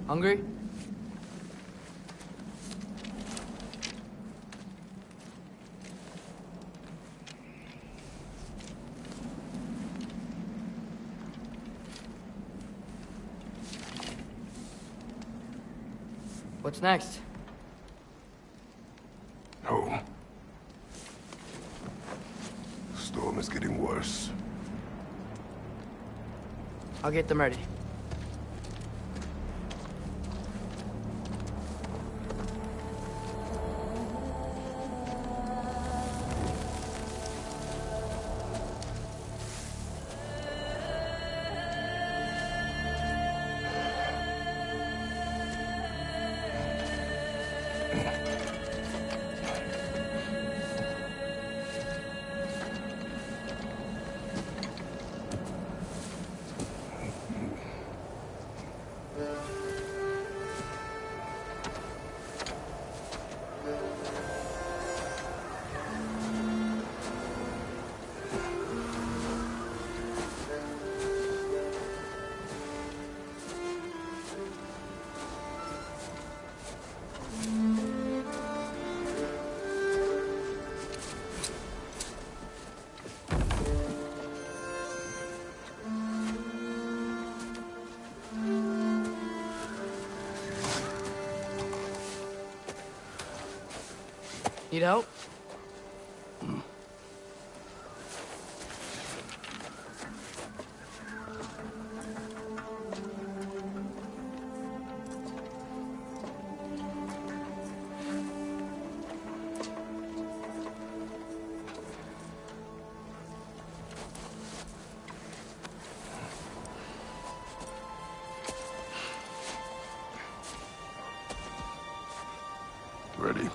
Hungry? What's next? Home. The storm is getting worse. I'll get them ready. Need help? Ready?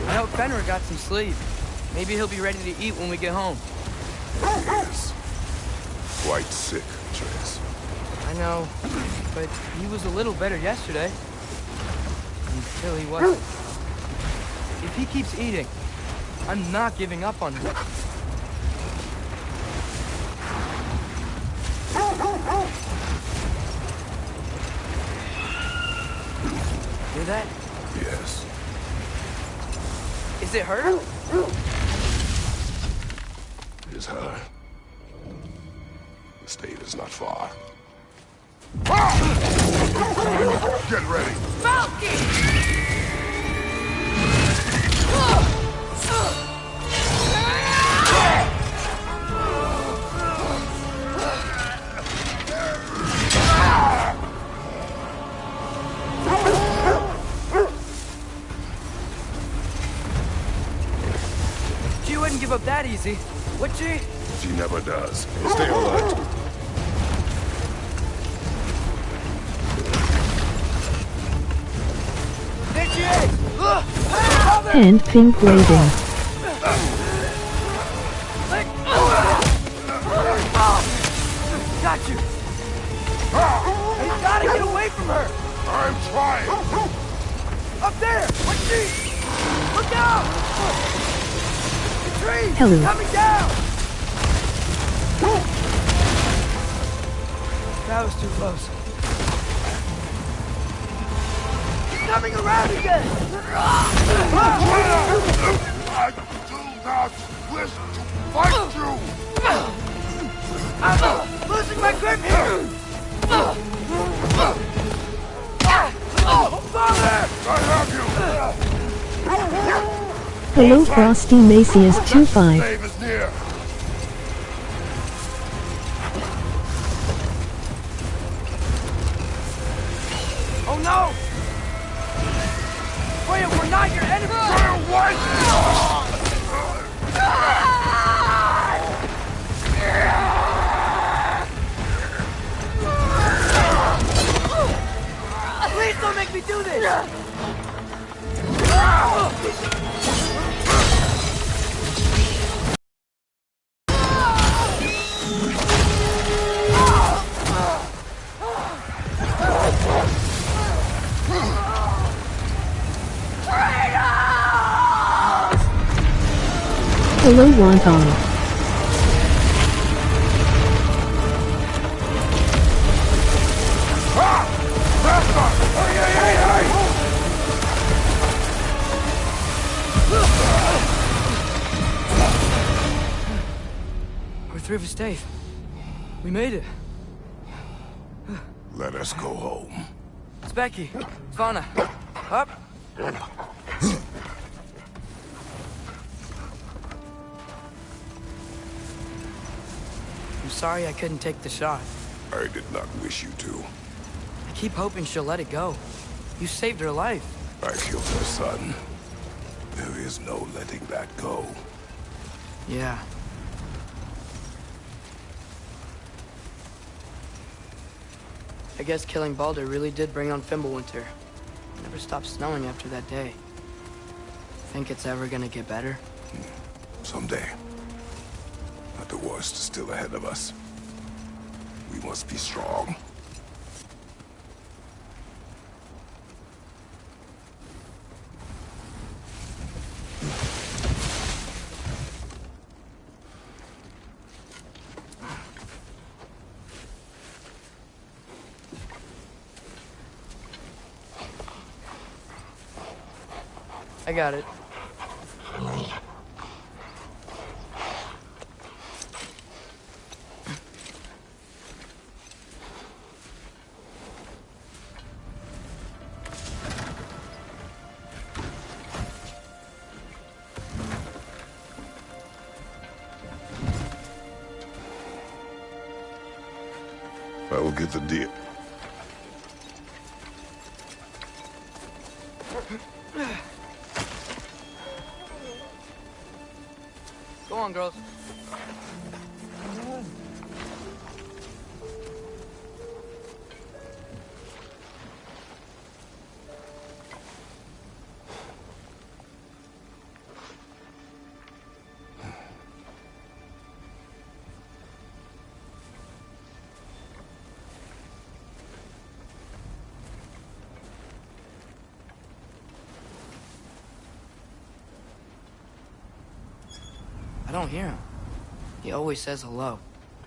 I hope Fenrir got some sleep. Maybe he'll be ready to eat when we get home. He is quite sick, Trace. I know, but he was a little better yesterday. Until he wasn't. If he keeps eating, I'm not giving up on him. Hear that? Yes. Is it her? It is her. The state is not far. Get ready! Falcon! She wouldn't give up that easy, would she? She never does. Stay alert. There she is! And pink waving. Got you! You gotta get away from her! I'm trying! Up there! What's she? Look out! The tree! Hello. Coming down! That was too close. He's coming around again! I do not wish to fight you! I'm losing my grip here! Father! I have you! Hello, Frosty-masyas25's. Save is near! Oh no! Wait, we're not your enemy! Hello, Wonton. We're through the stave. We made it. Let us go home. It's Becky. Svana. Up. I'm sorry I couldn't take the shot. I did not wish you to. I keep hoping she'll let it go. You saved her life. I killed her son. There is no letting that go. Yeah. I guess killing Baldur really did bring on Fimbulwinter. It never stopped snowing after that day. Think it's ever gonna get better? Someday. But the worst is still ahead of us. We must be strong. I got it. I will get the deal. Go on, girls. I don't hear him. He always says hello.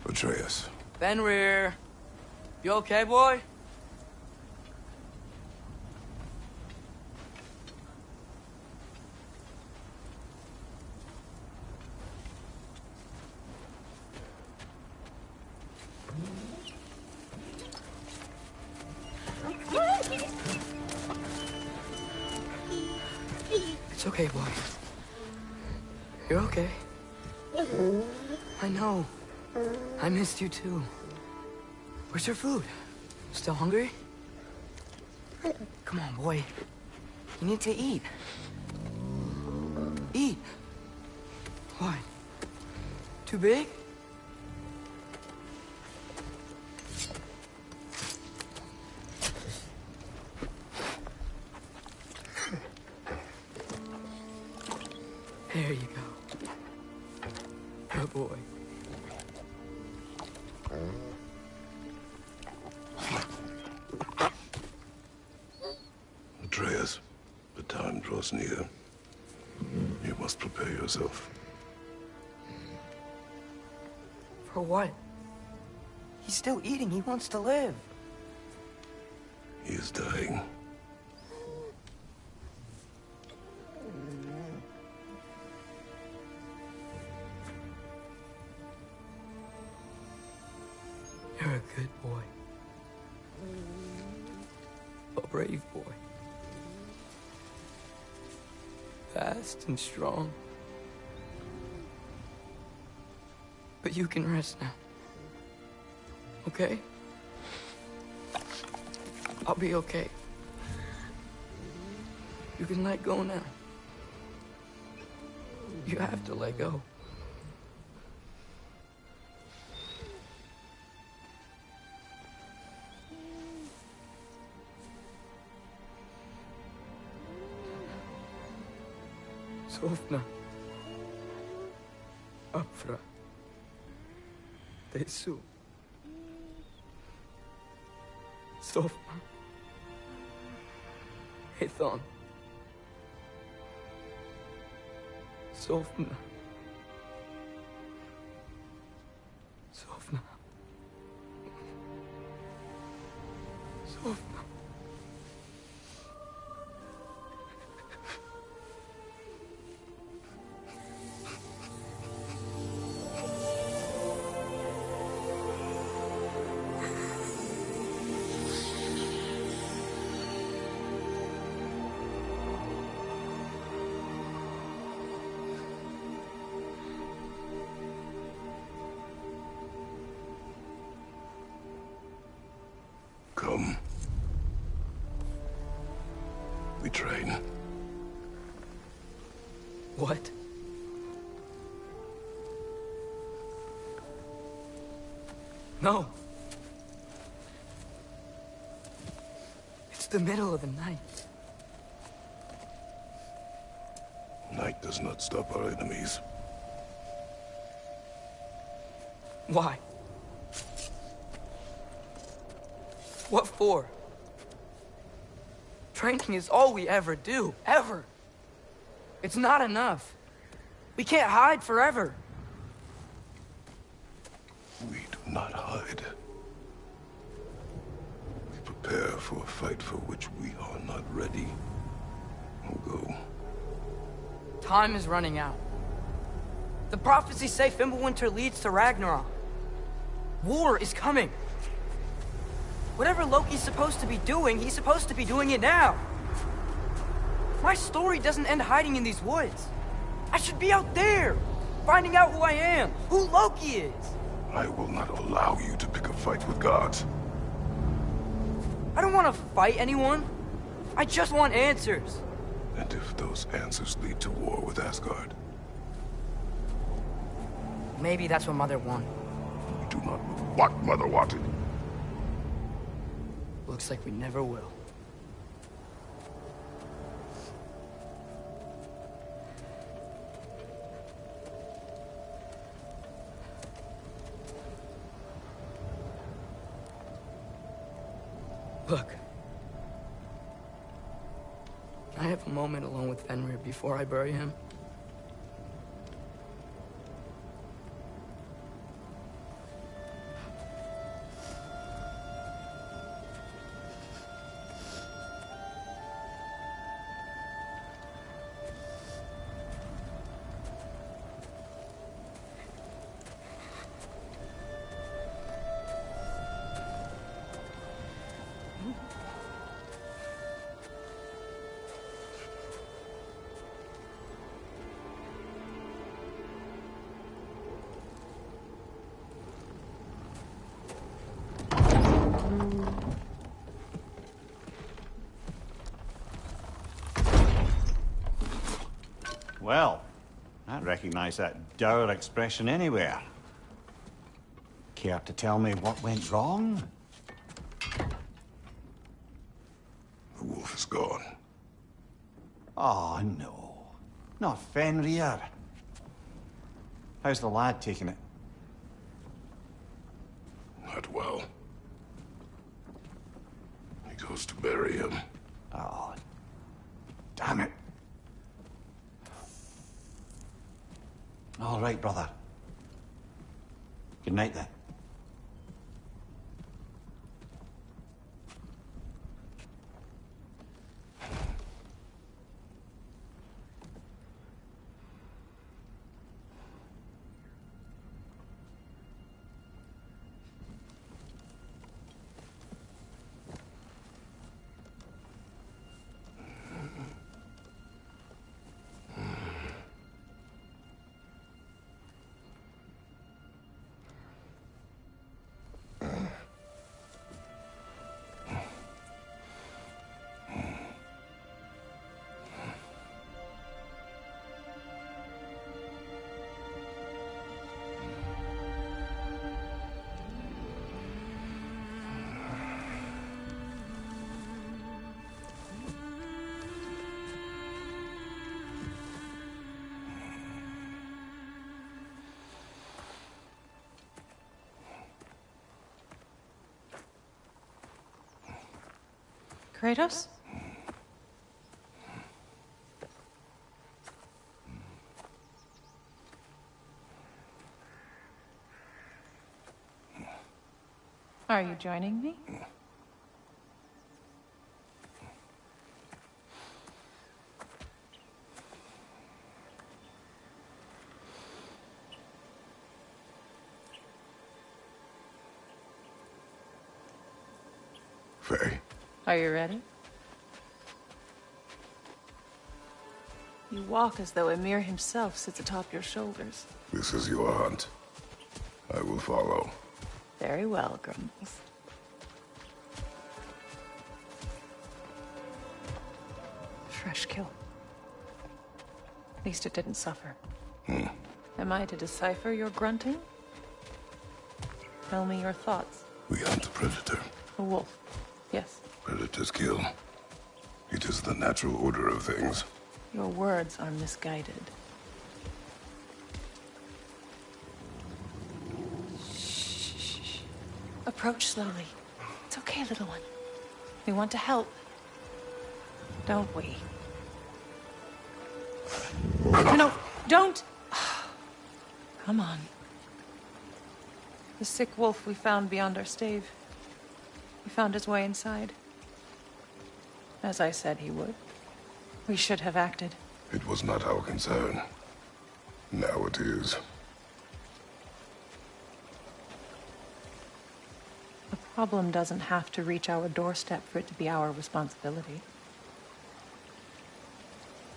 Atreus. Fenrir! You okay, boy? It's okay, boy. You're okay. I know. I missed you too. Where's your food? Still hungry? Come on, boy. You need to eat. Eat. What? Too big? There you go. Good boy. Atreus, the time draws near. You must prepare yourself. For what? He's still eating. He wants to live. He is dying. You're a good boy. A brave boy. Fast and strong. But you can rest now. Okay? I'll be okay. You can let go now. You have to let go. Sofna. Apfra. Tesu. Sofna. Hethon. Sofna. come, we train. What? No. It's the middle of the night. Night does not stop our enemies. Why? What for? Training is all we ever do, ever. It's not enough. We can't hide forever. We do not hide. We prepare for a fight for which we are not ready. We'll go. Time is running out. The prophecies say Fimbulwinter leads to Ragnarok. War is coming. Whatever Loki's supposed to be doing, he's supposed to be doing it now. My story doesn't end hiding in these woods. I should be out there, finding out who I am, who Loki is. I will not allow you to pick a fight with gods. I don't want to fight anyone. I just want answers. And if those answers lead to war with Asgard? Maybe that's what Mother wanted. We do not know what Mother wanted. Looks like we never will. Look. I have a moment alone with Fenrir before I bury him. Well, I recognize that dour expression anywhere. Care to tell me what went wrong? The wolf is gone. Oh, no. Not Fenrir. How's the lad taking it? Not well. He goes to bury him. Oh, damn it. All right, brother. Good night, then. Kratos? Are you joining me? Faye. Are you ready? You walk as though Emir himself sits atop your shoulders. This is your hunt. I will follow. Very well, Grumbles. fresh kill. At least it didn't suffer. Am I to decipher your grunting? Tell me your thoughts. We hunt the predator. A wolf. Yes. Predators kill. It is the natural order of things. Your words are misguided. Shh. Approach slowly. It's okay, little one. We want to help. Don't we? No, don't! Come on. The sick wolf we found beyond our stave. He found his way inside. As I said he would. We should have acted. It was not our concern. Now it is. The problem doesn't have to reach our doorstep for it to be our responsibility.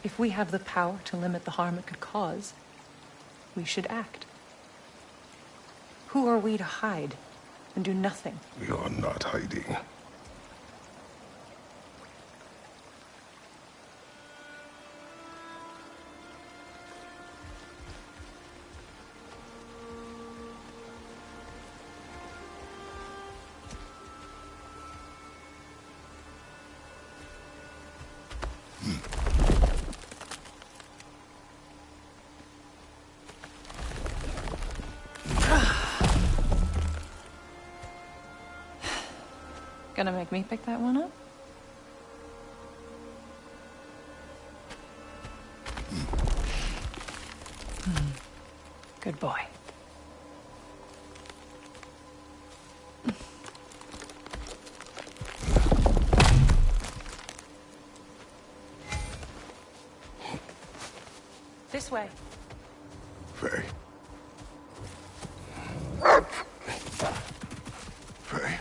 If we have the power to limit the harm it could cause, we should act. Who are we to hide and do nothing? We are not hiding. Gonna make me pick that one up? Good boy. This way. Faye. Faye. Faye.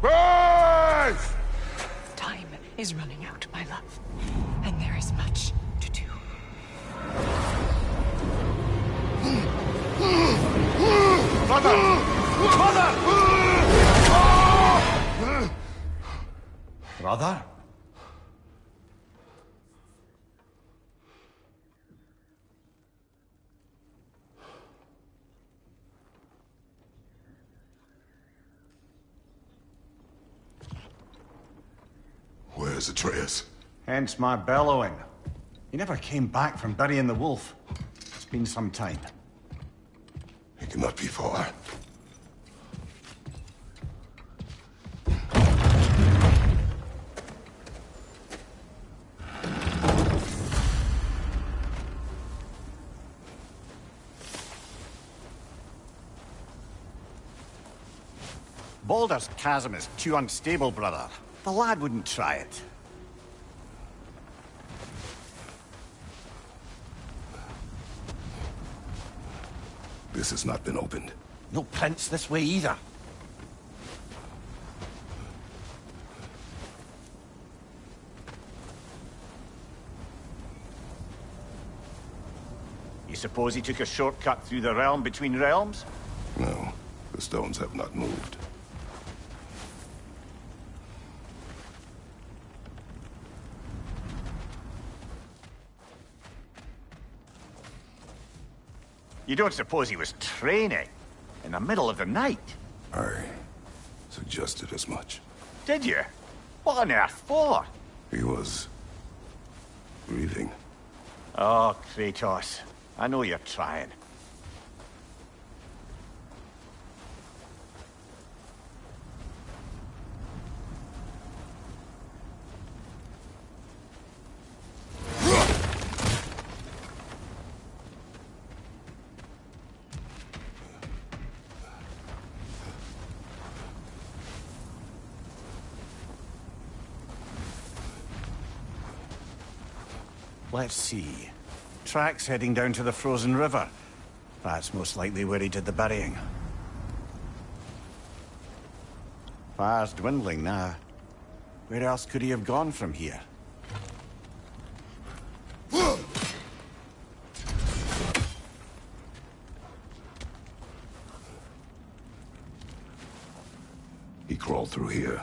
Faye! Time is running out, my love. And there is much to do. Mother! Mother! Brother? Where's Atreus? Hence my bellowing. He never came back from burying the wolf. It's been some time. He cannot be far. Baldur's Chasm is too unstable, brother. The lad wouldn't try it. This has not been opened. No prints this way either. You suppose he took a shortcut through the realm between realms? No, the stones have not moved. You don't suppose he was training in the middle of the night? I suggested as much. Did you? What on earth for? He was breathing. Oh, Kratos. I know you're trying. Let's see. Tracks heading down to the frozen river. That's most likely where he did the burying. Fire's dwindling now. Where else could he have gone from here? crawl through here.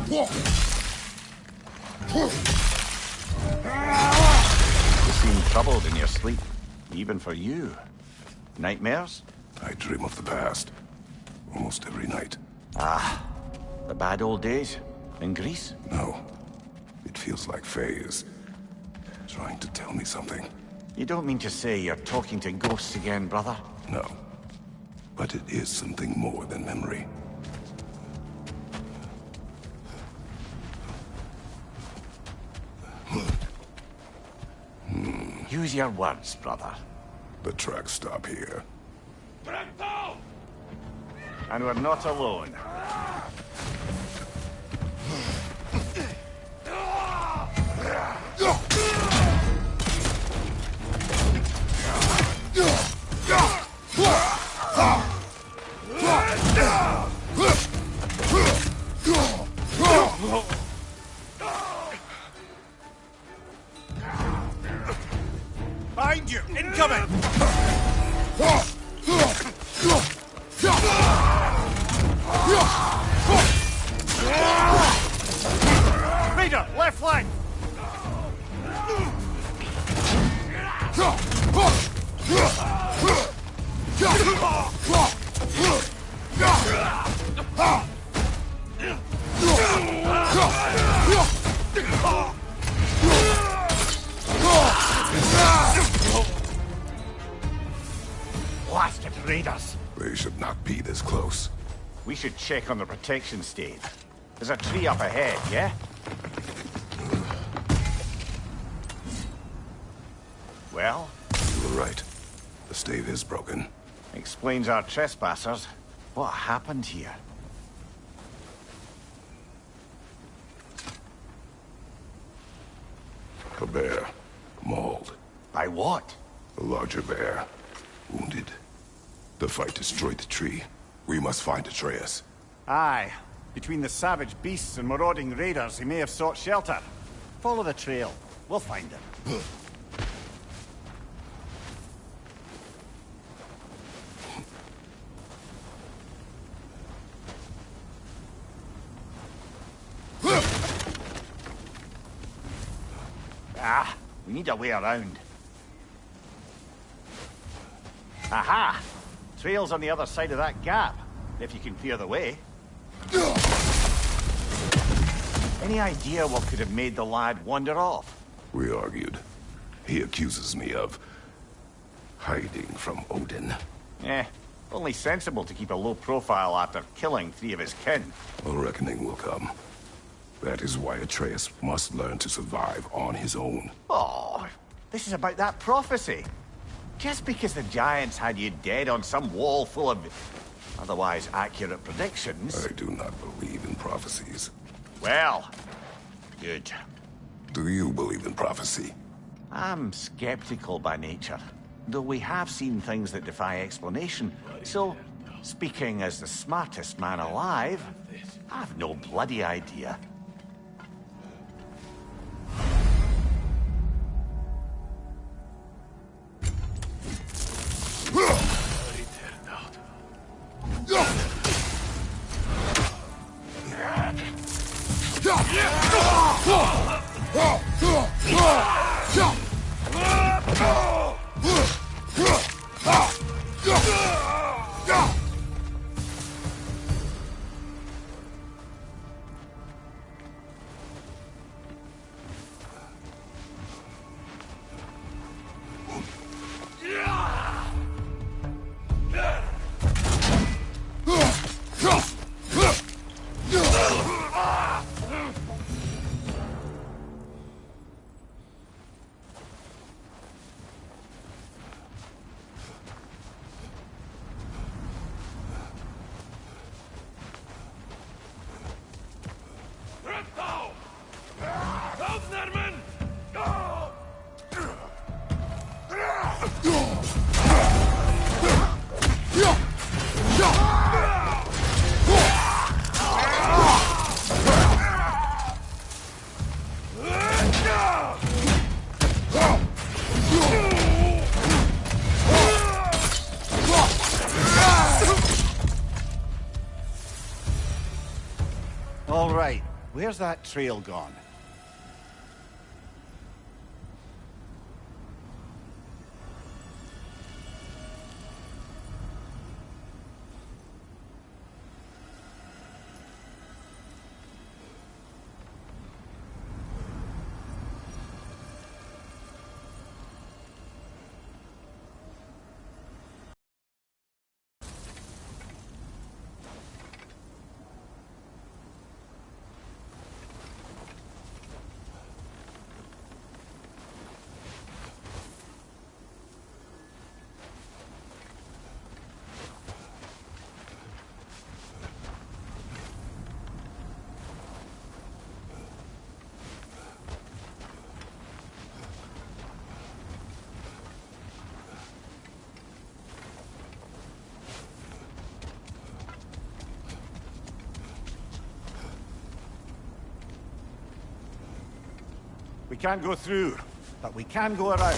You seem troubled in your sleep, even for you. Nightmares? I dream of the past. Almost every night. Ah, the bad old days? In Greece? No. It feels like Faye is trying to tell me something. You don't mean to say you're talking to ghosts again, brother? No. But it is something more than memory. Use your words, brother. The tracks stop here. And we're not alone. Behind you! Incoming! Raider, left flank! Blasted raiders! They should not be this close. We should check on the protection stave. There's a tree up ahead, yeah? Well? You were right. The stave is broken. Explains our trespassers. What happened here? A bear. Mauled. By what? A larger bear. Wounded. The fight destroyed the tree. We must find Atreus. Aye. Between the savage beasts and marauding raiders, he may have sought shelter. Follow the trail. We'll find him. Ah, we need a way around. Aha! Trail's on the other side of that gap, if you can clear the way. Any idea what could have made the lad wander off? We argued. He accuses me of hiding from Odin. Only sensible to keep a low profile after killing 3 of his kin. A reckoning will come. That is why Atreus must learn to survive on his own. Oh, this is about that prophecy. Just because the giants had you dead on some wall full of otherwise accurate predictions. I do not believe in prophecies. Well, good. Do you believe in prophecy? I'm skeptical by nature, though we have seen things that defy explanation. So, speaking as the smartest man alive, I've no bloody idea. All right, where's that trail gone? We can't go through, but we can go around.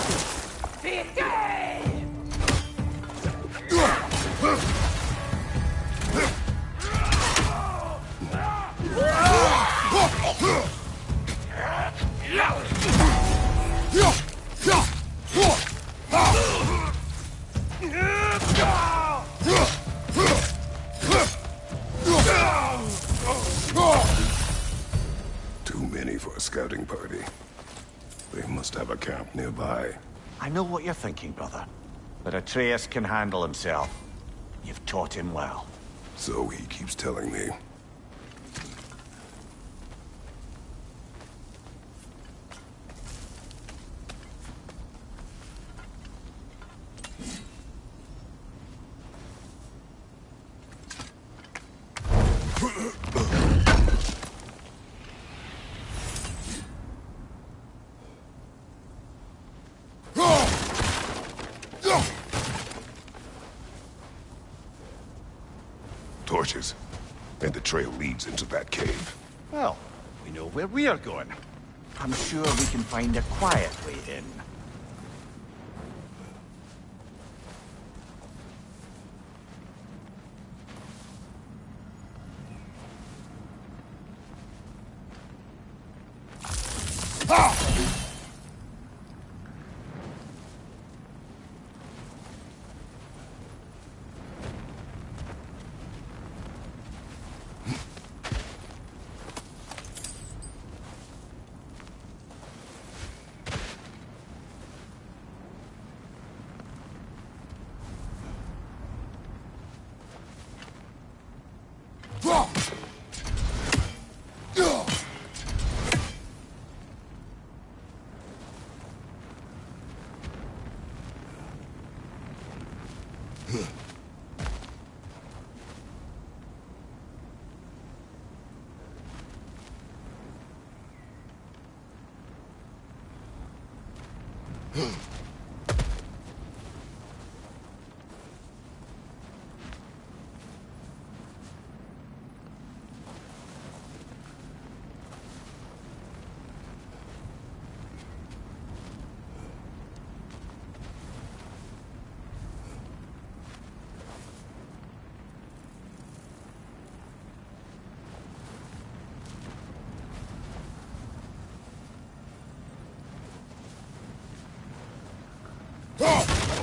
Too many for a scouting party. They must have a camp nearby. I know what you're thinking, brother. But Atreus can handle himself. You've taught him well. So he keeps telling me. Torches. And the trail leads into that cave. Well, we know where we're going. I'm sure we can find a quiet way in.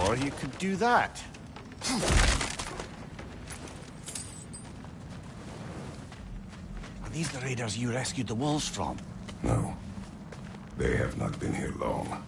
Or you could do that. Are these the raiders you rescued the wolves from? No. They have not been here long.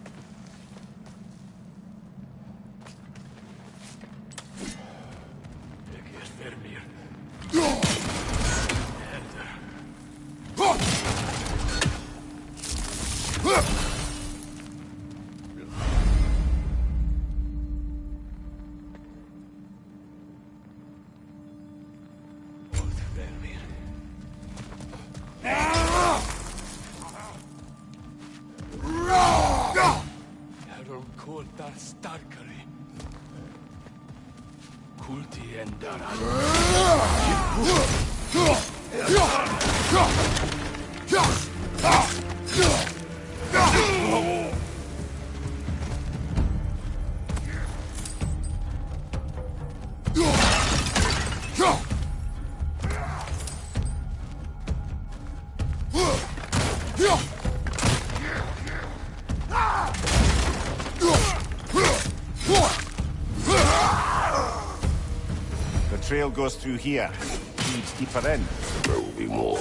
trail goes through here. Leads deeper in. There will be more.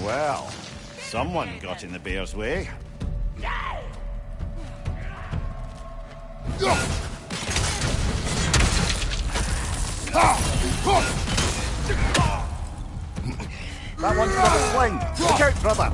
Well, someone got in the bear's way. That one's got a sling. Look out, brother.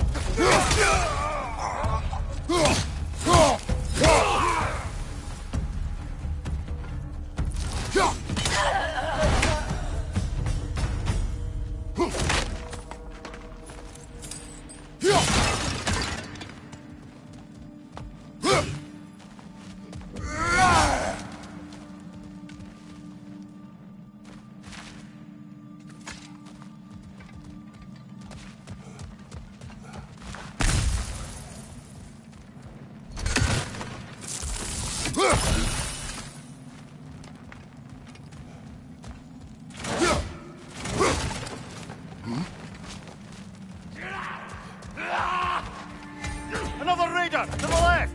Another raider to the left.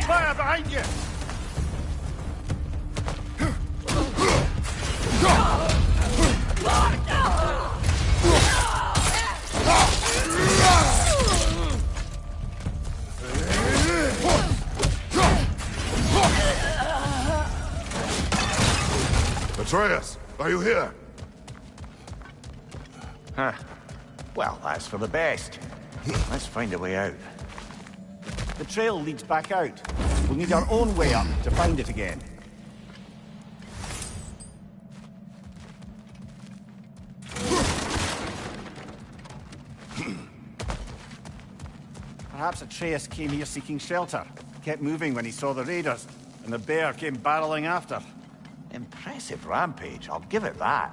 Fire behind you! Atreus, are you here? Huh. Well, that's for the best. Let's find a way out. The trail leads back out. We'll need our own way up to find it again. Perhaps Atreus came here seeking shelter. Kept moving when he saw the raiders, and the bear came barreling after. Impressive rampage, I'll give it that.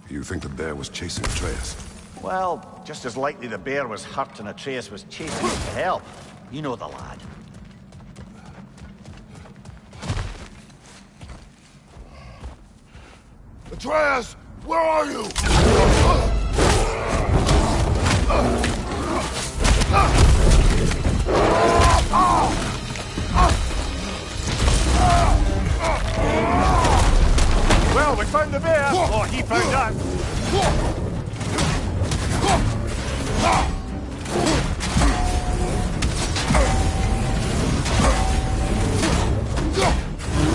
You think the bear was chasing Atreus? Well, just as likely the bear was hurt and Atreus was chasing it to help. You know the lad. Atreus, where are you? Well, we found the bear, or he found us.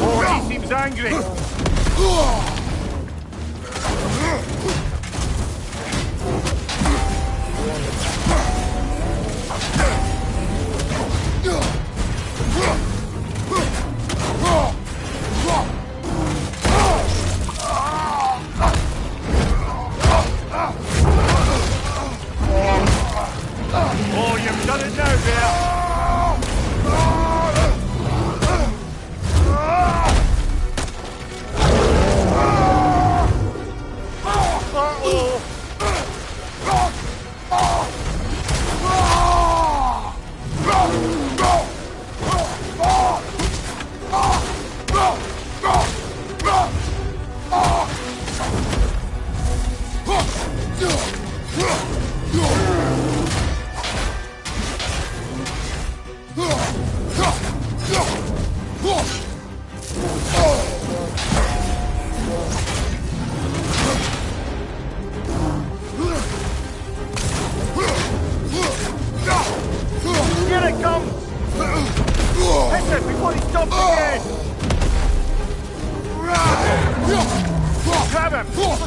Oh, he seems angry. Oh, you've done it now, bear.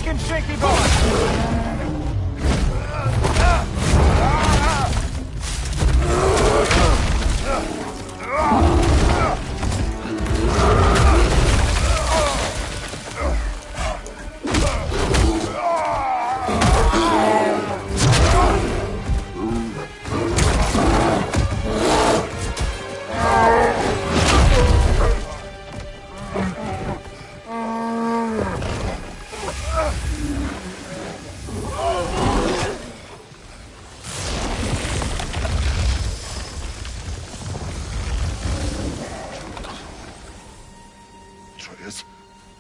fucking shaky boy!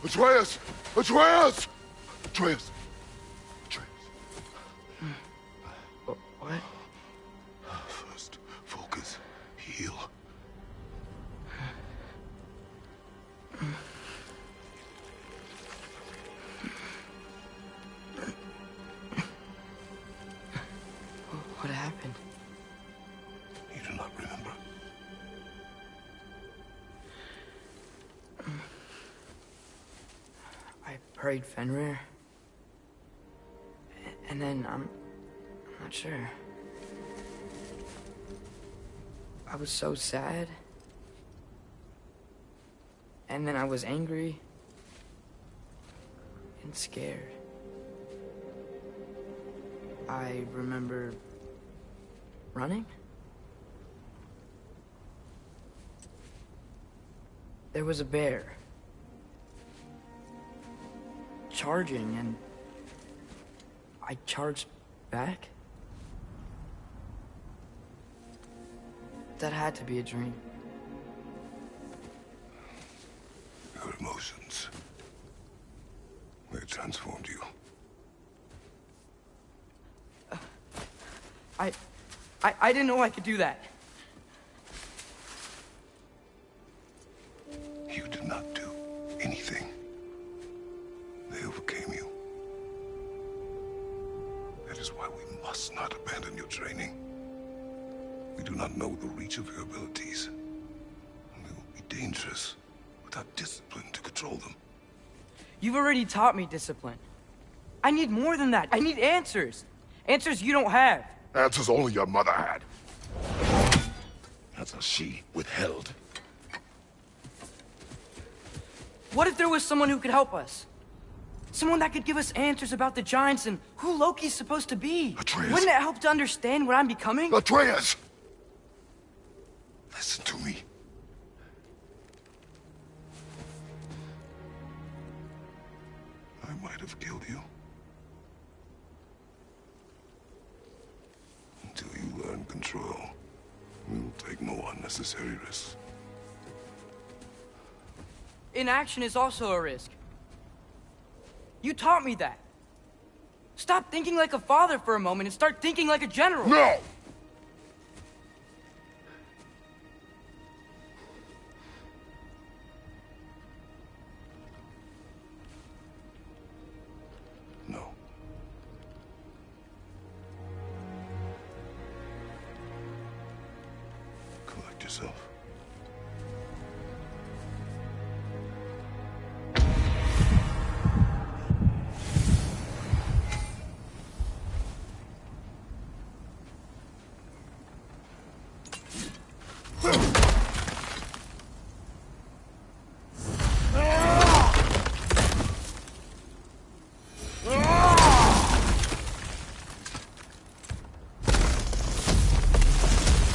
Atreus! Atreus! Atreus! Atreus! What? First, focus. Heal. What happened? You do not remember. I prayed Fenrir. And then, I'm not sure. I was so sad. And then I was angry. And scared. I remember running. There was a bear. Charging, and I charged back. That had to be a dream. Your emotions. They transformed you. I didn't know I could do that. You did not do anything. They overcame you. That is why we must not abandon your training. We do not know the reach of your abilities. And they will be dangerous without discipline to control them. You've already taught me discipline. I need more than that. I need answers. Answers you don't have. Answers only your mother had. Answers she withheld. What if there was someone who could help us? Someone that could give us answers about the giants and who Loki's supposed to be. Atreus. Wouldn't it help to understand what I'm becoming? Atreus! Listen to me. I might have killed you. Until you learn control, we will take no unnecessary risks. Inaction is also a risk. You taught me that. Stop thinking like a father for a moment and start thinking like a general. No! No. Collect yourself.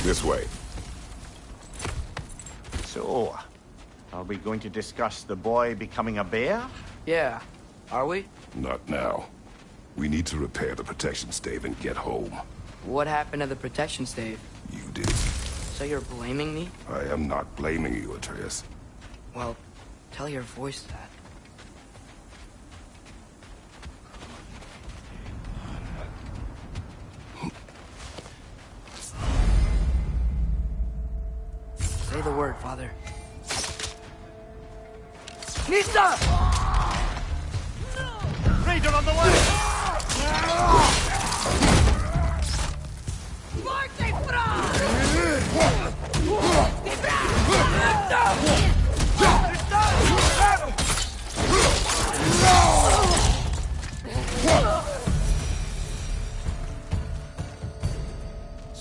This way. So, are we going to discuss the boy becoming a bear? Yeah, are we? Not now. We need to repair the protection stave and get home. What happened to the protection stave? You did. So you're blaming me? I am not blaming you, Atreus. Well, tell your voice that. Say the word, Father. Nista! Raider on the way!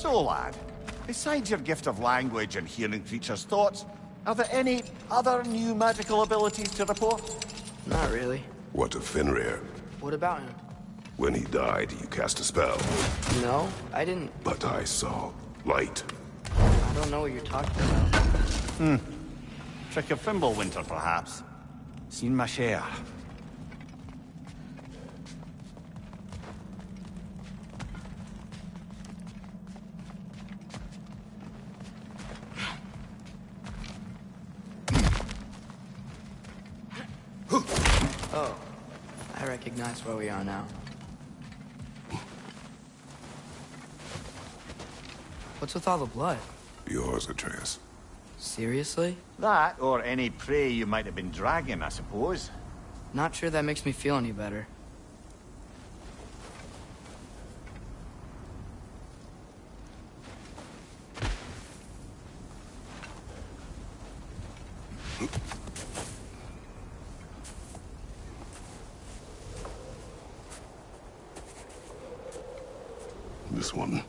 So, lad, besides your gift of language and hearing creatures' thoughts, are there any other new magical abilities to report? Not really. What of Fenrir? What about him? When he died, you cast a spell. No, I didn't. But I saw light. I don't know what you're talking about. Trick of Fimbulwinter, perhaps? Seen my share. Oh, I recognize where we are now. What's with all the blood? Yours, Atreus. Seriously? That, or any prey you might have been dragging, I suppose. Not sure that makes me feel any better. This one.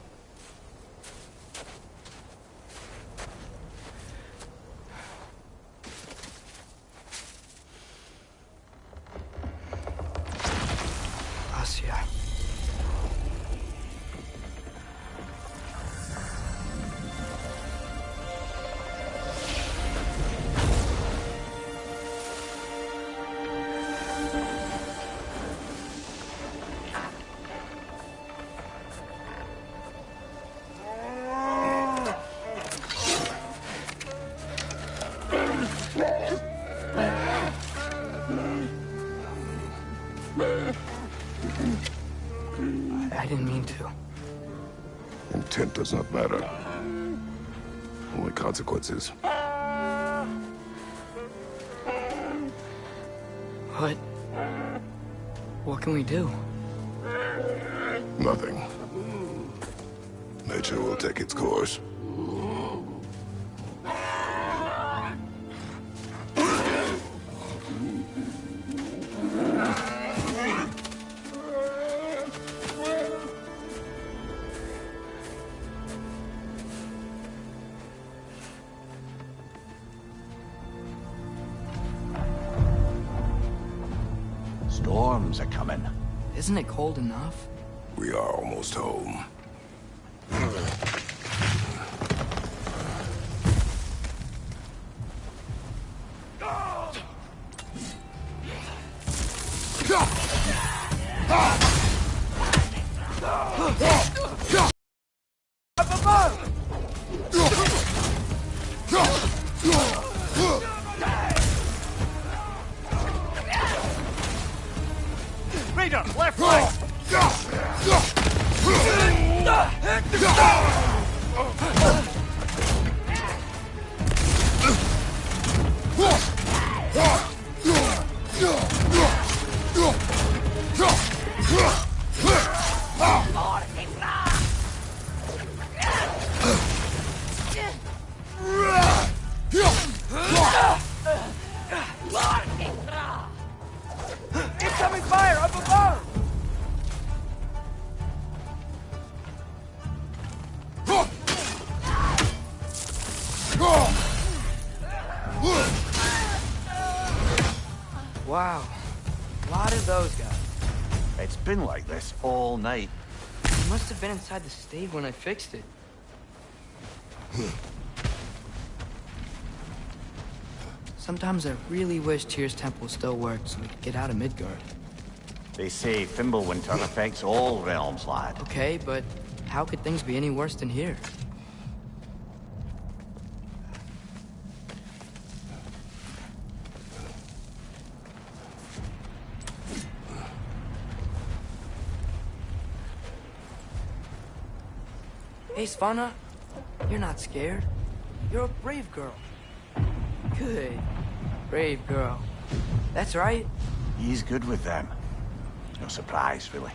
Asya. I didn't mean to. Intent does not matter. Only consequences. What can we do? Nothing. Nature will take its course. Storms are coming. Isn't it cold enough? We are almost home. Raider, left flank! Incoming fire up above! Wow, a lot of those guys. It's been like this all night. He must have been inside the stave when I fixed it. Sometimes I really wish Tyr's temple still worked so we could get out of Midgard. They say Fimbulwinter affects all realms, lad. Okay, but how could things be any worse than here? Hey, Svanna, you're not scared. You're a brave girl. Good. Brave girl. That's right. He's good with them. No surprise, really.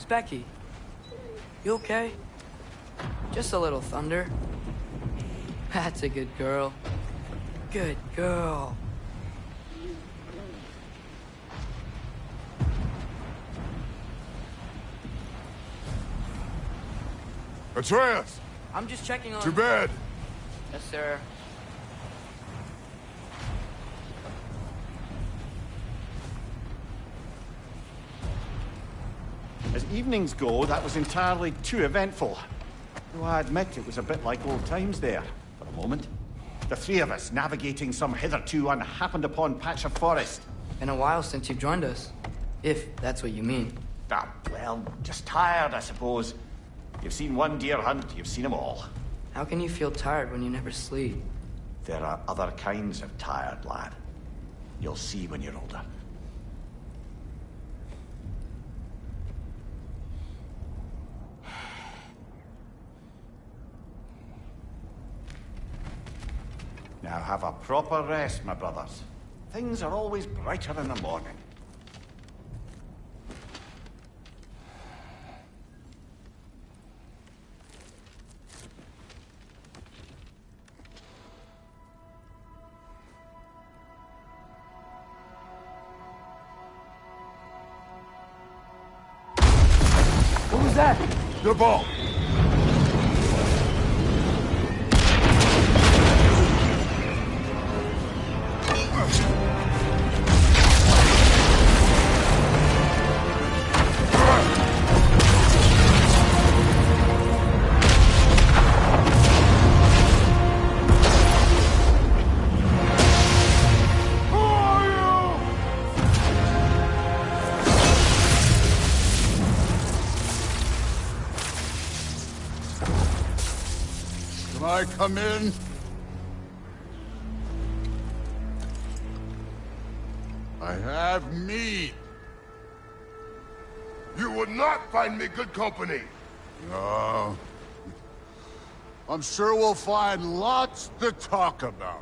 Specky, you okay? Just a little thunder. That's a good girl. Good girl. Atreus! I'm just checking on... To bed! Yes, sir. As evenings go, that was entirely too eventful. Though I admit it was a bit like old times there, for a moment. The three of us navigating some hitherto unhappened upon patch of forest. Been a while since you've joined us. If that's what you mean. Ah, well, just tired, I suppose. You've seen one deer hunt, you've seen them all. How can you feel tired when you never sleep? There are other kinds of tired, lad. You'll see when you're older. Now have a proper rest, my brothers. Things are always brighter in the morning. What was that? The ball! Can I come in? I have meat. You would not find me good company. No. I'm sure we'll find lots to talk about.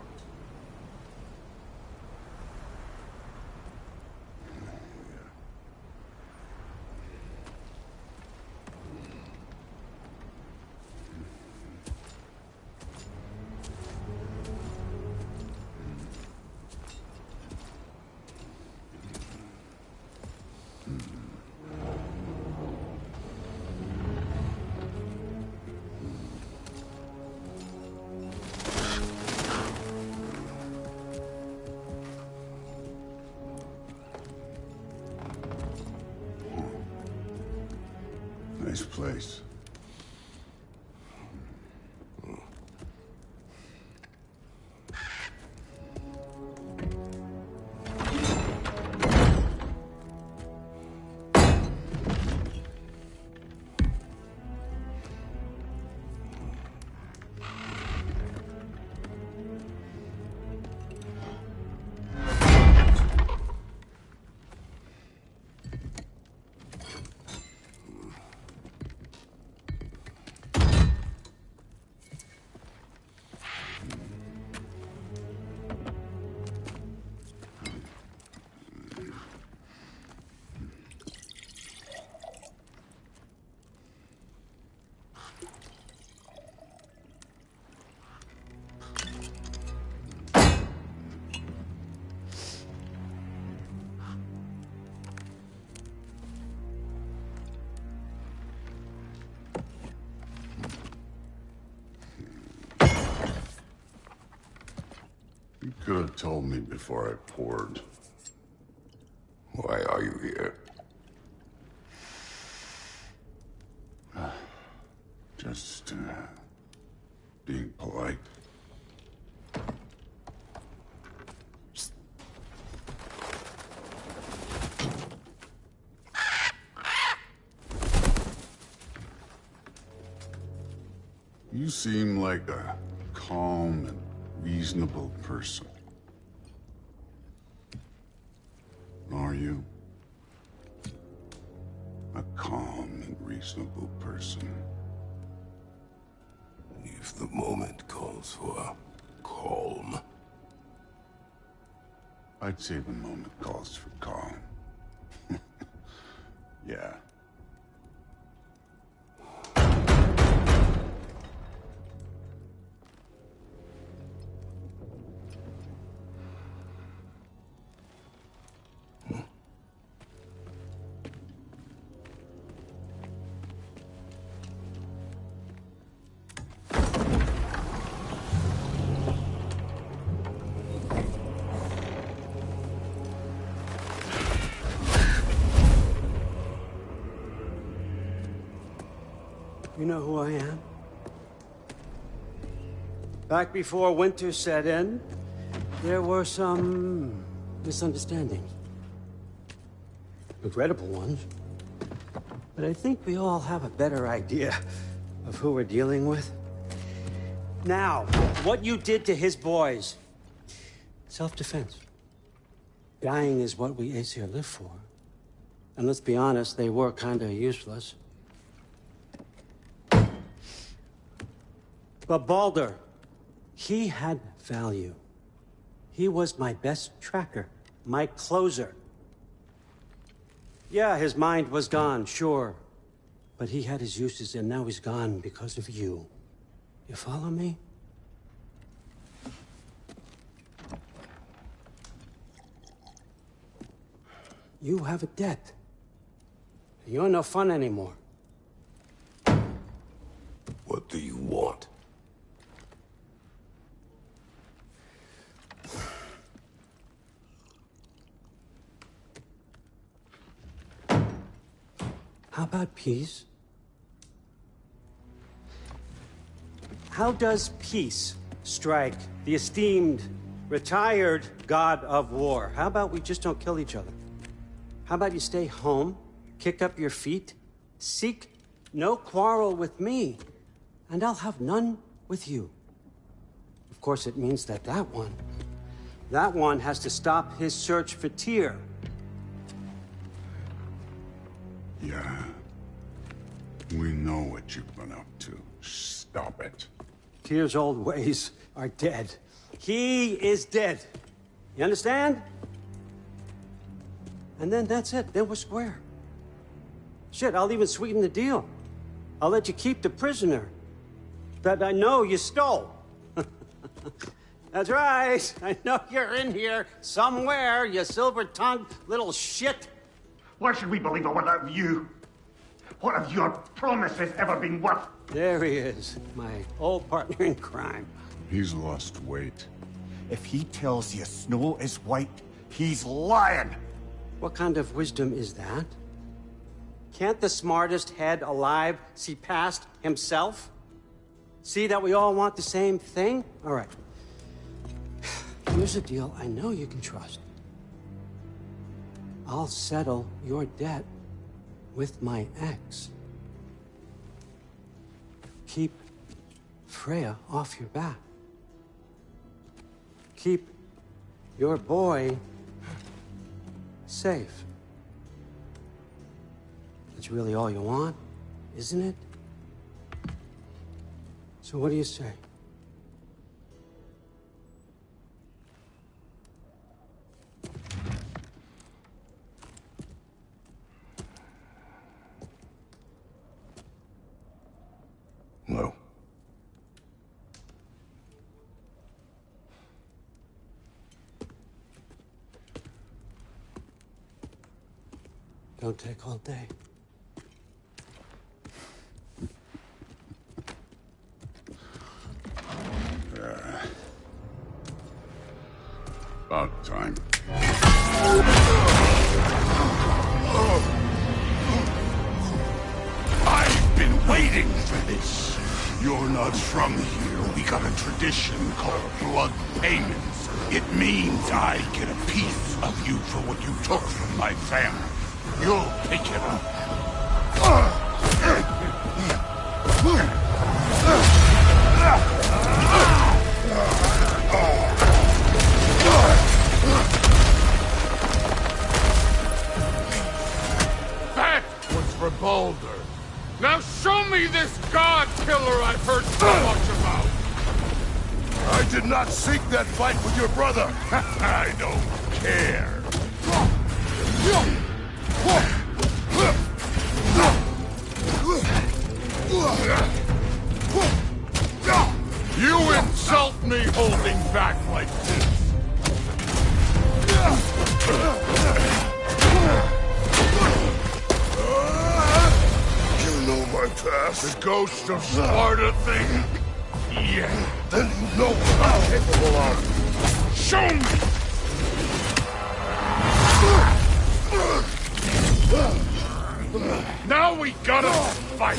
Nice place. You could have told me before I poured. Why are you here? Just, being polite. You seem like a calm and reasonable person. Are you? A calm and reasonable person. If the moment calls for calm. I'd say the moment calls for calm. Yeah. You know who I am? Back before winter set in, there were some misunderstandings. Regrettable ones. But I think we all have a better idea of who we're dealing with. Now, what you did to his boys. Self-defense. Dying is what we Aesir live for. And let's be honest, they were kinda useless. But Baldur, he had value. He was my best tracker, my closer. Yeah, his mind was gone, sure. But he had his uses, and now he's gone because of you. You follow me? You have a debt. You're no fun anymore. What do you want? How about peace? How does peace strike the esteemed, retired god of war? How about we just don't kill each other? How about you stay home, kick up your feet, seek no quarrel with me, and I'll have none with you. Of course, it means that that one has to stop his search for Tyr. Yeah. We know what you've been up to. Stop it. Tyr's old ways are dead. He is dead. You understand? And then that's it. Then we're square. Shit, I'll even sweeten the deal. I'll let you keep the prisoner that I know you stole. That's right. I know you're in here somewhere, you silver-tongued little shit. Why should we believe a word of you? What have your promises ever been worth? There he is, my old partner in crime. He's lost weight. If he tells you snow is white, he's lying. What kind of wisdom is that? Can't the smartest head alive see past himself? See that we all want the same thing? All right. Here's a deal I know you can trust. I'll settle your debt with my ex. Keep Freya off your back. Keep your boy safe. That's really all you want, isn't it? So what do you say? No. Don't take all day. About time. I've been waiting for this. You're not from here. We got a tradition called blood payments. It means I get a piece of you for what you took from my family. You'll pick it up. That was for Baldur. Now show me this god killer I've heard so much about! I did not seek that fight with your brother. I don't care. You insult me holding back like this! You know my past. The ghost of Sparta thing? Yeah. Then you know what I'm capable of. Show me! Now we gotta fight!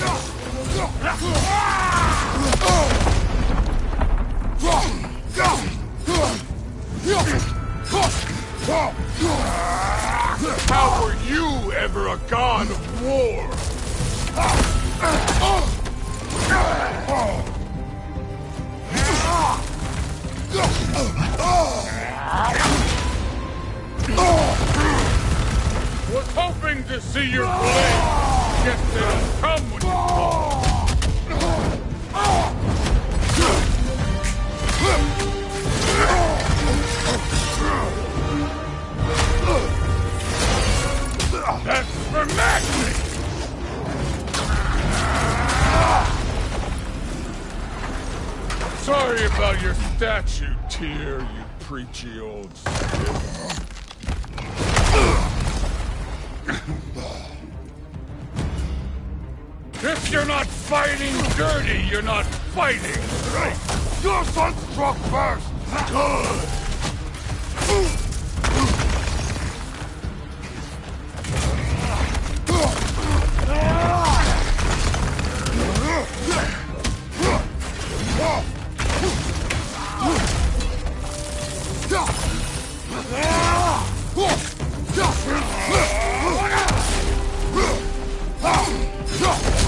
How were you ever a god of war? Was hoping to see your blade. Guess they don't come when you call. That's for magic! Sorry about your statue, Tyr, you preachy old stiff. If you're not fighting dirty, you're not fighting, right? Your son struck first! Good!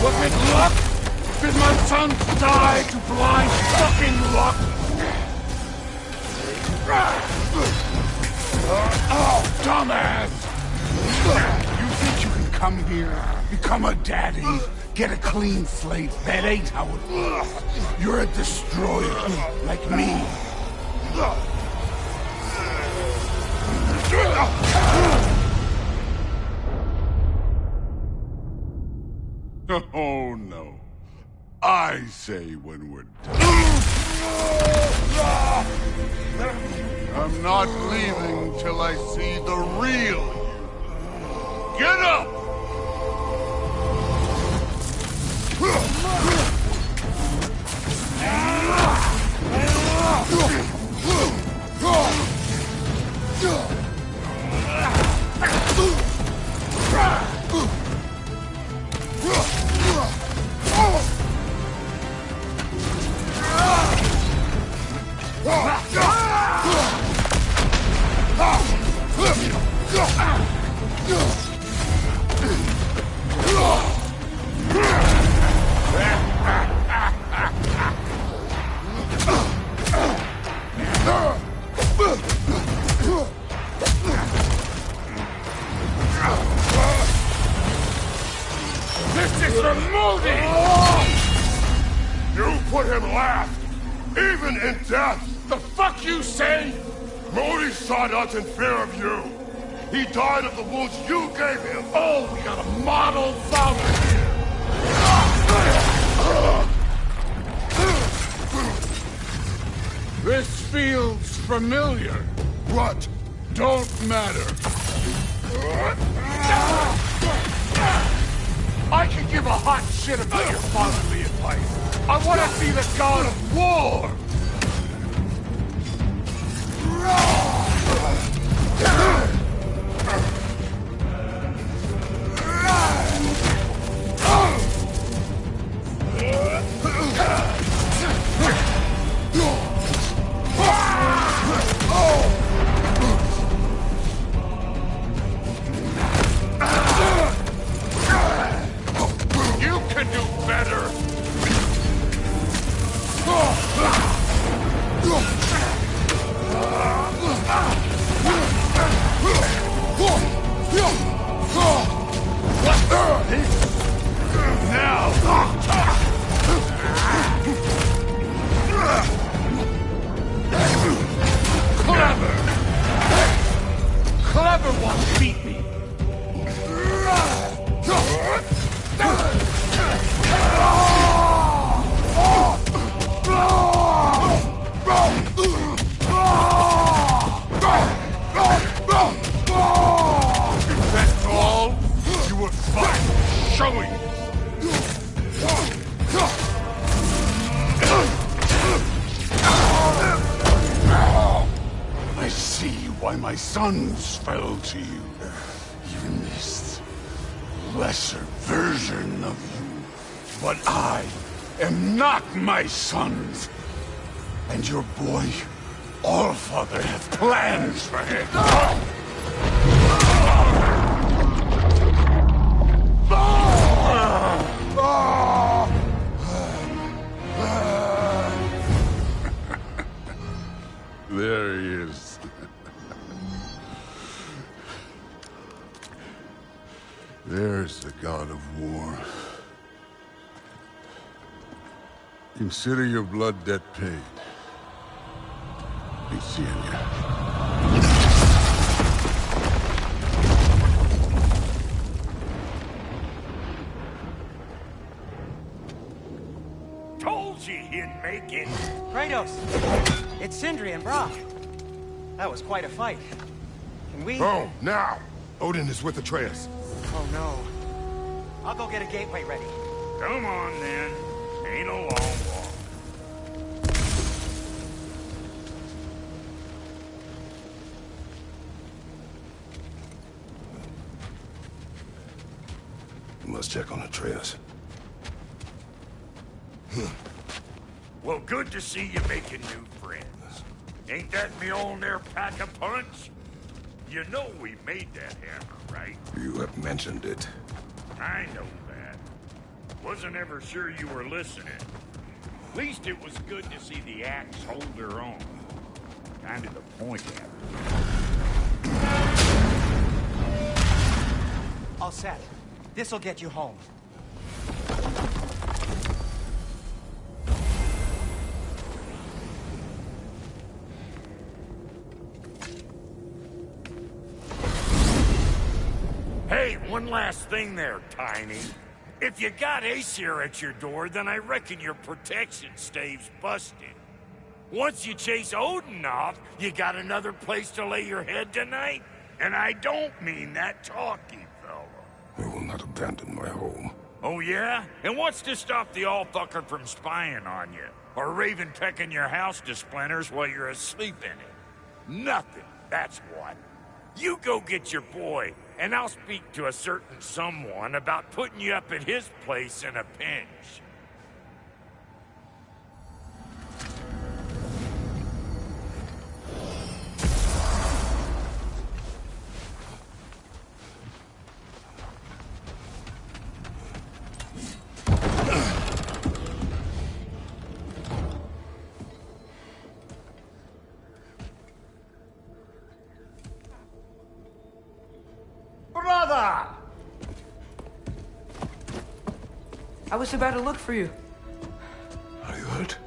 Was it luck? Did my son die to blind fucking luck? Oh, dumbass! You think you can come here, become a daddy, get a clean slate? That ain't how it works. You're a destroyer, like me. Oh, no. I say when we're done. I'm not leaving till I see the real you. Get up! This is for Modi! You put him last, even in death. The fuck you say? Modi shot us in fear of you. He died of the wounds you gave him. Oh, we got a model father here. This feels familiar. What? Don't matter. I can give a hot shit about your fatherly advice. I want to see the god of war. You can do better. Clever one beat me. That's all? You were fine. Showing. I see why my sons fell to you. Even this lesser version of you But I am not my sons. And your boy, Allfather, has plans for him. There he is. There's the god of war. Consider your blood debt paid. Be seeing ya. Told you he'd make it. Kratos! It's Sindri and Brock. That was quite a fight. Can we... Oh, now! Odin is with Atreus. Oh, no. I'll go get a gateway ready. Come on, then. Ain't a long walk. We must check on Atreus. Well, good to see you making new friends. Ain't that Mjolnir pack a punch? You know we made that hammer, right? You have mentioned it. I know that. Wasn't ever sure you were listening. At least it was good to see the axe hold her own. Kind of the point of it. All set. This'll get you home. Hey, one last thing there, Tiny. If you got Aesir at your door, then I reckon your protection stave's busted. Once you chase Odin off, you got another place to lay your head tonight? And I don't mean that talky fellow. I will not abandon my home. Oh yeah? And what's to stop the all-fucker from spying on you? Or Raven pecking your house to splinters while you're asleep in it? Nothing, that's what. You go get your boy, and I'll speak to a certain someone about putting you up at his place in a pinch. Brother! I was about to look for you. Are you hurt?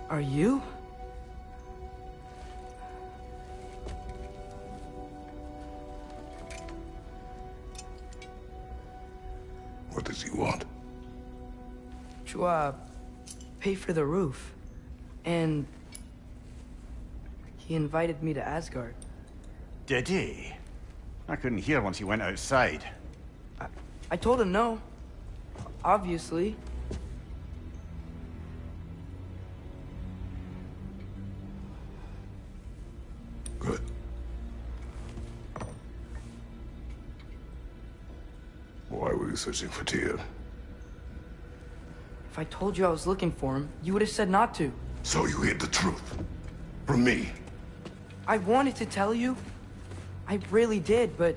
Are you? What does he want? To, pay for the roof. And... he invited me to Asgard. Did he? I couldn't hear once he went outside. I told him no. Obviously. Good. Why were you searching for Tyr? If I told you I was looking for him, you would have said not to. So you hid the truth. From me. I wanted to tell you. I really did, but...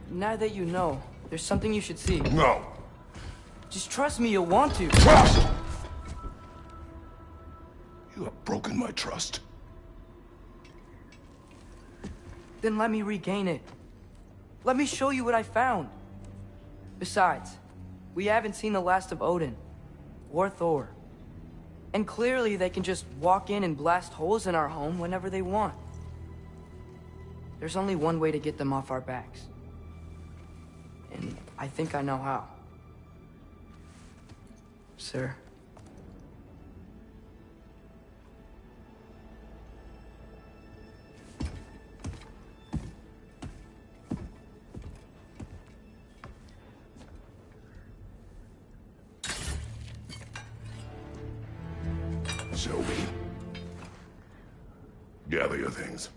now that you know, there's something you should see. No. Just trust me, you'll want to. Trust! You have broken my trust. Then let me regain it. Let me show you what I found. Besides, we haven't seen the last of Odin. Or Thor. And clearly they can just walk in and blast holes in our home whenever they want. There's only one way to get them off our backs. And I think I know how. Sir. Show me. Gather your things.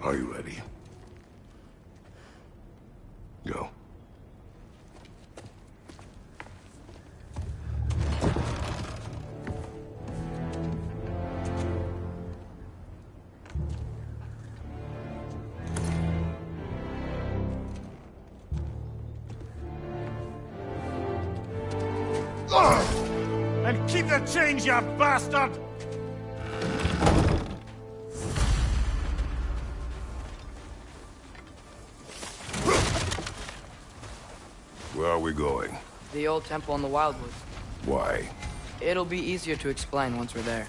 Are you ready? Go. And keep the change, you bastard! Where are we going? The old temple in the Wildwoods. Why? It'll be easier to explain once we're there.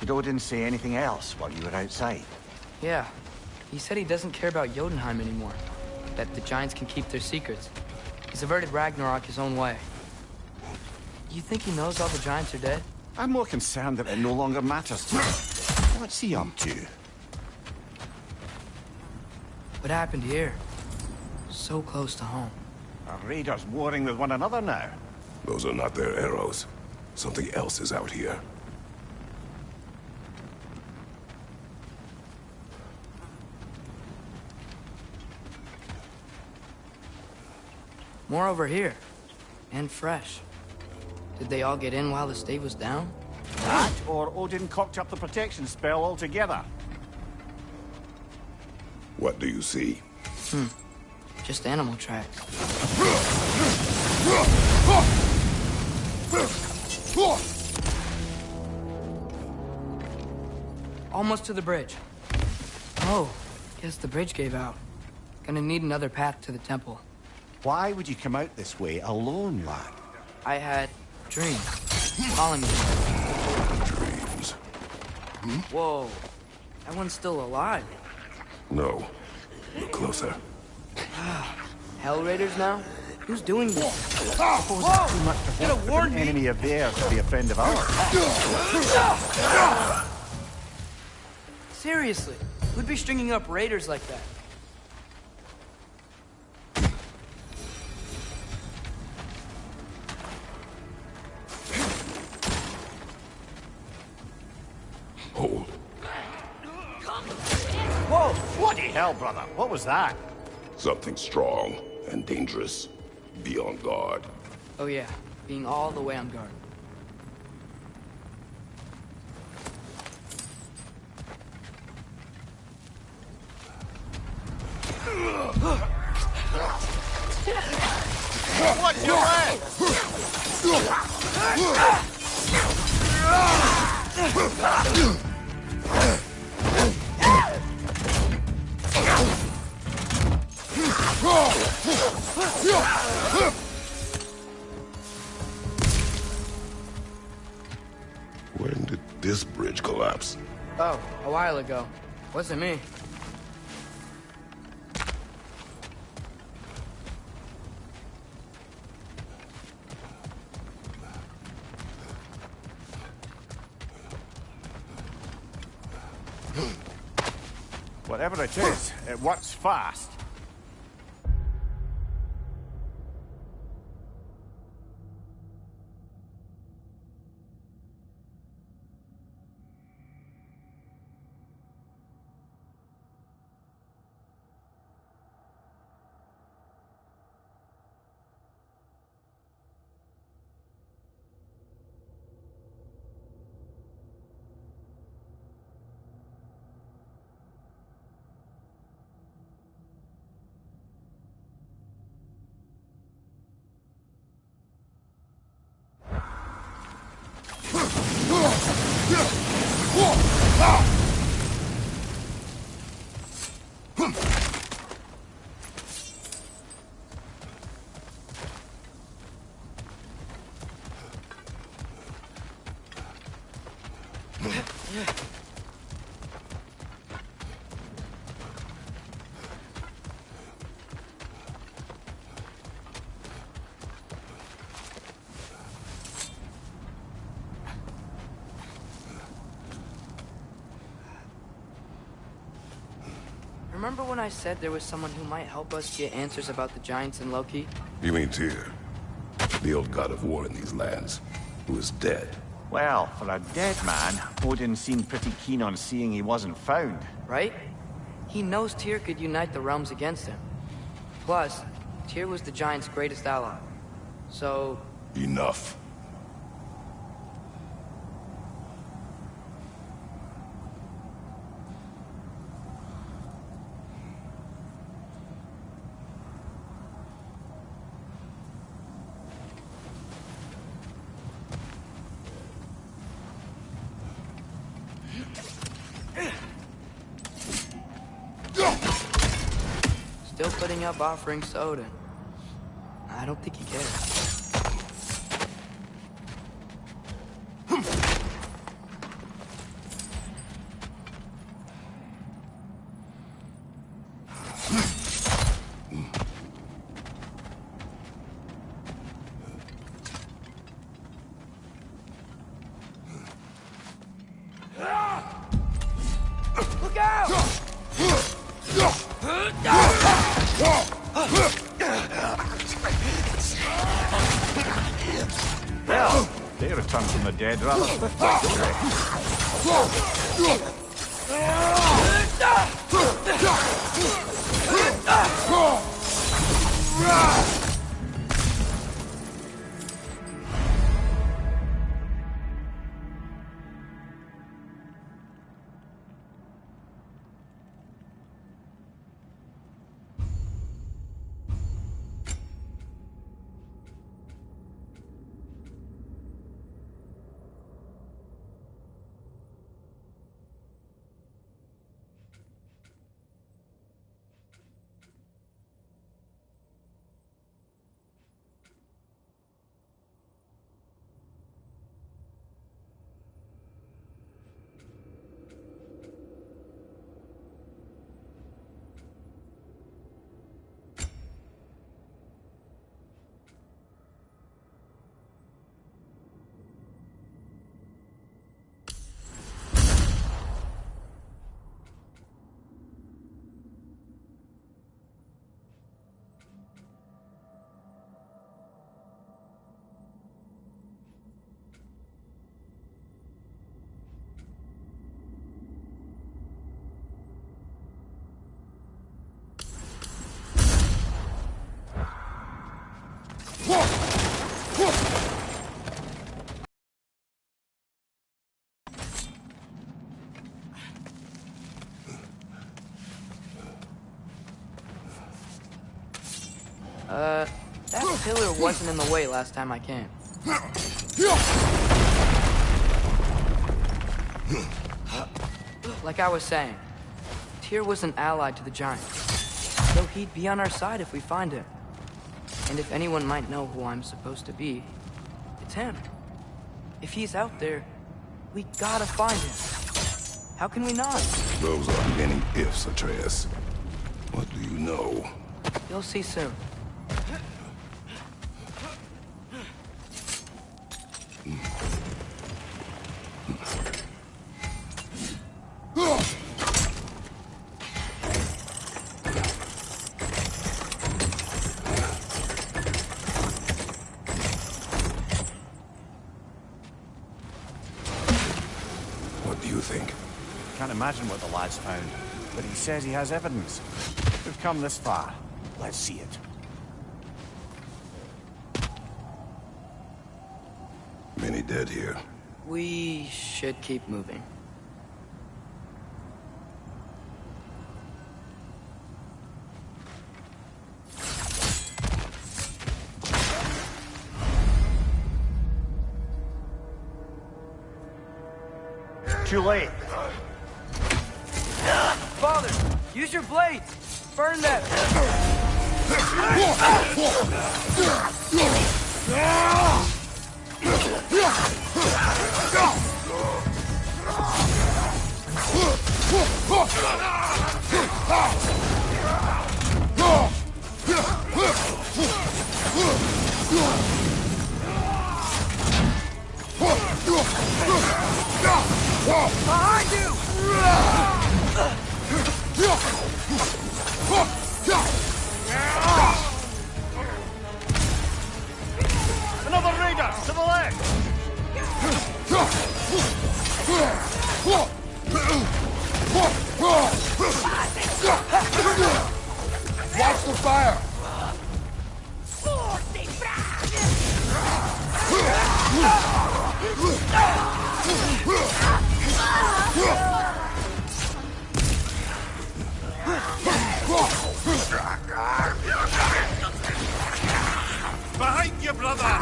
Godot didn't say anything else while you were outside. Yeah. He said he doesn't care about Jotunheim anymore. That the Giants can keep their secrets. He's averted Ragnarok his own way. You think he knows all the Giants are dead? I'm more concerned that it no longer matters to him. What's he up to? What happened here? So close to home. Are raiders warring with one another now? Those are not their arrows. Something else is out here. More over here. And fresh. Did they all get in while the stave was down? That, or Odin cocked up the protection spell altogether. What do you see? Just animal tracks. Almost to the bridge. Oh, guess the bridge gave out. Gonna need another path to the temple. Why would you come out this way alone, lad? I had dreams. Calling me. Dreams. Whoa. That one's still alive. No. Look closer. Hell Raiders now? Who's doing this? Whoa! Too much to an enemy of theirs to be a friend of ours. Seriously, who'd be stringing up raiders like that? Hold. Whoa! Bloody hell, brother! What was that? Something strong and dangerous. Be on guard. Oh yeah, being all the way on guard. What's your leg? When did this bridge collapse? Oh, a while ago. Wasn't me. Whatever it is, it works fast. Remember when I said there was someone who might help us get answers about the Giants and Loki? You mean Tyr, the old god of war in these lands, who is dead. Well, for a dead man, Odin seemed pretty keen on seeing he wasn't found. Right? He knows Tyr could unite the realms against him. Plus, Tyr was the Giants' greatest ally. So... Enough. Still putting up offerings to Odin. I don't think he cares. Look out! Well, they returned from the dead rather swiftly. That pillar wasn't in the way last time I came. Like I was saying, Tyr was an ally to the Giants, so he'd be on our side if we find him. And if anyone might know who I'm supposed to be, it's him. If he's out there, we gotta find him. How can we not? Those are many ifs, Atreus. What do you know? You'll see soon. What do you think? Can't imagine what the lad's found, but he says he has evidence. We've come this far. Let's see it. Many dead here. We should keep moving. Too late. Father, use your blades! Burn them! Behind you! Another raider to the left! Watch the fire! Behind you, brother!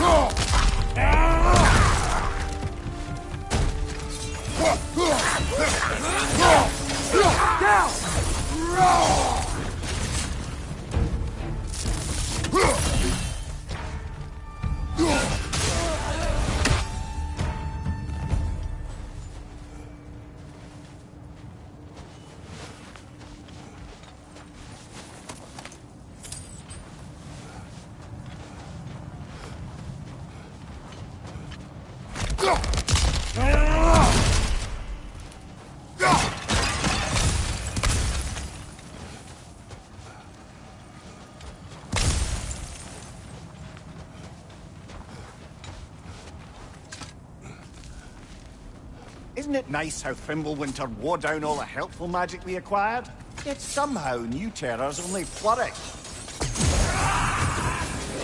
Isn't it nice how Fimbulwinter wore down all the helpful magic we acquired? Yet somehow new terrors only flourish.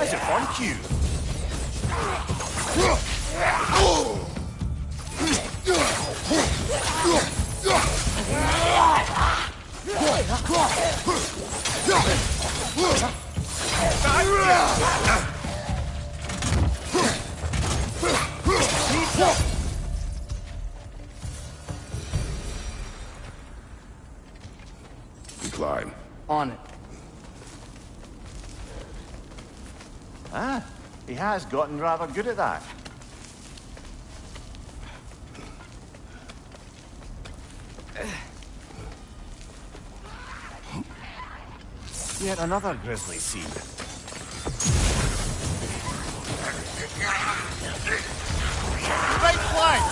As if on cue. Climb. On it. Ah, he has gotten rather good at that. Yet another grisly scene. Right flank!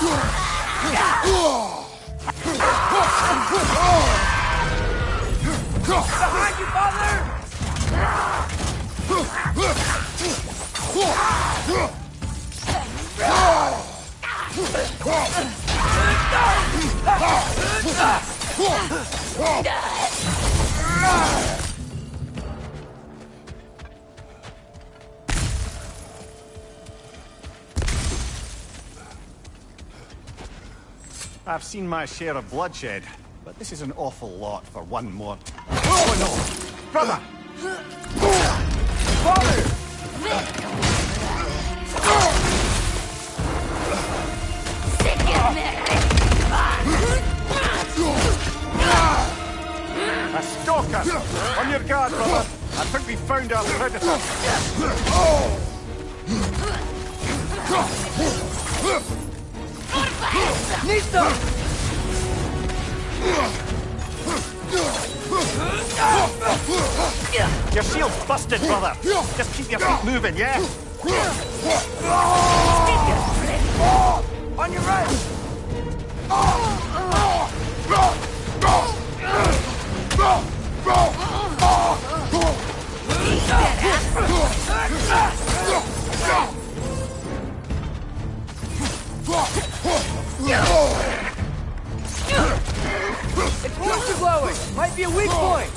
Behind you, father! I've seen my share of bloodshed, but this is an awful lot for one more. Oh no! Brother! Father! A stalker! On your guard, brother! I think we found our predator! Nisto! Your shield's busted, brother! Just keep your feet moving, yeah? On your right! It's close to glowing! Might be a weak point!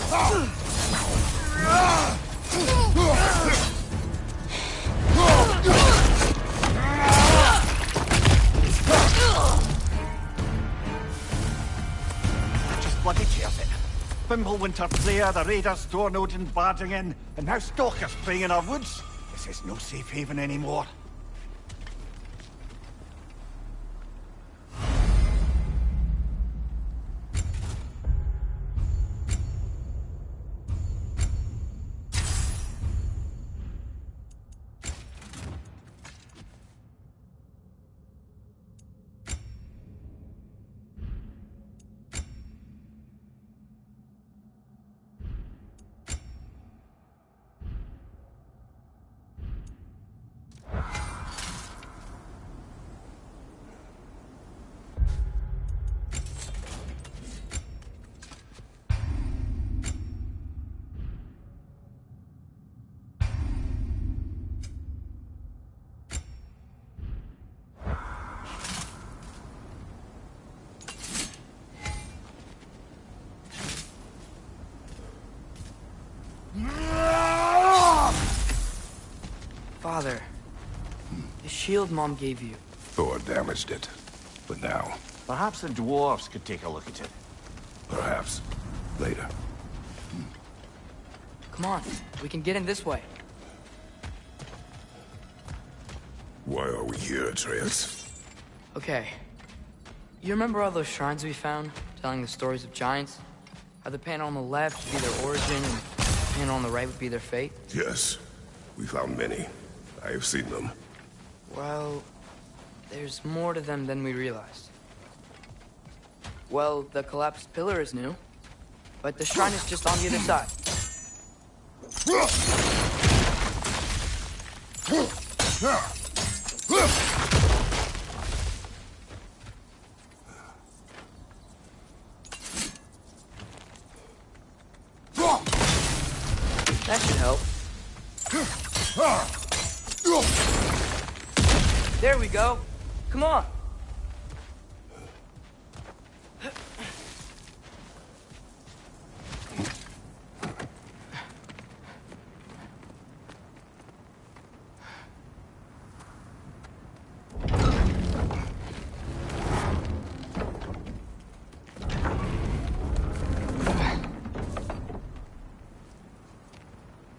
Just bloody cares it. Fimbulwinter there, the raiders, Stornodin barging in, and now stalkers preying in our woods. This is no safe haven anymore. shield Mom gave you. Thor damaged it. But now, Perhaps the dwarves could take a look at it. perhaps, later. Come on, we can get in this way. Why are we here, Atreus? Okay. You remember all those shrines we found, telling the stories of giants? How the panel on the left would be their origin, and the panel on the right would be their fate? Yes. We found many. I have seen them. Well, there's more to them than we realized. Well, the collapsed pillar is new, but the shrine is just on the other side. That should help. There we go. Come on.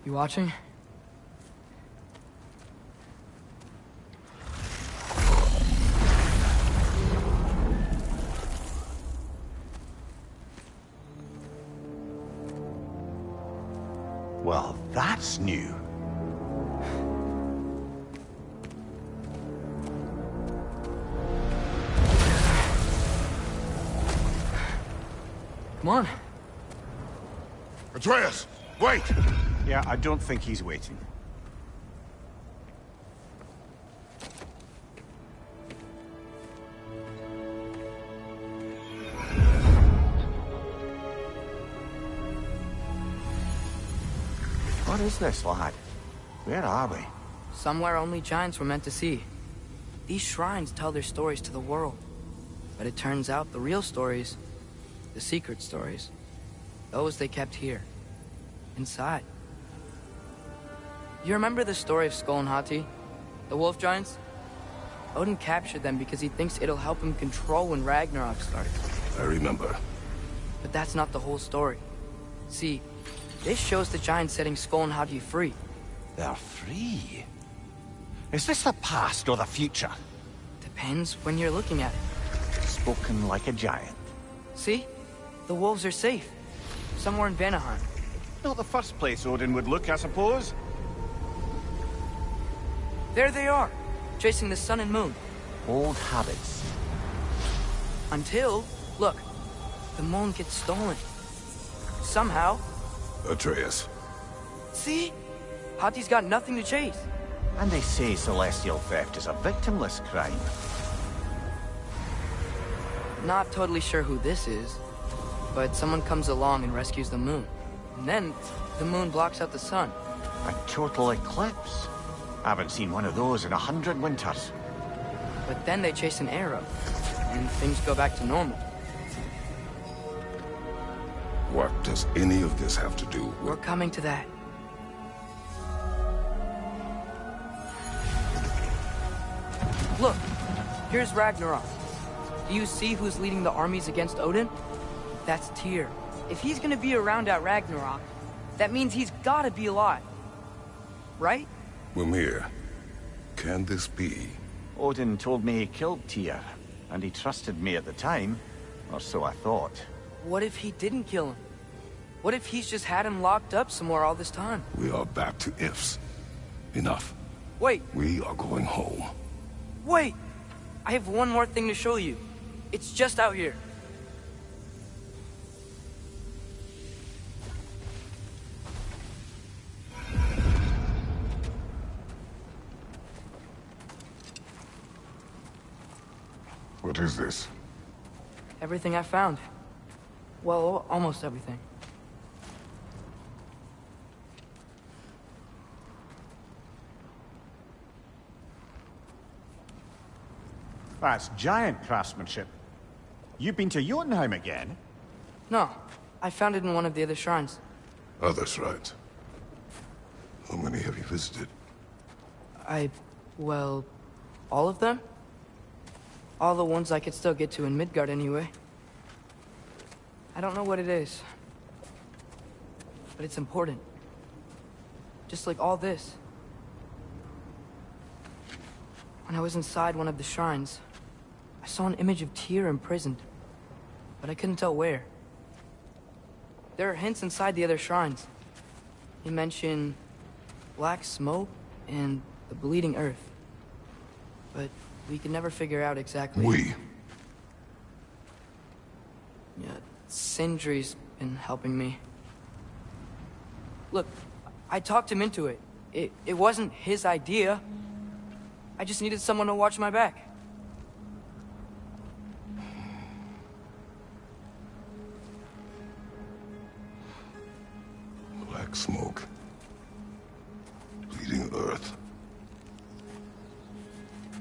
You watching? Well, that's new. Come on. Atreus, wait! Yeah, I don't think he's waiting. What is this, lad? Where are we? Somewhere only giants were meant to see. These shrines tell their stories to the world. But it turns out the real stories, the secret stories, those they kept here, inside. You remember the story of Skull and Hati, the wolf giants? Odin captured them because he thinks it'll help him control when Ragnarok starts. I remember. But that's not the whole story. See, this shows the giants setting Skull and Hati free. They're free. Is this the past or the future? Depends when you're looking at it. Spoken like a giant. See? The wolves are safe. Somewhere in Vanaheim. Not the first place Odin would look, I suppose. There they are, chasing the sun and moon. Old habits. Until, look, the moon gets stolen. Somehow. Atreus. See? Hati's got nothing to chase. And they say celestial theft is a victimless crime. Not totally sure who this is, but someone comes along and rescues the moon. And then, the moon blocks out the sun. A total eclipse. I haven't seen one of those in 100 winters. But then they chase an arrow, and things go back to normal. What does any of this have to do with... We're coming to that. Look, here's Ragnarok. Do you see who's leading the armies against Odin? That's Tyr. If he's gonna be around at Ragnarok, that means he's gotta be alive. Right? Mimir, can this be? Odin told me he killed Tyr, and he trusted me at the time, or so I thought. What if he didn't kill him? What if he's just had him locked up somewhere all this time? We are back to ifs. Enough. Wait, We are going home. wait! I have one more thing to show you. It's just out here. What is this? Everything I found. Well, almost everything. That's giant craftsmanship. You've been to Jotunheim again? No, I found it in one of the other shrines. Other shrines. How many have you visited? Well, All of them? All the ones I could still get to in Midgard anyway. I don't know what it is, but it's important. Just like all this. When I was inside one of the shrines, I saw an image of Tyr imprisoned, but I couldn't tell where. There are hints inside the other shrines. They mention black smoke and the bleeding earth. But we could never figure out exactly... We? Yeah, Sindri's been helping me. Look, I talked him into it. It wasn't his idea. I just needed someone to watch my back. Black smoke. Bleeding earth.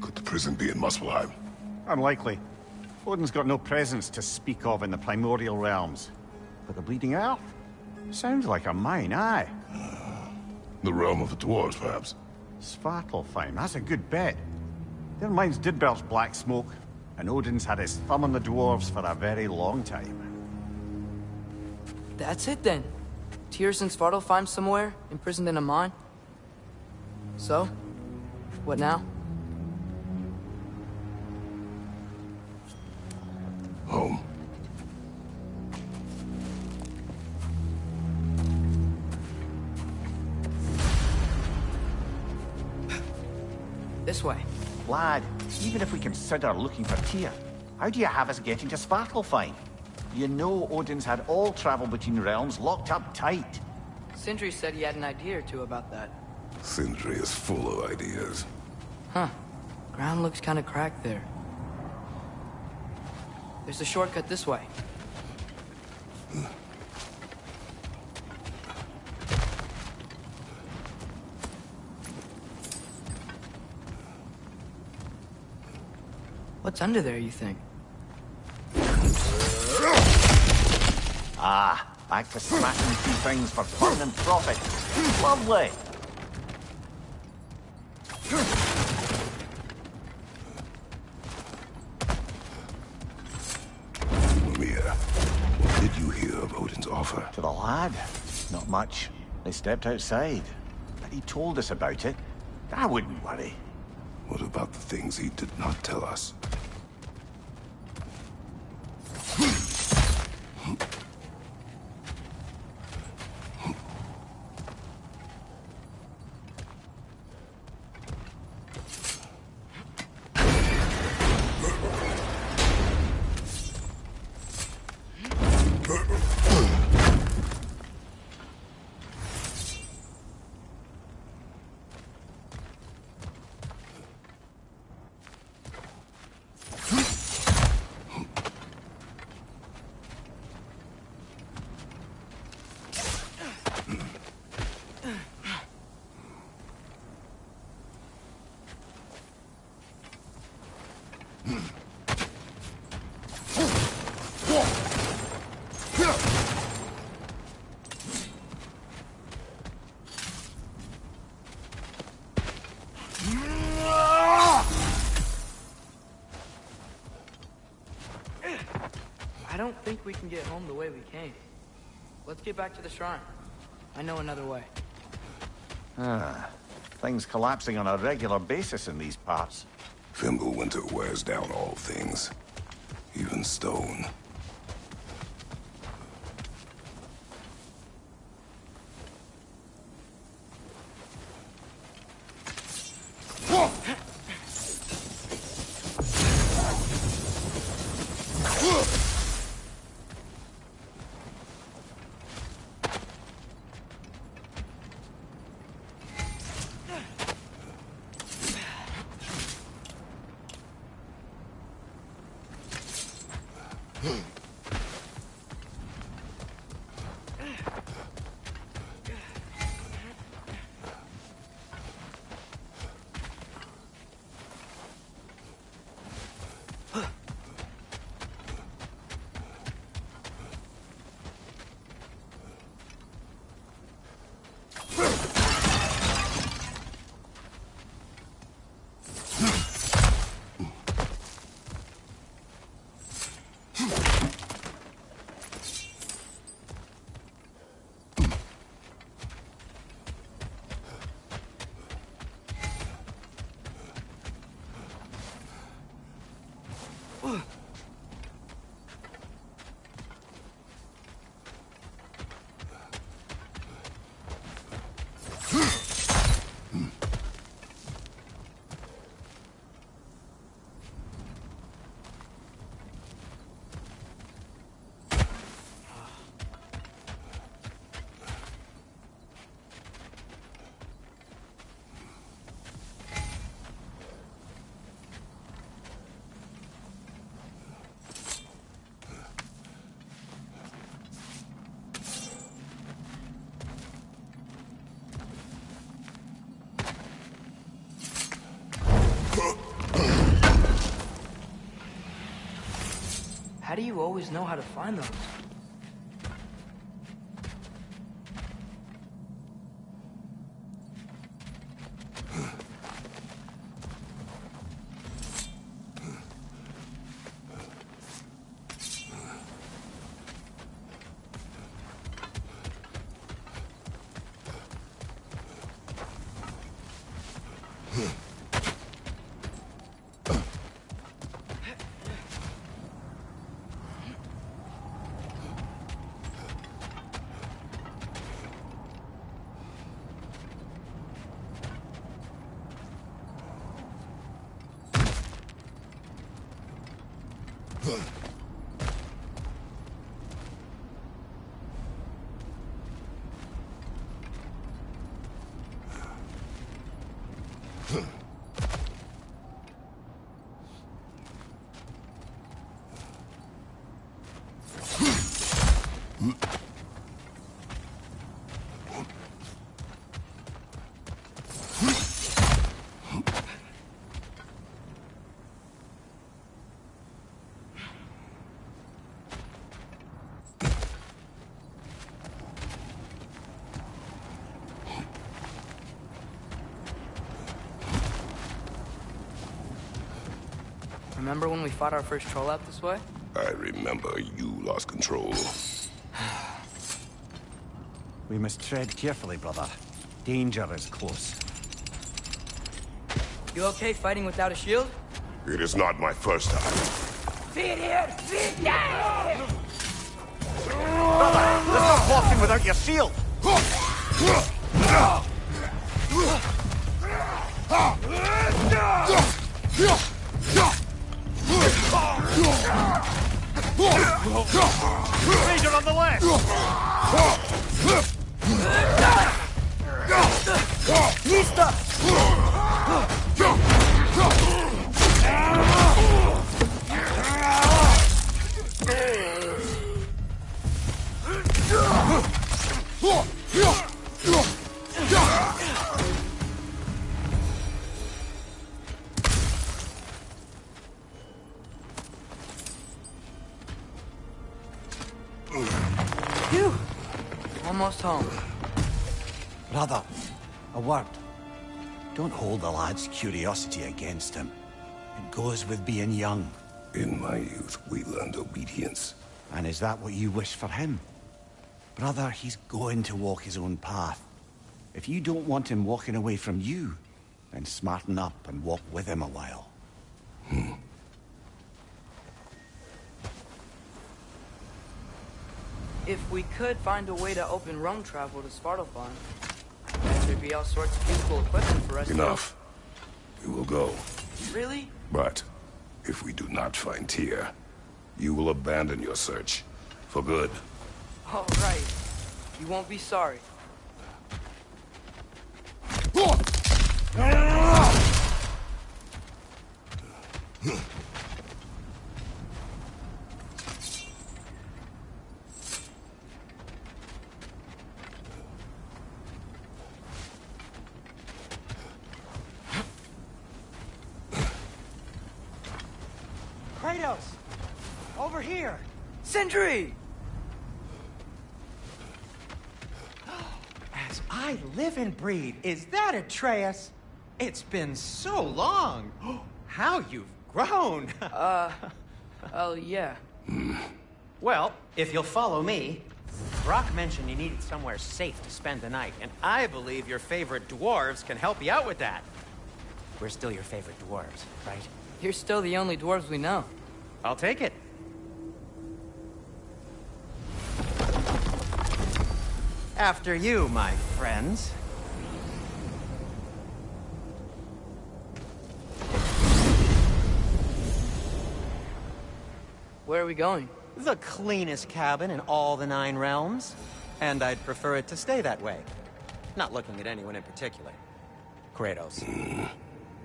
Could the prison be in Muspelheim? Unlikely. Odin's got no presence to speak of in the primordial realms. But the bleeding earth? Sounds like a mine, aye. The realm of the dwarves, perhaps? Svartalfheim, that's a good bet. Their mines did belch black smoke, and Odin's had his thumb on the dwarves for a very long time. That's it then. Tyr's in Svartalfheim somewhere, imprisoned in a mine. So, what now? Home. This way. Lad, even if we consider looking for Tyr, how do you have us getting to Svartalfheim? You know Odin's had all travel between realms locked up tight. Sindri said he had an idea or two about that. Sindri is full of ideas. Huh. Ground looks kind of cracked there. There's a shortcut this way. What's under there, you think? Ah, back to smashing through things for fun and profit. Lovely. Mimir, what did you hear of Odin's offer? To the lad? Not much. They stepped outside. But he told us about it. I wouldn't worry. What about the things he did not tell us? I don't think we can get home the way we came. Let's get back to the shrine. I know another way. Ah, things collapsing on a regular basis in these parts. Fimbulwinter wears down all things, even stone. How do you always know how to find those? Remember when we fought our first troll out this way? I remember you lost control. We must tread carefully, brother. Danger is close. You okay fighting without a shield? It is not my first time. Feed here! Feed there! Brother, there's no walking without your shield! Ranger on the left! Lista! Phew! Almost home. Brother, a word. Don't hold the lad's curiosity against him. It goes with being young. In my youth, we learned obedience. And is that what you wish for him? Brother, he's going to walk his own path. If you don't want him walking away from you, then smarten up and walk with him a while. If we could find a way to open roam travel to Svartalfheim, there'd be all sorts of useful equipment for us. Enough. We will go. Really? But if we do not find Tyr, you will abandon your search. For good. All right. You won't be sorry. Kratos! Over here! Sentry! As I live and breathe, is that Atreus? It's been so long! How you've grown! Oh, yeah. Well, if you'll follow me, Brock mentioned you needed somewhere safe to spend the night, and I believe your favorite dwarves can help you out with that. We're still your favorite dwarves, right? You're still the only dwarves we know. I'll take it. After you, my friends. Where are we going? The cleanest cabin in all the 9 realms. And I'd prefer it to stay that way. Not looking at anyone in particular. Kratos.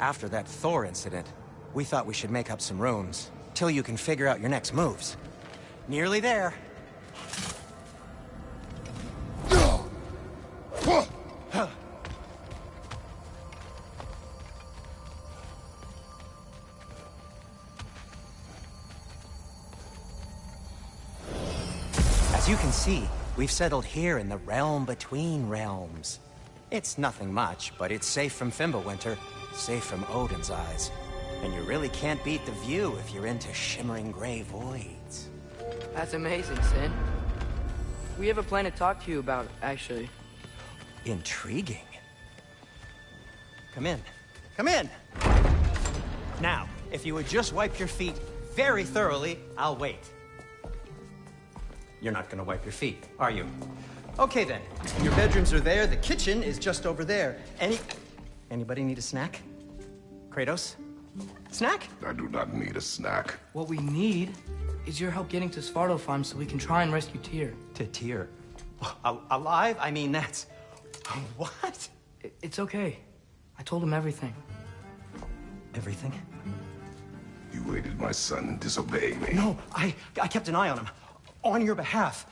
After that Thor incident, we thought we should make up some rooms, till you can figure out your next moves. Nearly there. As you can see, we've settled here in the realm between realms. It's nothing much, but it's safe from Fimbulwinter, safe from Odin's eyes. And you really can't beat the view if you're into shimmering gray voids. That's amazing, Sin. We have a plan to talk to you about, actually. Intriguing. Come in. Come in! Now, if you would just wipe your feet very thoroughly, I'll wait. You're not gonna wipe your feet, are you? Okay then. Your bedrooms are there, the kitchen is just over there. Anybody need a snack? Kratos? Snack? I do not need a snack. What we need is your help getting to Svartalfheim so we can try and rescue Tyr. To Tyr? Alive? I mean, that's... What? It's okay. I told him everything. Everything? You aided my son and disobeyed me. No, I kept an eye on him. On your behalf.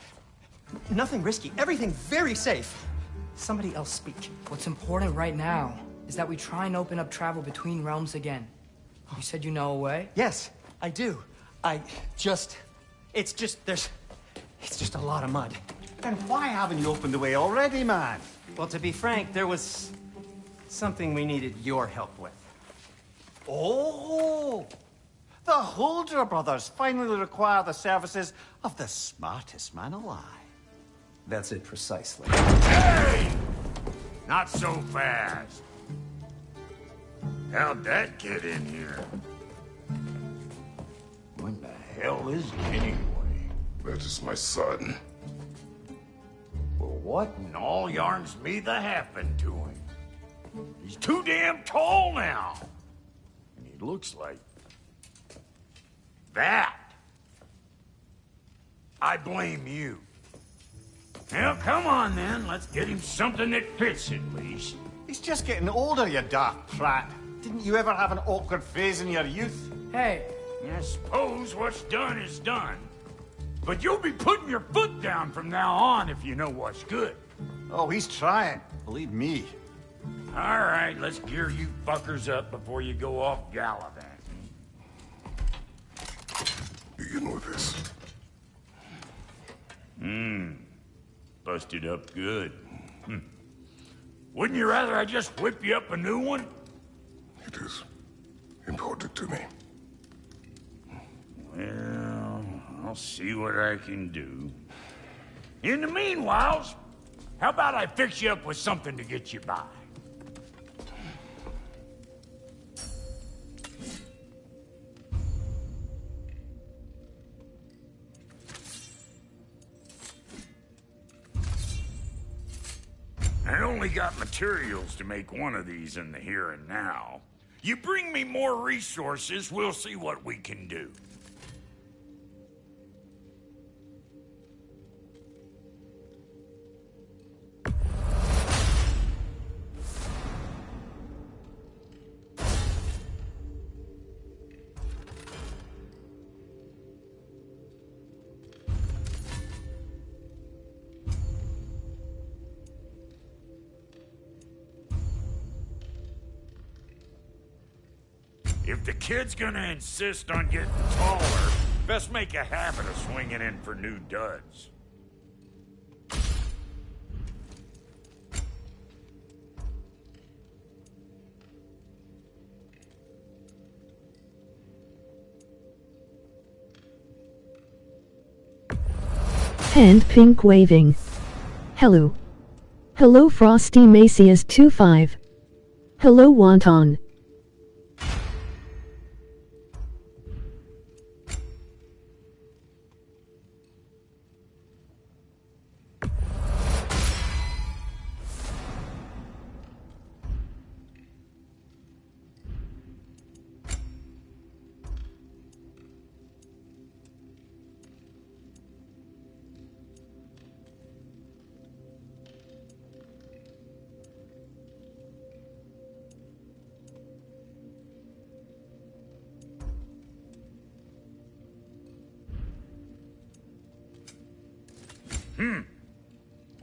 Nothing risky. Everything very safe. Somebody else speak. What's important right now is that we try and open up travel between realms again. You said you know a way? Yes, I do. It's just a lot of mud. Then why haven't you opened the way already, man? Well, to be frank, there was something we needed your help with. Oh! The Holder brothers finally require the services of the smartest man alive. That's it precisely. Hey! Not so fast. How'd that get in here? What the hell is he anyway? That is my son. Well, what in all yarns me the happened to him? He's too damn tall now. And he looks like... that. I blame you. Well, come on then. Let's get him something that fits at least. He's just getting older, you dark prat. Didn't you ever have an awkward phase in your youth? Hey. I suppose what's done is done. But you'll be putting your foot down from now on if you know what's good. Oh, he's trying. Believe me. All right, let's gear you fuckers up before you go off gallivanting. Begin with this. Busted up good. Wouldn't you rather I just whip you up a new one? It is important to me. Well, I'll see what I can do. In the meanwhile, how about I fix you up with something to get you by? I only got materials to make one of these in the here and now. You bring me more resources, we'll see what we can do. If the kid's gonna insist on getting taller, best make a habit of swinging in for new duds. Hand pink waving. Hello. Hello Frosty-masyas25's. Hello Wonton.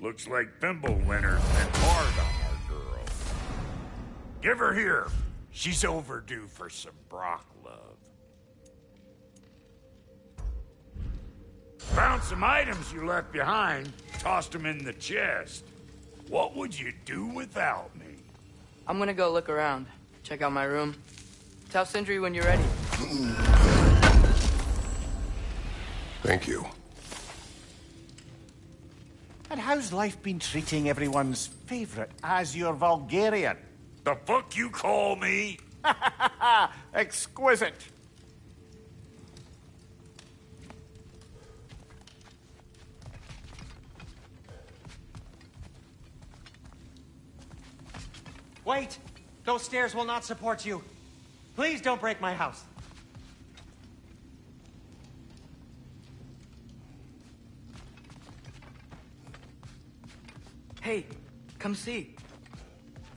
Looks like Fimbulwinter's been hard on our girl. Give her here. She's overdue for some Brock love. Found found some items you left behind, tossed them in the chest. What would you do without me? I'm gonna go look around. Check out my room. Tell Sindri when you're ready. Thank you. And how's life been treating everyone's favorite Azure Vulgarian? The fuck you call me? Exquisite. Wait! Those stairs will not support you. Please don't break my house. Hey, come see.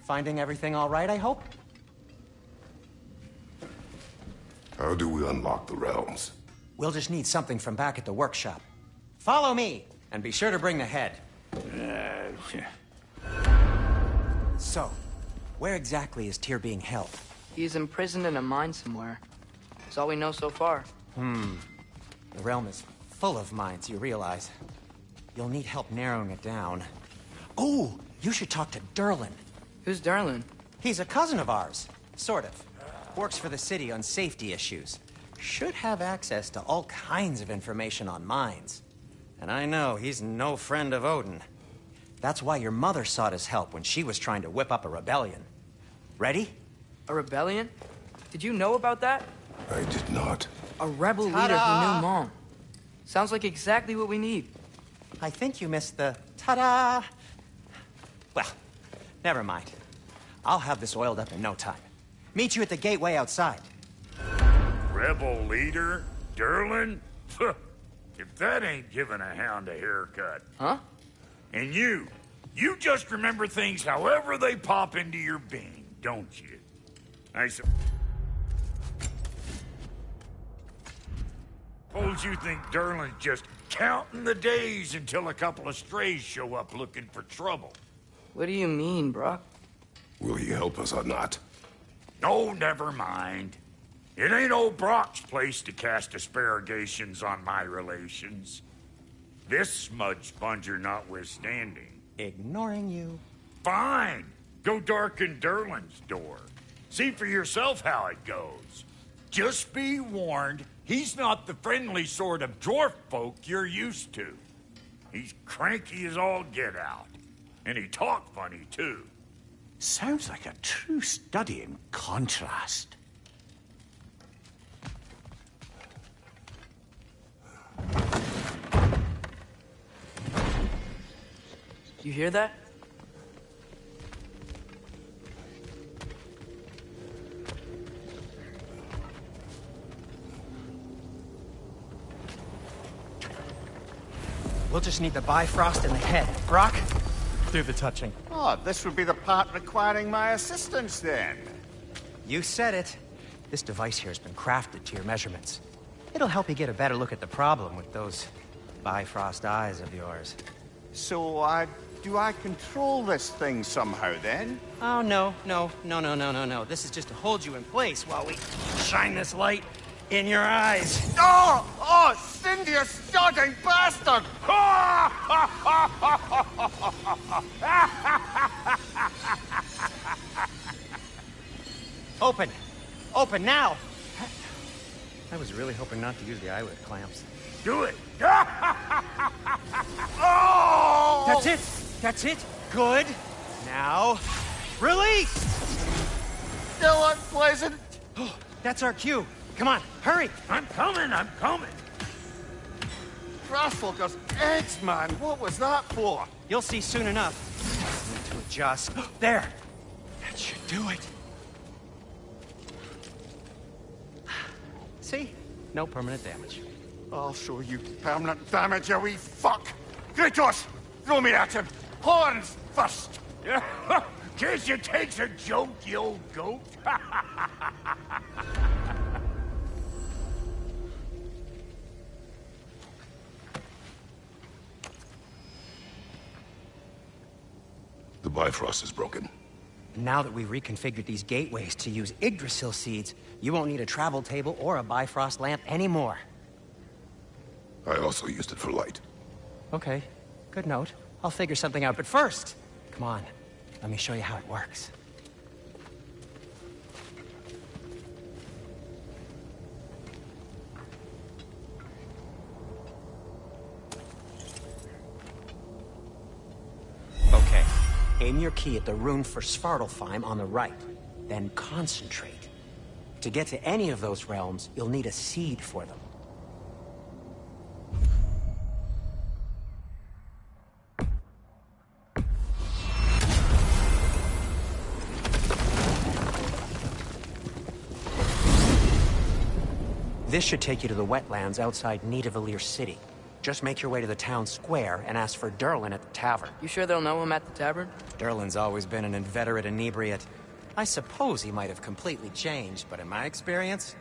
Finding everything all right, I hope? How do we unlock the realms? We'll just need something from back at the workshop. Follow me, and be sure to bring the head. So, where exactly is Tyr being held? He's imprisoned in a mine somewhere. That's all we know so far. The realm is full of mines, you realize. You'll need help narrowing it down. Oh, you should talk to Durlin. Who's Durlin? He's a cousin of ours. Sort of. Works for the city on safety issues. Should have access to all kinds of information on mines. And I know he's no friend of Odin. That's why your mother sought his help when she was trying to whip up a rebellion. Ready? A rebellion? Did you know about that? I did not. A rebel leader who knew Mom. Sounds like exactly what we need. I think you missed the ta-da. Well, never mind. I'll have this oiled up in no time. Meet you at the gateway outside. Rebel leader? Durlin? If that ain't giving a hound a haircut. Huh? And you just remember things however they pop into your being, don't you? I suppose you think Durlin's just counting the days until a couple of strays show up looking for trouble. What do you mean, Brock? Will he help us or not? No, never mind. It ain't old Brock's place to cast asparagations on my relations. This smudge sponger notwithstanding. Ignoring you. Fine. Go darken Durlin's door. See for yourself how it goes. Just be warned, he's not the friendly sort of dwarf folk you're used to. He's cranky as all get out. And he talk funny, too. Sounds like a true study in contrast. You hear that? We'll just need the Bifrost in the head. Brock, do the touching. Oh, this would be the part requiring my assistance, then. You said it. This device here has been crafted to your measurements. It'll help you get a better look at the problem with those Bifrost eyes of yours. So, do I control this thing somehow, then? Oh, no. This is just to hold you in place while we shine this light in your eyes. Oh, Cindy, you starting bastard! Open now! I was really hoping not to use the eyelid clamps. Do it! Oh! That's it! Good! Now, release! Still unpleasant. Oh, that's our cue. Come on, hurry! I'm coming! Grassfuckers, eggs, man. What was that for? You'll see soon enough. Need to adjust. There! That should do it. See? No permanent damage. I'll show you permanent damage, you wee fuck. Kratos, throw me at him. Horns first. Case you takes a joke, you old goat. The Bifrost is broken. Now that we've reconfigured these gateways to use Yggdrasil seeds, you won't need a travel table or a Bifrost lamp anymore. I also used it for light. Okay, good note. I'll figure something out, but first, come on, let me show you how it works. Okay, aim your key at the rune for Svartalfheim on the right, then concentrate. To get to any of those realms, you'll need a seed for them. This should take you to the wetlands outside Nidavellir City. Just make your way to the town square and ask for Durlin at the tavern. You sure they'll know him at the tavern? Durlin's always been an inveterate inebriate. I suppose he might have completely changed, but in my experience,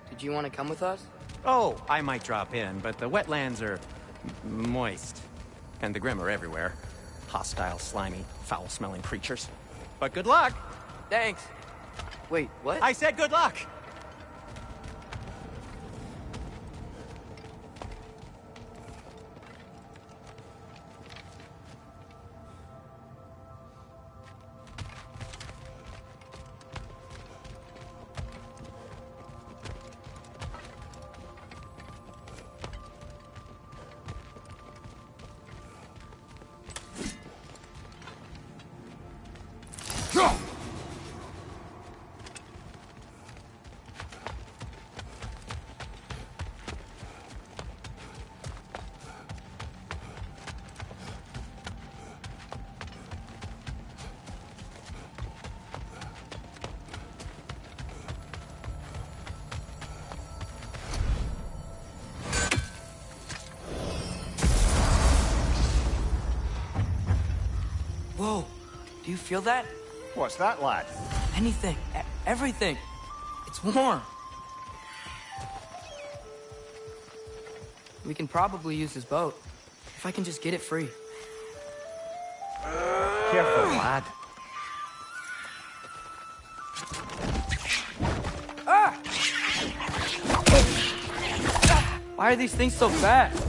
Did you want to come with us? Oh, I might drop in, but the wetlands are moist. And the Grim are everywhere. Hostile, slimy, foul-smelling creatures. But good luck! Thanks. Wait, what? I said good luck! Whoa, do you feel that? What's that, lad? Anything, everything. It's warm. We can probably use this boat, if I can just get it free. Careful, lad. Ah! Why are these things so fast?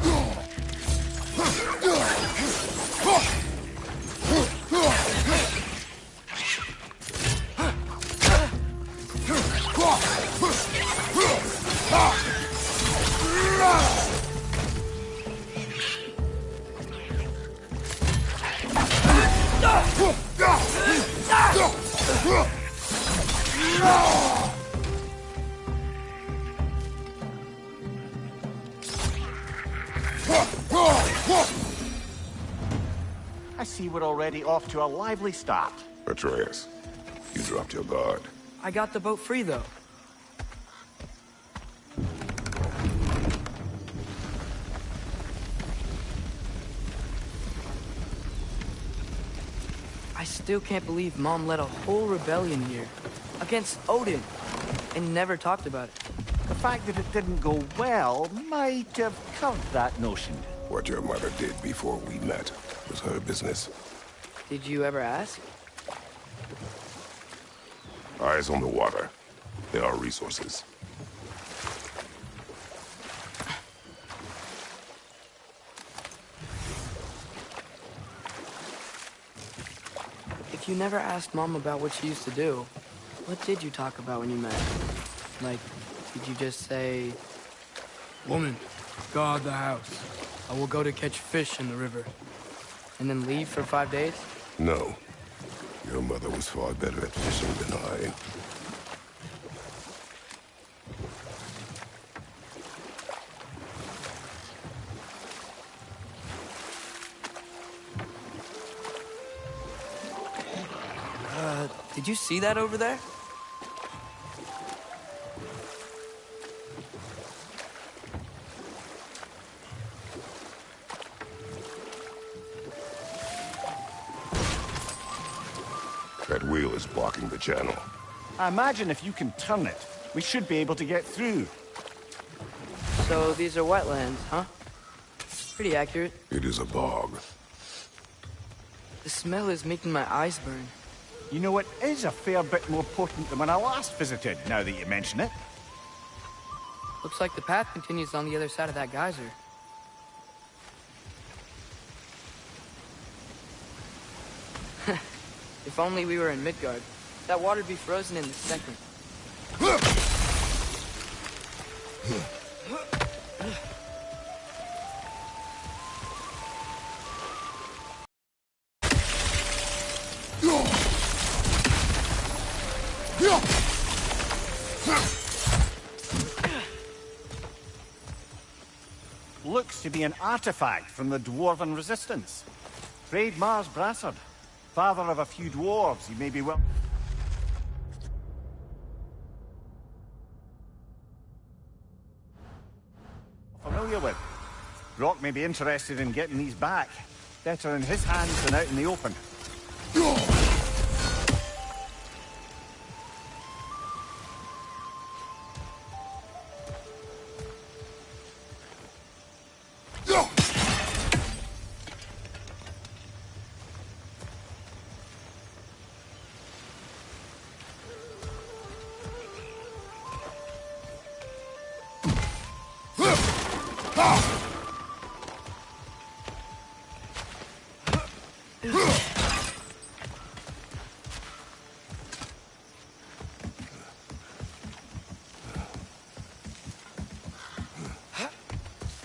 I see we're already off to a lively start. Atreus, you dropped your guard. I got the boat free, though. I still can't believe Mom led a whole rebellion here against Odin and never talked about it. The fact that it didn't go well might have covered that notion. What your mother did before we met was her business. Did you ever ask? Eyes on the water. There are resources. If you never asked Mom about what she used to do, what did you talk about when you met? Like, did you just say, "Woman, guard the house. I will go to catch fish in the river," and then leave for 5 days? No. Your mother was far better at fishing than I. Did you see that over there? That wheel is blocking the channel. I imagine if you can turn it, we should be able to get through. So these are wetlands, huh? Pretty accurate. It is a bog. The smell is making my eyes burn. You know, it is a fair bit more potent than when I last visited, now that you mention it. Looks like the path continues on the other side of that geyser. If only we were in Midgard. That water'd be frozen in a second. Looks to be an artifact from the Dwarven Resistance. Trade Mars Brassard, father of a few dwarves, you may be well... familiar with. Brock may be interested in getting these back. Better in his hands than out in the open.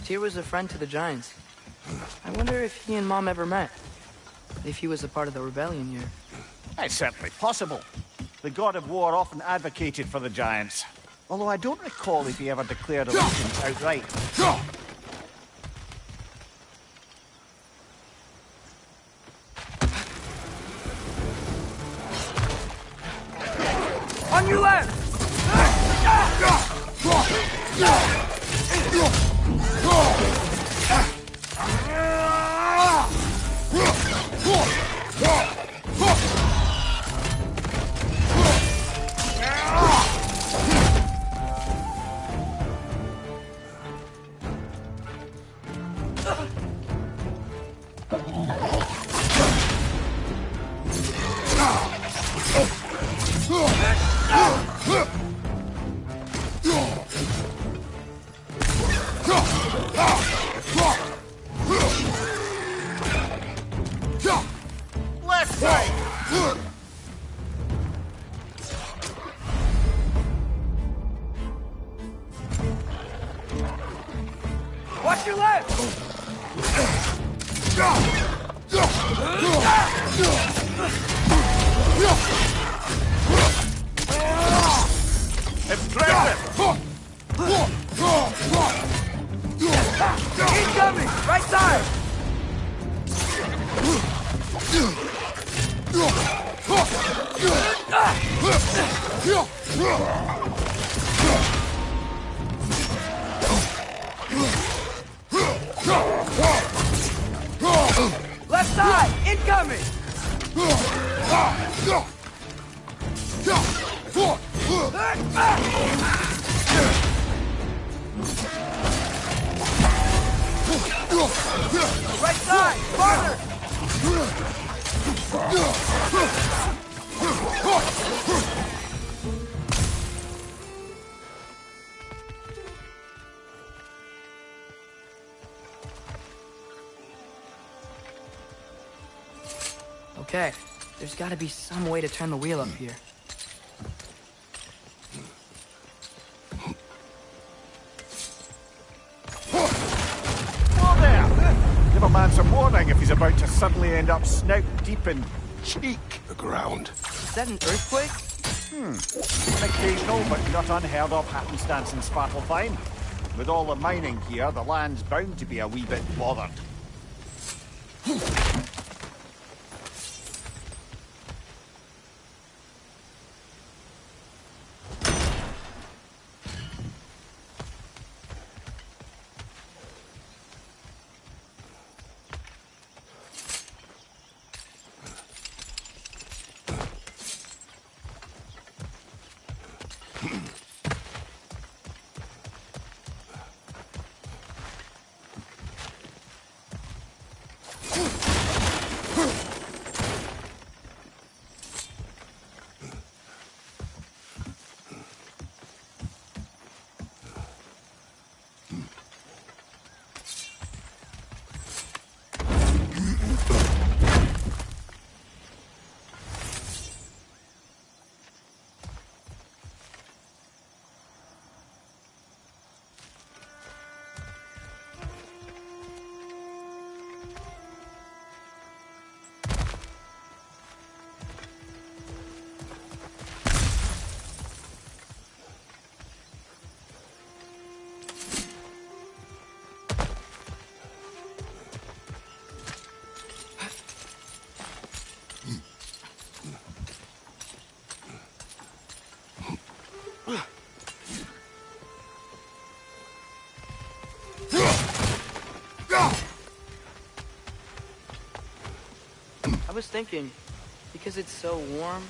Tyr was a friend to the Giants. I wonder if he and Mom ever met. If he was a part of the rebellion here. It's certainly possible. The god of war often advocated for the Giants. Although I don't recall if he ever declared allegiance outright. On your left! Watch your left! Impressive! Incoming! Right side! Left side! Incoming! Right side! Farther! Okay, there's gotta be some way to turn the wheel up here. Whoa there! Give a man some warning if he's about to suddenly end up snout deep in cheek. The ground. Is that an earthquake? An occasional but not unheard of happenstance in Svartalfheim. With all the mining here, the land's bound to be a wee bit bothered. I was thinking, because it's so warm,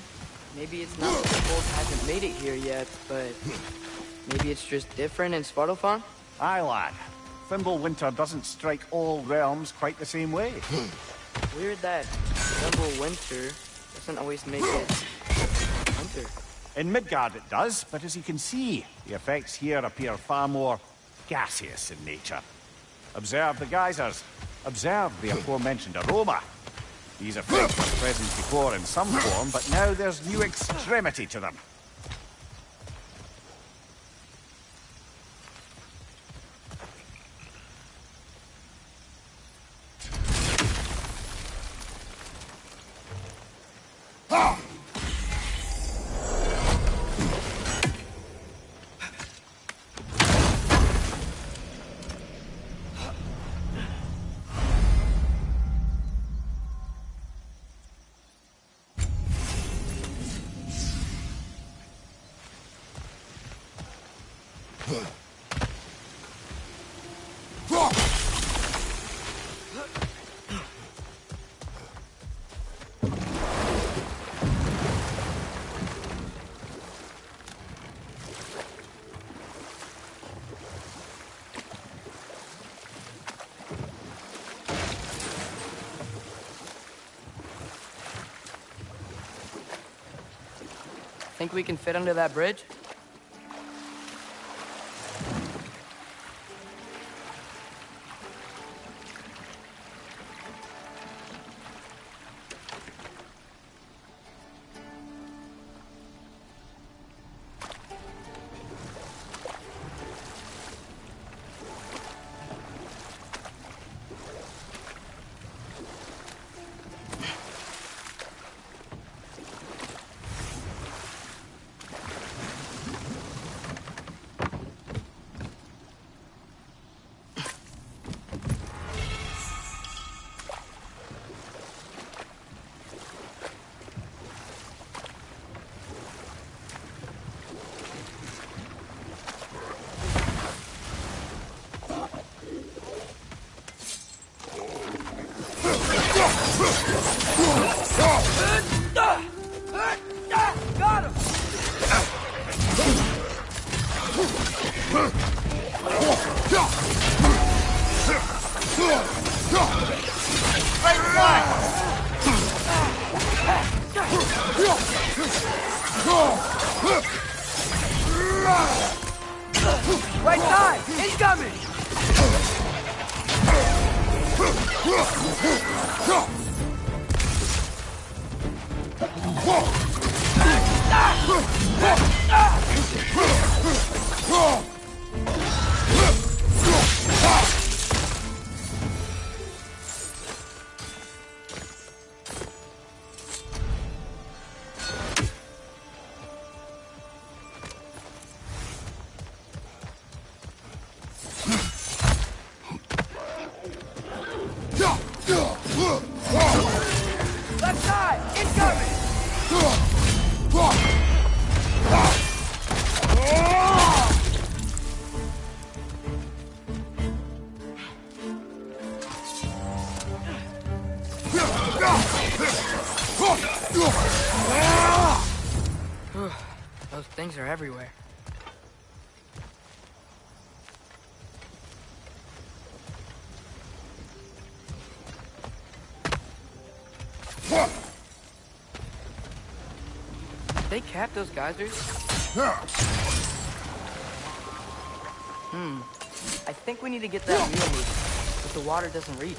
maybe it's not that the cold hasn't made it here yet, but maybe it's just different in Svartalfheim? Aye, lad. Thimble winter doesn't strike all realms quite the same way. Weird that Thimble winter doesn't always make it winter. In Midgard it does, but as you can see, the effects here appear far more gaseous in nature. Observe the geysers. Observe the aforementioned aroma. These effects were present before in some form, but now there's new extremity to them. Think we can fit under that bridge? Got him! Right side! Incoming! Left side! Incoming! Those things are everywhere. They cap those geysers? I think we need to get that wheel moving, but the water doesn't reach.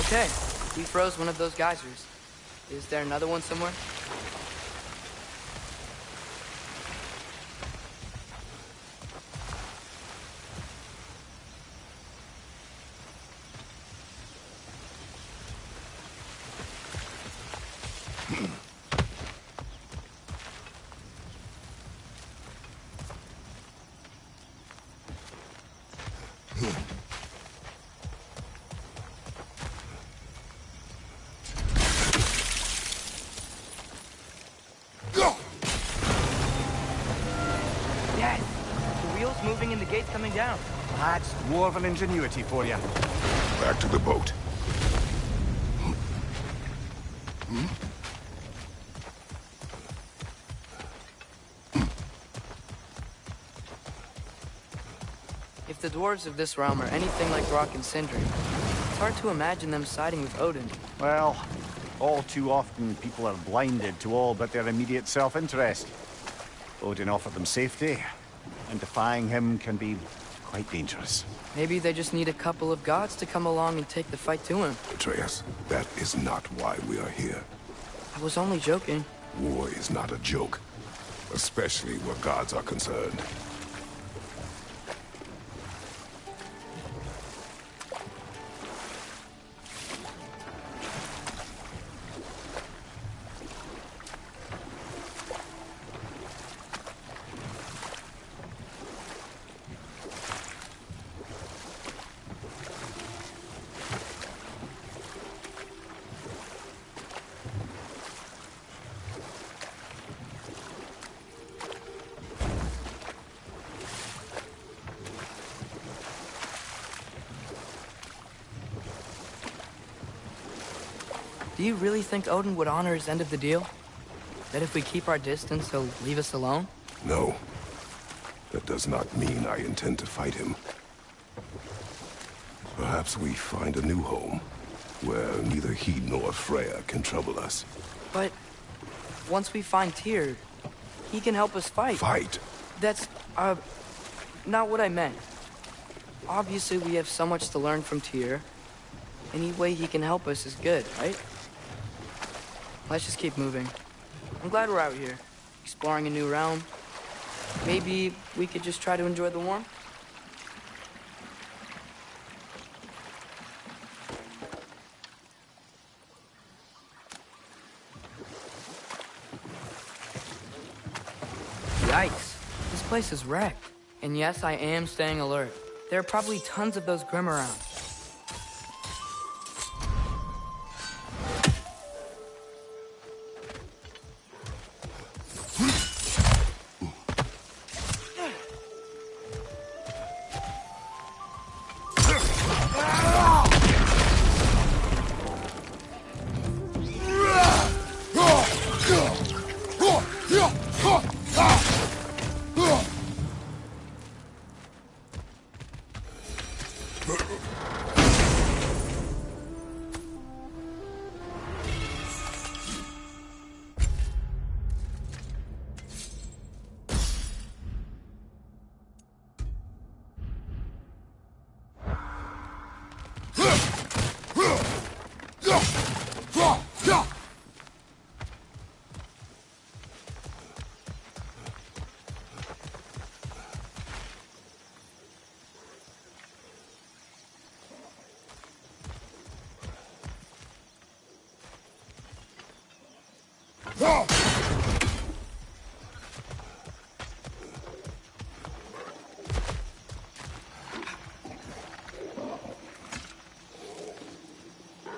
Okay, we froze one of those geysers. Is there another one somewhere? wheels moving and the gates coming down. That's dwarven ingenuity for you. Back to the boat. If the dwarves of this realm are anything like Rock and Sindri, it's hard to imagine them siding with Odin. Well, all too often people are blinded to all but their immediate self-interest. Odin offered them safety, and defying him can be quite dangerous. Maybe they just need a couple of gods to come along and take the fight to him. Atreus, that is not why we are here. I was only joking. War is not a joke, especially where gods are concerned. Do you really think Odin would honor his end of the deal? That if we keep our distance, he'll leave us alone? No. That does not mean I intend to fight him. Perhaps we find a new home, where neither he nor Freya can trouble us. But once we find Tyr, he can help us fight. Fight? That's, not what I meant. Obviously, we have so much to learn from Tyr. Any way he can help us is good, right? Let's just keep moving. I'm glad we're out here, exploring a new realm. Maybe we could just try to enjoy the warmth? Yikes. This place is wrecked. And yes, I am staying alert. There are probably tons of those Grim around.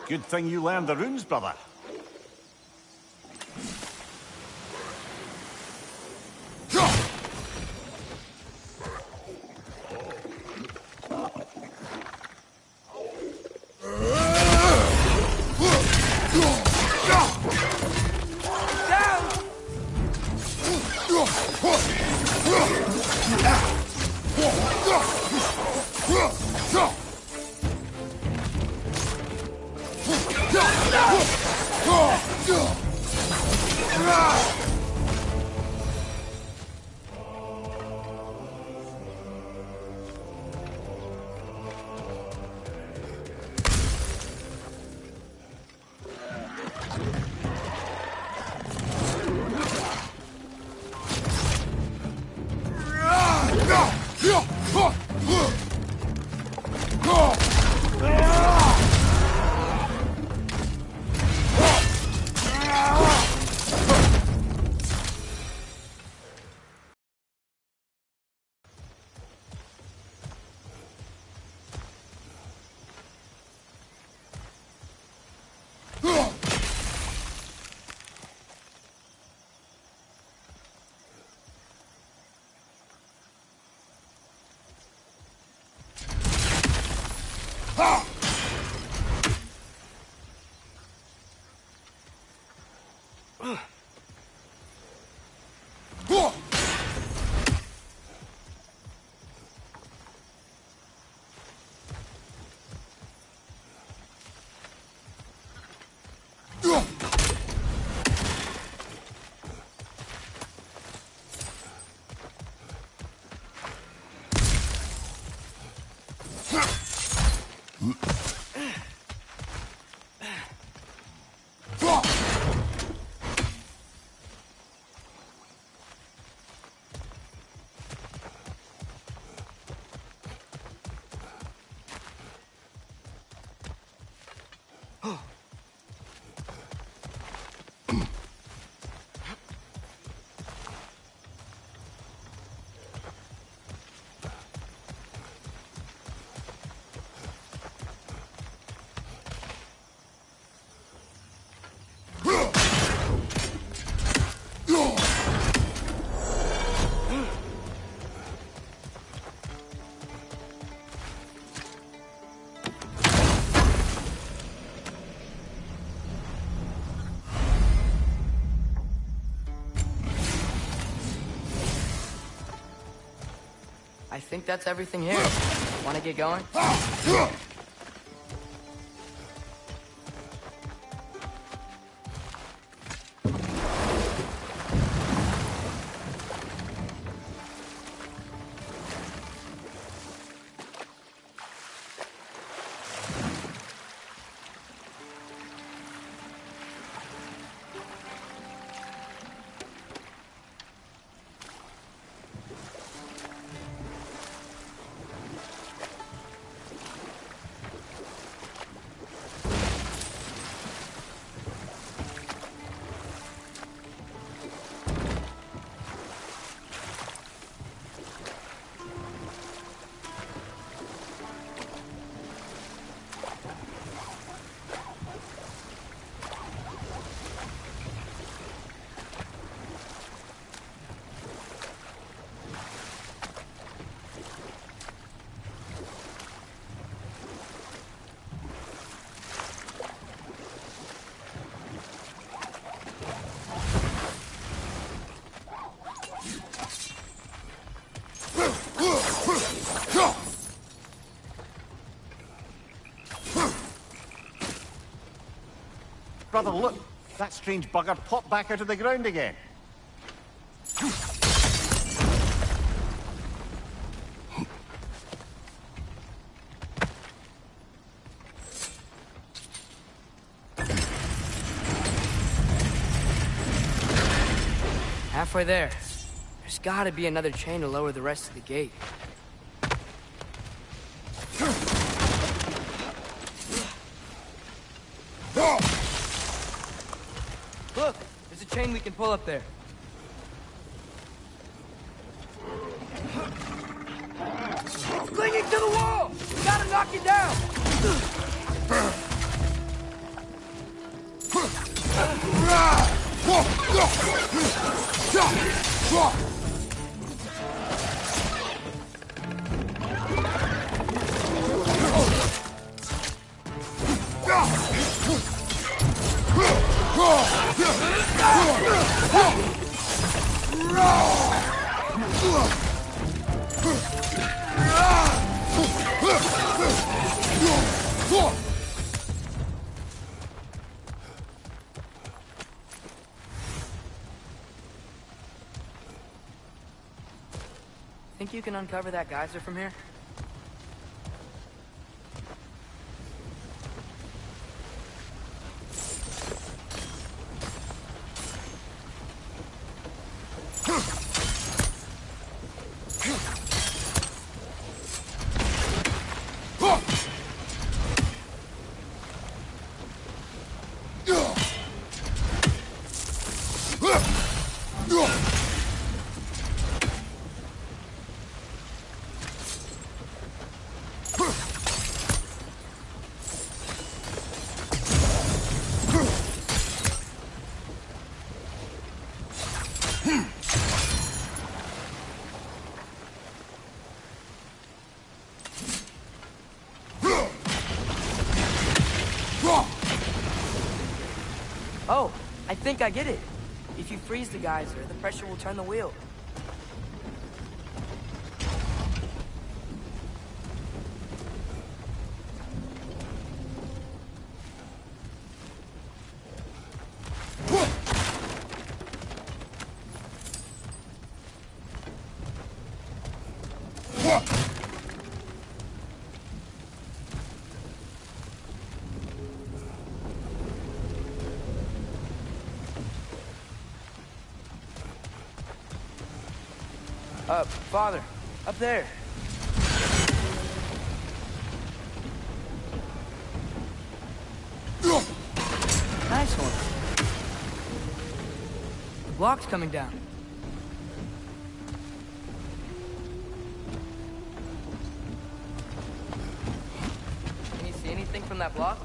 Good thing you learned the runes, brother. I think that's everything here. Want to get going? Brother, look! That strange bugger popped back out of the ground again. Halfway there. There's gotta be another chain to lower the rest of the gate. Look! There's a chain we can pull up there. It's clinging to the wall! We gotta knock it down! Think you can uncover that geyser from here? I think I get it. If you freeze the geyser, the pressure will turn the wheel. Father, up there. Nice one. The block's coming down. Can you see anything from that block?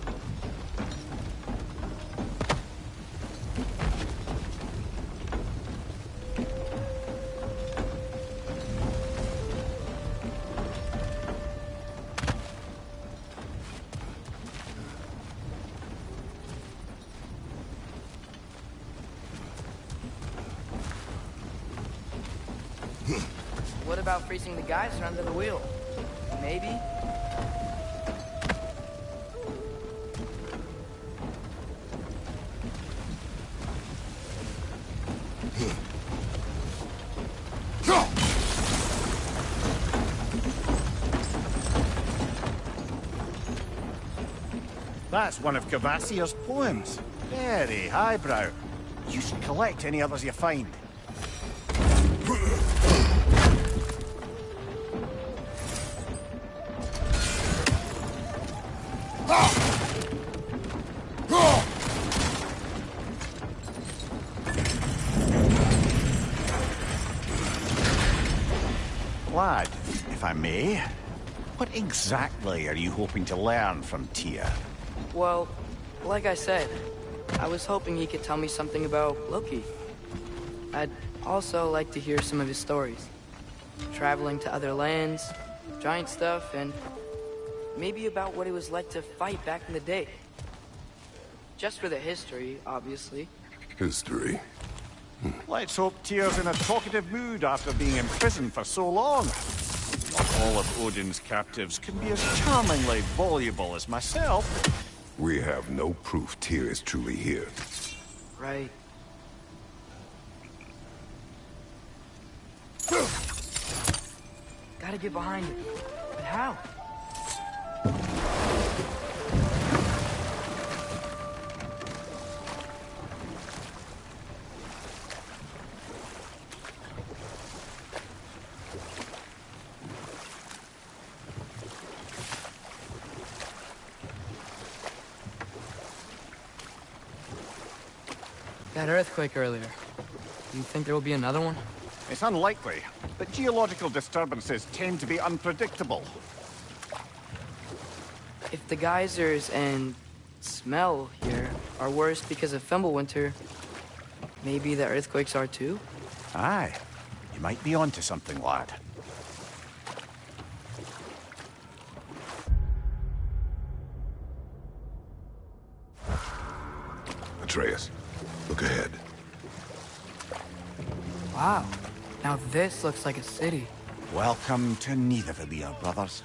What about freezing the geyser under the wheel? Maybe? That's one of Cavassier's poems. Very highbrow. You should collect any others you find. Lad, if I may, what exactly are you hoping to learn from Tyr? Well, like I said, I was hoping he could tell me something about Loki. I'd also like to hear some of his stories. Traveling to other lands, giant stuff, and maybe about what it was like to fight back in the day. Just for the history, obviously. History? Let's hope Tyr's in a talkative mood after being in prison for so long. Not all of Odin's captives can be as charmingly voluble as myself. We have no proof Tyr is truly here. Right. Gotta get behind it. But how? That earthquake earlier. Do you think there will be another one? It's unlikely, but geological disturbances tend to be unpredictable. If the geysers and smell here are worse because of Fimbulwinter, maybe the earthquakes are too? Aye. You might be onto something, lad. Atreus, look ahead. Wow. Now this looks like a city. Welcome to Nidavellir, brothers.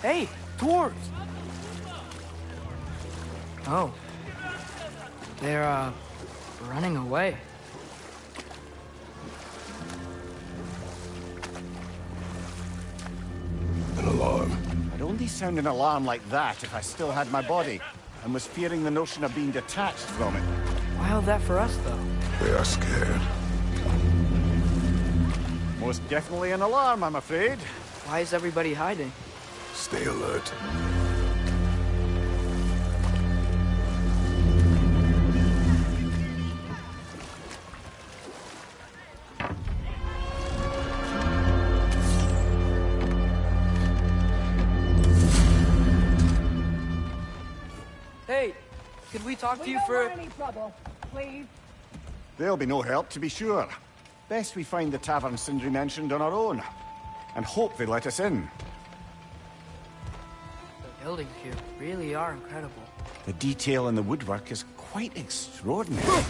Hey, dwarves! Oh. They're, running away. An alarm. I'd only sound an alarm like that if I still had my body, and was fearing the notion of being detached from it. Why all that for us, though? They are scared. Most definitely an alarm, I'm afraid. Why is everybody hiding? Stay alert. Hey, could we talk to you for... any trouble, please. There'll be no help, to be sure. Best we find the tavern Sindri mentioned on our own. And hope they let us in. buildings here really are incredible. The detail in the woodwork is quite extraordinary.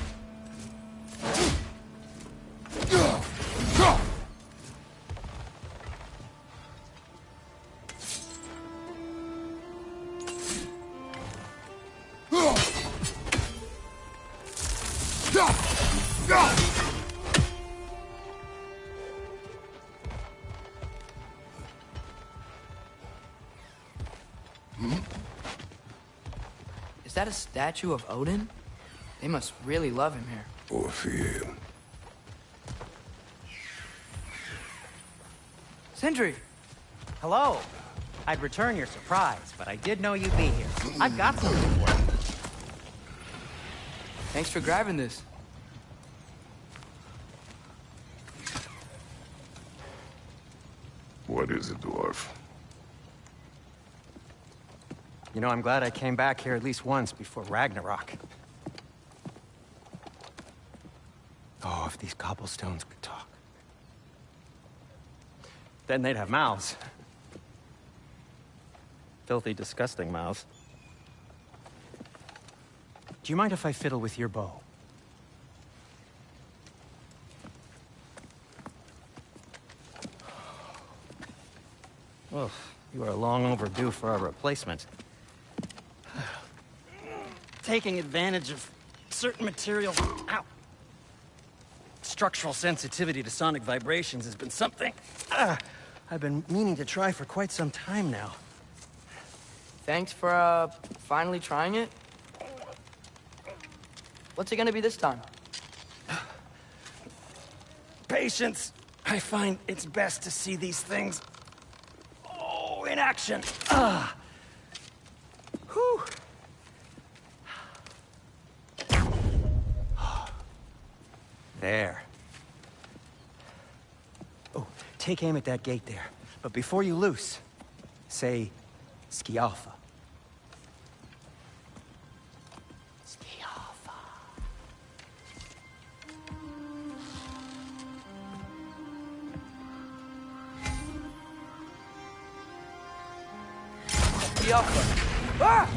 Is that a statue of Odin? They must really love him here. Or fear him. Sindri! Hello. I'd return your surprise, but I did know you'd be here. I've got something for you. Thanks for grabbing this. What is it, dwarf? You know, I'm glad I came back here at least once before Ragnarok. Oh, if these cobblestones could talk. Then they'd have mouths. Filthy, disgusting mouths. Do you mind if I fiddle with your bow? Well, you are long overdue for a replacement. Taking advantage of certain materials. Ow! Structural sensitivity to sonic vibrations has been something I've been meaning to try for quite some time now. Thanks for, finally trying it. What's it gonna be this time? Patience. I find it's best to see these things, in action. Whew. There. Oh, take aim at that gate there. But before you loose, say, Skialfa. Skialfa. Skialfa. Ah!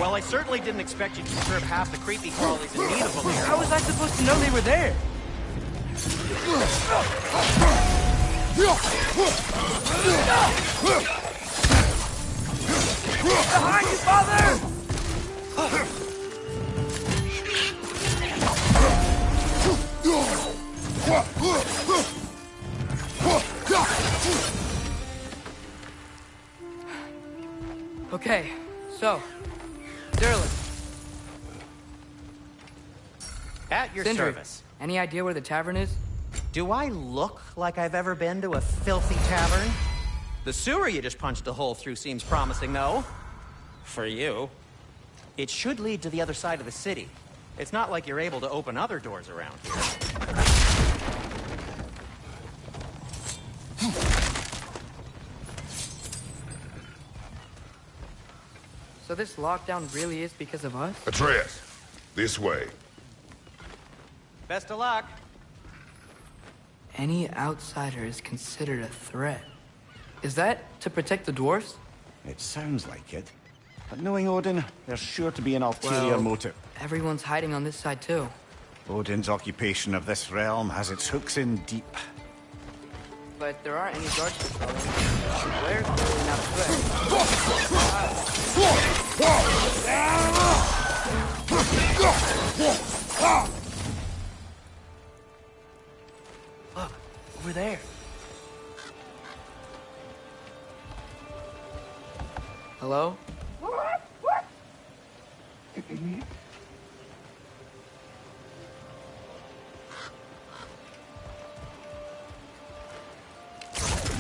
Well, I certainly didn't expect you to disturb half the creepy crawlies in need of them here. How was I supposed to know they were there? Behind you, father! Okay, so, Derlin. At your Sindri, service. any idea where the tavern is? Do I look like I've ever been to a filthy tavern? The sewer you just punched a hole through seems promising, though. For you. It should lead to the other side of the city. It's not like you're able to open other doors around here. So this lockdown really is because of us? Atreus, this way. Best of luck. Any outsider is considered a threat. Is that to protect the dwarfs? It sounds like it. But knowing Odin, there's sure to be an ulterior motive. Everyone's hiding on this side too. Odin's occupation of this realm has its hooks in deep. But there aren't any guards to follow. Where's really not a threat? Look, over there. Hello?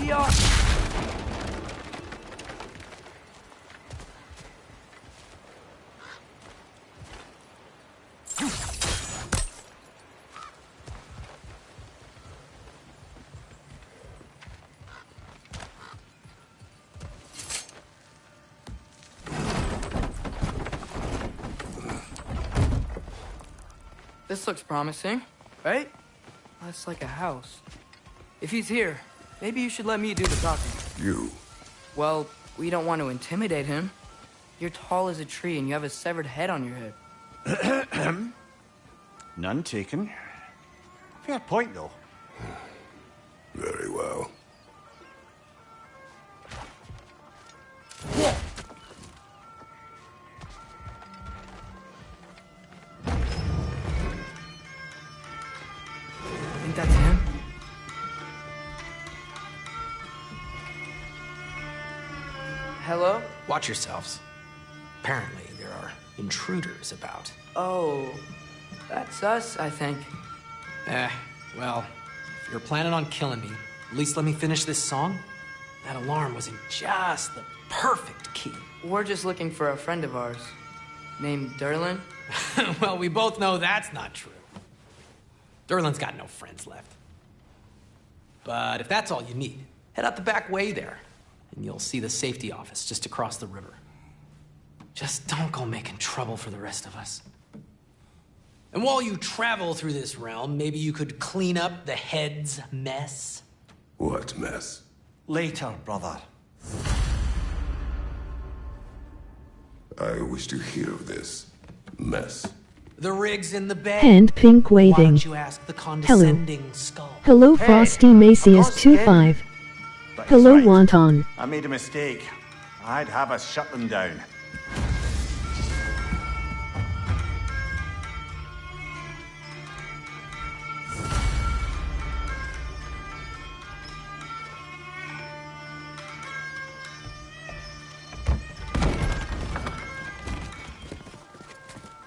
Yeah. This looks promising, right? That's like a house. If he's here, maybe you should let me do the talking. You? Well, we don't want to intimidate him. You're tall as a tree and you have a severed head on your head. None taken. Fair point, though. Very well. Think that's him? Hello? Watch yourselves. Apparently, there are intruders about. Oh, that's us, I think. Well, if you're planning on killing me, at least let me finish this song. That alarm was in just the perfect key. We're just looking for a friend of ours, named Durlin. Well, we both know that's not true. Durlin's got no friends left. But if that's all you need, head out the back way there, and you'll see the safety office just across the river. Just don't go making trouble for the rest of us. And while you travel through this realm, maybe you could clean up the head's mess? What mess? Later, brother. I wish to hear of this mess. The rig's in the bed. Hand pink Why waving. don't you ask the condescending skull? Hello, Hey, Frosty-masyas25's. That's Hello, right. Wonton. I made a mistake. I'd have us shut them down.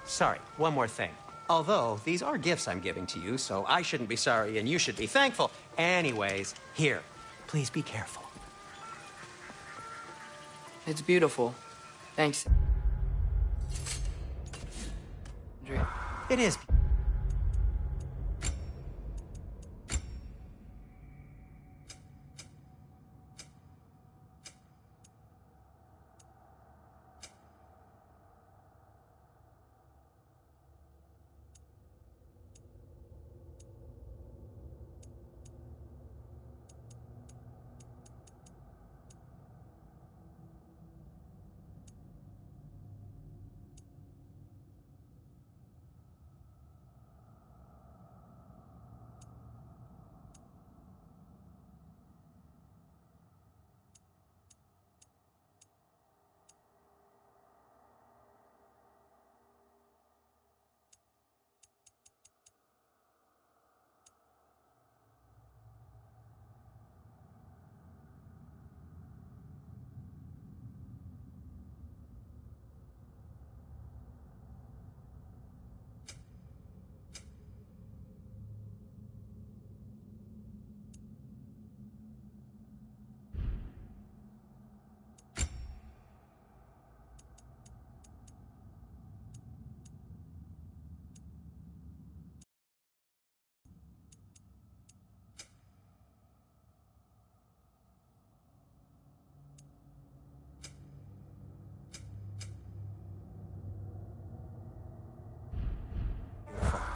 Sorry, one more thing. Although, these are gifts I'm giving to you, so I shouldn't be sorry and you should be thankful. Anyways, here, please be careful. It's beautiful. Thanks. It is.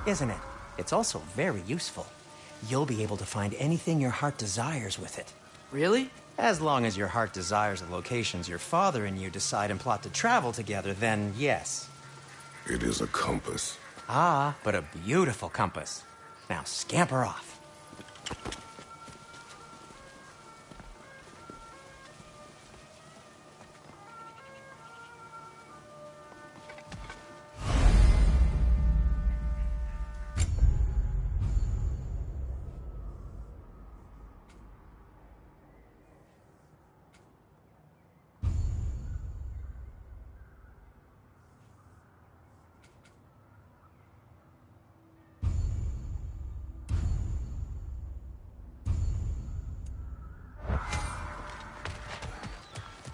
Isn't it? It's also very useful. You'll be able to find anything your heart desires with it. Really? As long as your heart desires the locations your father and you decide and plot to travel together, then yes. It is a compass. Ah, but a beautiful compass. Now scamper off.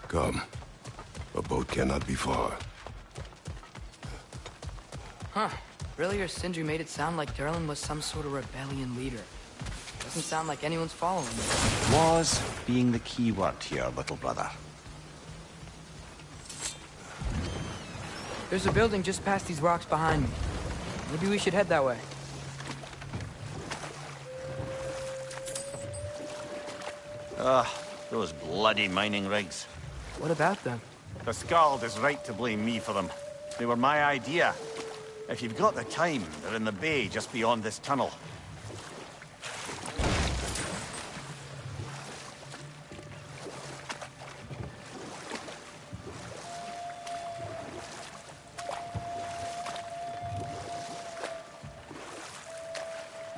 Come. A boat cannot be far. Huh. Earlier, Sindri made it sound like Durlin was some sort of rebellion leader. Doesn't sound like anyone's following him. Was being the key word here, little brother. There's a building just past these rocks behind me. Maybe we should head that way. Ugh, those bloody mining rigs. What about them? The Skald is right to blame me for them. They were my idea. If you've got the time, they're in the bay just beyond this tunnel.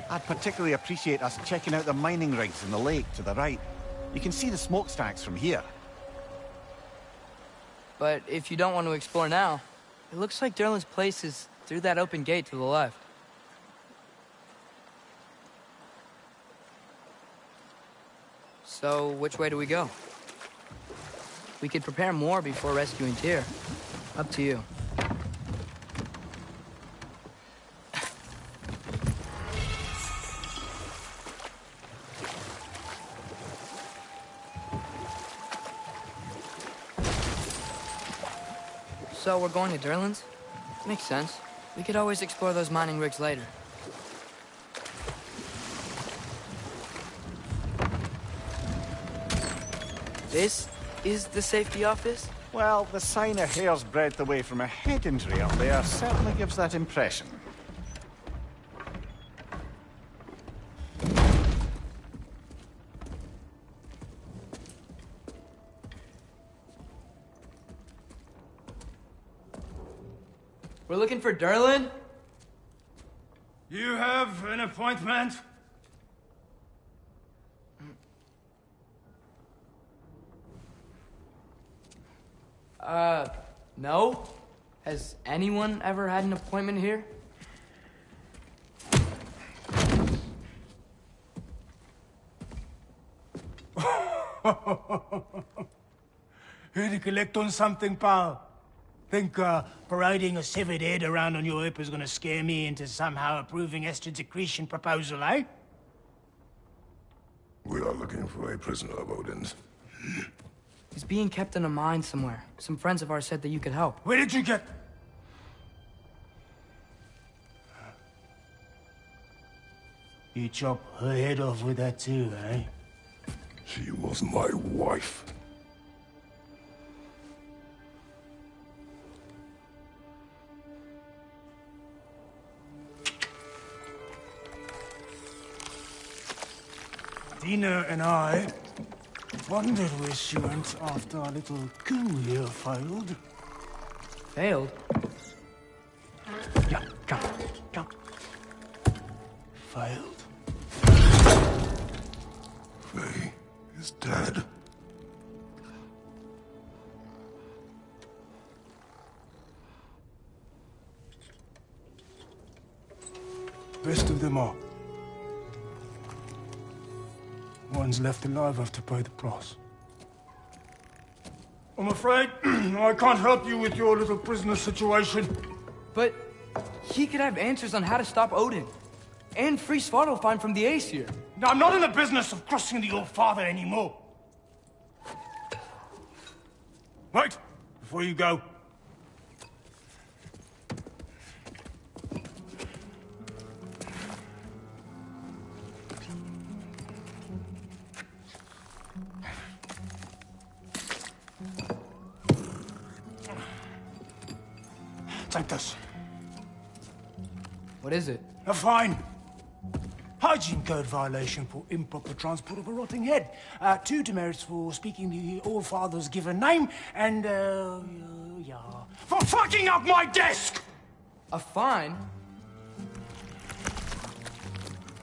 I'd particularly appreciate us checking out the mining rigs in the lake to the right. You can see the smokestacks from here. But if you don't want to explore now, it looks like Derlin's place is through that open gate to the left. So, which way do we go? We could prepare more before rescuing Tyr. Up to you. So we're going to Derlin's? Makes sense. We could always explore those mining rigs later. This is the safety office? Well, the sign a hair's breadth away from a head injury up there certainly gives that impression. We're looking for Derlin? You have an appointment? No? Has anyone ever had an appointment here? Here to collect on something, pal? Think parading a severed head around on your hip is gonna scare me into somehow approving Esther's accretion proposal, eh? We are looking for a prisoner of Odin's. He's being kept in a mine somewhere. Some friends of ours said that you could help. Where did you get... You chop her head off with that too, eh? She was my wife. Dina and I wondered where she went after our little coup here failed. Failed? Yeah, jump. Failed. Faye is dead. Best of them all. One's left alive have to pay the price. I'm afraid I can't help you with your little prisoner situation. But he could have answers on how to stop Odin. And free Svartalfheim from the Aesir. Now, I'm not in the business of crossing the All-Father anymore. Wait, before you go. Take this. What is it? A fine. Hygiene code violation for improper transport of a rotting head. 2 demerits for speaking the All-Father's given name, and, yeah. For fucking up my desk! A fine?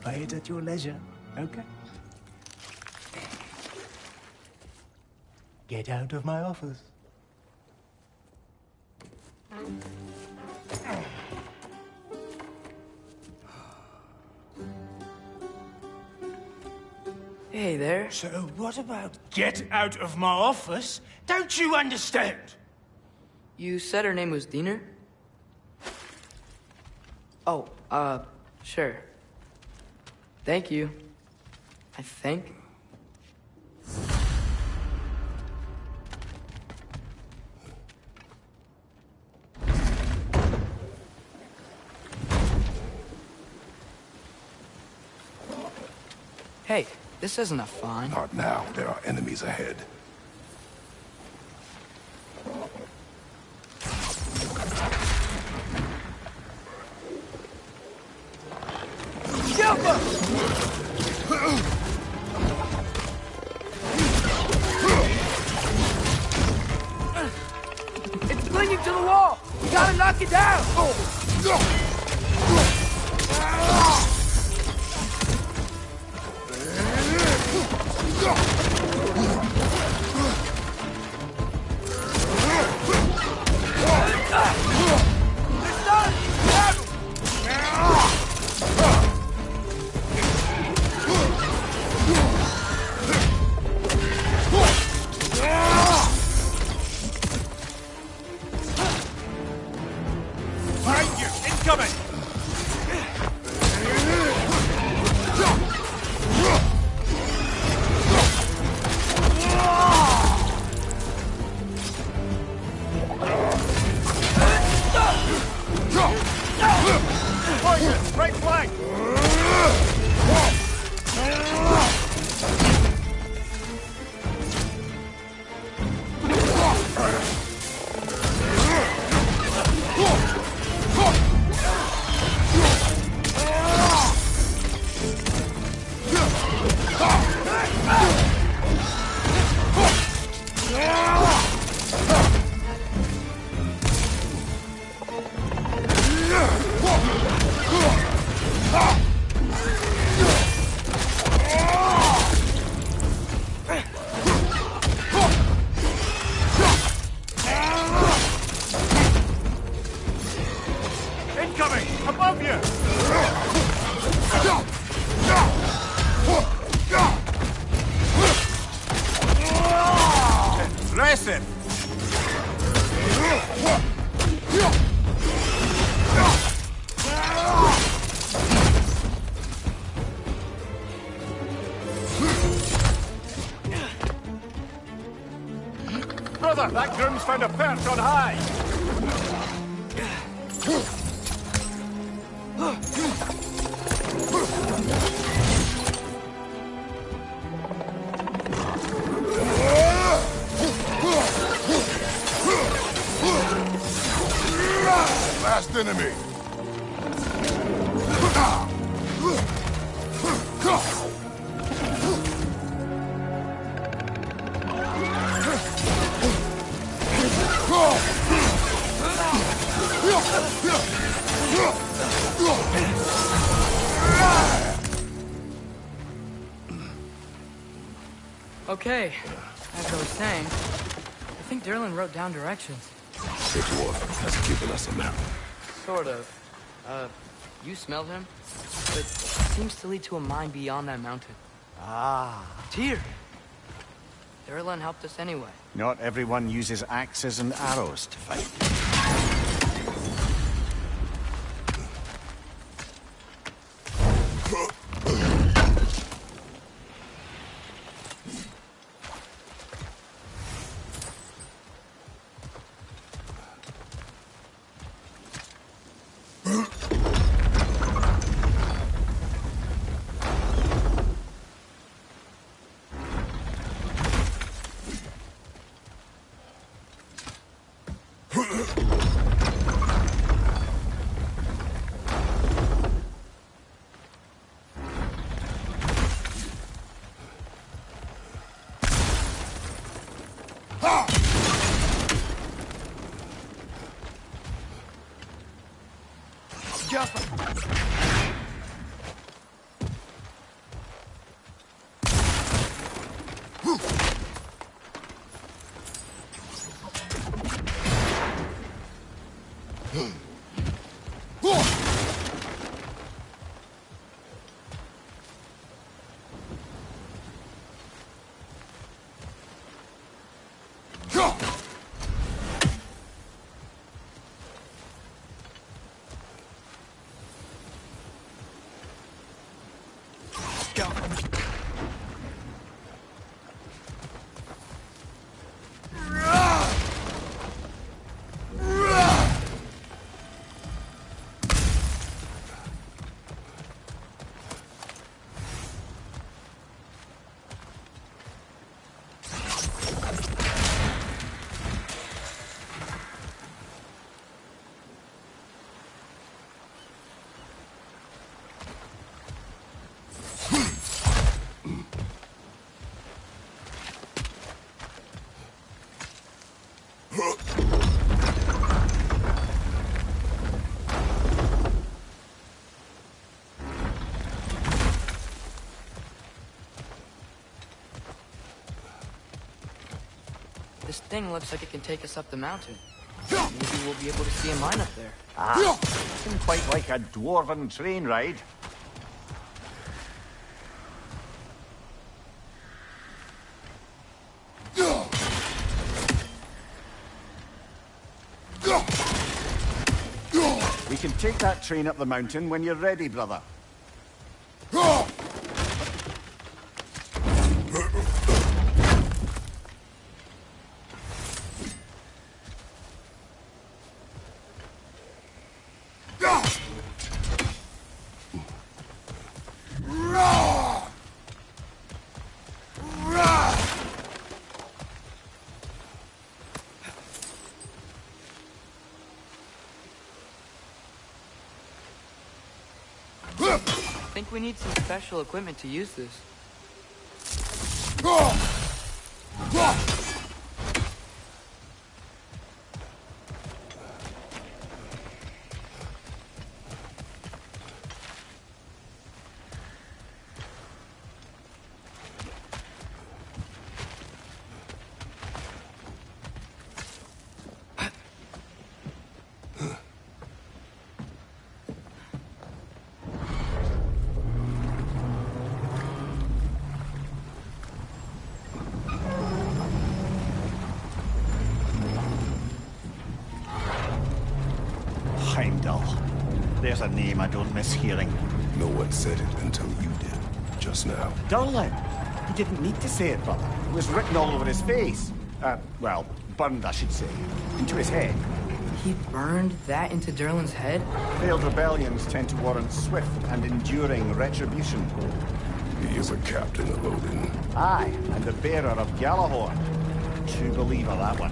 Pay it at your leisure, okay? Get out of my office. Hey there. So what about get out of my office? Don't you understand? You said her name was Diener? Oh, sure. Thank you. I think. Hey, this isn't a fine. Not now. There are enemies ahead. knock it down! Right flank! Incoming! Above you! Impressive! Brother, that groom's found a perch on high! Last enemy. Okay, as I was saying, I think Derlin wrote down directions. The dwarf has given us a map. Sort of. You smelled him? But it seems to lead to a mine beyond that mountain. Ah. Tyr! Derlin helped us anyway. Not everyone uses axes and arrows to fight. This thing looks like it can take us up the mountain. Maybe we'll be able to see a mine up there. Ah, isn't quite like a dwarven train ride. We can take that train up the mountain when you're ready, brother. I think we need some special equipment to use this. Heimdall. There's a name I don't miss hearing. No one said it until you did, just now. Durlin! He didn't need to say it, brother. It was written all over his face. Well, burned, I should say. Into his head. He burned that into Durlin's head? Failed rebellions tend to warrant swift and enduring retribution. He is a captain of Odin. Aye, and the bearer of Gjallarhorn. True believer, that one.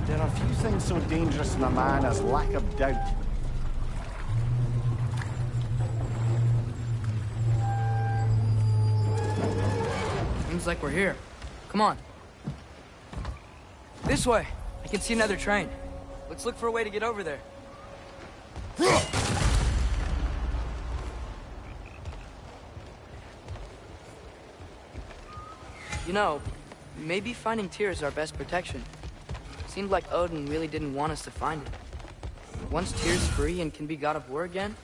There are few things so dangerous in a man as lack of doubt. Seems like we're here. Come on. This way. I can see another train. Let's look for a way to get over there. You know, maybe finding Tyr is our best protection. Seemed like Odin really didn't want us to find it. Once Tyr's free and can be god of war again,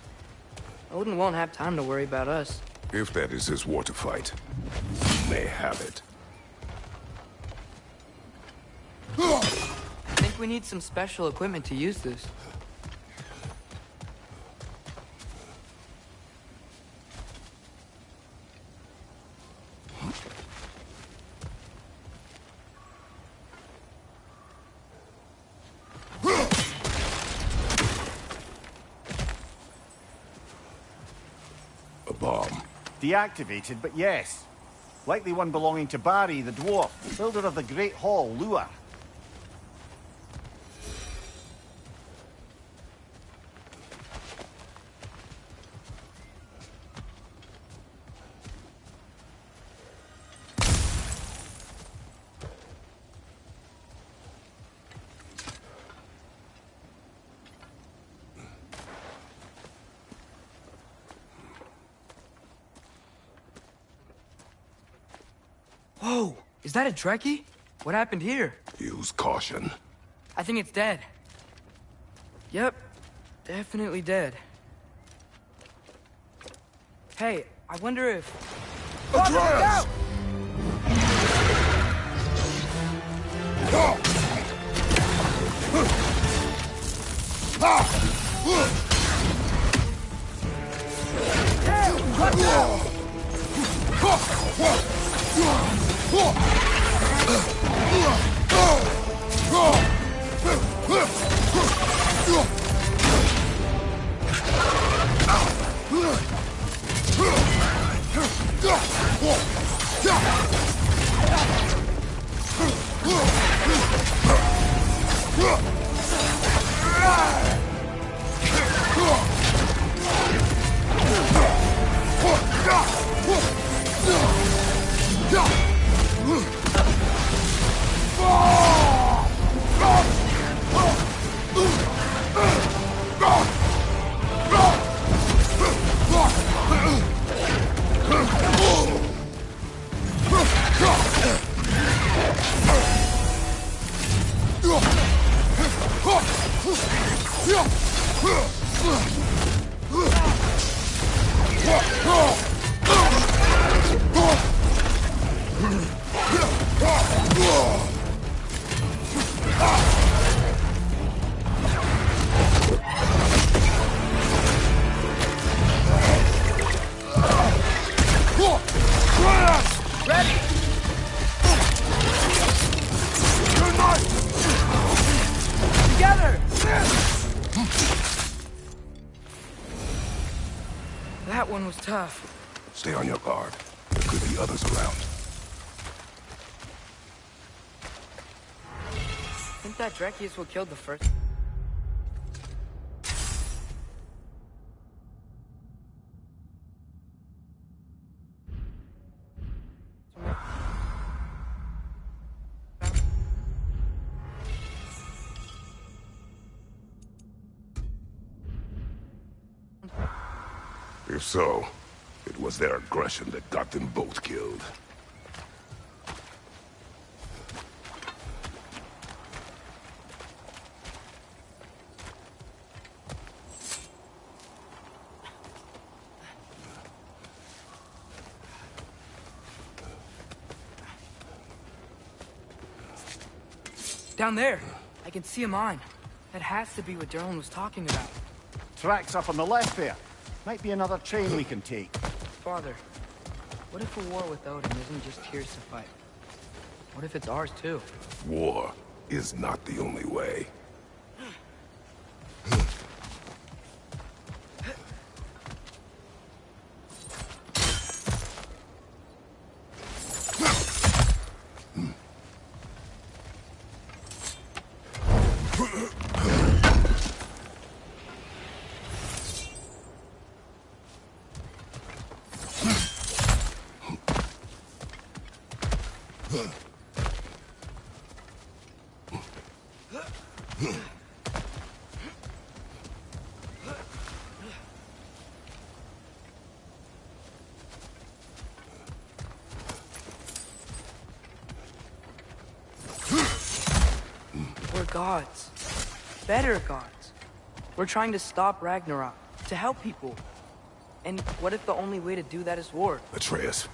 Odin won't have time to worry about us. If that is his war to fight, he may have it. I think we need some special equipment to use this. A bomb. Deactivated, but yes. Likely one belonging to Barry, the dwarf, builder of the Great Hall, Lure. Whoa! Is that a Trekkie? What happened here? Use caution. I think it's dead. Yep. Definitely dead. Hey, I wonder if... Atreus! Ready! Together! That one was tough. Stay on your guard. There could be others around. I think that Dreki is what killed the first. If so, it was their aggression that got them both killed. Down there! I can see a mine. That has to be what Derlin was talking about. Tracks up on the left there. Might be another train we can take. Father, what if a war without him isn't just tears to fight? What if it's ours too? War is not the only way. We're gods. Better gods. We're trying to stop Ragnarok, to help people. And what if the only way to do that is war? Atreus.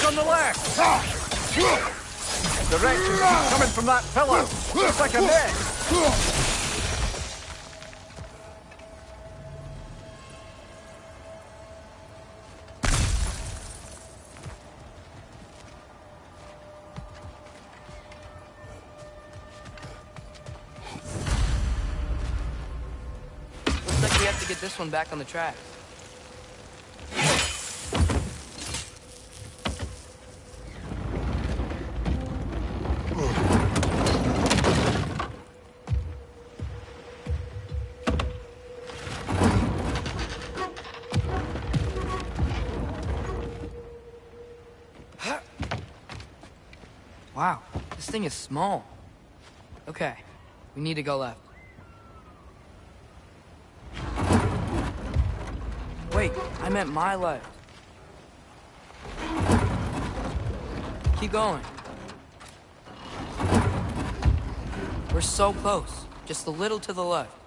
On the left! Direction coming from that pillar! Looks like a net! Looks like we have to get this one back on the track. Wow, this thing is small. Okay, we need to go left. Wait, I meant my left. Keep going. We're so close, just a little to the left.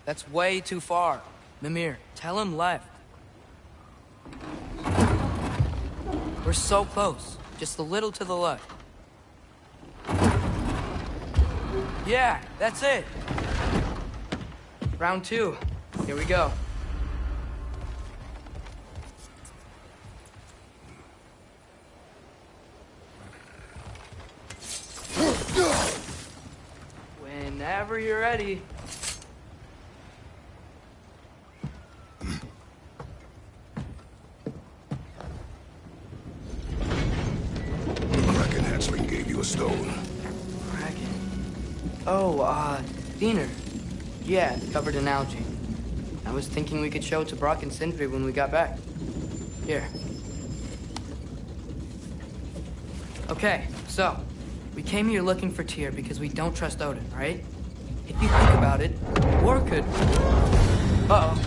That's way too far. Mimir, tell him left. We're so close. Just a little to the left. Yeah, that's it. Round 2. Here we go. Whenever you're ready. Diener. Yeah, covered in algae. I was thinking we could show it to Brock and Sindri when we got back. Here. Okay, so, we came here looking for Tyr because we don't trust Odin, right? If you think about it, war could... Uh-oh.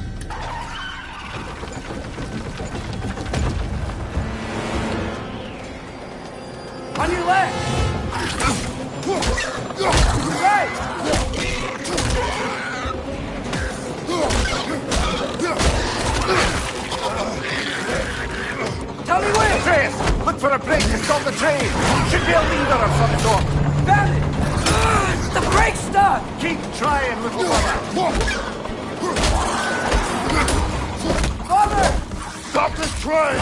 On your left! Right! Tell me where! Atreus! Look for a break to stop the train! Should be a leader of some sort! Found it! The brake's stuck! Keep trying, little brother! Father! Stop this train!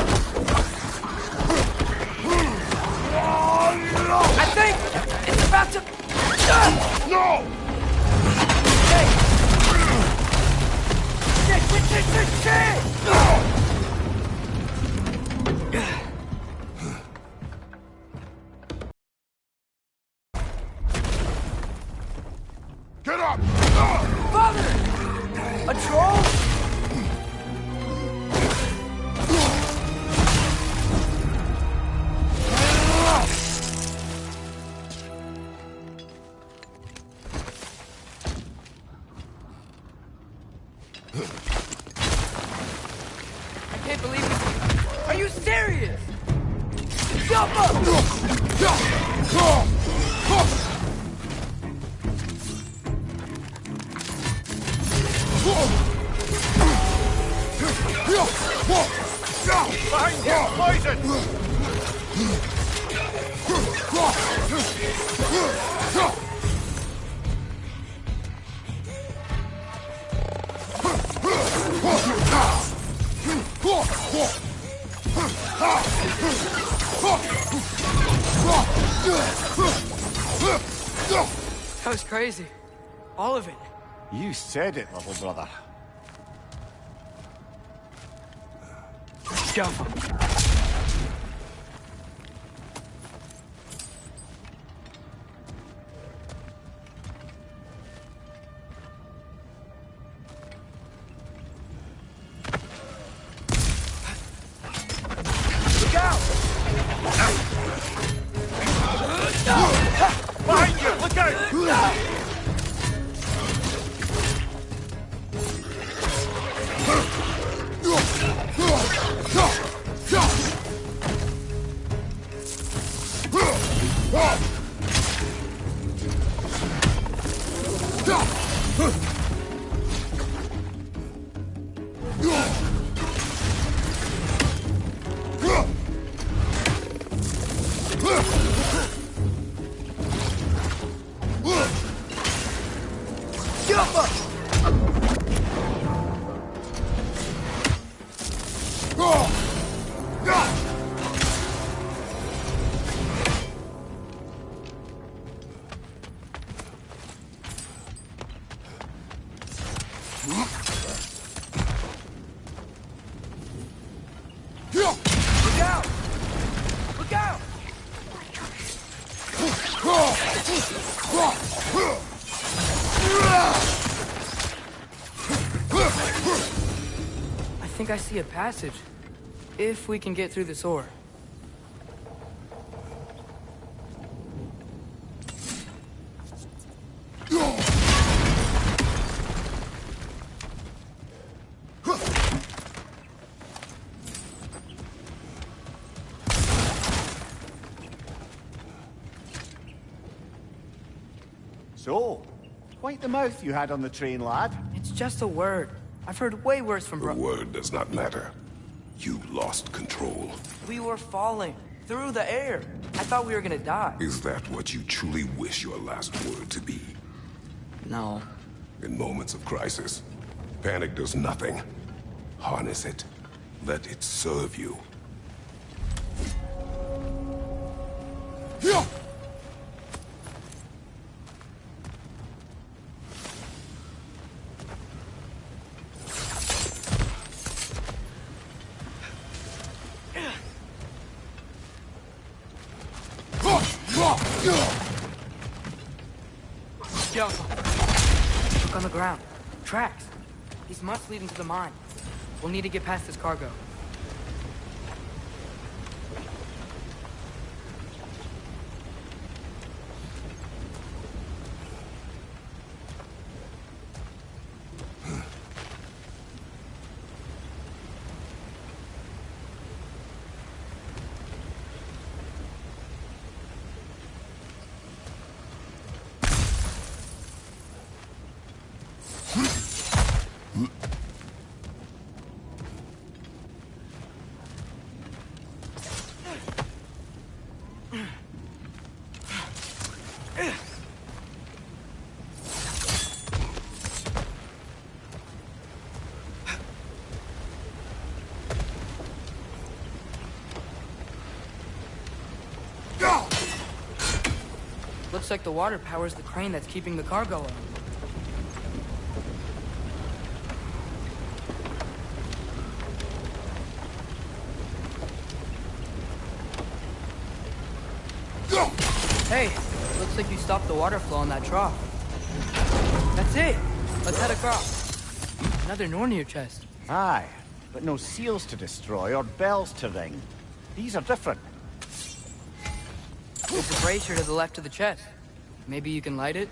I think it's about to... No! Hey! Shit! Get up! Father! A troll? I can't believe it. Are you serious? Jump up! Behind you! Poison! That was crazy. All of it. You said it, little brother. Go. Look out! Behind you! Look out! Look out! Look out! I think I see a passage. If we can get through this ore. So, quite the mouth you had on the train, lad. It's just a word. I've heard way worse from The word does not matter. You lost control. We were falling through the air. I thought we were gonna die. Is that what you truly wish your last word to be? No. In moments of crisis, panic does nothing. Harness it. Let it serve you. Go. on the ground. Tracks. These must lead into the mine. We'll need to get past this cargo. Looks like the water powers the crane that's keeping the cargo up. Hey, looks like you stopped the water flow on that trough. That's it. Let's head across. Another Nornir chest. Aye, but no seals to destroy or bells to ring. These are different. There's a brazier to the left of the chest. Maybe you can light it?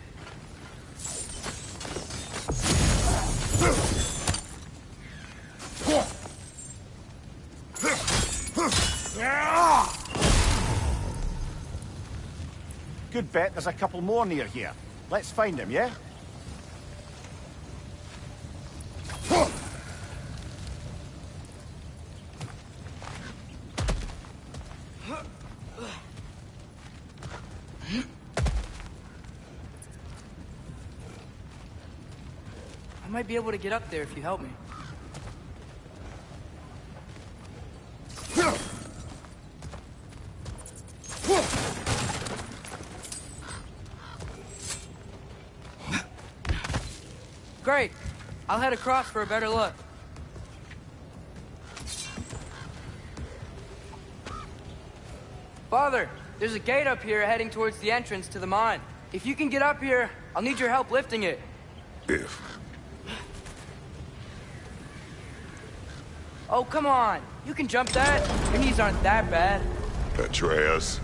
Good bet there's a couple more near here. Let's find them, yeah? I might be able to get up there if you help me. Great. I'll head across for a better look. Father, there's a gate up here heading towards the entrance to the mine. If you can get up here, I'll need your help lifting it. If. Oh, come on. You can jump that. Your knees aren't that bad. Atreus.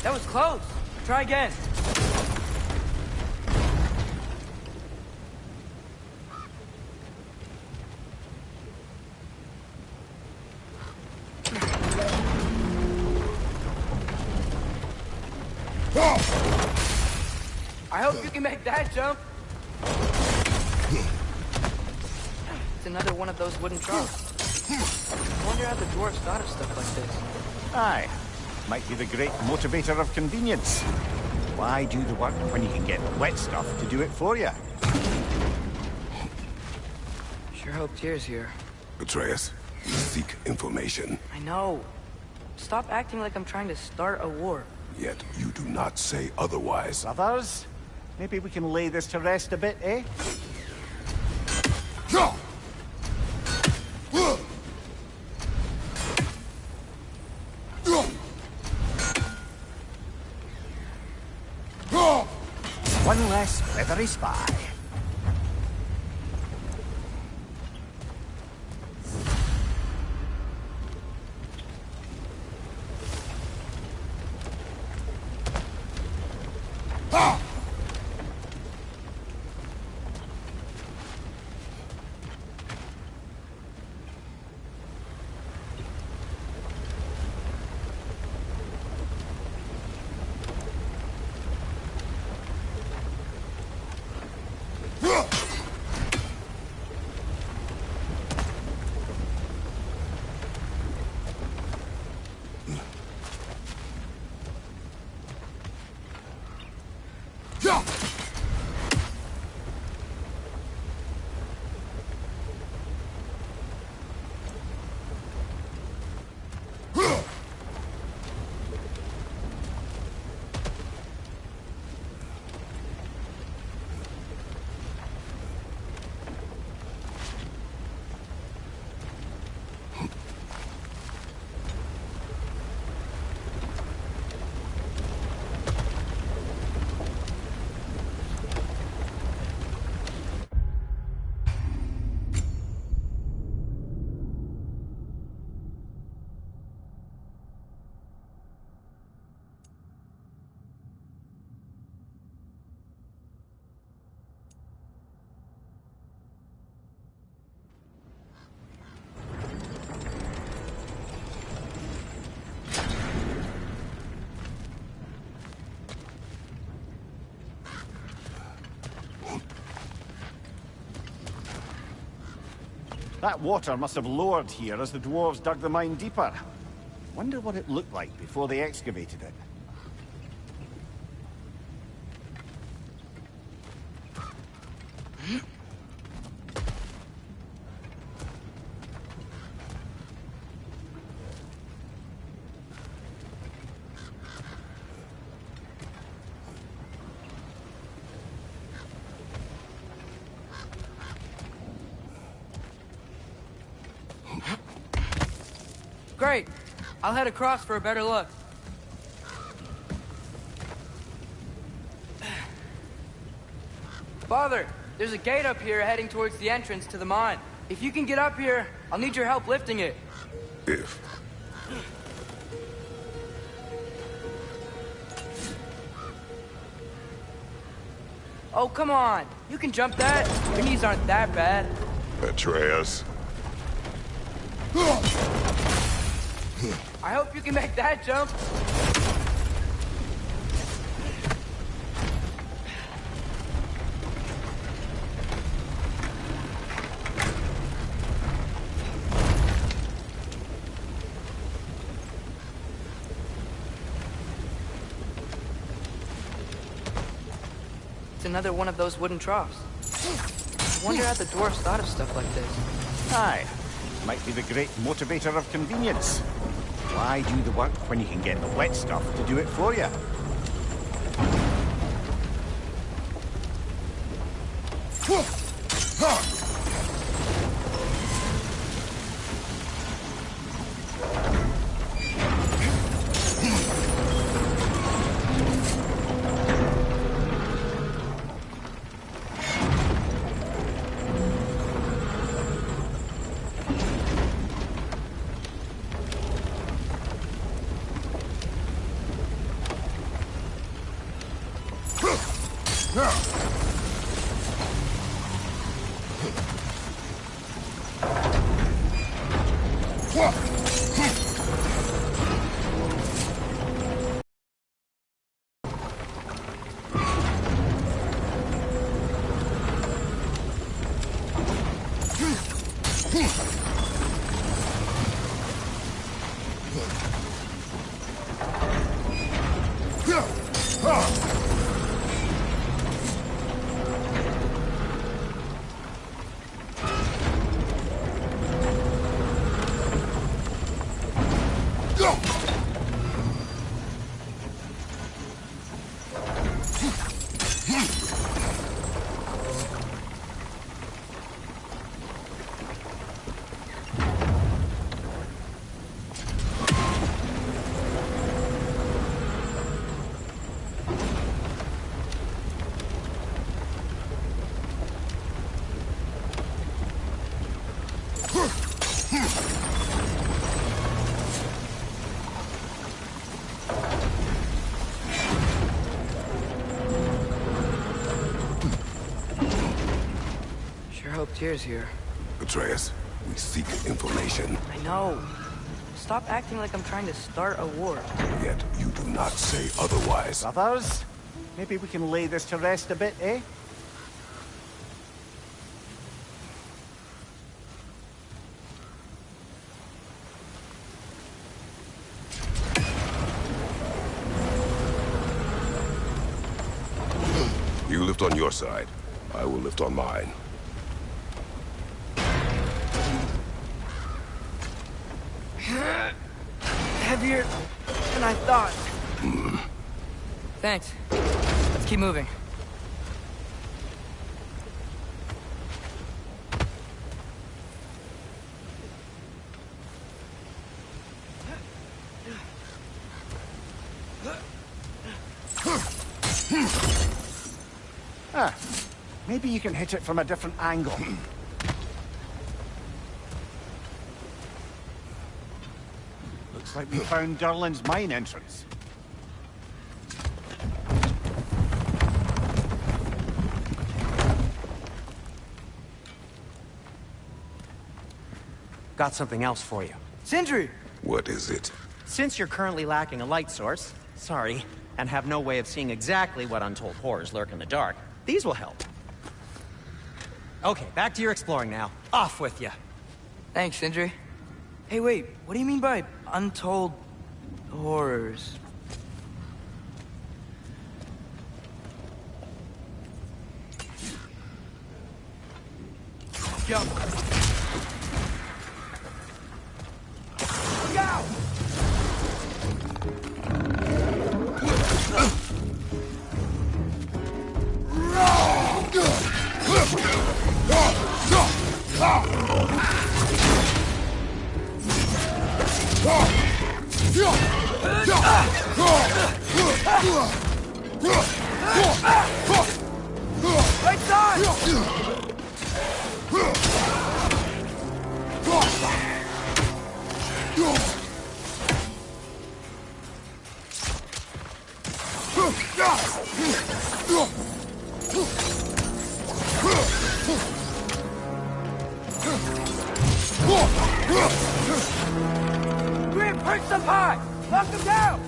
That was close. Try again. I hope you can make that jump. It's another one of those wooden troughs. I wonder how the dwarves thought of stuff like this. Aye. Might be the great motivator of convenience. Why do the work when you can get wet stuff to do it for you? Sure hope Tyr's here. Atreus, we seek information. I know. Stop acting like I'm trying to start a war. Yet you do not say otherwise. Others? Maybe we can lay this to rest a bit, eh? One less feathery spy. That water must have lowered here as the dwarves dug the mine deeper. Wonder what it looked like before they excavated it. Great. I'll head across for a better look. Father, there's a gate up here heading towards the entrance to the mine. If you can get up here, I'll need your help lifting it. If. Oh, come on. You can jump that. Your knees aren't that bad. Atreus. I hope you can make that jump. It's another one of those wooden troughs. I wonder how the dwarves thought of stuff like this. Aye. Might be the great motivator of convenience. Why do the work when you can get the wet stuff to do it for you? Tears here. Atreus, we seek information. I know. Stop acting like I'm trying to start a war. Yet you do not say otherwise. Brothers, maybe we can lay this to rest a bit, eh? You lift on your side. I will lift on mine. Heavier than I thought. Thanks. Let's keep moving. Ah, maybe you can hit it from a different angle. Looks like we found Durlin's mine entrance. Got something else for you. Sindri! What is it? Since you're currently lacking a light source, sorry, and have no way of seeing exactly what untold horrors lurk in the dark, these will help. Okay, back to your exploring now. Off with you. Thanks, Sindri. Hey, wait, what do you mean by untold horrors? Jump! Look out! Right side! Grim, perch up high! Knock him down!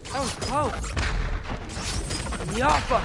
That was close. Yappa!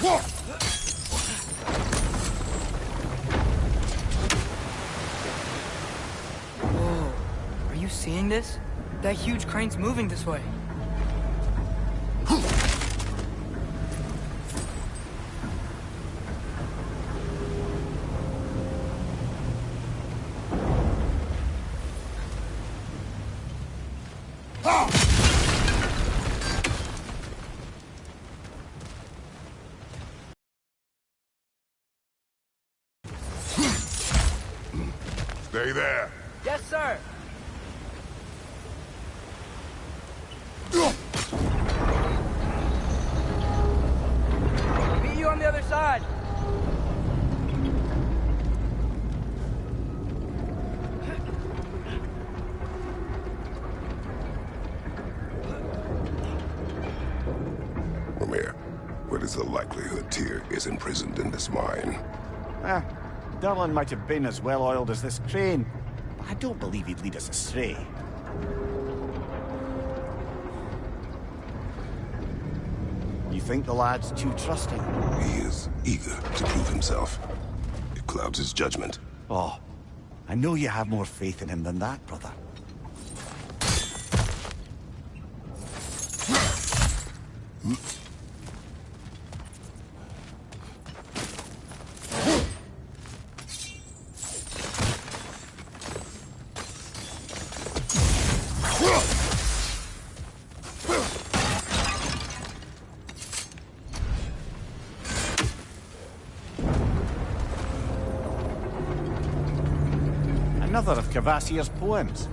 Whoa, are you seeing this? That huge crane's moving this way. Stay there. Yes, sir. Meet you on the other side. Ramir, what is the likelihood Tyr is imprisoned in this mine? Derlin might have been as well-oiled as this crane, but I don't believe he'd lead us astray. You think the lad's too trusting? He is eager to prove himself. It clouds his judgment. Oh, I know you have more faith in him than that, brother. Another of Kvasir's poems.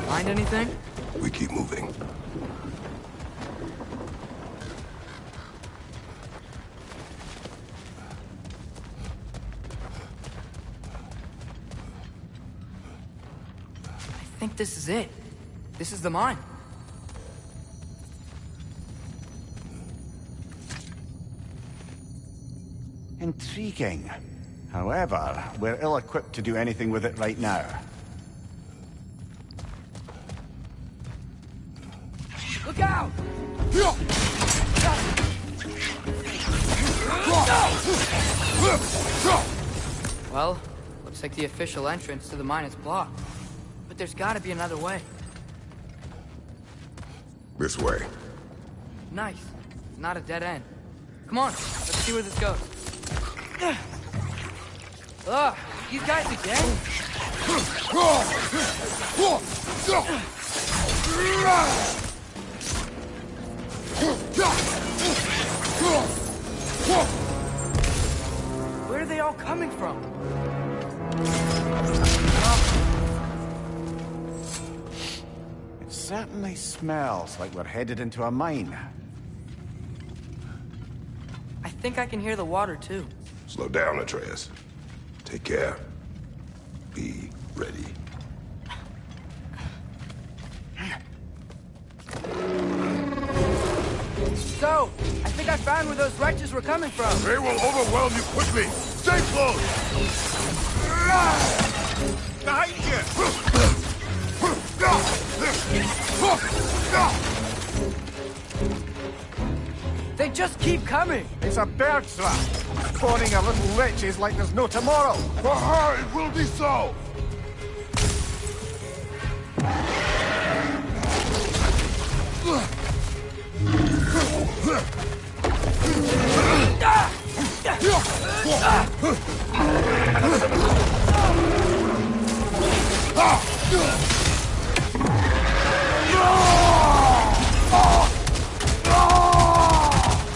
Find anything? We keep moving. think this is it. This is the mine. Intriguing. However, we're ill-equipped to do anything with it right now. Look out! Well, looks like the official entrance to the mine is blocked. But there's gotta be another way. This way. Nice. Not a dead end. Come on, let's see where this goes. Ugh, these guys again? Where are they all coming from? It certainly smells like we're headed into a mine. I think I can hear the water, too. Slow down, Atreus. Take care. Be ready. So, I think I found where those wretches were coming from. They will overwhelm you quickly. Stay close. Behind you! They just keep coming. It's a bird trap. Spawning our little wretches like there's no tomorrow. For her, it will be so.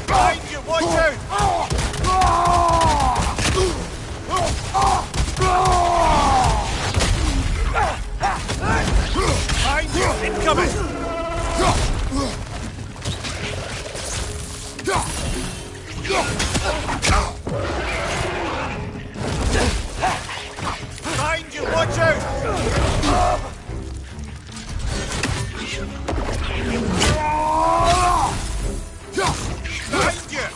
Behind you, watch out! Behind you, incoming! Behind you, watch out! Behind you! Behind you!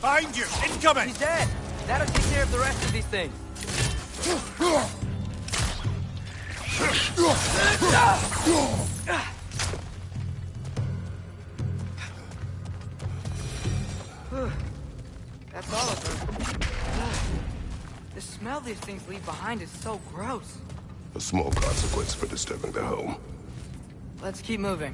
Behind you! Incoming! He's dead. That'll take care of the rest of these things. That's all of them. The smell these things leave behind is so gross. A small consequence for disturbing their home. Let's keep moving.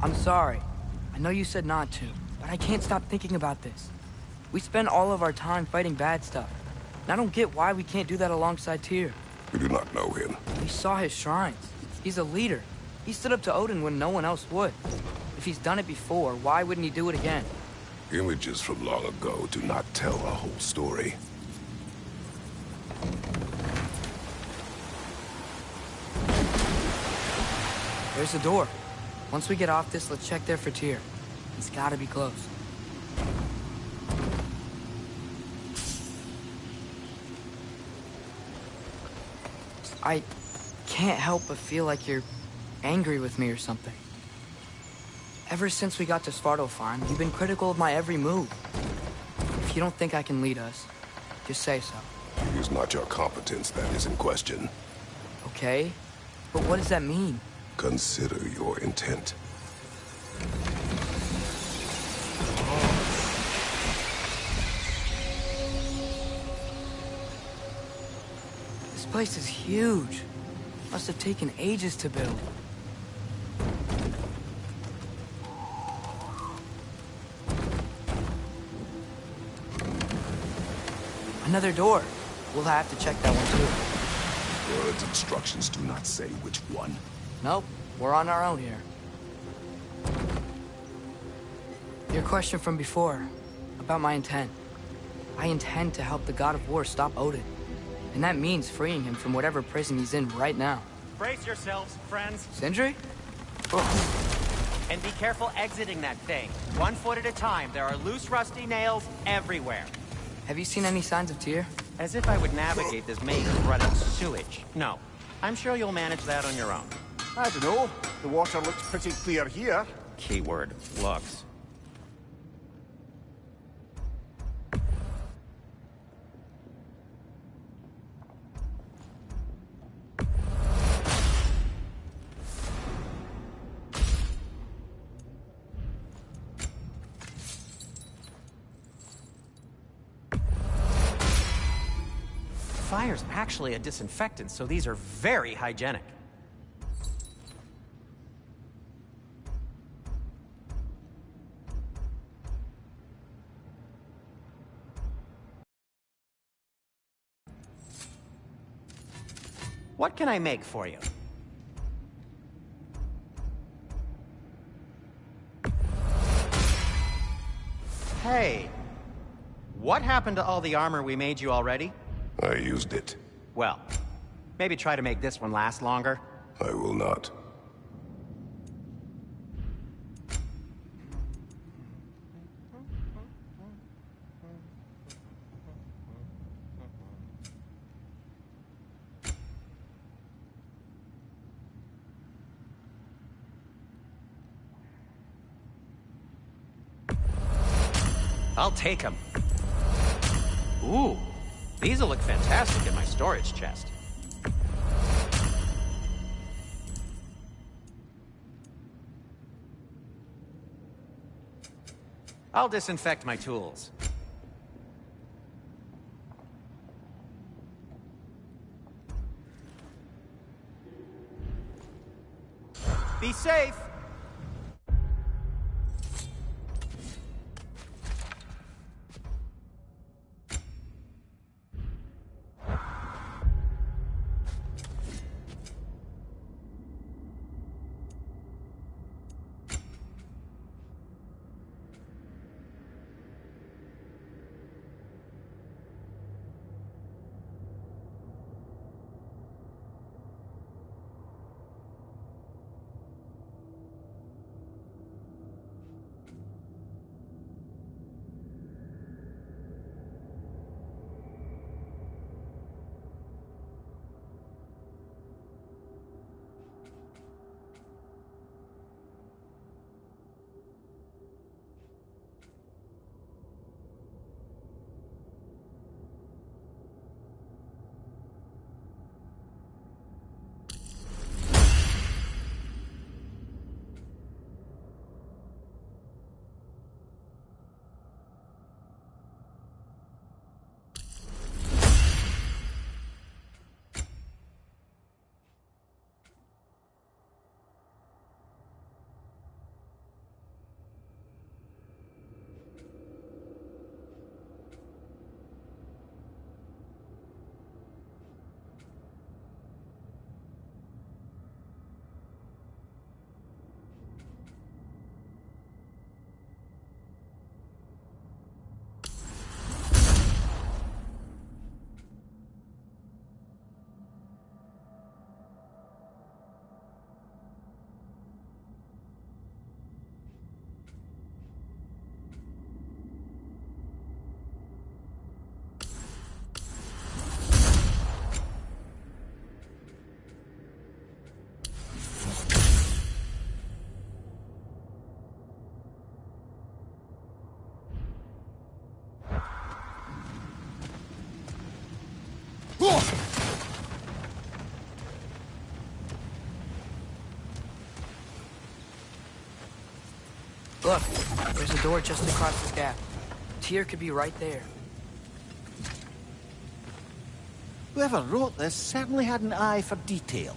I'm sorry. I know you said not to, but I can't stop thinking about this. We spend all of our time fighting bad stuff. And I don't get why we can't do that alongside Tyr. We do not know him. We saw his shrines. He's a leader. He stood up to Odin when no one else would. If he's done it before, why wouldn't he do it again? Images from long ago do not tell a whole story. There's the door. Once we get off this, let's check there for Tyr. He's gotta be close. I can't help but feel like you're angry with me or something. Ever since we got to Svartalfheim, you've been critical of my every move. If you don't think I can lead us, just say so. It is not your competence that is in question. Okay? But what does that mean? Consider your intent. This place is huge. Must have taken ages to build. Another door. We'll have to check that one too. Word's instructions do not say which one. Nope, we're on our own here. Your question from before, about my intent. I intend to help the God of War stop Odin. And that means freeing him from whatever prison he's in right now. Brace yourselves, friends. Sindri? And be careful exiting that thing. 1 foot at a time. There are loose, rusty nails everywhere. Have you seen any signs of Tyr? As if I would navigate this maze of rutted sewage. No. I'm sure you'll manage that on your own. I don't know. The water looks pretty clear here. Keyword, looks. Fire's actually a disinfectant, so these are very hygienic. What can I make for you? Hey, what happened to all the armor we made you already? I used it. Well, maybe try to make this one last longer. I will not. I'll take them. Ooh, these'll look fantastic in my storage chest. I'll disinfect my tools. Be safe! Look, there's a door just across this gap. Tyr could be right there. Whoever wrote this certainly had an eye for detail.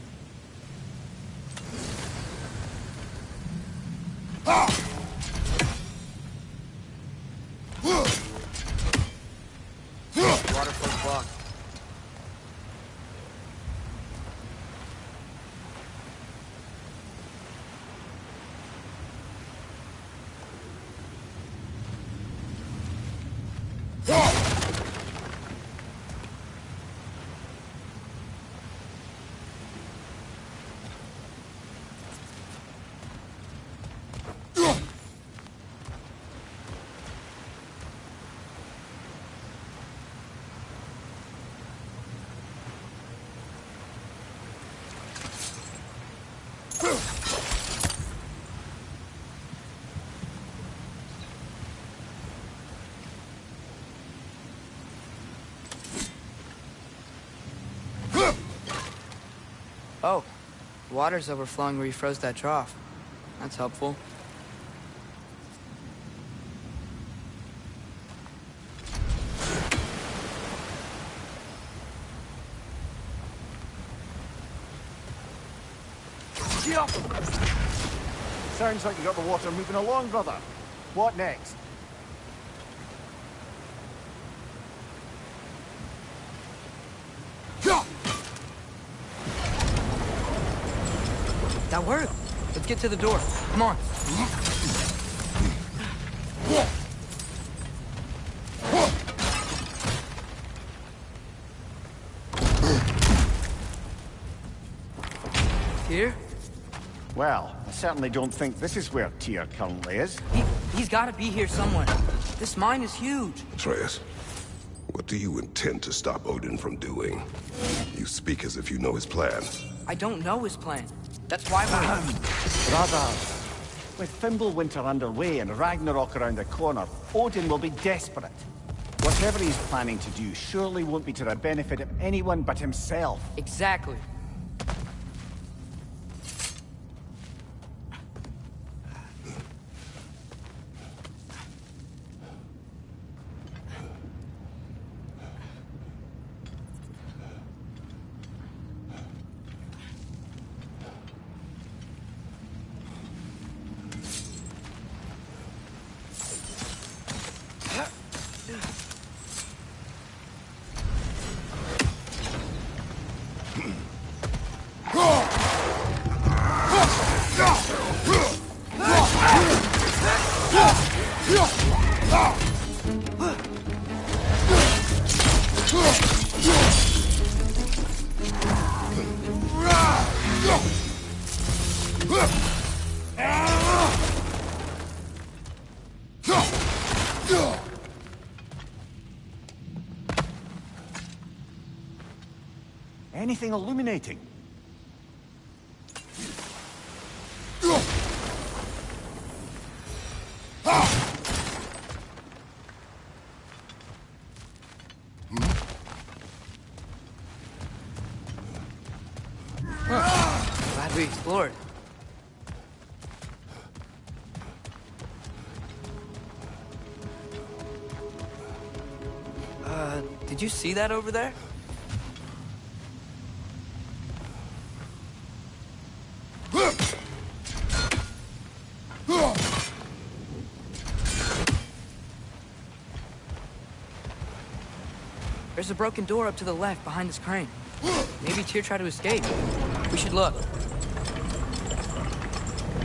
Water blocked. Oh, water's overflowing where you froze that trough. That's helpful. Sounds like you got the water moving along, brother. What next? That worked. Let's get to the door. Come on. Here? Well, I certainly don't think this is where Tyr currently is. He's got to be here somewhere. This mine is huge. Atreus, what do you intend to stop Odin from doing? You speak as if you know his plan. I don't know his plan. That's why we're... Brothers, with Fimbulwinter underway and Ragnarok around the corner, Odin will be desperate. Whatever he's planning to do surely won't be to the benefit of anyone but himself. Exactly. Anything illuminating? Glad we explored. Did you see that over there? There's a broken door up to the left behind this crane. Maybe Tyr tried to escape. We should look.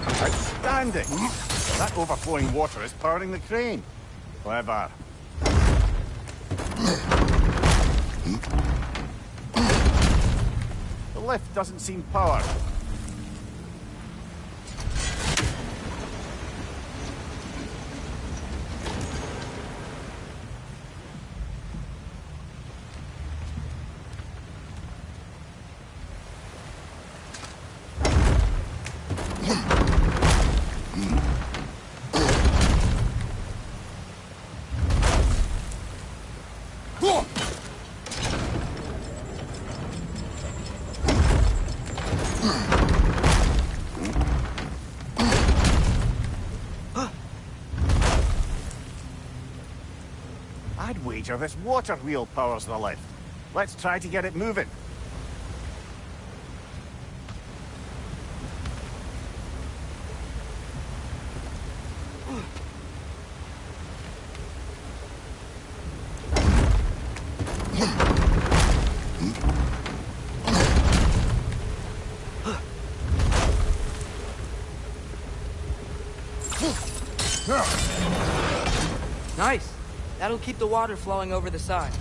Outstanding! That overflowing water is powering the crane. Clever. The lift doesn't seem powered. I'd wager this water wheel powers the lift. Let's try to get it moving. That'll keep the water flowing over the side.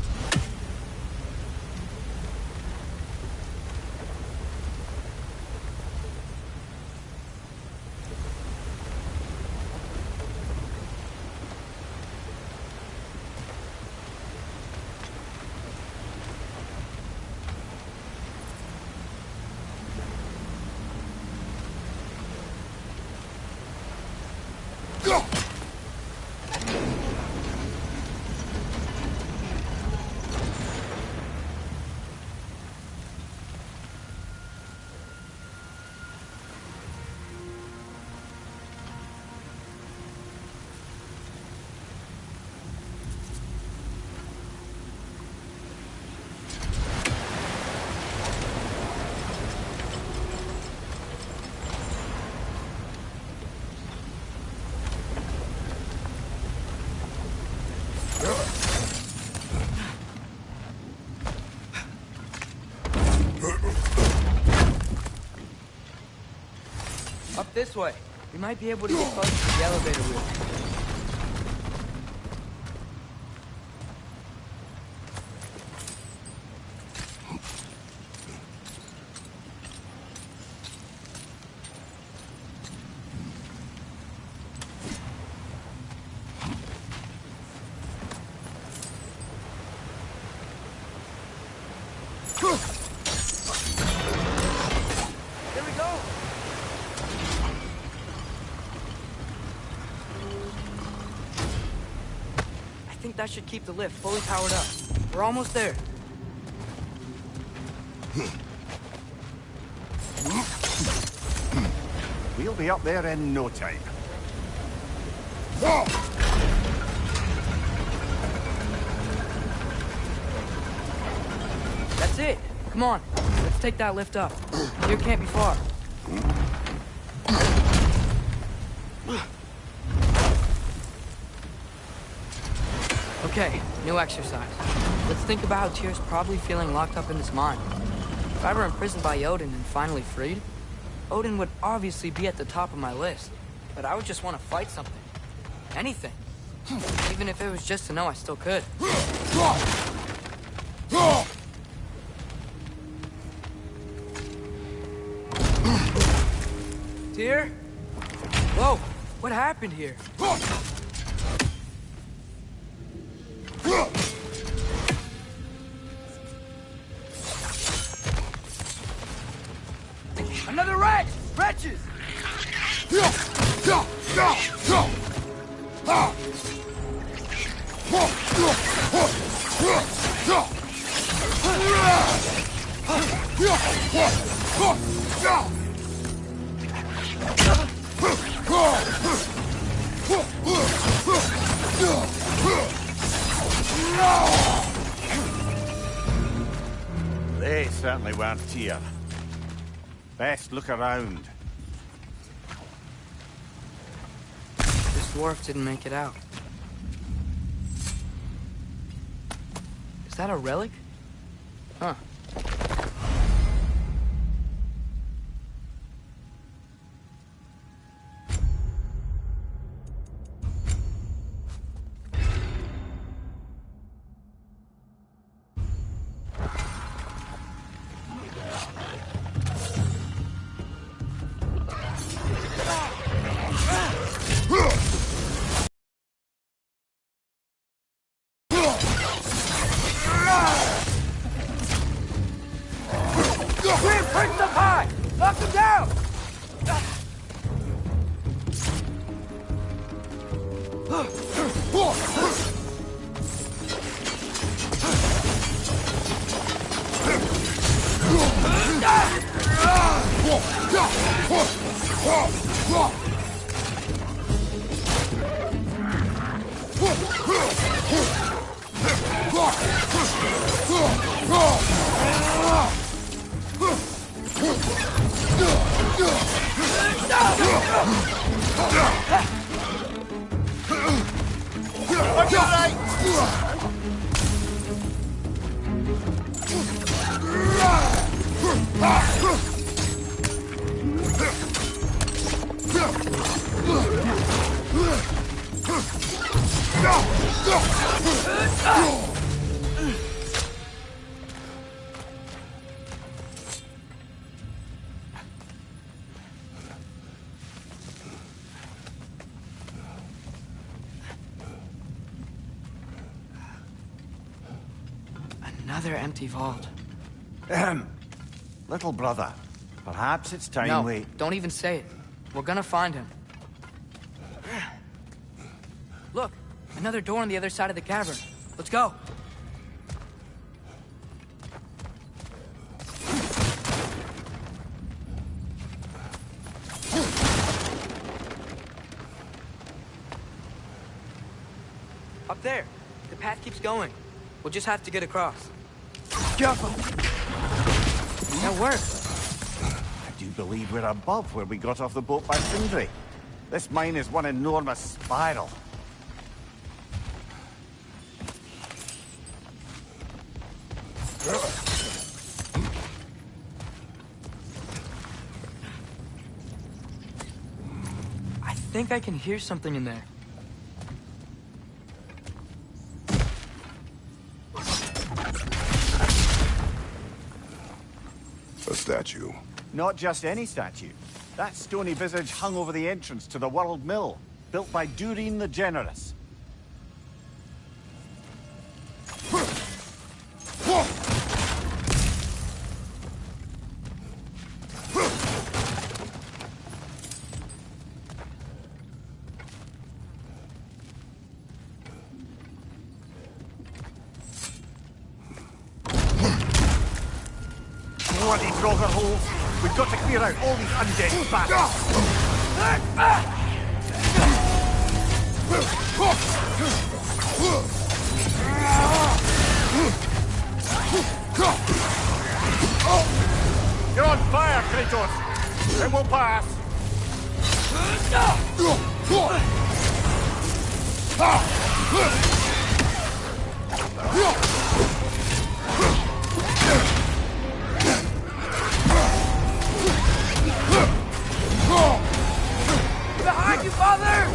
Up this way. We might be able to get close to the elevator wheel. Here we go! I think that should keep the lift fully powered up. We're almost there. We'll be up there in no time. That's it. Come on. Let's take that lift up. Here can't be far. Okay, new exercise. Let's think about how Tyr's probably feeling locked up in this mine. If I were imprisoned by Odin and finally freed, Odin would obviously be at the top of my list. But I would just want to fight something. Anything. Even if it was just to know I still could. Tyr? Whoa, what happened here? Another wretch! Wretches! They certainly weren't Tyr. Best look around. This dwarf didn't make it out. Is that a relic? Huh. Prince up high! Knock him down! Another empty vault. Little brother, perhaps it's time No, we... don't even say it. We're gonna find him. Look, another door on the other side of the cavern. Let's go. Up there. The path keeps going. We'll just have to get across. Careful. That works. I do believe we're above where we got off the boat by Sindri. This mine is one enormous spiral. I think I can hear something in there. A statue. Not just any statue. That stony visage hung over the entrance to the World Mill, built by Durin the Generous. Bloody Draugr holes! We've got to clear out all these undead bastards! You're on fire, Kratos! It will pass! Behind you, father!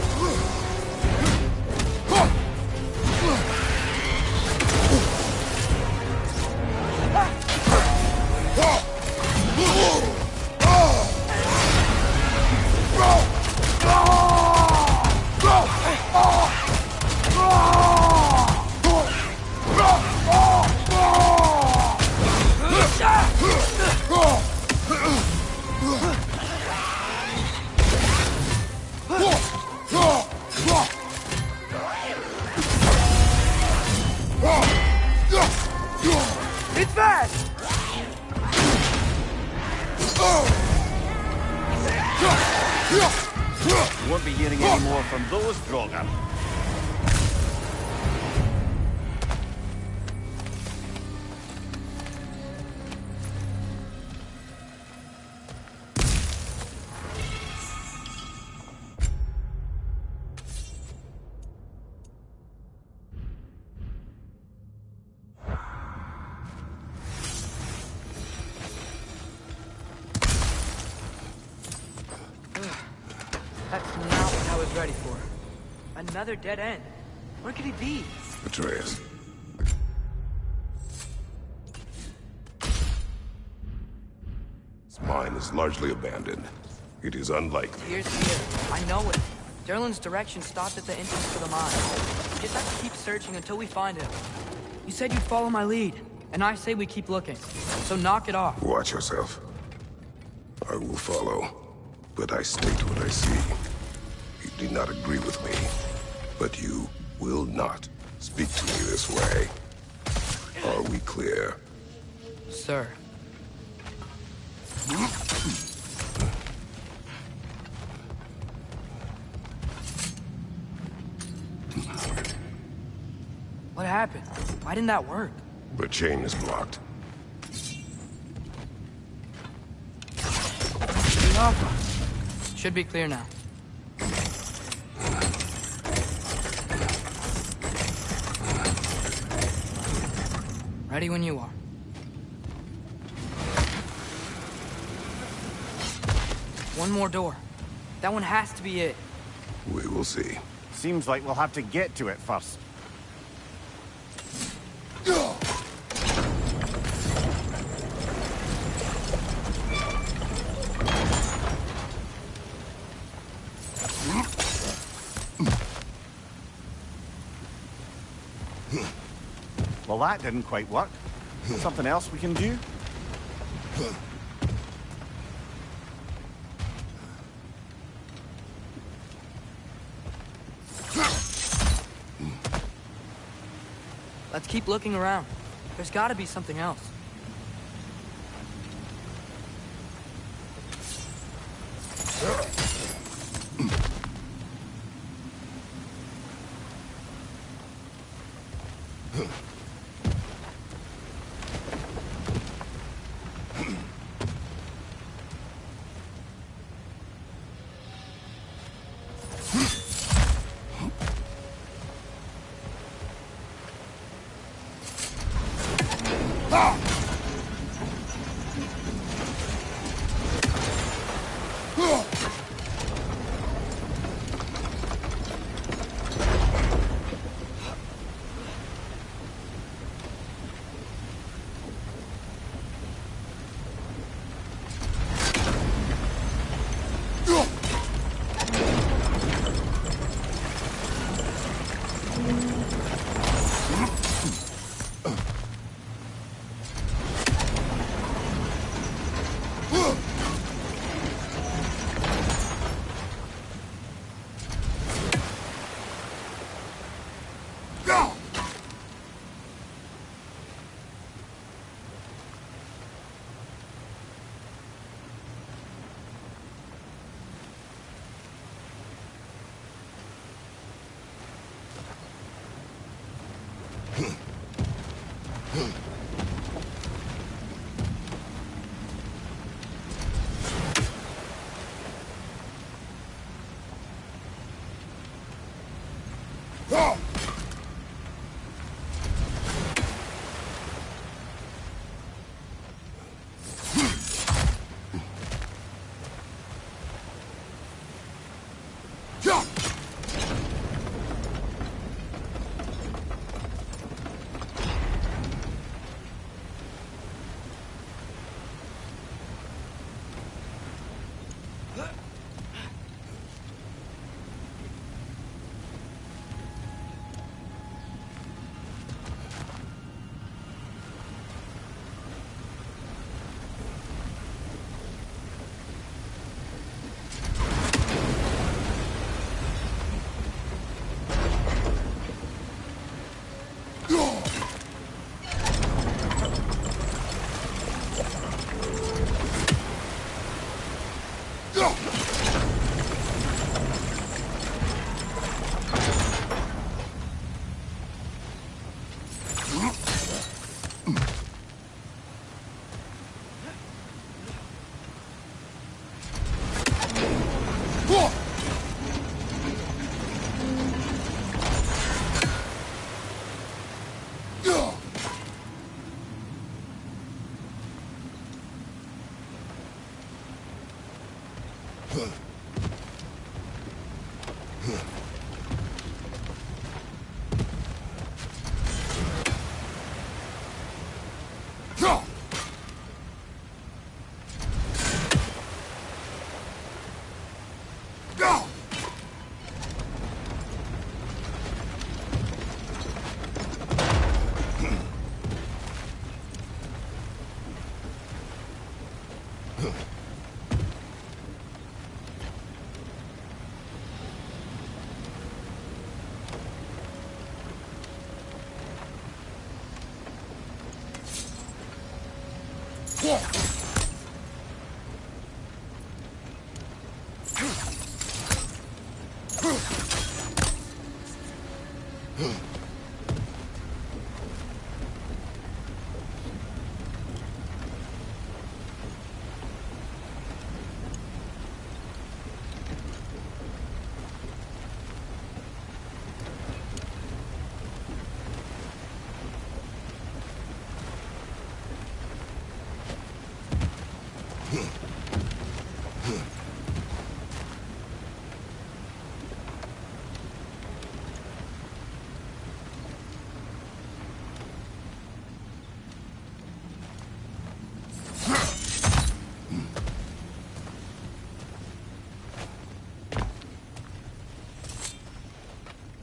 It's fast! You won't be hearing any more from those Draugr. That's not what I was ready for. Another dead end. Where could he be? Atreus. This mine is largely abandoned. It is unlikely. Here's here. I know it. Derlin's direction stopped at the entrance to the mine. We just have to keep searching until we find him. You said you'd follow my lead, and I say we keep looking. So knock it off. Watch yourself. I will follow, but I state what I see. You do not agree with me, but you will not speak to me this way. Are we clear? Sir. What happened? Why didn't that work? The chain is blocked. Should be clear now. Ready when you are. One more door. That one has to be it. We will see. Seems like we'll have to get to it first. Well, that didn't quite work. Something else we can do? Let's keep looking around. There's gotta be something else.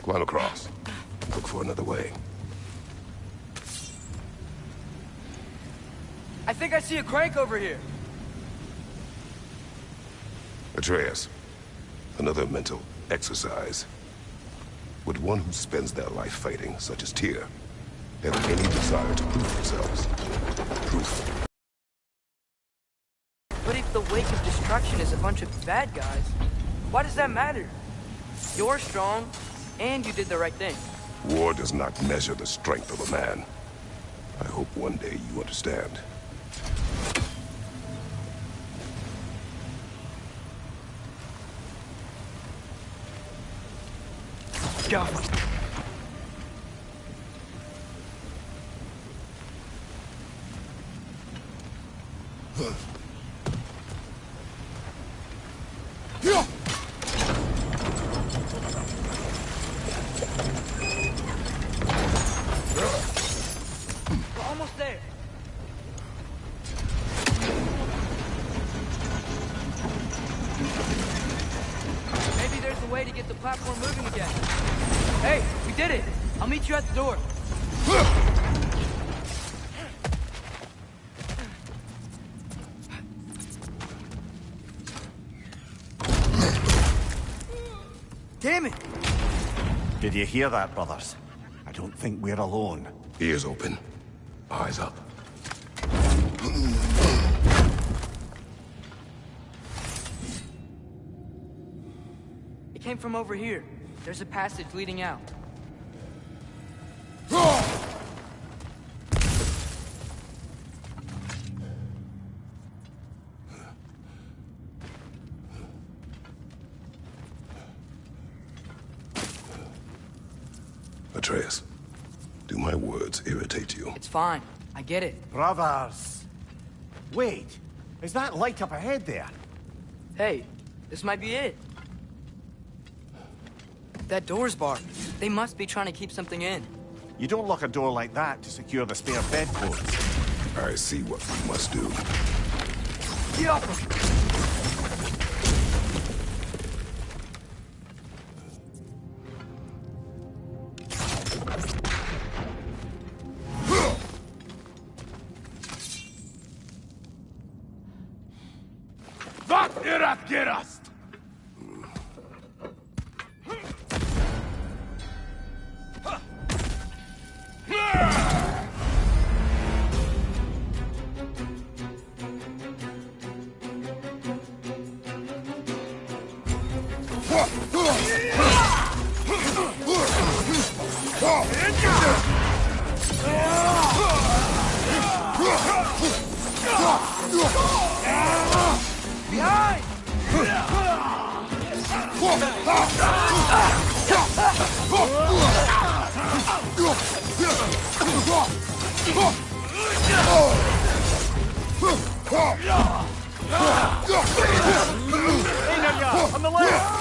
Climb across. Look for another way. I think I see a crank over here. Atreus, another mental exercise. Would one who spends their life fighting, such as Tyr, have any desire to prove themselves? Proof. But if the wake of destruction is a bunch of bad guys, why does that matter? You're strong, and you did the right thing. War does not measure the strength of a man. I hope one day you understand. Go. We're almost there. Maybe there's a way to get the platform moving again. Hey, we did it! I'll meet you at the door. Damn it! Did you hear that, brothers? I don't think we're alone. Ears open, eyes up. It came from over here. There's a passage leading out. Atreus, do my words irritate you? It's fine. I get it. Brothers! Wait! Is that light up ahead there? Hey, this might be it. That door's barred. They must be trying to keep something in. You don't lock a door like that to secure the spare bedclothes. I see what we must do. Get off him! Wat erat gerast! Behind! On the left!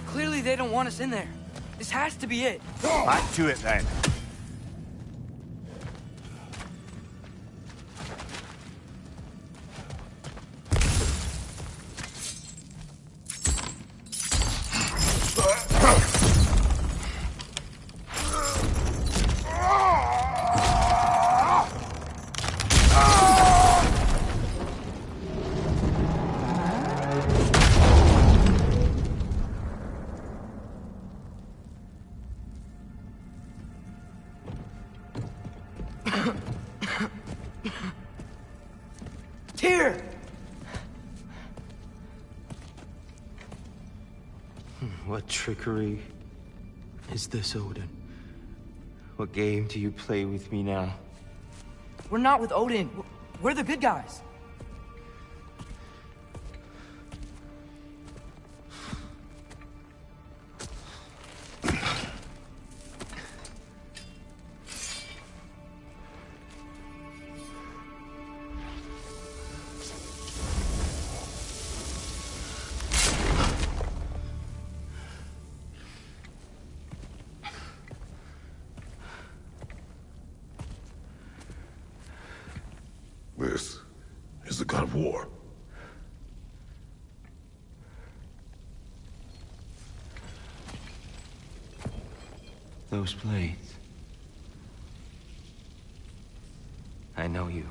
Clearly they don't want us in there. This has to be it. Back to it then. Tyr! What trickery is this, Odin? What game do you play with me now? We're not with Odin. We're the good guys. This is the god of war. Those blades. I know you.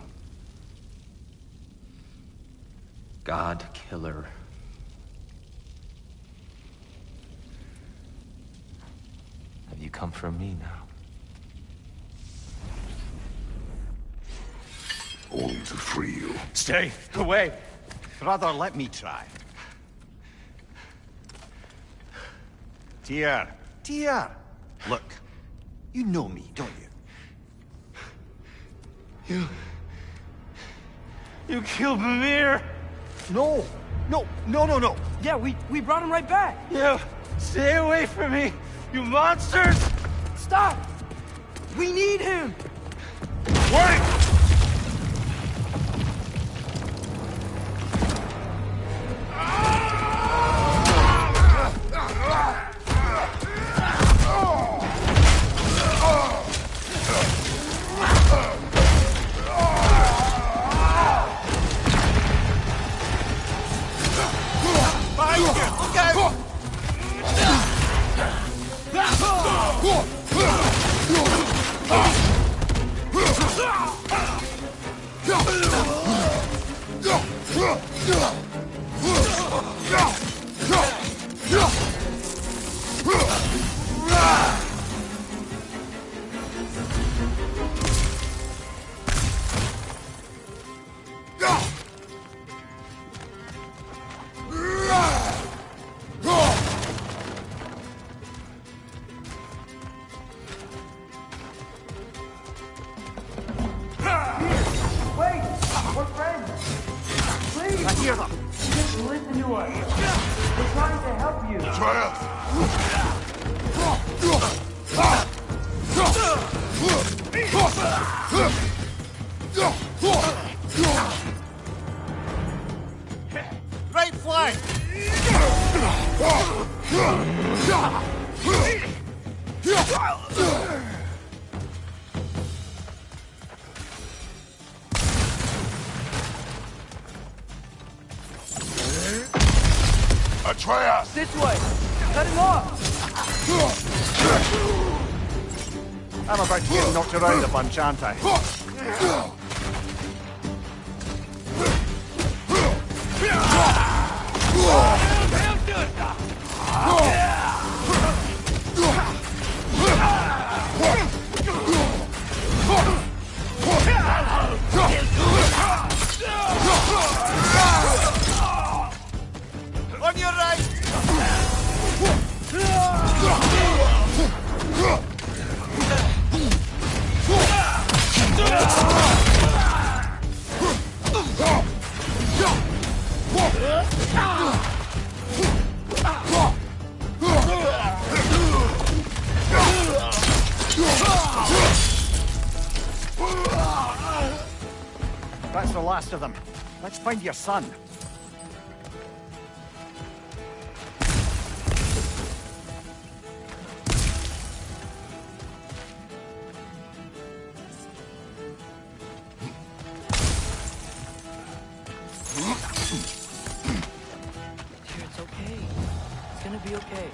God killer. Have you come for me now? Only to free you. Stay away. Brother, let me try. Tyr. Tyr. Look, you know me, don't you? You killed Mimir! No! No! Yeah, we brought him right back. Yeah, stay away from me, you monsters! Stop! We need him! Wait! Right flank! Atreus! This way! Cut him off! I'm about to get knocked around a bunch, aren't I? On your right! That's the last of them. Let's find your son. Dear, it's okay. It's gonna be okay.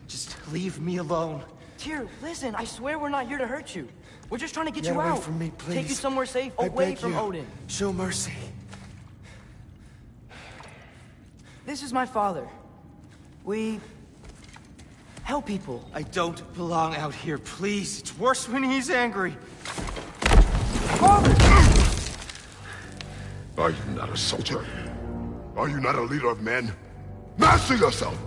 Just leave me alone. Tyr, listen, I swear we're not here to hurt you. We're just trying to get Get you away out. from me, please. Take you somewhere safe, I away beg from you. Odin. Show mercy. This is my father. We help people. I don't belong out here, please. It's worse when he's angry. Father! Are you not a soldier? Are you not a leader of men? Master yourself!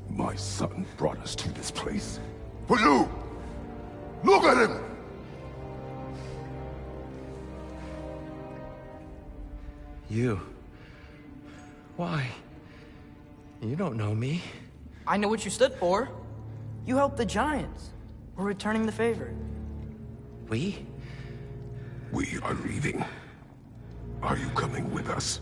My son brought us to this place. For you! Look at him! You. Why? You don't know me. I know what you stood for. You helped the Giants. We're returning the favor. We? We are leaving. Are you coming with us?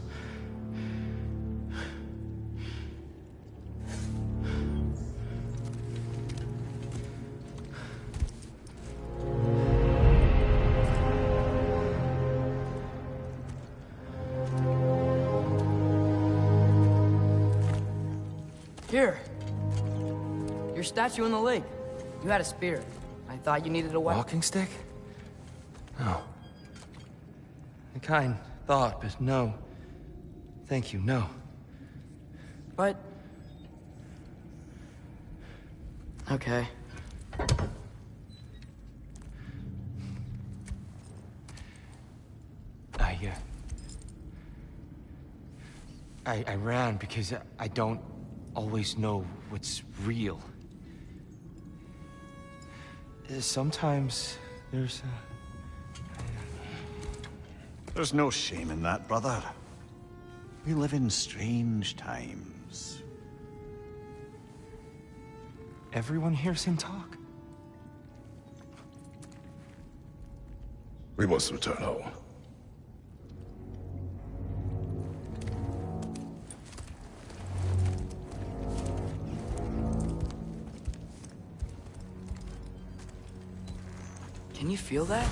Here. Your statue in the lake. You had a spear. I thought you needed a weapon. Walking stick? No. A kind thought, but no. Thank you, no. But... Okay. I ran because I don't always know what's real. Sometimes there's There's no shame in that, brother. We live in strange times. Everyone hears him talk. We must return home. Can you feel that?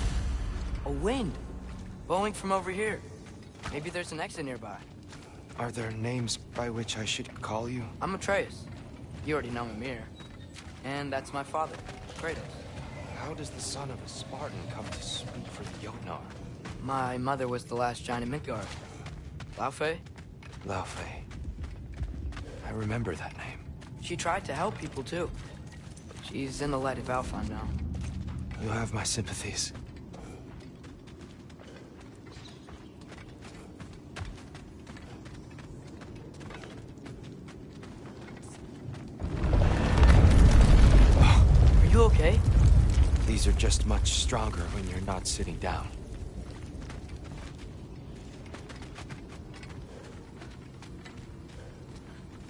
A wind. Blowing from over here. Maybe there's an exit nearby. Are there names by which I should call you? I'm Atreus. You already know Mimir. And that's my father, Kratos. How does the son of a Spartan come to speak for the Jotnar? My mother was the last giant in Midgard. Laufey? Laufey. I remember that name. She tried to help people too. She's in the light of Alfheim now. You have my sympathies. Are you okay? These are just much stronger when you're not sitting down.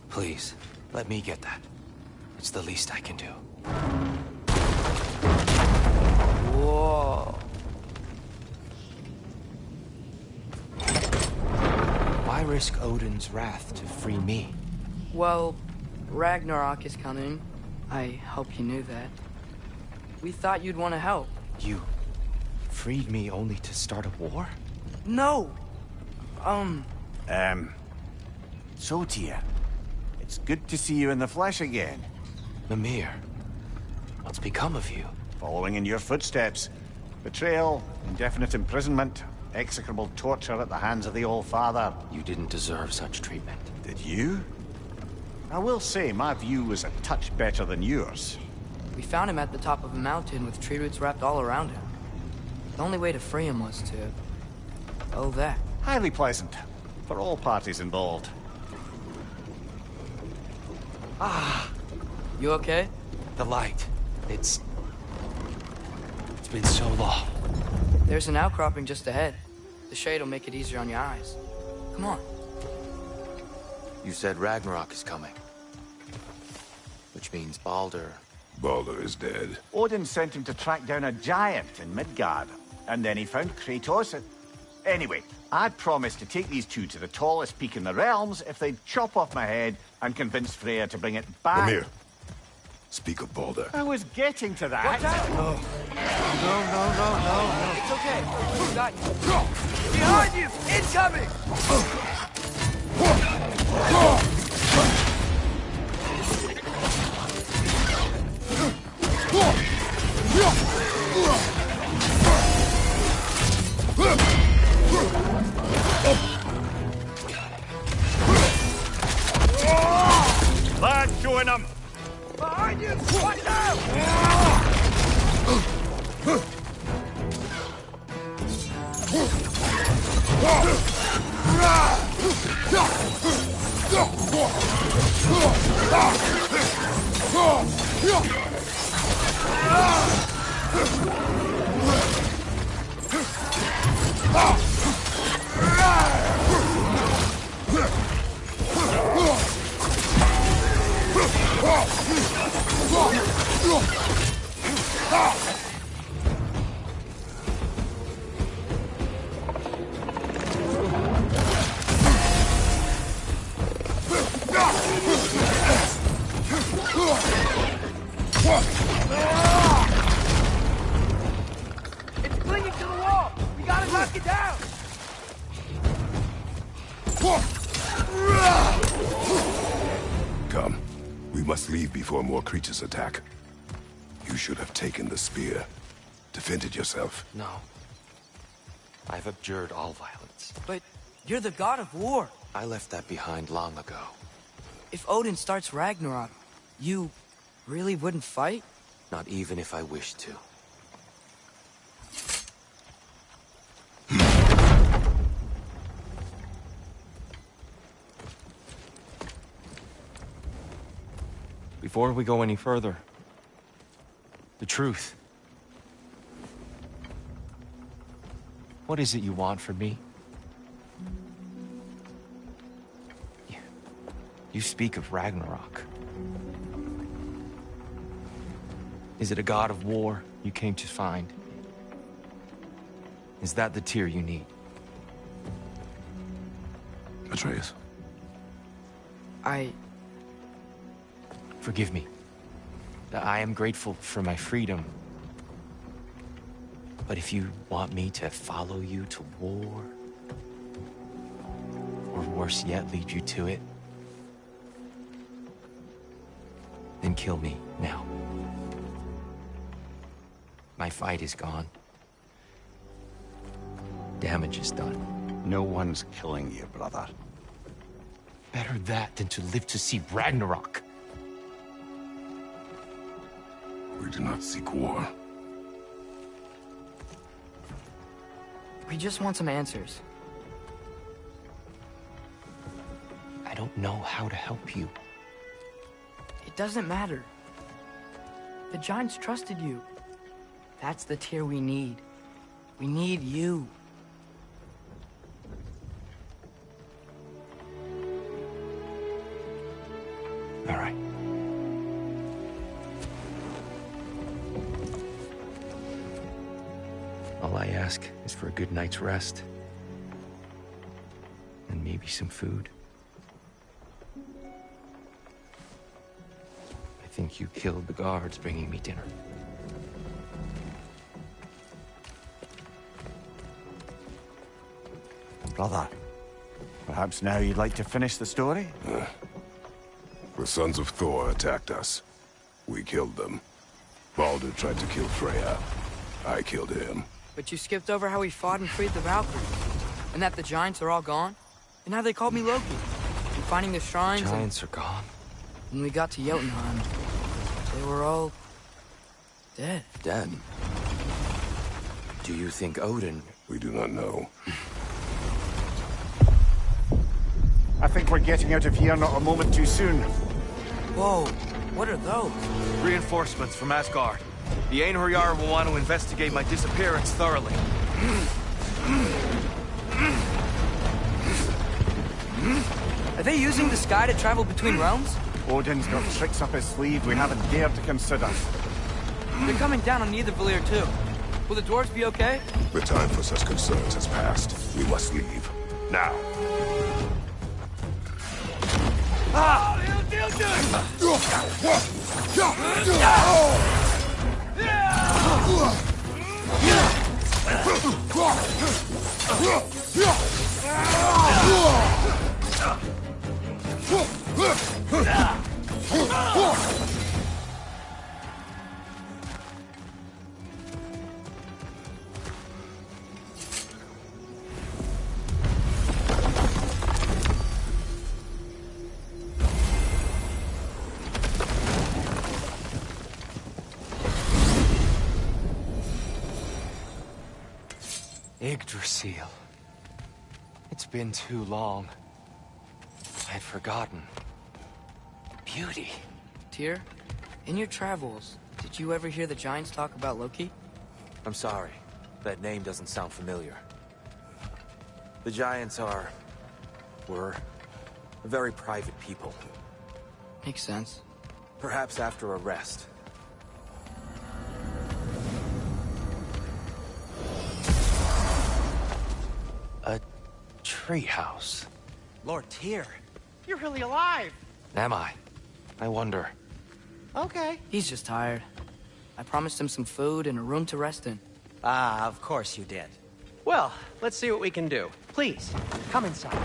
Please, let me get that. It's the least I can do. Whoa. Why risk Odin's wrath to free me? Well, Ragnarok is coming. I hope you knew that. We thought you'd want to help. You freed me only to start a war? No! So, Tyr, it's good to see you in the flesh again. Mimir, what's become of you? Following in your footsteps. Betrayal, indefinite imprisonment, execrable torture at the hands of the Old Father. You didn't deserve such treatment. Did you? I will say, my view was a touch better than yours. We found him at the top of a mountain with tree roots wrapped all around him. The only way to free him was to... oh, that. Highly pleasant. For all parties involved. Ah! You okay? The light. It's been so long. There's an outcropping just ahead. The shade will make it easier on your eyes. Come on. You said Ragnarok is coming. Which means Baldur... Baldur is dead. Odin sent him to track down a giant in Midgard. And then he found Kratos and... Anyway, I'd promised to take these two to the tallest peak in the realms if they'd chop off my head and convince Freya to bring it back. Mimir, speak of Baldur. I was getting to that. Watch out! No. No. It's okay. We got you. Behind you! Incoming! Lad, join them! Behind you! Watch out! It's clinging to the wall! We gotta knock it down! Come. must leave before more creatures attack. You should have taken the spear. Defended yourself. No. I've abjured all violence. But you're the god of war. I left that behind long ago. If Odin starts Ragnarok, you really wouldn't fight? Not even if I wished to. Before we go any further, the truth. What is it you want from me? You speak of Ragnarok. Is it a god of war you came to find? Is that the tear you need? Atreus. Forgive me. I am grateful for my freedom. But if you want me to follow you to war, or worse yet, lead you to it, then kill me now. My fight is gone. Damage is done. No one's killing you, brother. Better that than to live to see Ragnarok. We do not seek war. We just want some answers. I don't know how to help you. It doesn't matter. The Giants trusted you. That's the tear we need. We need you. All right. All I ask is for a good night's rest. And maybe some food. I think you killed the guards bringing me dinner. Brother, perhaps now you'd like to finish the story? The sons of Thor attacked us. We killed them. Baldur tried to kill Freya. I killed him. But you skipped over how we fought and freed the Valkyries. And that the Giants are all gone. And how they called me Loki. And finding the shrines. Giants are gone. When we got to Jotunheim, they were all dead. Dead? Do you think Odin... We do not know. I think we're getting out of here not a moment too soon. Whoa, what are those? Reinforcements from Asgard. The Einherjar will want to investigate my disappearance thoroughly. Are they using the sky to travel between realms? Odin's got tricks up his sleeve we haven't dared to consider. They're coming down on Nidavellir too. Will the dwarves be okay? The time for such concerns has passed. We must leave. Now. Ah! Yggdrasil. It's been too long. I'd forgotten. Beauty. Tyr, in your travels, did you ever hear the Giants talk about Loki? I'm sorry. That name doesn't sound familiar. The Giants were a very private people. Makes sense. Perhaps after a rest. A treehouse. Lord Tyr, you're really alive. Am I? I wonder. Okay. He's just tired. I promised him some food and a room to rest in. Ah, of course you did. Well, let's see what we can do. Please, come inside.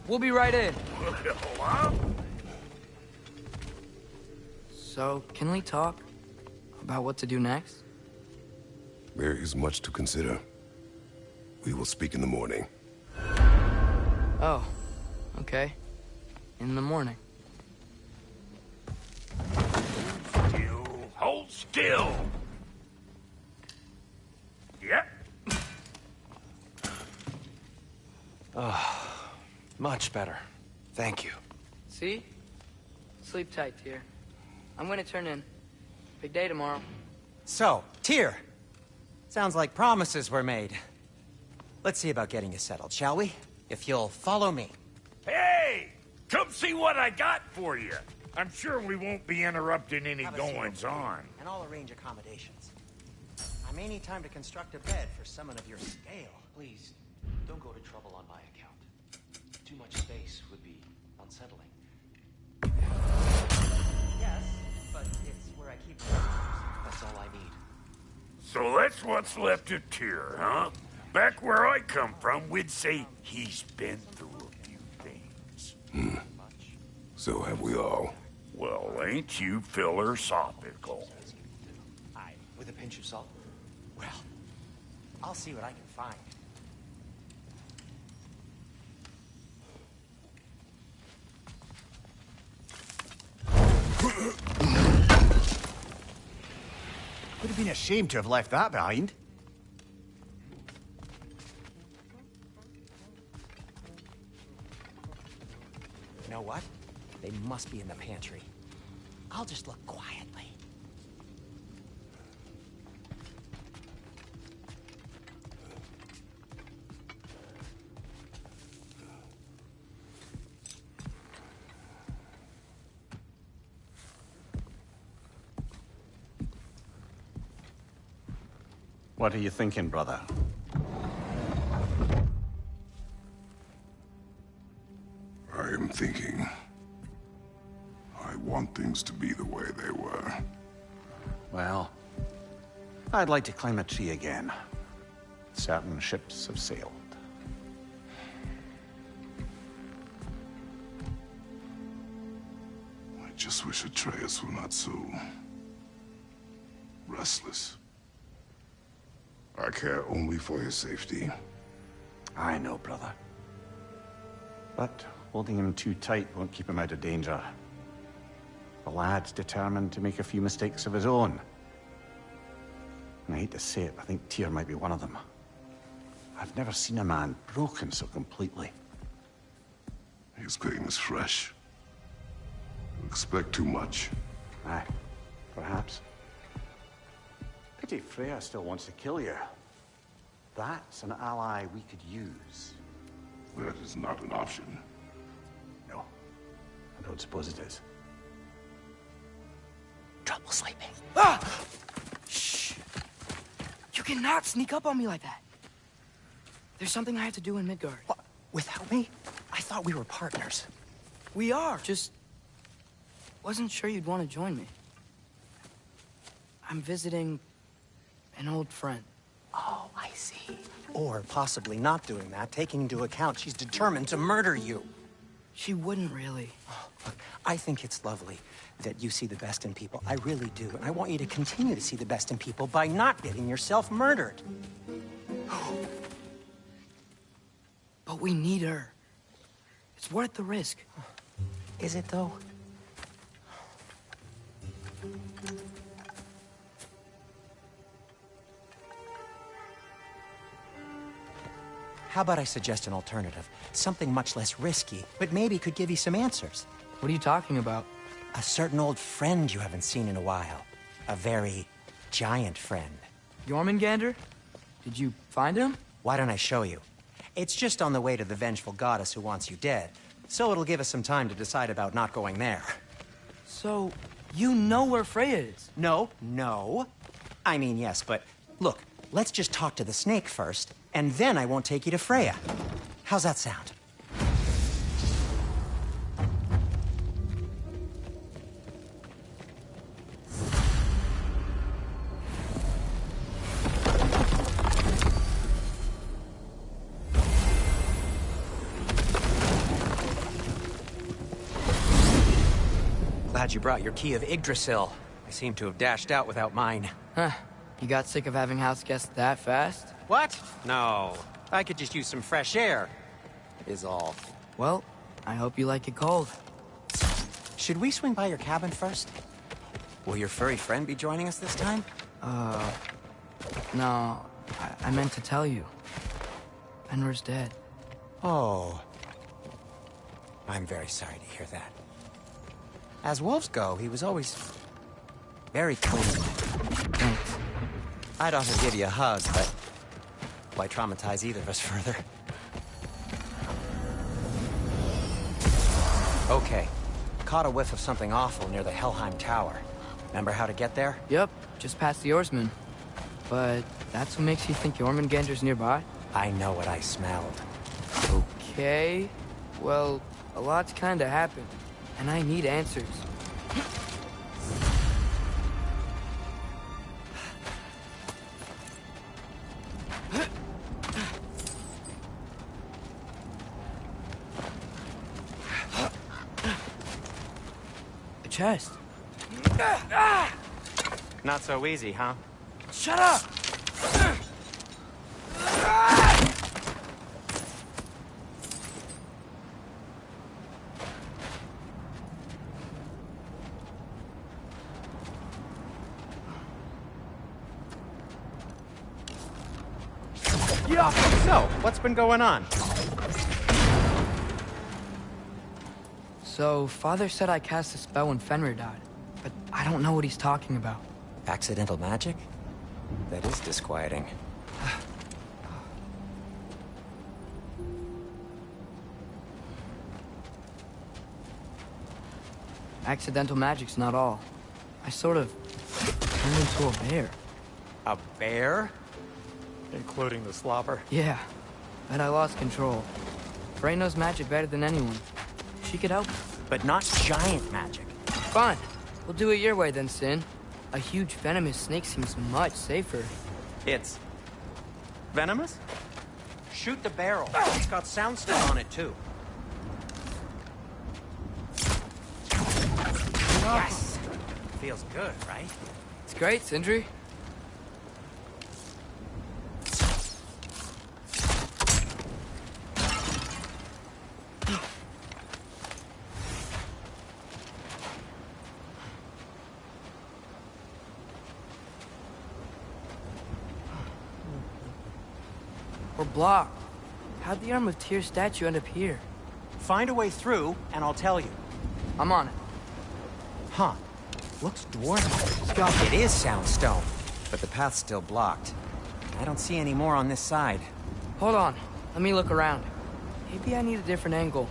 We'll be right in. So, can we talk about what to do next? There is much to consider. We will speak in the morning. Oh, okay. In the morning. Hold still! Yep. Oh, much better. Thank you. See? Sleep tight, Tyr. I'm gonna turn in. Big day tomorrow. So, Tyr. Sounds like promises were made. Let's see about getting you settled, shall we? If you'll follow me. Hey! Come see what I got for you. I'm sure we won't be interrupting any goings-on. And I'll arrange accommodations. I may need time to construct a bed for someone of your scale. Please, don't go to trouble on my account. Too much space would be unsettling. Yes, but it's where I keep the registers. That's all I need. So that's what's left of Tyr, huh? Back where I come from, we'd say he's been through a few things. So have we all. Well, ain't you philosophical? Aye, With a pinch of salt? well, I'll see what I can find. Would have been a shame to have left that behind. You know what? They must be in the pantry. I'll just look quietly. What are you thinking, brother? I am thinking. I want things to be the way they were. Well, I'd like to climb a tree again. Certain ships have sailed. I just wish Atreus were not so restless. I care only for his safety. I know, brother. But holding him too tight won't keep him out of danger. The lad's determined to make a few mistakes of his own. And I hate to say it, I think Tyr might be one of them. I've never seen a man broken so completely. His pain is fresh. You expect too much. Aye, perhaps. Pity Freya still wants to kill you. That's an ally we could use. That is not an option. No, I don't suppose it is. Trouble sleeping. Ah! Shh! You cannot sneak up on me like that. There's something I have to do in Midgard. What? Without me? I thought we were partners. We are. Just wasn't sure you'd want to join me. I'm visiting an old friend. Oh, I see. Or possibly not doing that, taking into account she's determined to murder you. She wouldn't really. Oh, look, I think it's lovely that you see the best in people. I really do. And I want you to continue to see the best in people by not getting yourself murdered. But we need her. It's worth the risk. Is it, though? How about I suggest an alternative? Something much less risky, but maybe could give you some answers. What are you talking about? A certain old friend you haven't seen in a while. A very giant friend. Jormungandr? Did you find him? Why don't I show you? It's just on the way to the vengeful goddess who wants you dead, so it'll give us some time to decide about not going there. So, you know where Freya is? No. I mean, yes, but look, let's just talk to the snake first, and then I won't take you to Freya. How's that sound? Glad you brought your key of Yggdrasil. I seem to have dashed out without mine. Huh. You got sick of having house guests that fast? What? No. I could just use some fresh air, is all. Well, I hope you like it cold. Should we swing by your cabin first? Will your furry friend be joining us this time? No. I meant to tell you. Fenrir's dead. Oh. I'm very sorry to hear that. As wolves go, he was always very clean. Thanks. I'd offer to give you a hug, but why traumatize either of us further? Okay. Caught a whiff of something awful near the Helheim Tower. Remember how to get there? Yep, just past the oarsman. But that's what makes you think Jormungandr's nearby? I know what I smelled. Okay. Well, a lot's kinda happened, and I need answers. A chest. Not so easy, huh? Shut up! Yeah. So, what's been going on? So, Father said I cast a spell when Fenrir died, but I don't know what he's talking about. Accidental magic? That is disquieting. Accidental magic's not all. I sort of turned into a bear. A bear? Including the slobber? Yeah, but I lost control. Frey knows magic better than anyone. She could help. But not giant magic. Fine. We'll do it your way then, Sin. A huge venomous snake seems much safer. It's venomous? Shoot the barrel. It's got soundstone on it, too. Yes! Feels good, right? It's great, Sindri. We're blocked. How'd the Arm of Tyr statue end up here? Find a way through, and I'll tell you. I'm on it. Huh. Looks dwarven. It is soundstone, but the path's still blocked. I don't see any more on this side. Hold on. Let me look around. Maybe I need a different angle.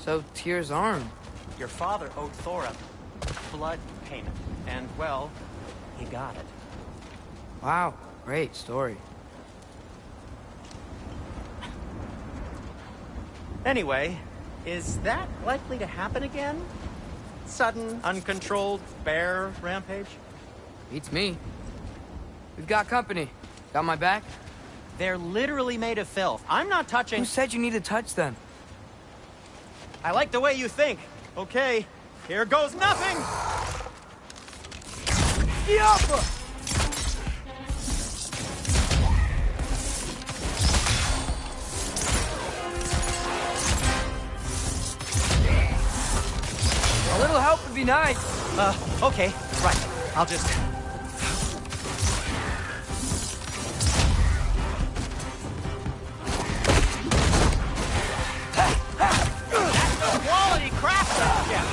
So, Tyr's arm. Your father owed Thor a blood payment, and, well, he got it. Wow, great story. Anyway, is that likely to happen again? Sudden, uncontrolled bear rampage? Beats me. We've got company. Got my back? They're literally made of filth. I'm not touching... Who said you need to touch them? I like the way you think. Okay, here goes nothing! Yappa! A little help would be nice. Okay, right. I'll just... Quality craftsmanship!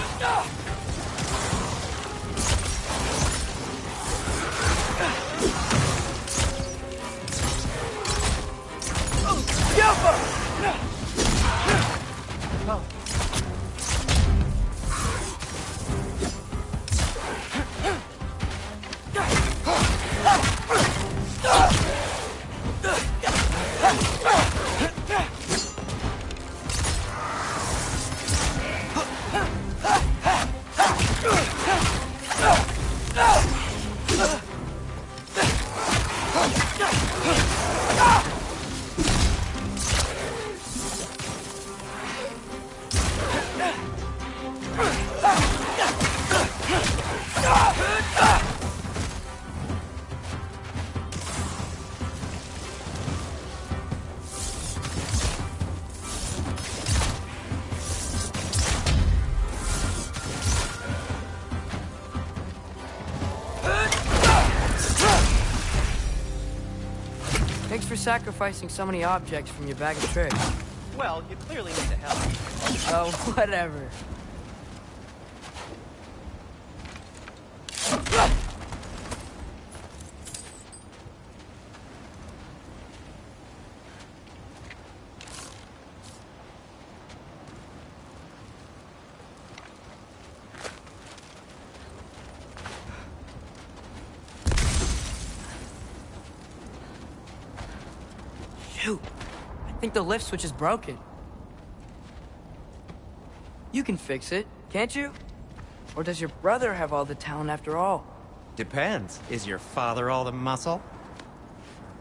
sacrificing so many objects from your bag of tricks? Well, you clearly need the help. Oh, whatever. Shoot, I think the lift switch is broken. You can fix it, can't you? Or does your brother have all the talent after all? Depends. Is your father all the muscle?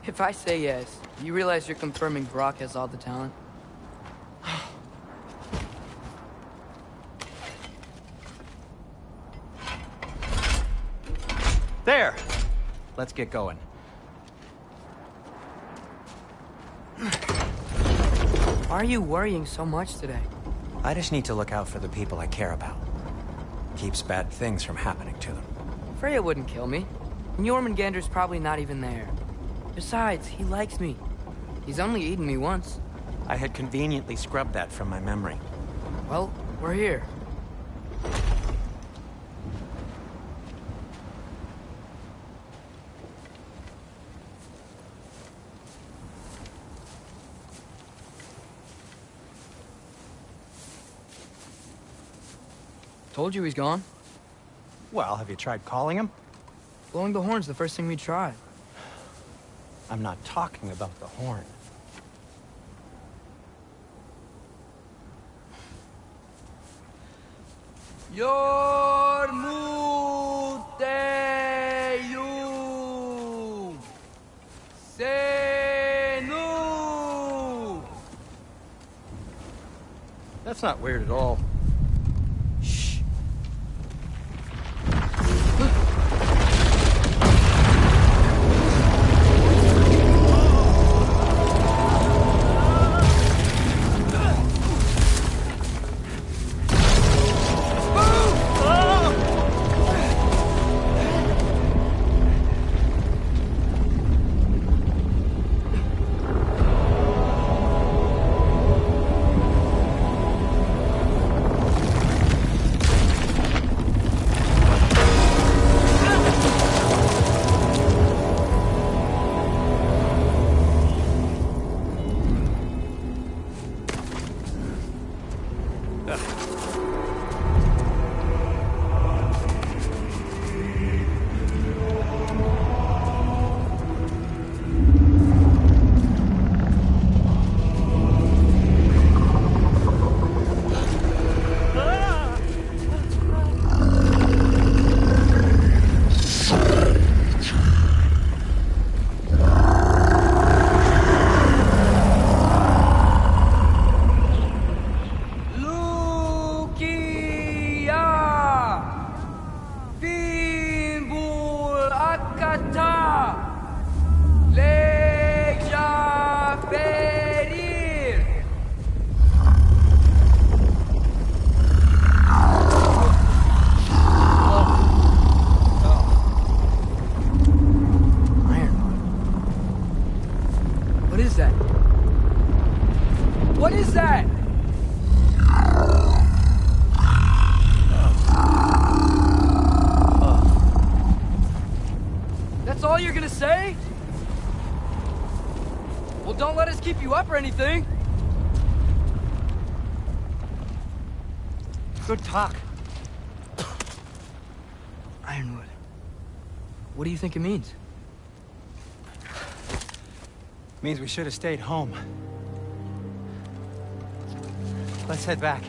If I say yes, you realize you're confirming Brock has all the talent? There! Let's get going. Why are you worrying so much today? I just need to look out for the people I care about. Keeps bad things from happening to them. Freya wouldn't kill me. And Jormungandr's probably not even there. Besides, he likes me. He's only eaten me once. I had conveniently scrubbed that from my memory. Well, we're here. Told you he's gone. Well, have you tried calling him? Blowing the horn's the first thing we tried. I'm not talking about the horn. Yormuteyum Senu. That's not weird at all. What is that? That's all you're gonna say? Well, don't let us keep you up or anything. Good talk. Ironwood. What do you think it means? Means we should have stayed home. Let's head back.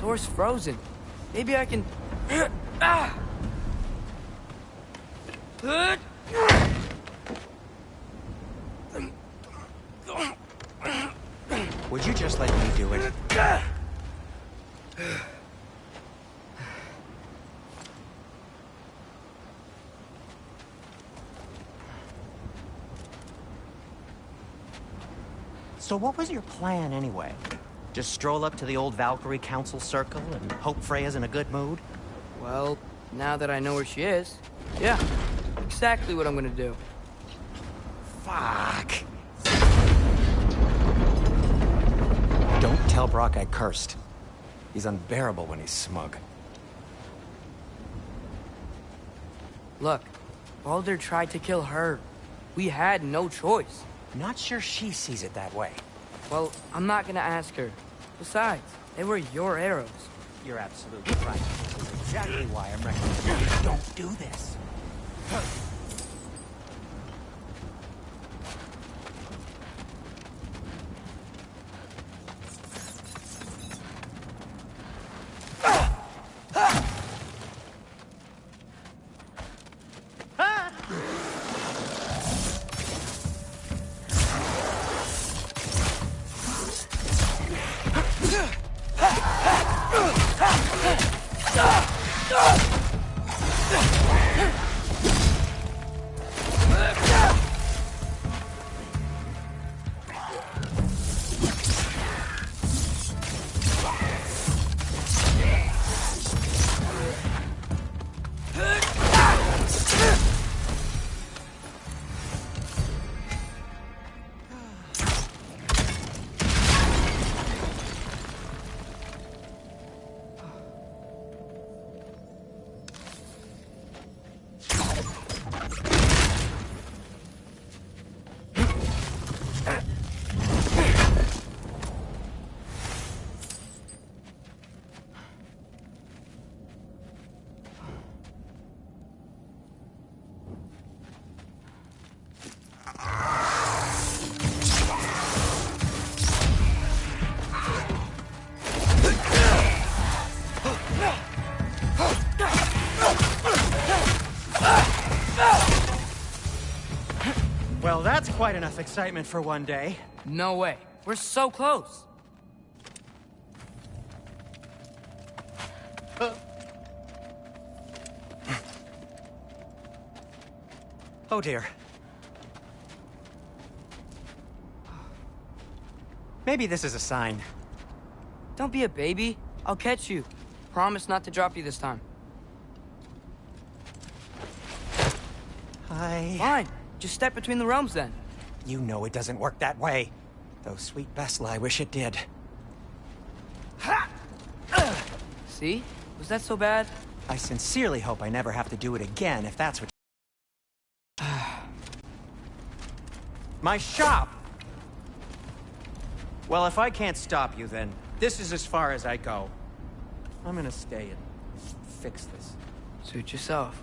Door's frozen. Maybe I can... Would you just let me do it? So what was your plan, anyway? Just stroll up to the old Valkyrie Council Circle and hope Freya's in a good mood? Well, now that I know where she is, yeah, exactly what I'm gonna do. Fuck. Don't tell Brock I cursed. He's unbearable when he's smug. Look, Baldur tried to kill her. We had no choice. Not sure she sees it that way. Well, I'm not gonna ask her. Besides, they were your arrows. You're absolutely right. This is exactly why I'm recommending you don't do this. Well, that's quite enough excitement for one day. No way. We're so close. Oh dear. Maybe this is a sign. Don't be a baby. I'll catch you. Promise not to drop you this time. Fine. Just step between the realms then. You know it doesn't work that way. Though sweet Bessel, I wish it did. See? Was that so bad? I sincerely hope I never have to do it again, if that's what... My shop! Well, if I can't stop you, then this is as far as I go. I'm gonna stay and fix this. Suit yourself.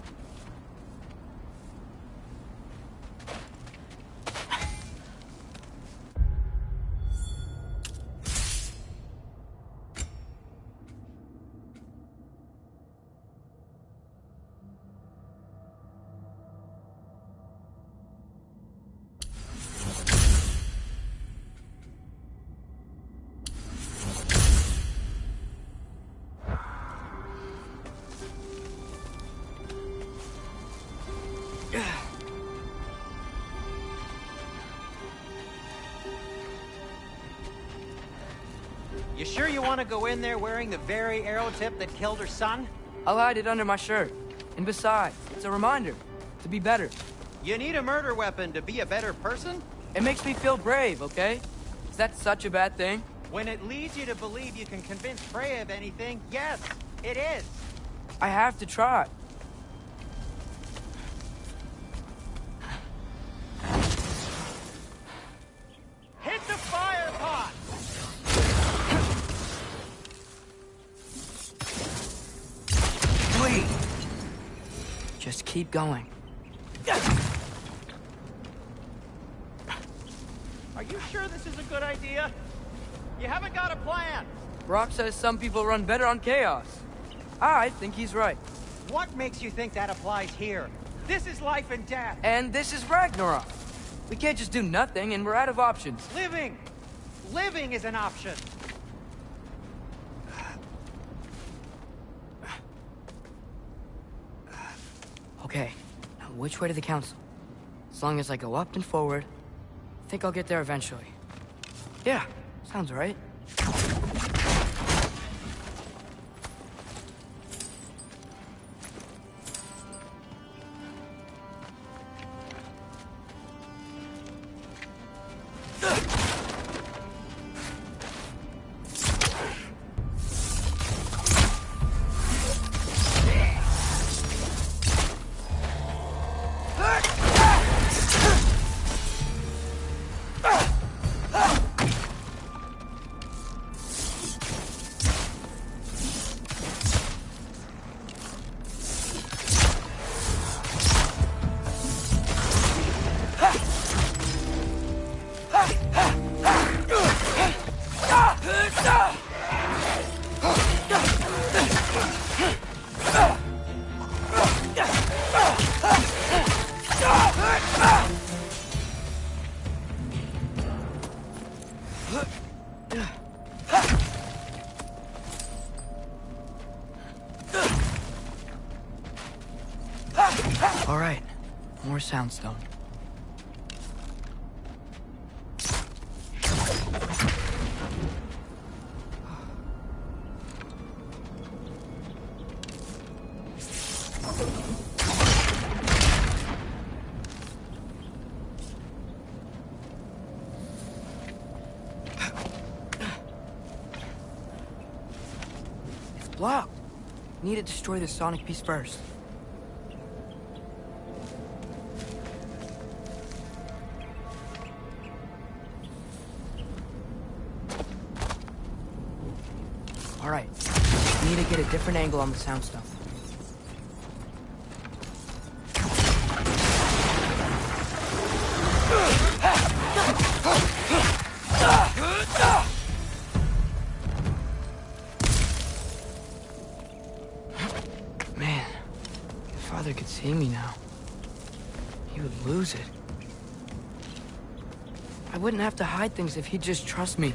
You sure you want to go in there wearing the very arrow tip that killed her son? I'll hide it under my shirt. And besides, it's a reminder to be better. You need a murder weapon to be a better person? It makes me feel brave, okay? Is that such a bad thing? When it leads you to believe you can convince Freya of anything, yes, it is. I have to try. Hit the fire pot! Wait. Just keep going. Are you sure this is a good idea? You haven't got a plan. Brock says some people run better on chaos. I think he's right. What makes you think that applies here? This is life and death. And this is Ragnarok. We can't just do nothing, and we're out of options. Living! Living is an option. Okay, now which way to the council? As long as I go up and forward, I think I'll get there eventually. Yeah, sounds right. All right, more soundstone. It's blocked. Need to destroy the sonic piece first. All right, need to get a different angle on the sound stuff. Man, if Father could see me now, he would lose it. I wouldn't have to hide things if he'd just trust me.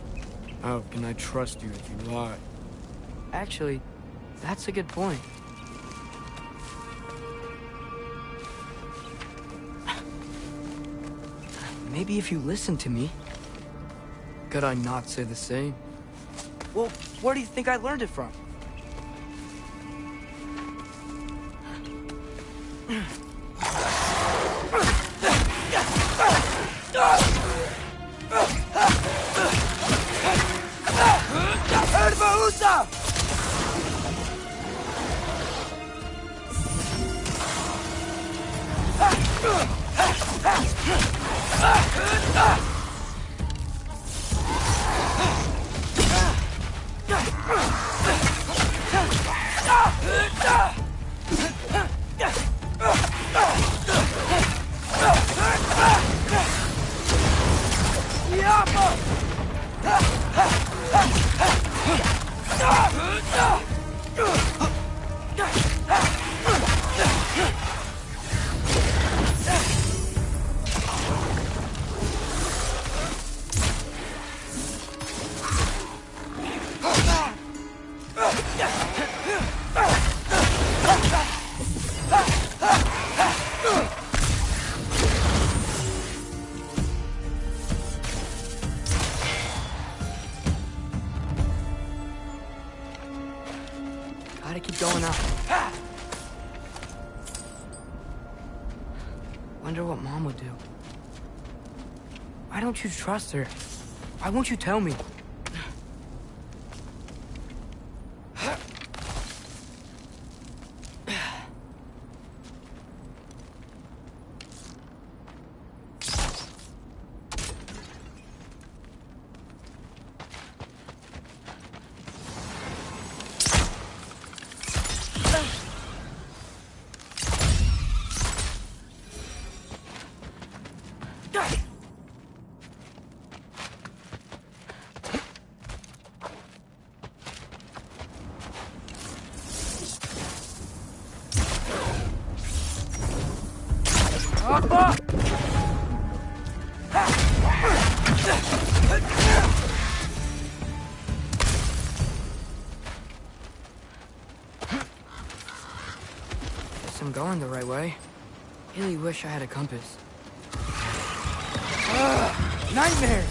How can I trust you if you lie? Actually, that's a good point. Maybe if you listen to me. Could I not say the same? Well, where do you think I learned it from? Gotta keep going up. Wonder what Mom would do. Why don't you trust her? Why won't you tell me? Guess I'm going the right way. Really wish I had a compass. Nightmares!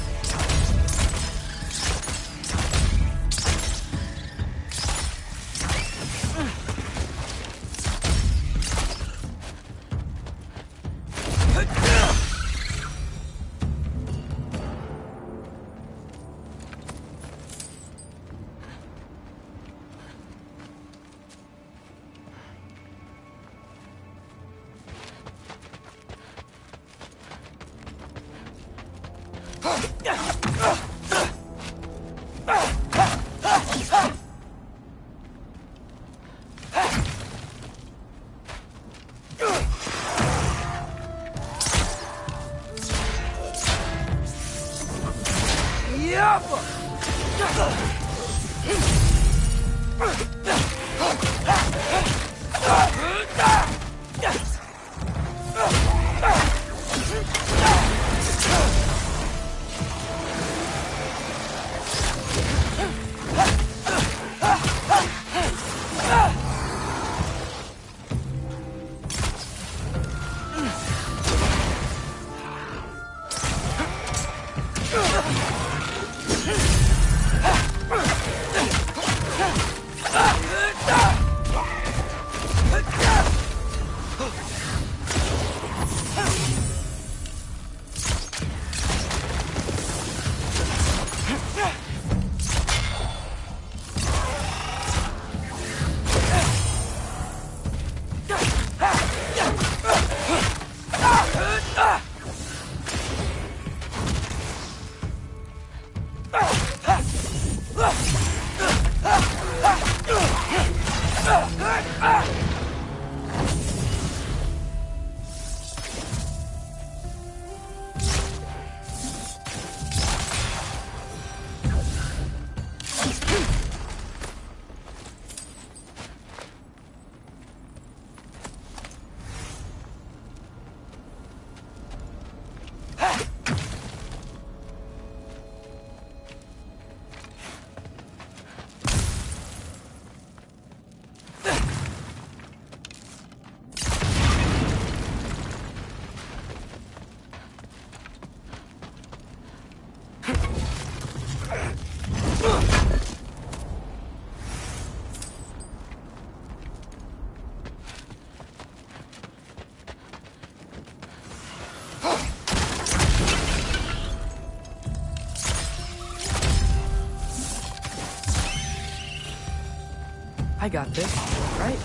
I got this, right?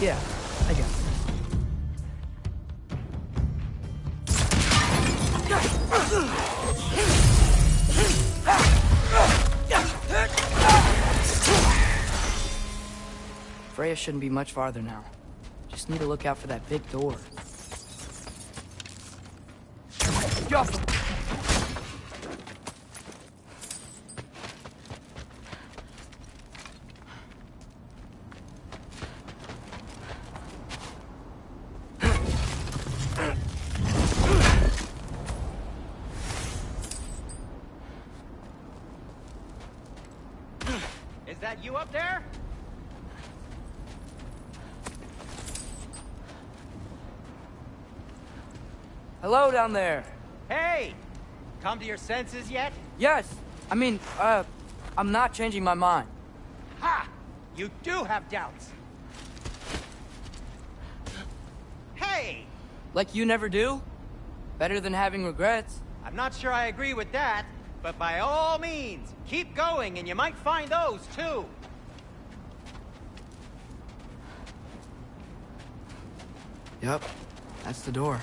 Yeah, I got this. Freya shouldn't be much farther now. Just need to look out for that big door. Jump! Is that you up there? Hello down there. Hey! Come to your senses yet? Yes. I mean, I'm not changing my mind. Ha! You do have doubts. Hey! Like you never do? Better than having regrets. I'm not sure I agree with that, but by all means, keep going and you might find those too. Yep, that's the door.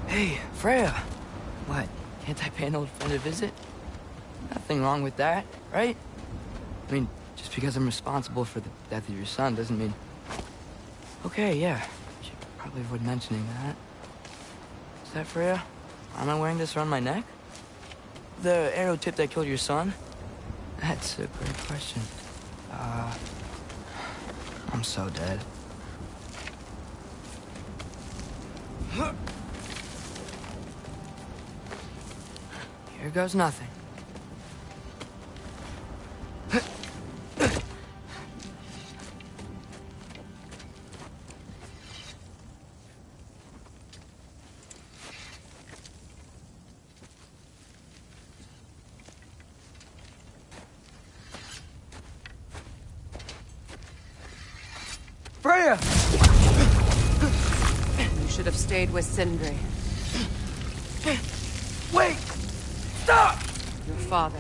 Hey, Freya. What, can't I pay an old friend a visit? Nothing wrong with that, right? I mean, just because I'm responsible for the death of your son doesn't mean... Okay, yeah. Should probably avoid mentioning that. Is that Freya? Am I wearing this around my neck? The arrow tip that killed your son? That's a great question. I'm so dead. Here goes nothing. Freya! You should have stayed with Sindri. Wait! Stop! Your father.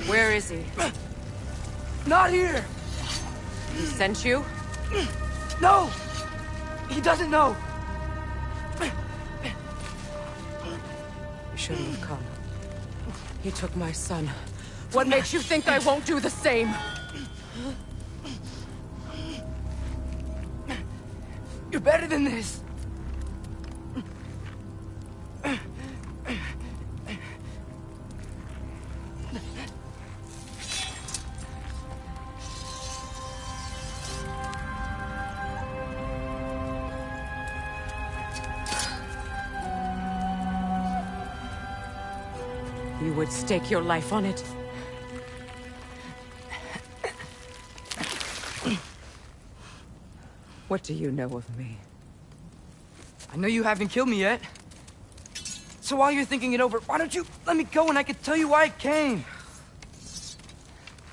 Where is he? Not here! He sent you? No! He doesn't know! You shouldn't have come. He took my son. What makes you think I won't do the same? You're better than this! You would stake your life on it? What do you know of me? I know you haven't killed me yet. So while you're thinking it over, why don't you let me go and I can tell you why I came?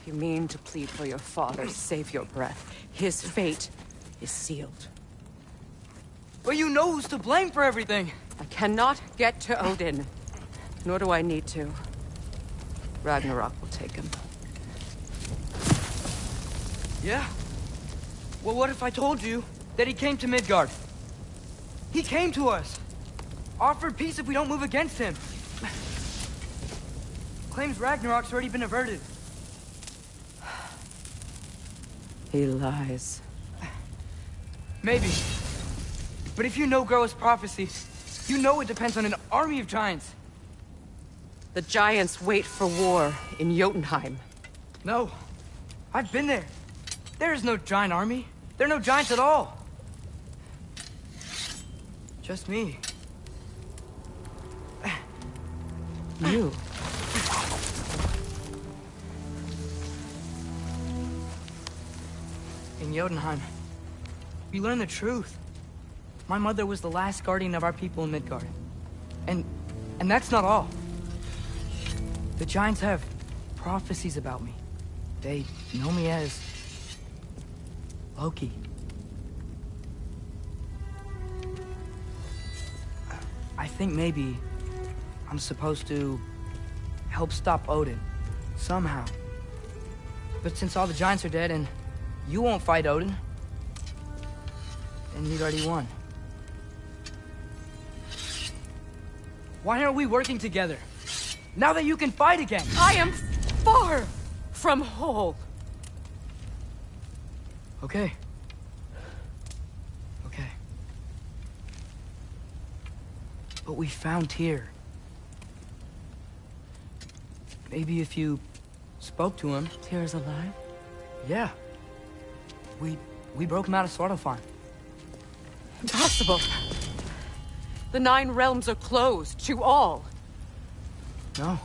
You mean to plead for your father, save your breath. His fate is sealed. But you know who's to blame for everything. I cannot get to Odin. Nor do I need to. Ragnarok will take him. Yeah? Well, what if I told you that he came to Midgard? He came to us. Offered peace if we don't move against him. Claims Ragnarok's already been averted. He lies. Maybe. But if you know Groa's prophecy, you know it depends on an army of giants. The giants wait for war in Jotunheim. No. I've been there. There is no giant army. There are no giants at all. Just me. You. In Jotunheim, we learned the truth. My mother was the last guardian of our people in Midgard. And that's not all. The giants have prophecies about me. They know me as Loki. I think maybe I'm supposed to help stop Odin, somehow. But since all the giants are dead and you won't fight Odin, then you'd already won. Why aren't we working together? Now that you can fight again! I am far from whole. Okay. Okay. But we found Tyr. Maybe if you spoke to him... Tyr's alive? Yeah. We broke him out of Svartalfheim. Impossible. The 9 realms are closed to all. No.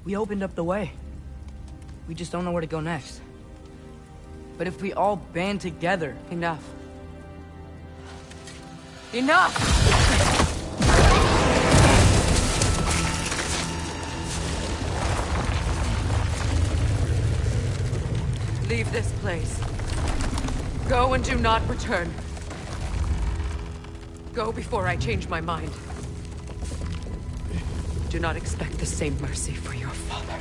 We opened up the way. We just don't know where to go next. But if we all band together... Enough. Enough! Leave this place. Go and do not return. Go before I change my mind. Do not expect the same mercy for your father.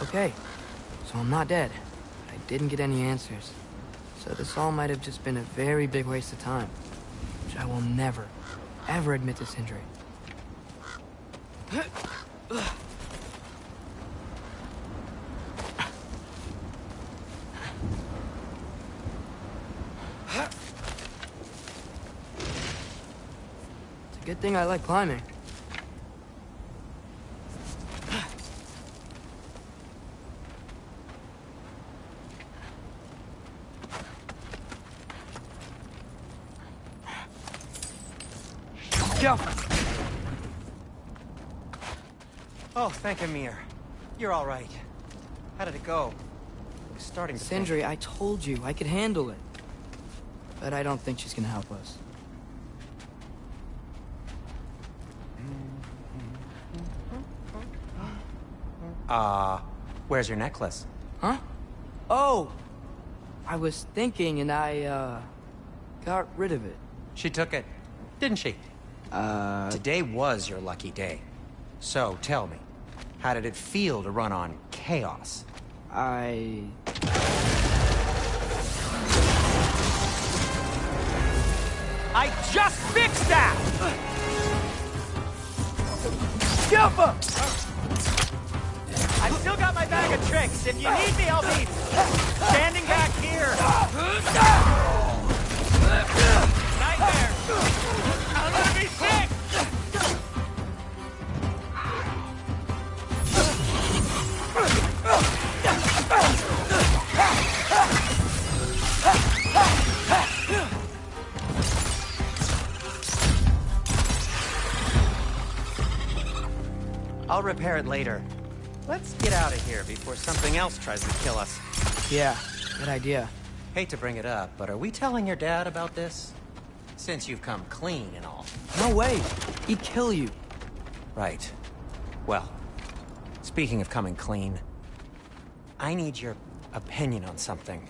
Okay, so I'm not dead. I didn't get any answers. So this all might have just been a very big waste of time. Which I will never, ever admit to Sindri. It's a good thing I like climbing. Oh, thank Amir. You're all right. How did it go? I was starting to think... Sindri, I told you I could handle it. But I don't think she's gonna help us. Where's your necklace? Huh? Oh! I was thinking and I, got rid of it. She took it, didn't she? Today was your lucky day. So, tell me, how did it feel to run on chaos? I just fixed that! Skipper! I've still got my bag of tricks. If you need me, I'll be standing back here. Nightmare! I'm gonna be sick! I'll repair it later. Let's get out of here before something else tries to kill us. Yeah, good idea. Hate to bring it up, but are we telling your dad about this? Since you've come clean and all. No way! He'd kill you. Right. Well, speaking of coming clean, I need your opinion on something.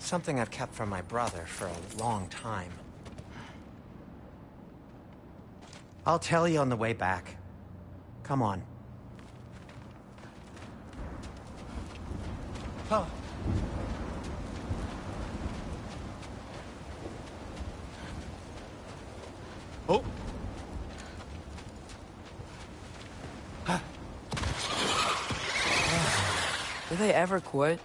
Something I've kept from my brother for a long time. I'll tell you on the way back. Come on. Oh. Oh. Do they ever quit?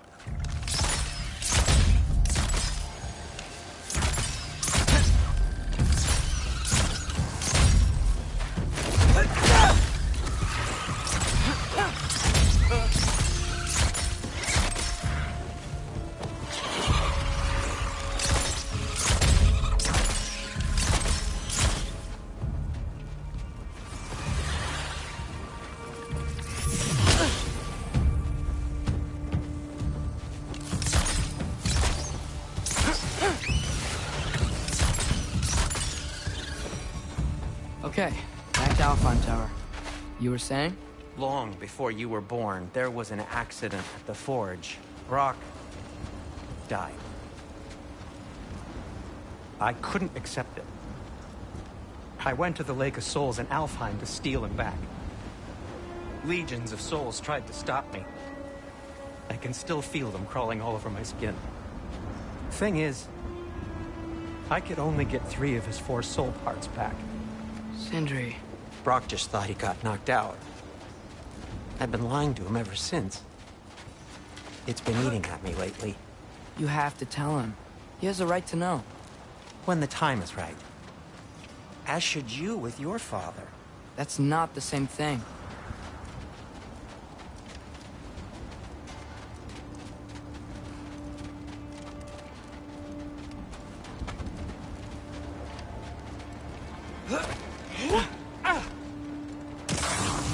Okay, back to Alpine Tower. You were saying? Long before you were born, there was an accident at the forge. Brock died. I couldn't accept it. I went to the Lake of Souls in Alfheim to steal him back. Legions of souls tried to stop me. I can still feel them crawling all over my skin. Thing is, I could only get 3 of his 4 soul parts back. Sindri. Brock just thought he got knocked out. I've been lying to him ever since. It's been eating at me lately. You have to tell him. He has a right to know. When the time is right. As should you with your father. That's not the same thing.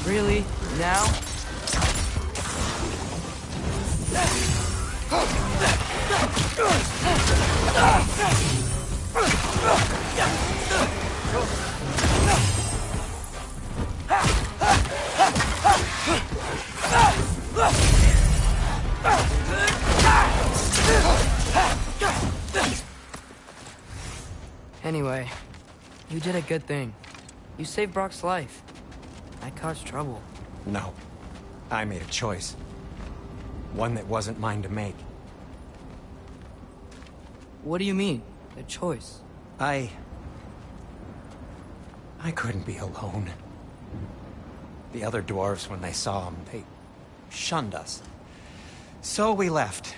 Really? Now? Anyway, you did a good thing. You saved Brock's life. I caused trouble. No. I made a choice. One that wasn't mine to make. What do you mean? A choice? I couldn't be alone. The other dwarves, when they saw him, they shunned us. So we left.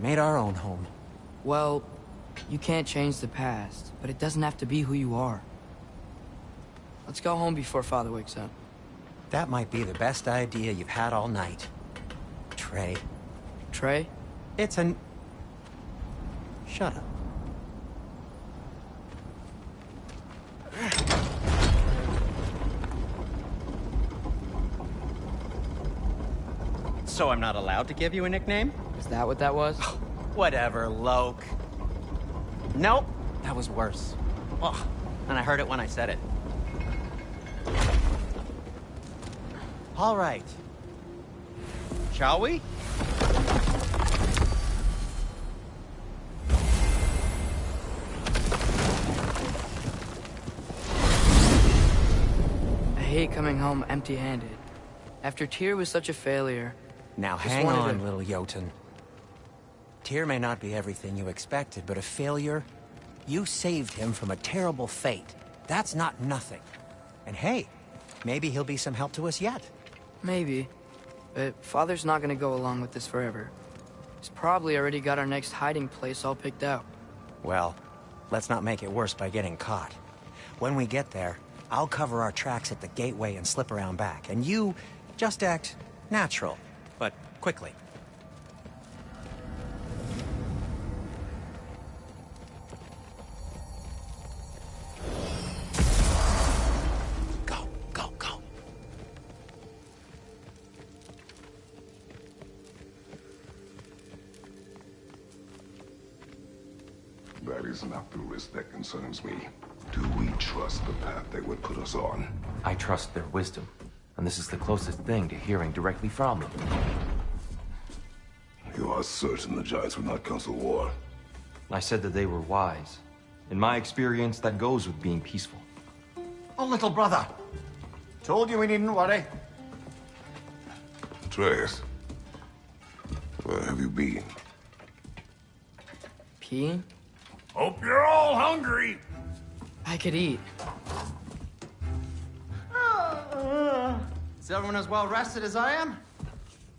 Made our own home. Well, you can't change the past, but it doesn't have to be who you are. Let's go home before Father wakes up. That might be the best idea you've had all night. Trey. Trey? It's an... Shut up. So I'm not allowed to give you a nickname? Is that what that was? Whatever, Loke. Nope, that was worse. Ugh, and I heard it when I said it. All right. Shall we? I hate coming home empty-handed. After Tyr was such a failure. Now hang on, little Jotun. Tyr may not be everything you expected, but a failure? You saved him from a terrible fate. That's not nothing. And hey, maybe he'll be some help to us yet. Maybe. But Father's not gonna go along with this forever. He's probably already got our next hiding place all picked out. Well, let's not make it worse by getting caught. When we get there, I'll cover our tracks at the gateway and slip around back. And you just act natural, but quickly. That is not the risk that concerns me. Do we trust the path they would put us on? I trust their wisdom, and this is the closest thing to hearing directly from them. You are certain the Giants would not counsel war? I said that they were wise. In my experience, that goes with being peaceful. Oh, little brother. Told you we needn't worry. Atreus, where have you been? Peeing? Hope you're all hungry. I could eat. Is everyone as well rested as I am?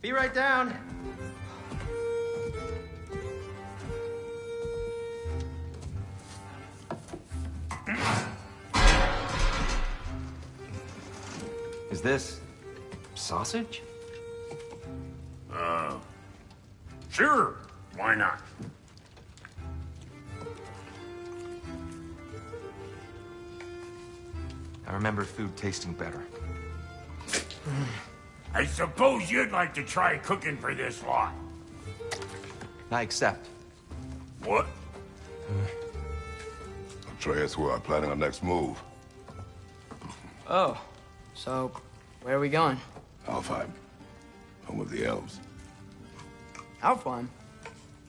Be right down. Is this sausage? Sure. Why not? I remember food tasting better. I suppose you'd like to try cooking for this lot. I accept. What? Atreus, we are planning our next move. Oh, so where are we going? Alfheim, home of the elves. Alfheim?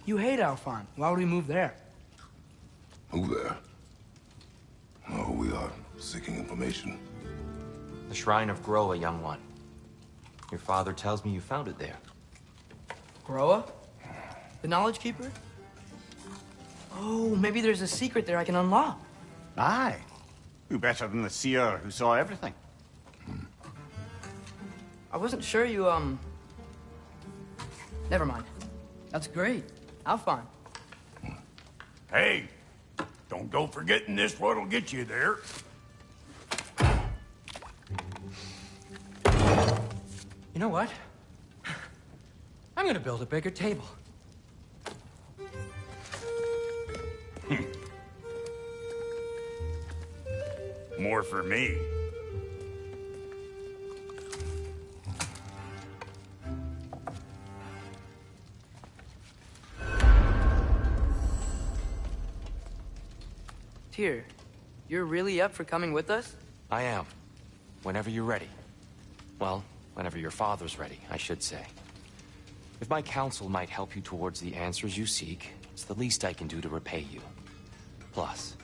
You hate Alfheim. Why would we move there? Move there? No, we are seeking information. The Shrine of Groa, young one. Your father tells me you found it there. Groa? The Knowledge Keeper? Oh, maybe there's a secret there I can unlock. Aye. Who better than the seer who saw everything? I wasn't sure you, Never mind. That's great. Alfheim. Hey, don't go forgetting this what'll get you there. You know what? I'm gonna build a bigger table. More for me. Tyr, you're really up for coming with us? I am. Whenever you're ready. Well, whenever your father's ready, I should say. If my counsel might help you towards the answers you seek, it's the least I can do to repay you. Plus,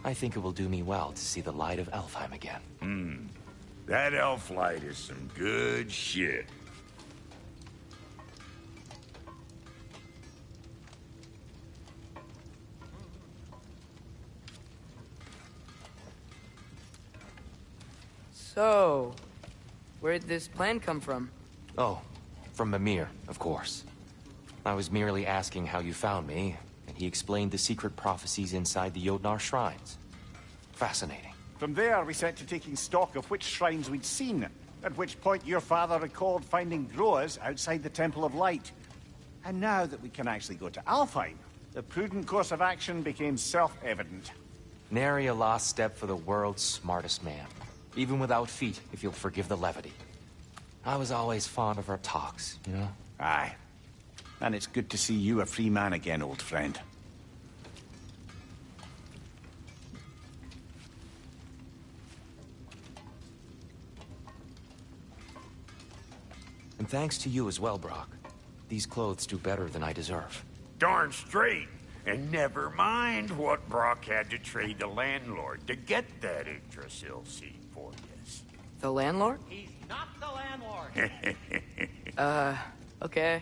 I think it will do me well to see the light of Alfheim again. That elf light is some good shit. So, where'd this plan come from? Oh, from Mimir, of course. I was merely asking how you found me, and he explained the secret prophecies inside the Jotnar shrines. Fascinating. From there, we set to taking stock of which shrines we'd seen, at which point your father recalled finding Groas outside the Temple of Light. And now that we can actually go to Alfheim, the prudent course of action became self-evident. Nary a lost step for the world's smartest man. Even without feet, if you'll forgive the levity. I was always fond of our talks, you know? Aye. And it's good to see you a free man again, old friend. And thanks to you as well, Brock. These clothes do better than I deserve. Darn straight. And never mind what Brock had to trade the landlord to get that Yggdrasil seed for us. The landlord? He's not the landlord. Okay.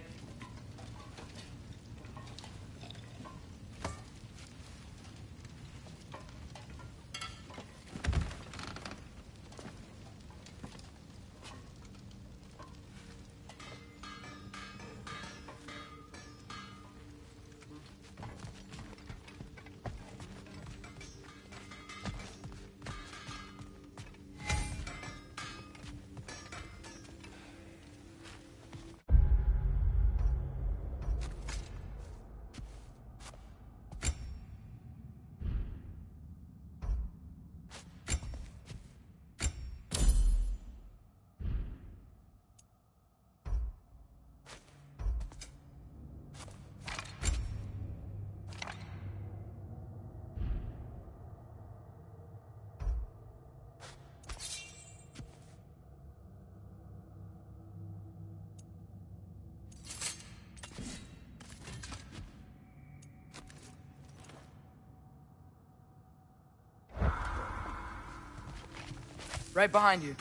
Right behind you.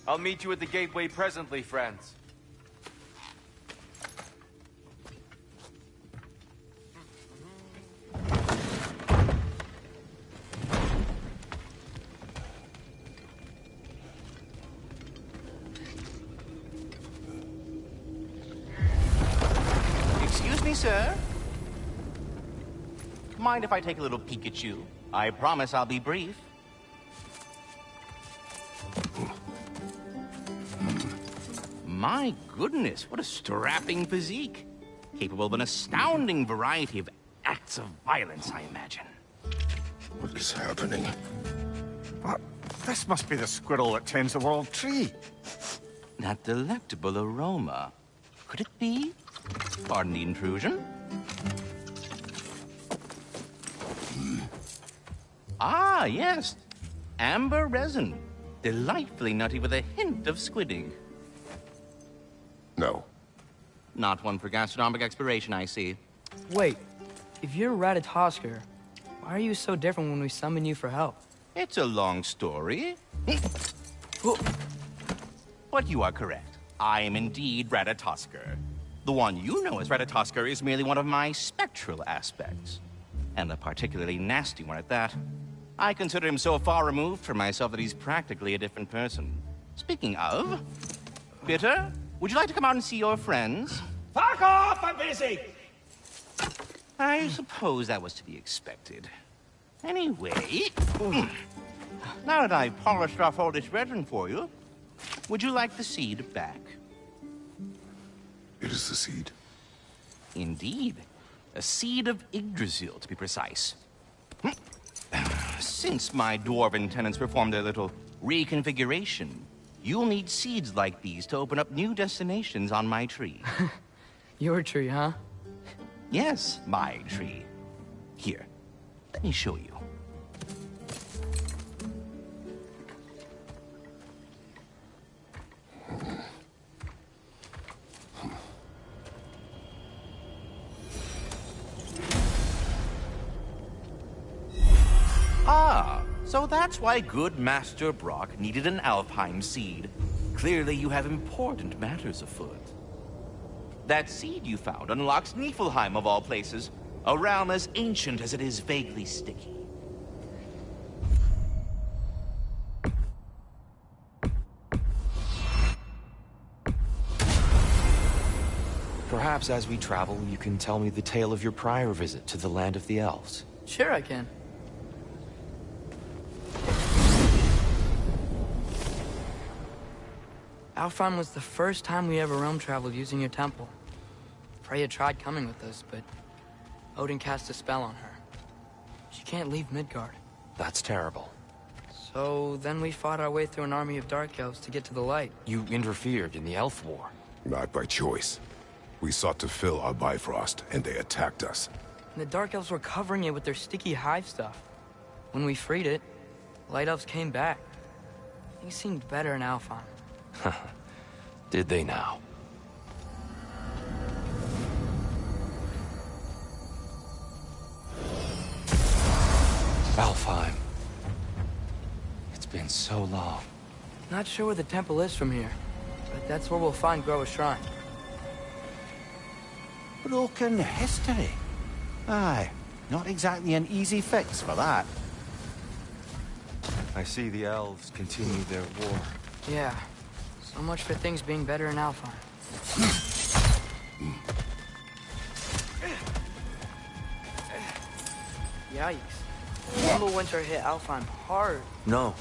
I'll meet you at the gateway presently, friends. Excuse me, sir? Mind if I take a little peek at you? I promise I'll be brief. My goodness, what a strapping physique. Capable of an astounding variety of acts of violence, I imagine. What is happening? What? This must be the squirrel that tends the world tree. That delectable aroma. Could it be? Pardon the intrusion. Ah, yes. Amber resin. Delightfully nutty with a hint of squidding. No. Not one for gastronomic exploration, I see. Wait, if you're Ratatoskr, why are you so different when we summon you for help? It's a long story. But you are correct. I am indeed Ratatoskr. The one you know as Ratatoskr is merely one of my spectral aspects. And a particularly nasty one at that. I consider him so far removed from myself that he's practically a different person. Speaking of... Bitter, would you like to come out and see your friends? Fuck off! I'm busy! I suppose that was to be expected. Anyway... now that I've polished off all this resin for you, would you like the seed back? It is the seed. Indeed. A seed of Yggdrasil, to be precise. Since my dwarven tenants performed their little reconfiguration, you'll need seeds like these to open up new destinations on my tree. Your tree, huh? Yes, my tree. Here, let me show you. Ah, so that's why good Master Brock needed an Alfheim seed. Clearly you have important matters afoot. That seed you found unlocks Niflheim of all places, a realm as ancient as it is vaguely sticky. Perhaps as we travel, you can tell me the tale of your prior visit to the land of the elves. Sure I can. Alfheim was the first time we ever realm traveled using your temple. Freya tried coming with us, but Odin cast a spell on her. She can't leave Midgard. That's terrible. So then we fought our way through an army of dark elves to get to the light. You interfered in the Elf War. Not by choice. We sought to fill our Bifrost, and they attacked us. And the dark elves were covering it with their sticky hive stuff. When we freed it, light elves came back. Things seemed better in Alfheim. Did they now? Alfheim. It's been so long. Not sure where the temple is from here, but that's where we'll find Groa's shrine. Broken history. Aye, not exactly an easy fix for that. I see the elves continue their war. Yeah, so much for things being better in Alfheim. Yikes. Winter hit Alfheim hard. No.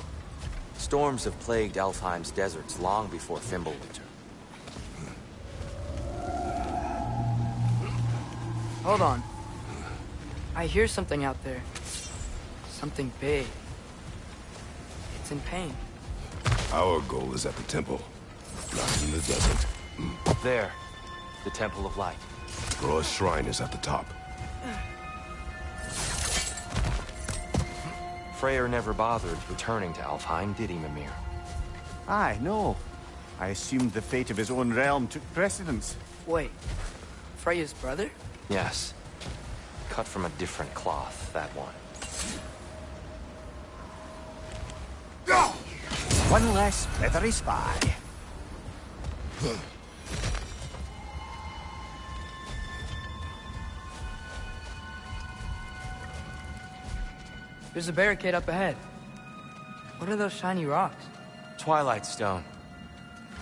Storms have plagued Alfheim's deserts long before Fimbulwinter. Hold on. I hear something out there. Something big. It's in pain. Our goal is at the temple, not in the desert. There. The Temple of Light. Groa's shrine is at the top. Freyr never bothered returning to Alfheim, did he, Mimir? Aye, no. I assumed the fate of his own realm took precedence. Wait. Freya's brother? Yes. Cut from a different cloth, that one. One less feathery spy. There's a barricade up ahead. What are those shiny rocks? Twilight Stone.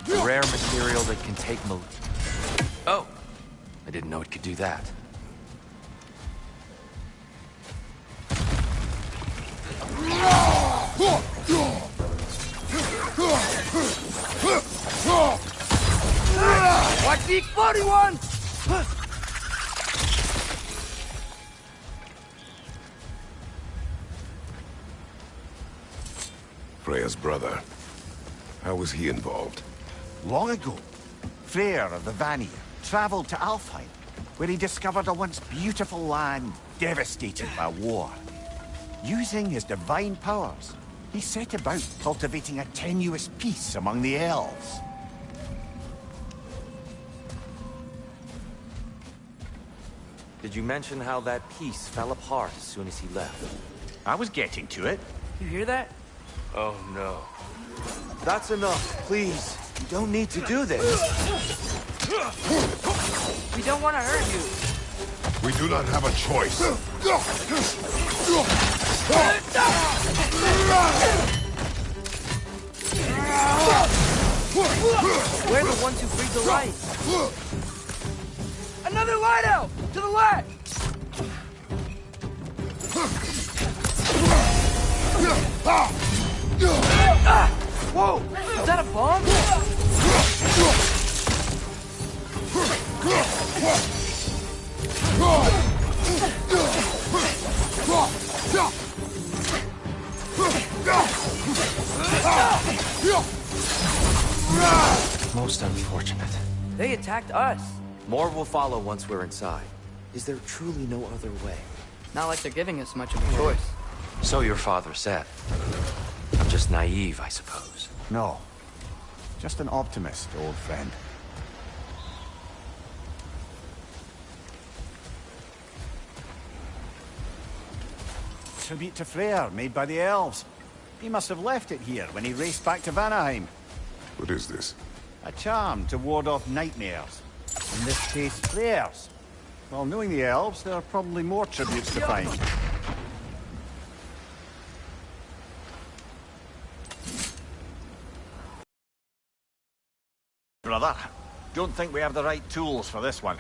A rare material that can take Oh! I didn't know it could do that. Watch the exploding one! Freya's brother. How was he involved? Long ago, Freyr of the Vanir traveled to Alfheim, where he discovered a once beautiful land devastated by war. Using his divine powers, he set about cultivating a tenuous peace among the elves. Did you mention how that peace fell apart as soon as he left? I was getting to it. You hear that? Oh no. That's enough, please. You don't need to do this. We don't want to hurt you. We do not have a choice. We're the ones who freed the light. Another light elf! To the left! Whoa! Is that a bomb? Most unfortunate. They attacked us. More will follow once we're inside. Is there truly no other way? Not like they're giving us much of a choice. So your father said. I'm just naive, I suppose. No. Just an optimist, old friend. Tribute to Freyr, made by the elves. He must have left it here when he raced back to Vanaheim. What is this? A charm to ward off nightmares. In this case, Freyr's. Well, knowing the elves, there are probably more tributes to find. Brother, don't think we have the right tools for this one.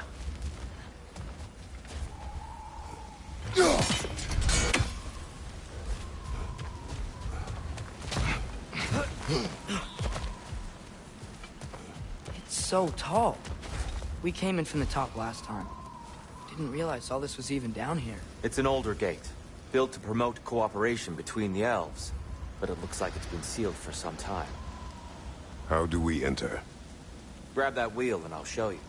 It's so tall. We came in from the top last time. Didn't realize all this was even down here. It's an older gate, built to promote cooperation between the elves. but it looks like it's been sealed for some time. How do we enter? Grab that wheel and I'll show you.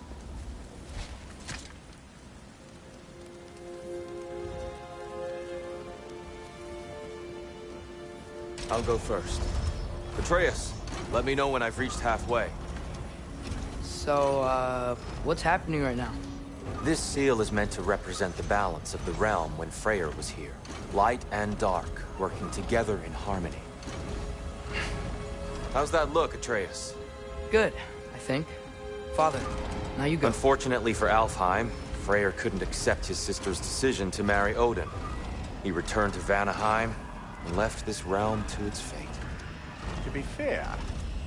I'll go first. Atreus, let me know when I've reached halfway. So, what's happening right now? This seal is meant to represent the balance of the realm when Freyr was here. Light and dark, working together in harmony. How's that look, Atreus? Good, I think. Father, now you go. Unfortunately for Alfheim, Freyr couldn't accept his sister's decision to marry Odin. He returned to Vanaheim and left this realm to its fate. To be fair,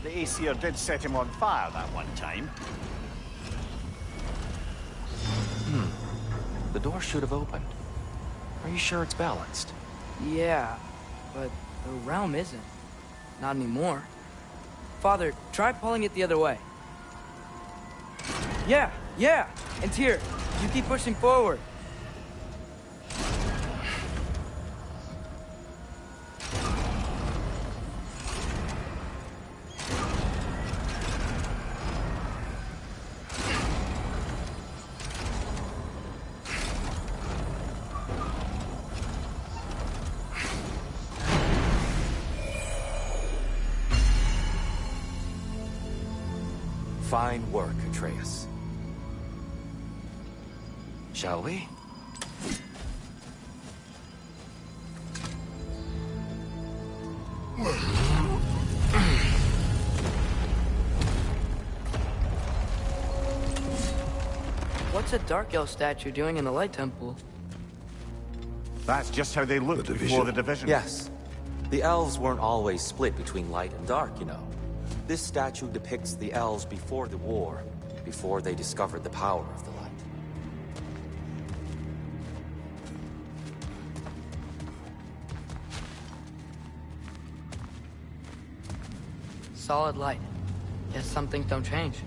the Aesir did set him on fire that one time. The door should have opened. Are you sure it's balanced? Yeah, but the realm isn't. Not anymore. Father, try pulling it the other way. Yeah, and here, you keep pushing forward. Fine work, Atreus. Shall we? What's a Dark Elf statue doing in the Light Temple? That's just how they looked before the division. Yes. The elves weren't always split between light and dark, you know. This statue depicts the elves before the war, before they discovered the power of the light. Solid light. Guess some things don't change.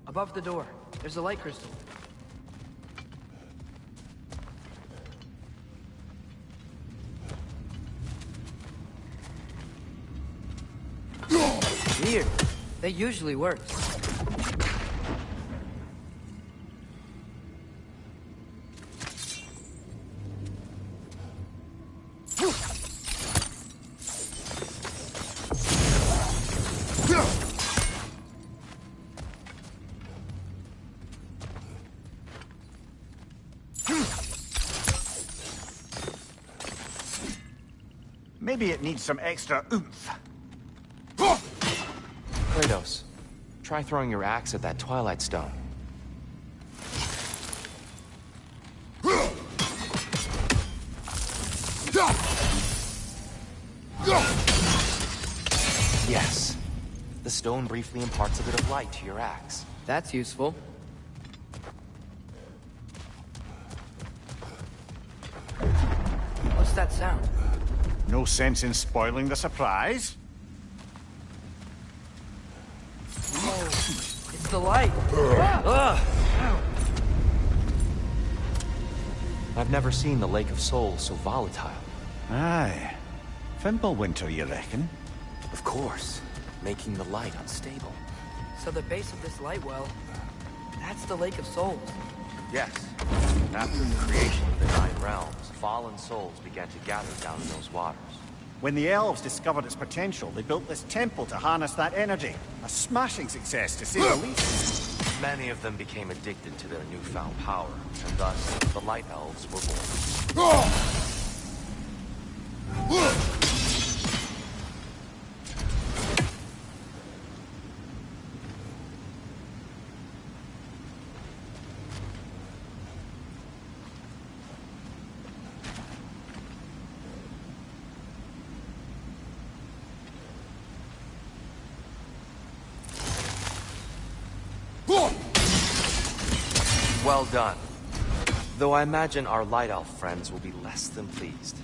Above the door, there's a light crystal. Weird. That usually works. Maybe it needs some extra oomph. Kratos, try throwing your axe at that Twilight Stone. Yes. The stone briefly imparts a bit of light to your axe. That's useful. What's that sound? No sense in spoiling the surprise. Whoa, it's the light. I've never seen the Lake of Souls so volatile. Aye. Fimbulwinter, you reckon? Of course. Making the light unstable. So the base of this light well, that's the Lake of Souls. Yes. After the creation of the Nine Realms, fallen souls began to gather down in those waters. When the elves discovered its potential, they built this temple to harness that energy. A smashing success, to say the least. Many of them became addicted to their newfound power, and thus the Light Elves were born. Well done. Though I imagine our Light Elf friends will be less than pleased.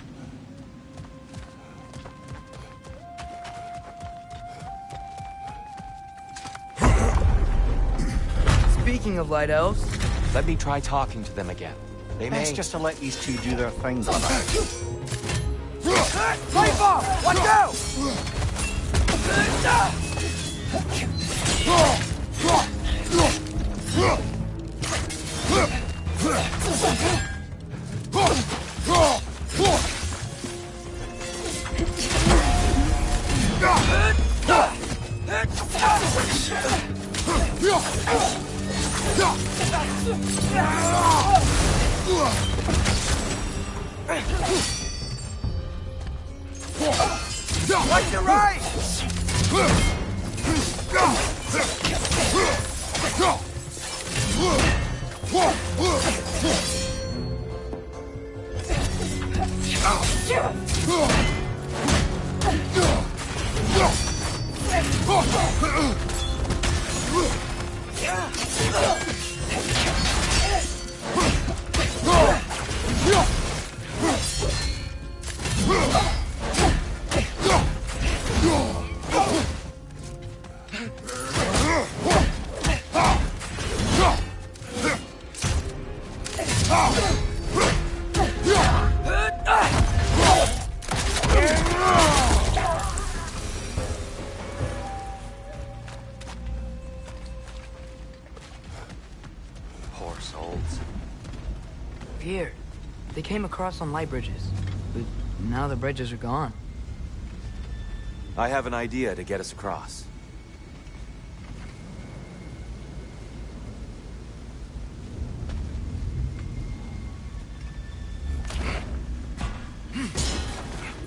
Speaking of light elves... Let me try talking to them again. They may... Best just to let these two do their thing, brother. Light bomb! Watch out! Watch your right! Poor souls. Here. They came across on light bridges. But now the bridges are gone. I have an idea to get us across.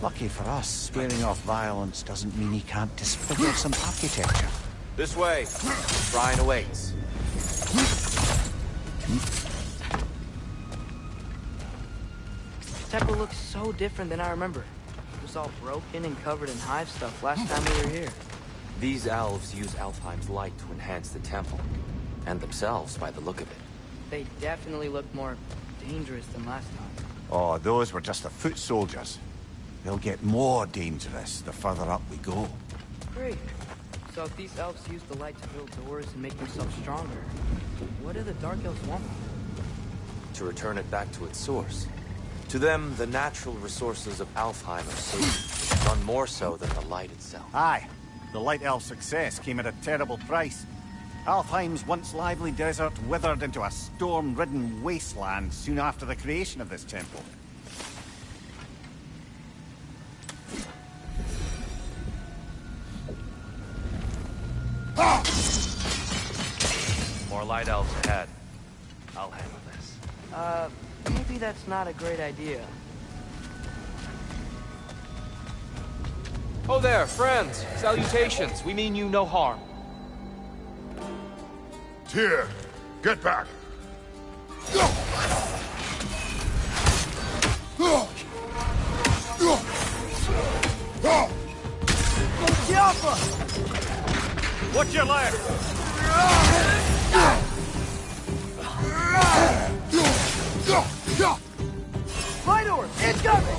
Lucky for us, swearing off violence doesn't mean he can't disfigure some architecture. This way. Shrine awaits. The temple looks so different than I remember. It was all broken and covered in hive stuff last time we were here. These elves use Alfheim's light to enhance the temple. And themselves, by the look of it. They definitely look more dangerous than last time. Oh, those were just the foot soldiers. They'll get more dangerous the further up we go. Great. So if these elves use the light to build doors and make themselves stronger, what do the Dark Elves want? To return it back to its source. To them, the natural resources of Alfheim are sacred, none more so than the light itself. Aye. The Light Elf success came at a terrible price. Alfheim's once lively desert withered into a storm-ridden wasteland soon after the creation of this temple. More light elves ahead. I'll handle this. Maybe that's not a great idea. Oh there, friends! Salutations! We mean you no harm. Tyr, get back! What's your left? Light orb! Incoming!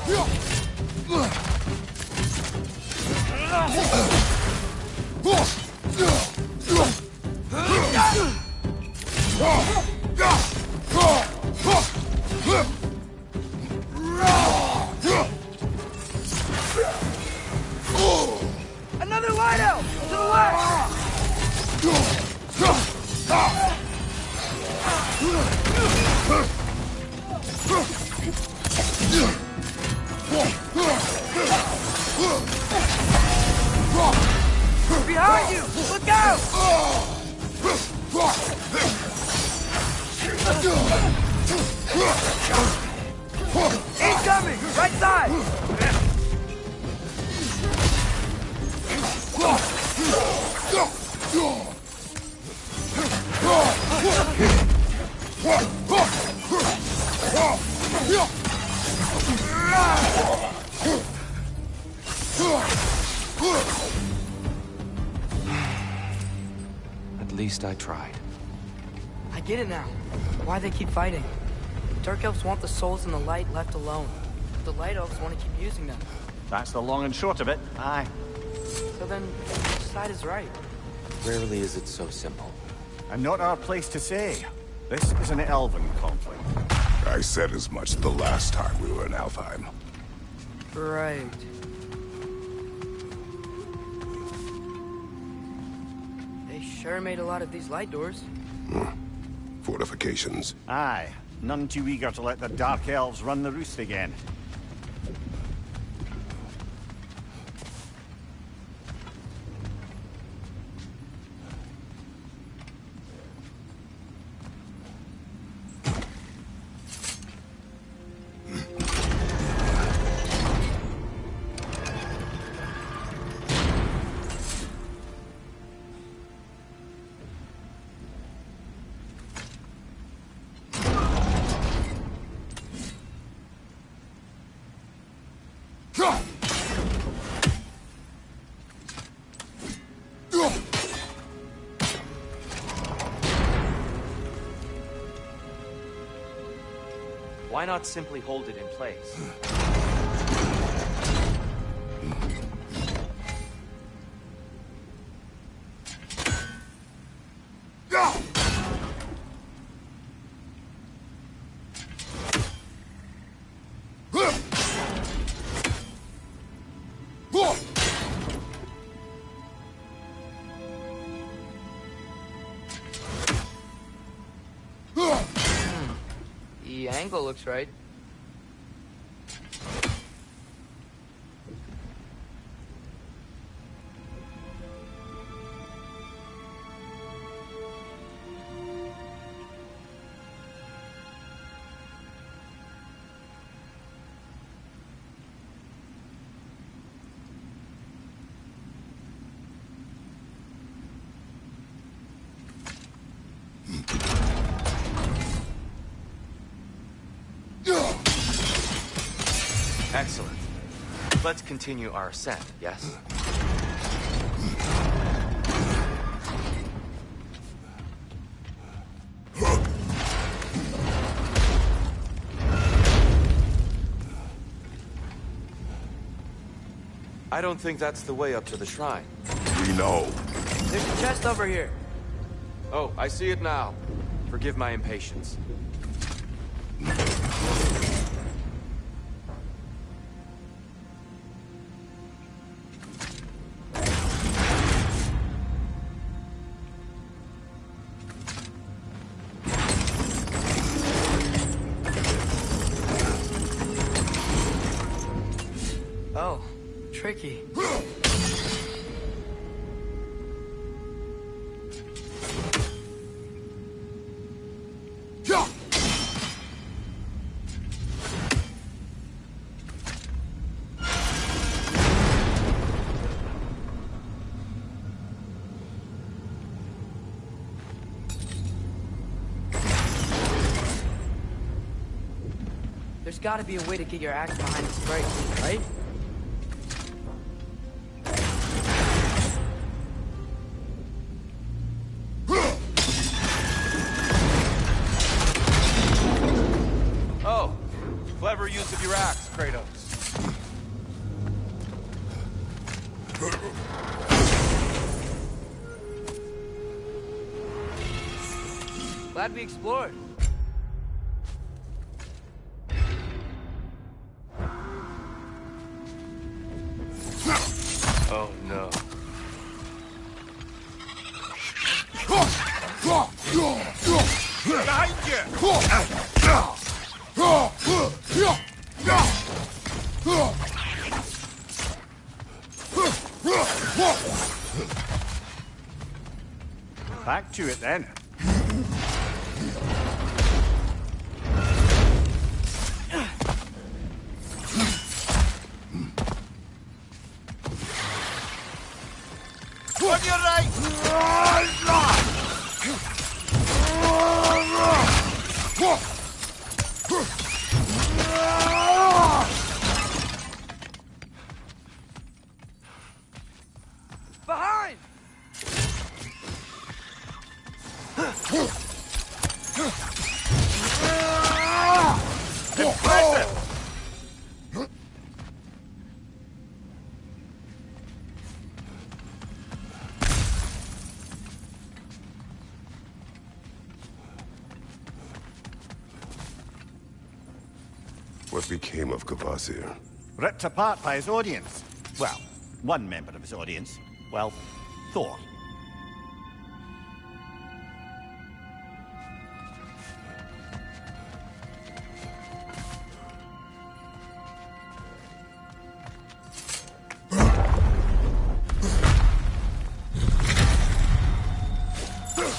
Another light elf! To the left! Behind you! Look out! Incoming! Right side! At least I tried. I get it now. Why they keep fighting. Dark Elves want the souls in the light left alone. The Light Elves want to keep using them. That's the long and short of it, aye. So then, which side is right? Rarely is it so simple. and not our place to say. This is an elven conflict. I said as much the last time we were in Alfheim. Right. They sure made a lot of these light doors. Fortifications. Aye. None too eager to let the Dark Elves run the roost again. Why not simply hold it in place? The angle looks right. Excellent. Let's continue our ascent, yes? I don't think that's the way up to the shrine. We know. There's a chest over here. Oh, I see it now. Forgive my impatience. Oh, tricky. There's gotta be a way to get your axe behind the sprite, right? Oh, clever use of your axe, Kratos. Glad we explored. Oh no. Behind Back to it then. On your right! Behind! Impressive! What became of Kvasir? Ripped apart by his audience. Well, one member of his audience. Well, Thor.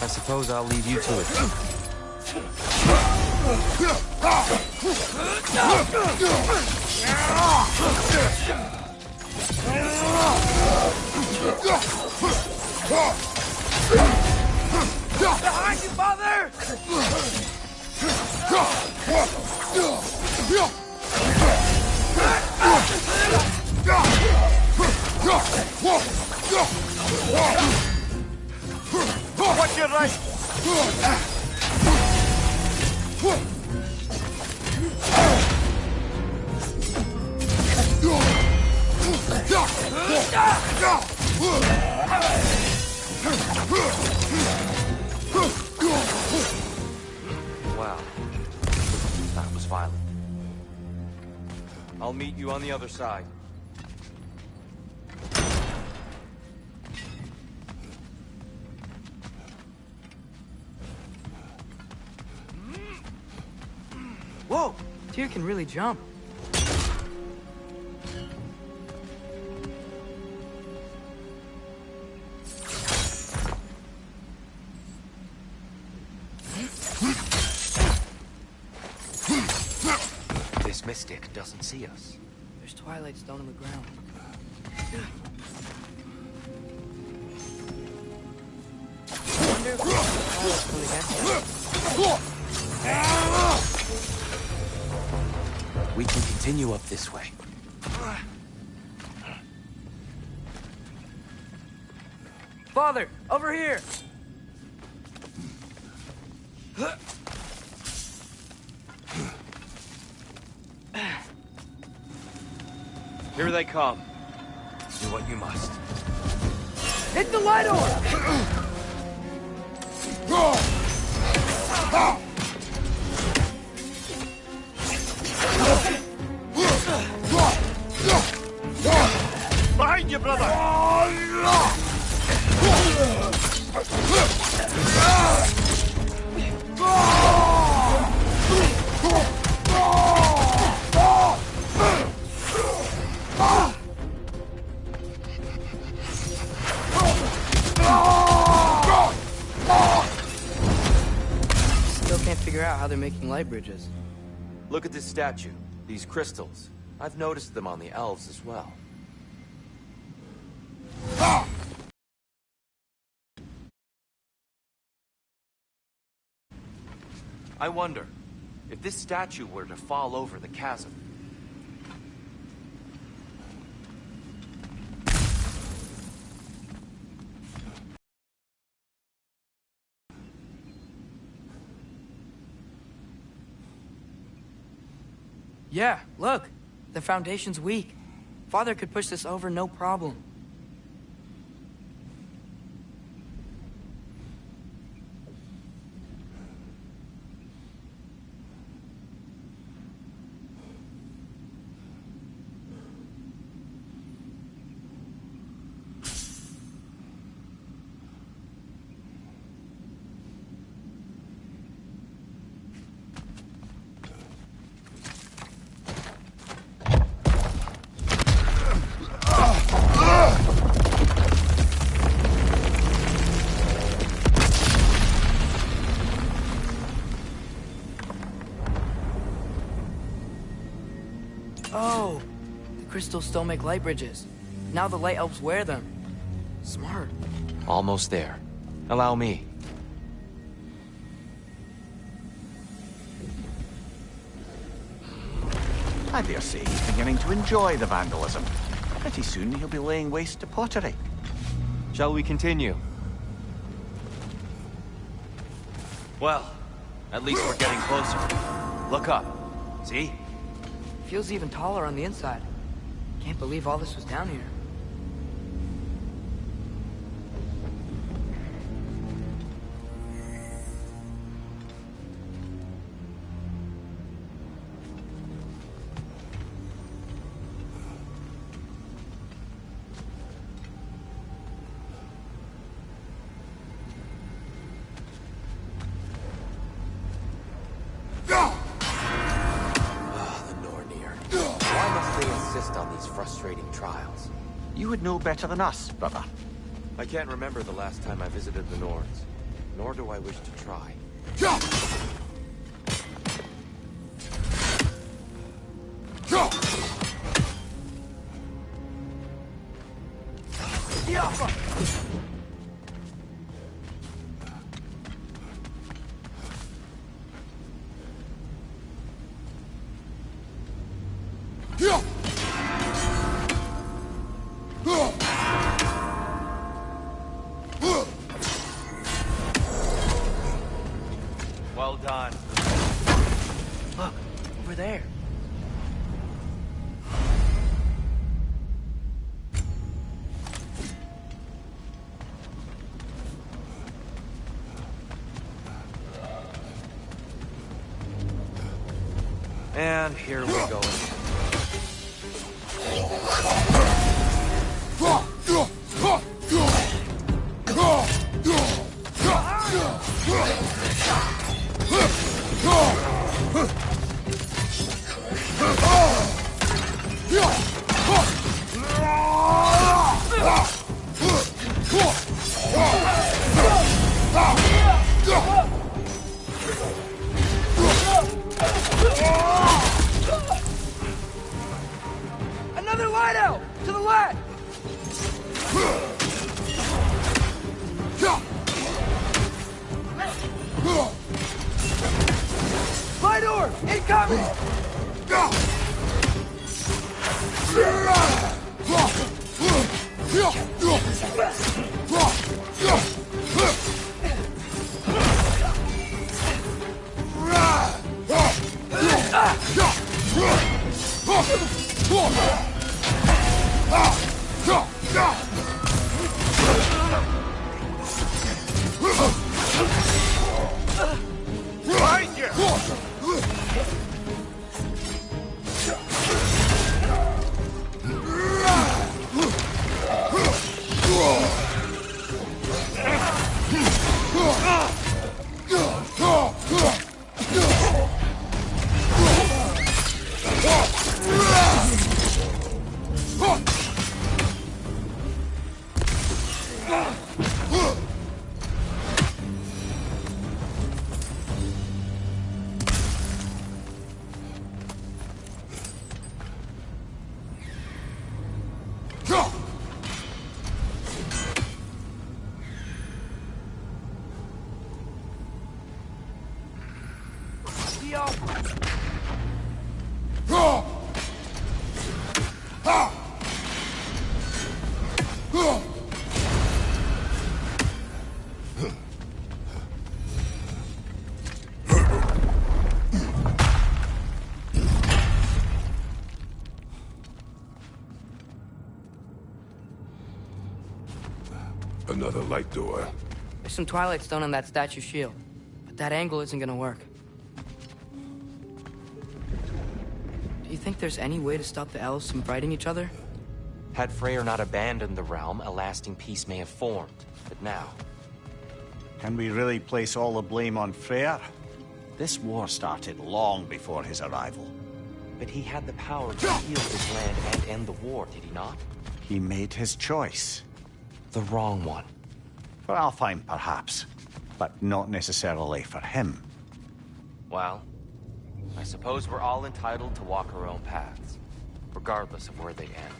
I suppose I'll leave you to it. Behind you, Father! Watch your right! Wow. That was violent. I'll meet you on the other side. Whoa! Tyr can really jump. This mystic doesn't see us. There's Twilight Stone on the ground. I wonder if Twilight's really against We can continue up this way. Father, over here! Here they come. Do what you must. Hit the light orb! Behind you, brother! Still can't figure out how they're making light bridges. Look at this statue. These crystals. I've noticed them on the elves as well. I wonder, if this statue were to fall over the chasm. Yeah, look. The foundation's weak. Father could push this over no problem. Oh, the crystals still make light bridges. Now the light elves wear them. Smart. Almost there. Allow me. I dare say he's beginning to enjoy the vandalism. Pretty soon he'll be laying waste to pottery. Shall we continue? Well, at least we're getting closer. Look up. See? Feels even taller on the inside. Can't believe all this was down here. insist on these frustrating trials? You would know better than us, brother. I can't remember the last time I visited the Nords, nor do I wish to try. Well done. Look, over there. And here we go. Another light out! To the left! Light orb! Incoming! Another light door. There's some Twilight Stone on that statue shield, but that angle isn't gonna work. Do you think there's any way to stop the elves from fighting each other? Had Freyr not abandoned the realm, a lasting peace may have formed. But now... Can we really place all the blame on Freyr? This war started long before his arrival. But he had the power to heal his land and end the war, did he not? He made his choice. The wrong one. For Alfheim, perhaps. But not necessarily for him. Well, I suppose we're all entitled to walk our own paths, regardless of where they end.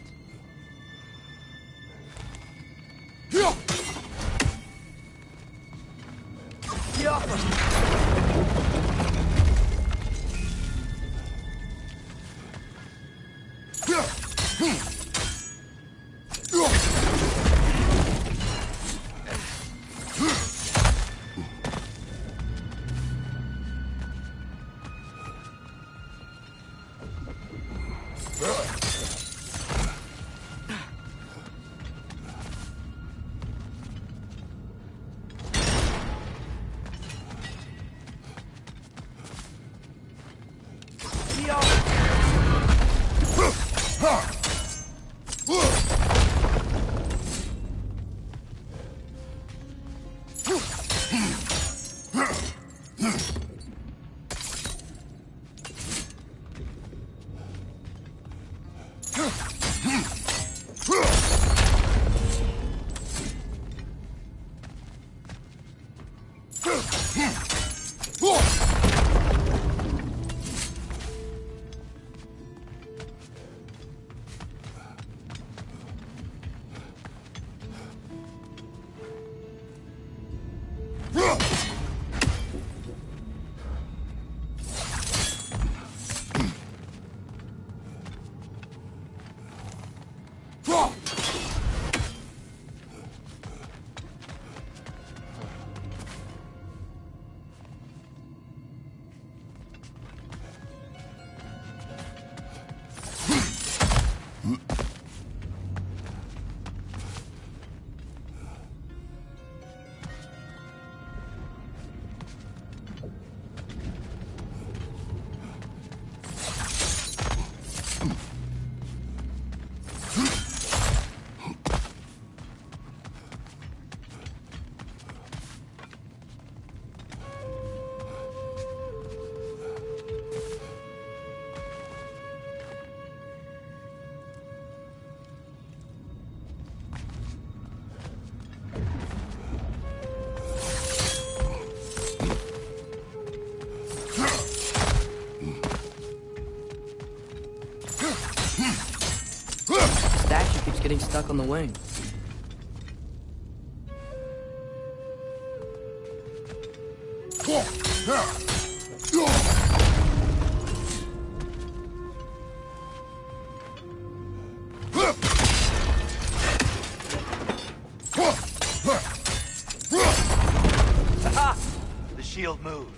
Statue keeps getting stuck on the wing. Aha! The shield moved.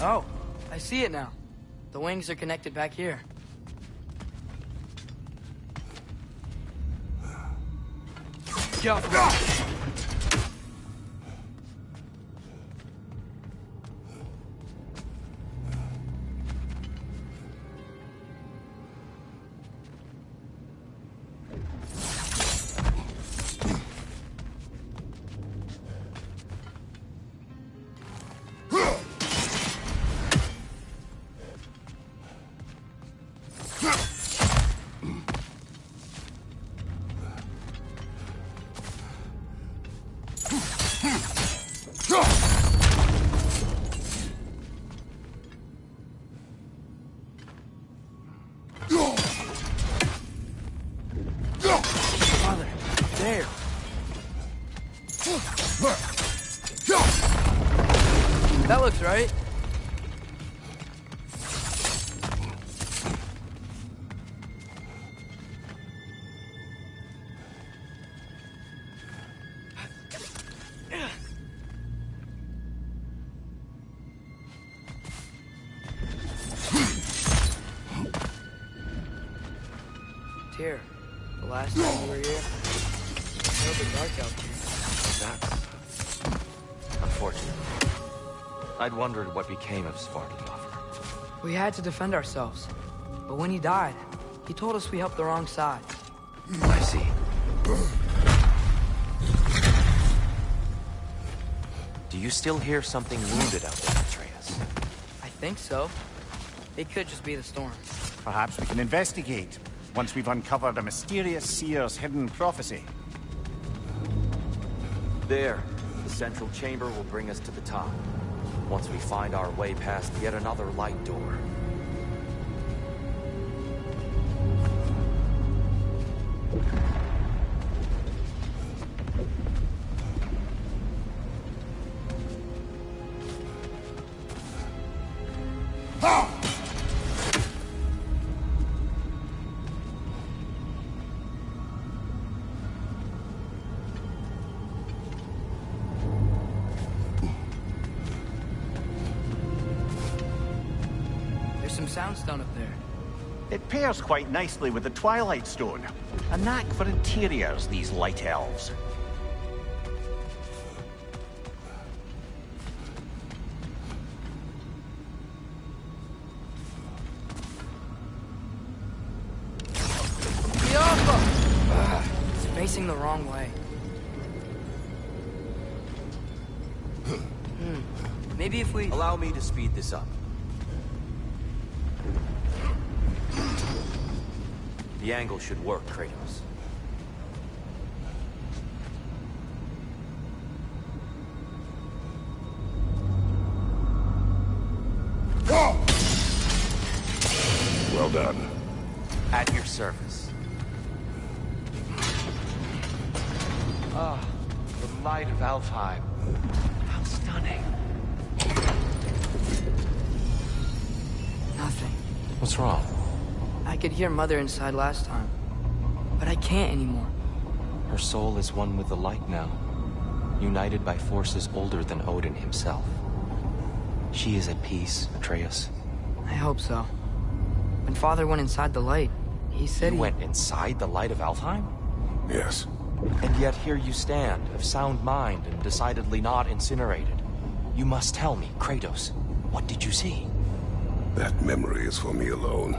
Oh, I see it now. The wings are connected back here. Father, there. That looks right. Here, the last time we were here, there was a dark elf here. That's unfortunate. I'd wondered what became of Svartalfheim. We had to defend ourselves. But when he died, he told us we helped the wrong side. I see. Do you still hear something wounded out there, Atreus? I think so. It could just be the storm. Perhaps we can investigate, once we've uncovered a mysterious seer's hidden prophecy. There. The central chamber will bring us to the top. Once we find our way past yet another light door. Soundstone up there. It pairs quite nicely with the Twilight Stone. A knack for interiors, these light elves. It's facing the wrong way. Maybe if we... Allow me to speed this up. The angle should work, Kratos. Well done. At your service. Ah, the light of Alfheim. How stunning. Nothing. What's wrong? I could hear Mother inside last time, but I can't anymore. Her soul is one with the light now, united by forces older than Odin himself. She is at peace, Atreus. I hope so. When Father went inside the light, he said You went inside the light of Alfheim? Yes. And yet here you stand, of sound mind and decidedly not incinerated. You must tell me, Kratos, what did you see? That memory is for me alone.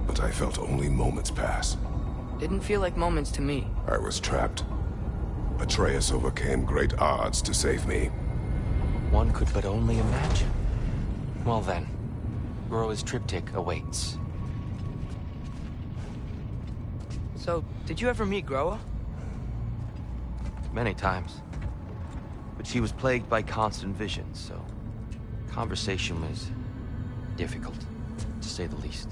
But I felt only moments pass. Didn't feel like moments to me. I was trapped. Atreus overcame great odds to save me. One could but only imagine. Well then, Groa's triptych awaits. So, did you ever meet Groa? Many times. But she was plagued by constant visions, so conversation was difficult, to say the least.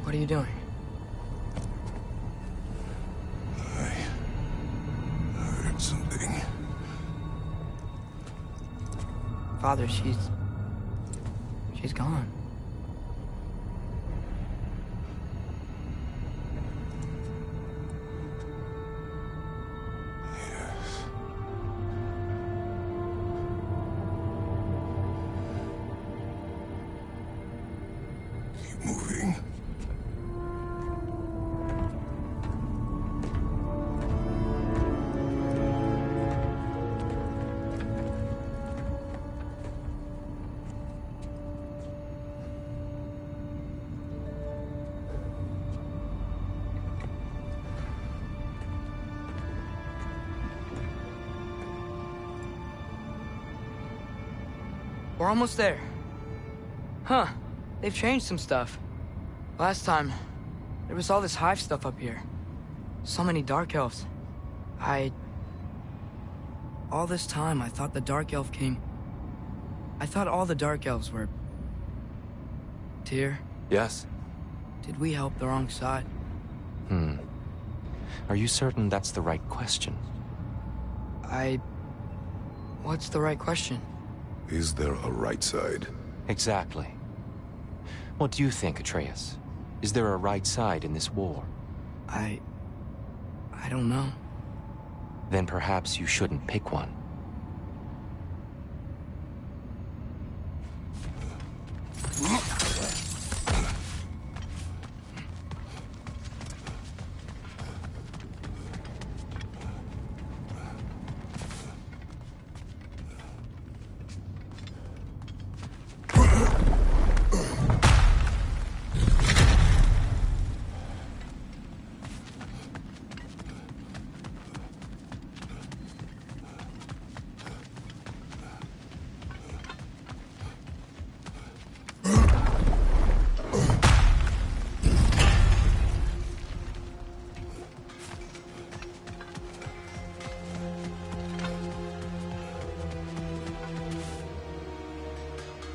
What are you doing? I heard something. Father, she's gone. Keep moving. We're almost there. Huh. They've changed some stuff. Last time, there was all this hive stuff up here. So many Dark Elves. All this time, I thought the Dark Elf came... I thought all the Dark Elves were... Tyr? Yes? Did we help the wrong side? Are you certain that's the right question? What's the right question? Is there a right side? Exactly. What do you think, Atreus? Is there a right side in this war? I don't know. Then perhaps you shouldn't pick one.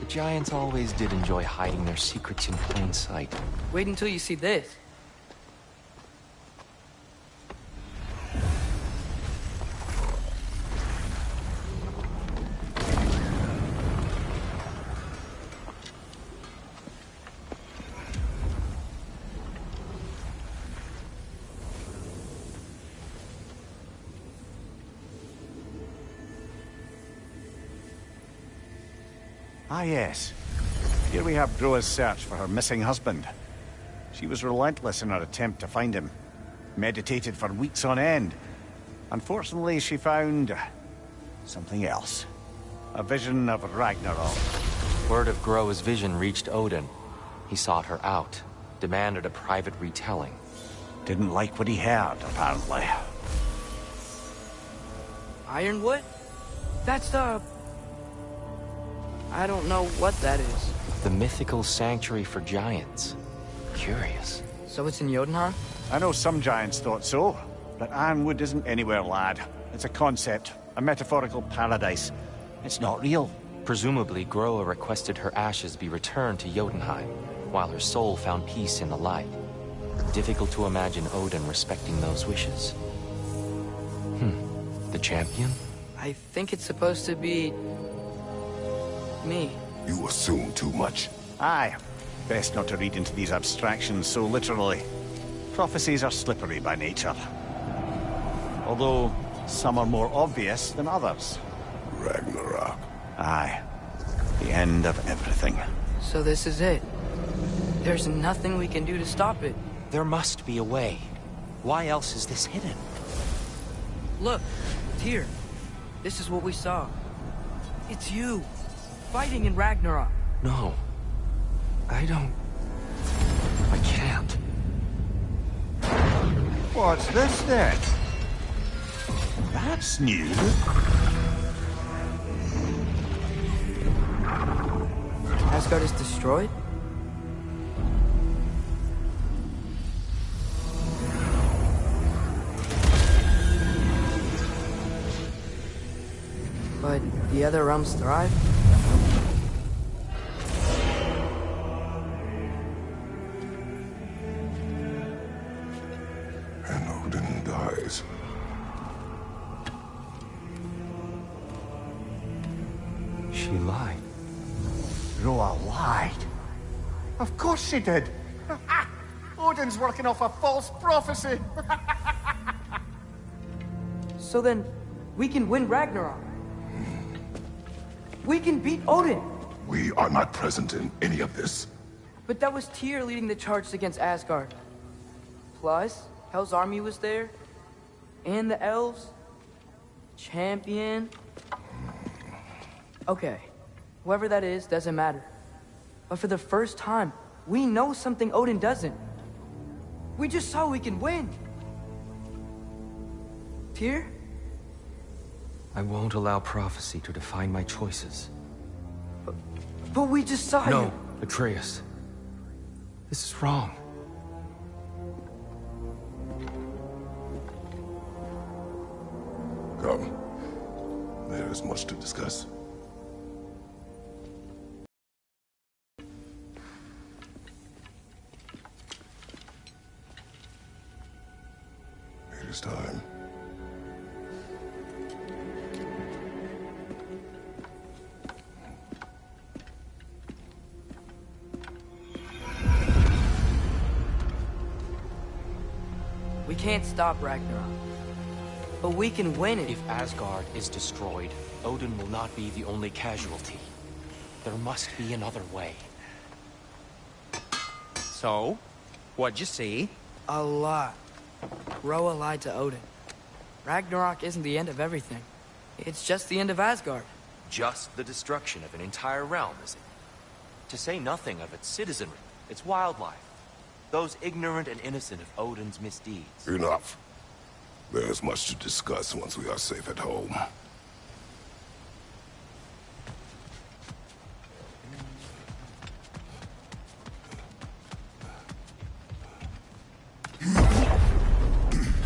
Giants always did enjoy hiding their secrets in plain sight. Wait until you see this. Ah, yes. Here we have Groa's search for her missing husband. She was relentless in her attempt to find him. Meditated for weeks on end. Unfortunately, she found... something else. A vision of Ragnarok. Word of Groa's vision reached Odin. He sought her out, demanded a private retelling. Didn't like what he heard, apparently. Ironwood? That's the... I don't know what that is. The mythical sanctuary for giants. Curious. So it's in Jotunheim? I know some giants thought so, but Ironwood isn't anywhere, lad. It's a concept, a metaphorical paradise. It's not real. Presumably, Groa requested her ashes be returned to Jotunheim, while her soul found peace in the light. Difficult to imagine Odin respecting those wishes. The champion? I think it's supposed to be... me. You assume too much. Aye. Best not to read into these abstractions so literally. Prophecies are slippery by nature. Although, some are more obvious than others. Ragnarok. Aye. The end of everything. So this is it. There's nothing we can do to stop it. There must be a way. Why else is this hidden? Look, Tyr. This is what we saw. It's you, fighting in Ragnarok. No. I can't. What's this then? That's new. Asgard is destroyed? But the other realms thrive? And Odin dies. She lied. Groa lied. Of course she did. Odin's working off a false prophecy. So then, we can win Ragnarok. We can beat Odin. We are not present in any of this. But that was Tyr leading the charge against Asgard. Plus, Hell's army was there. And the elves. Champion. Okay. Whoever that is doesn't matter. But for the first time, we know something Odin doesn't. We just saw we can win. Tyr? I won't allow prophecy to define my choices. But we just saw you. No, Atreus. This is wrong. Come. There is much to discuss. It is time. We can't stop Ragnarok. But we can win it. If Asgard is destroyed, Odin will not be the only casualty. There must be another way. So, what'd you see? A lot. Groa lied to Odin. Ragnarok isn't the end of everything. It's just the end of Asgard. Just the destruction of an entire realm, is it? To say nothing of its citizenry, its wildlife. Those ignorant and innocent of Odin's misdeeds. Enough. There's much to discuss once we are safe at home.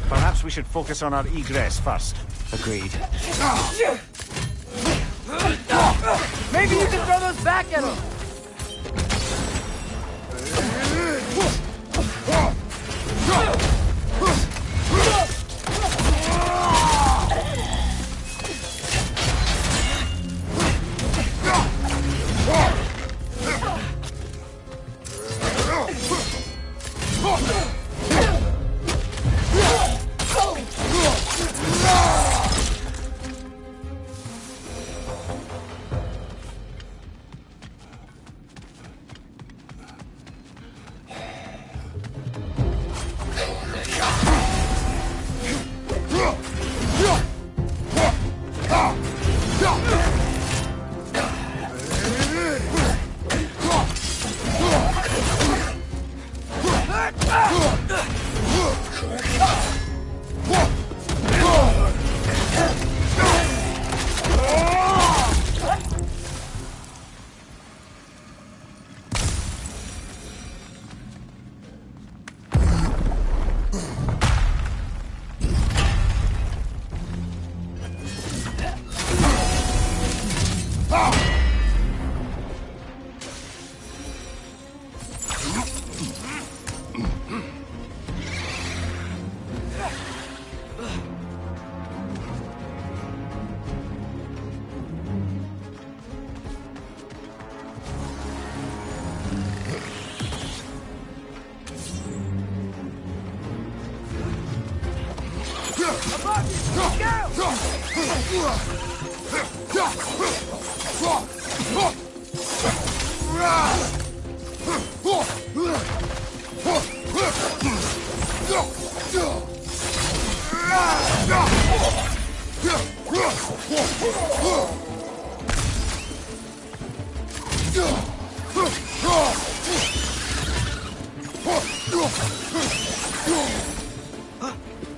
Perhaps we should focus on our egress first. Agreed. Maybe you can throw those back at him!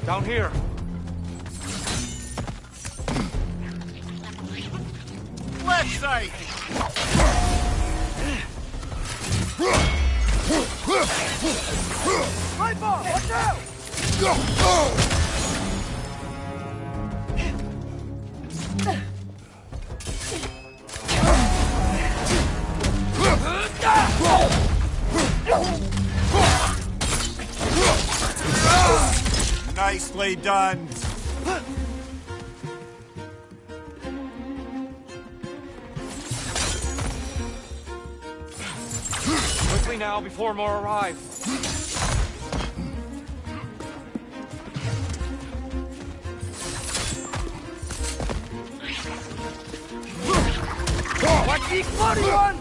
Down here. Left side! Right bar, watch out! Nicely done. Quickly now, before more arrive. Watch the exploding one!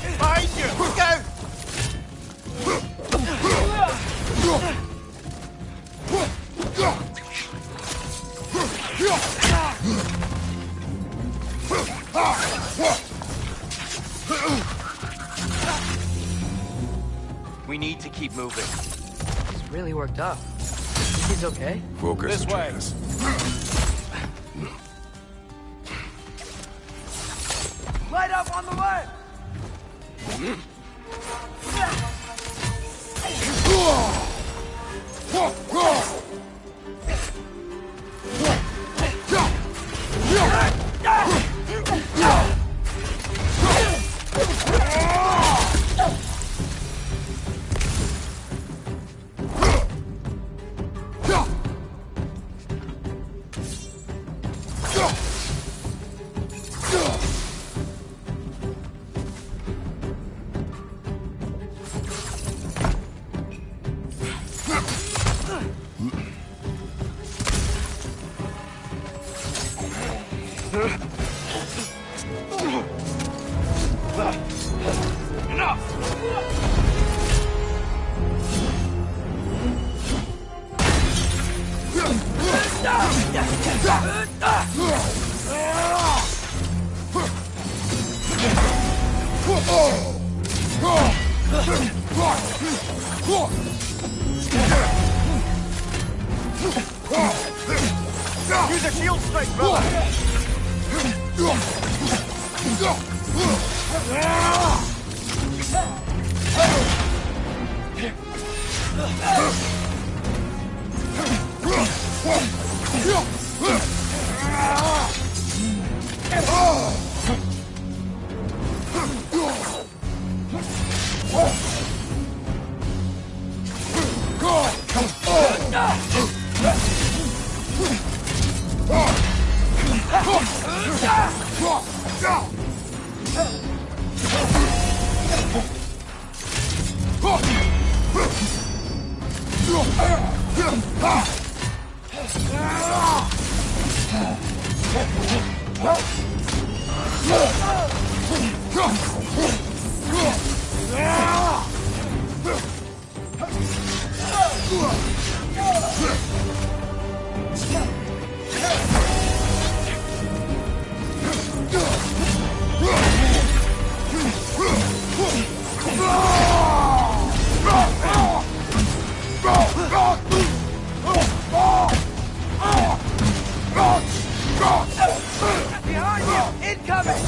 Behind you! Look out! We need to keep moving. He's really worked up. Think he's okay? Focus. This way. Light up on the left! Use a shield strike, brother! Behind you! Incoming!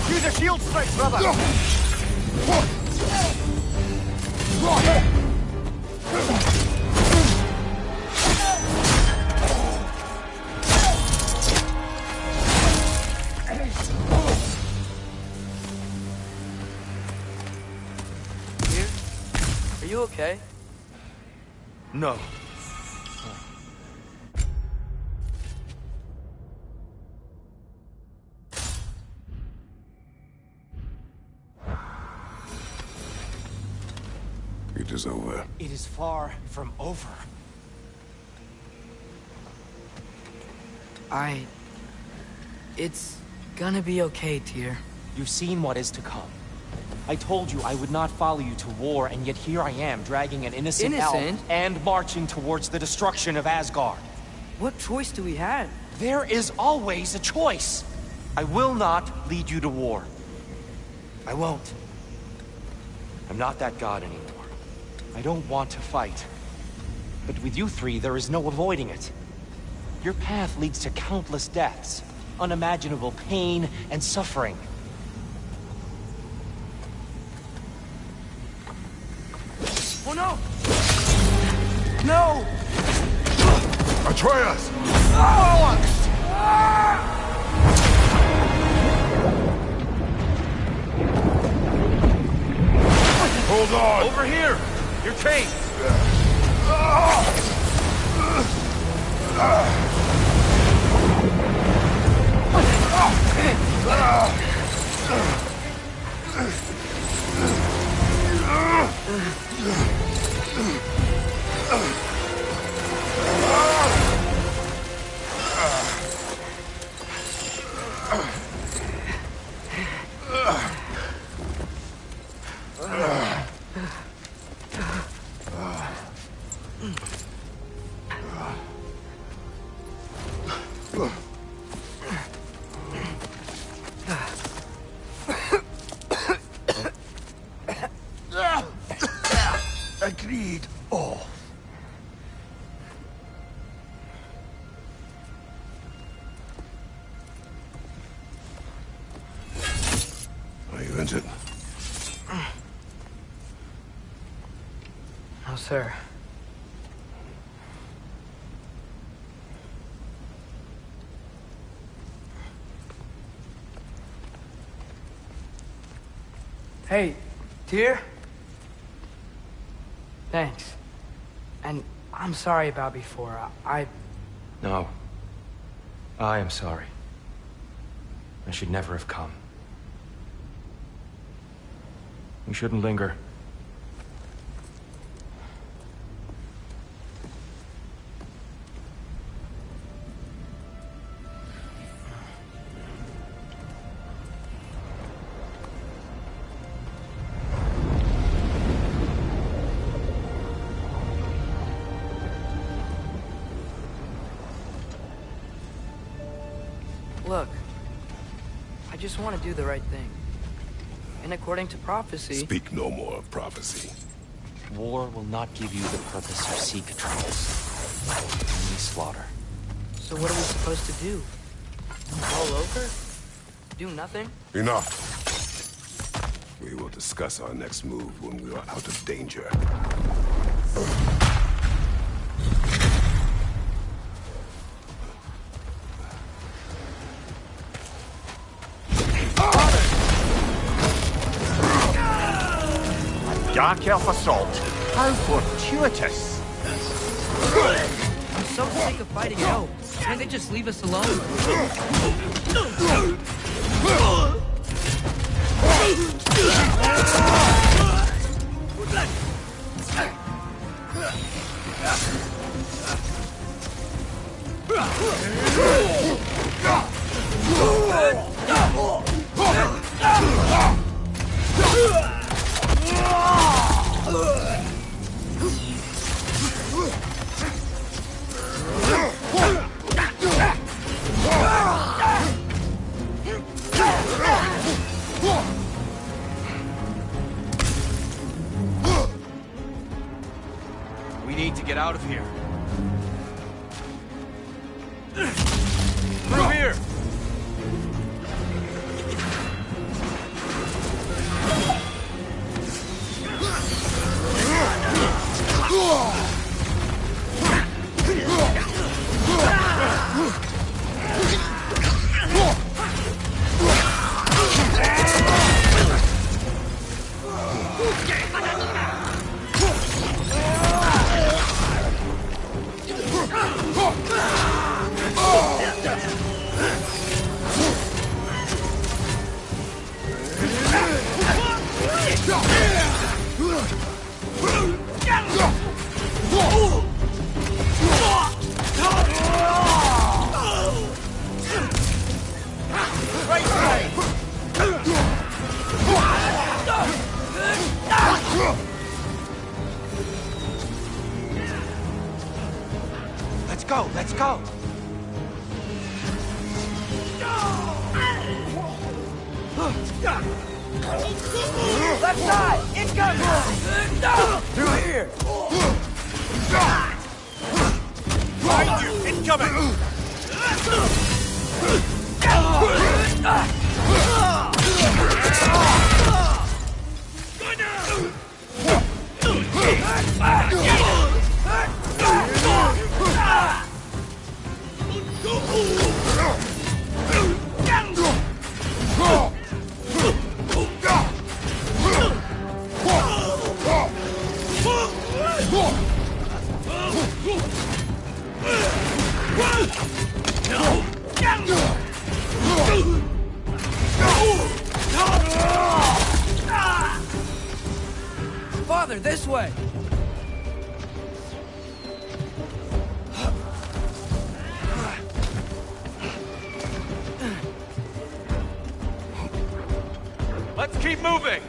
Use a shield strike, brother! Are you okay? No. It is over. It is far from over. It's gonna be okay, Tyr. You've seen what is to come. I told you I would not follow you to war, and yet here I am, dragging an innocent elf and marching towards the destruction of Asgard. What choice do we have? There is always a choice. I will not lead you to war. I won't. I'm not that god anymore. I don't want to fight. But with you three, there is no avoiding it. Your path leads to countless deaths, unimaginable pain and suffering. Oh no! No! Atreus! Hold on! Over here! Your cape! Agreed. Oh. Are you injured? No, sir. Hey, Tyr? Thanks. And I'm sorry about before. No. I am sorry. I should never have come. We shouldn't linger. Look, I just want to do the right thing. And according to prophecy... Speak no more of prophecy. War will not give you the purpose you seek, Charles. Only slaughter. So what are we supposed to do? Roll over? Do nothing? Enough. We will discuss our next move when we are out of danger. Dark elf assault. How fortuitous. I'm so sick of fighting elves. Can't they just leave us alone? We need to get out of here. Through here! go! Left side! Incoming! Through here! Behind you! Incoming! Father, this way! Let's keep moving!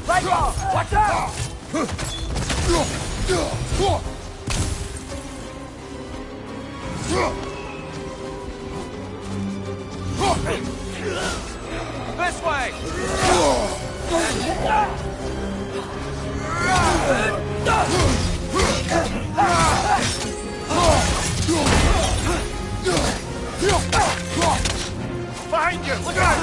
Right off! Watch out! This way! Behind you! Look out!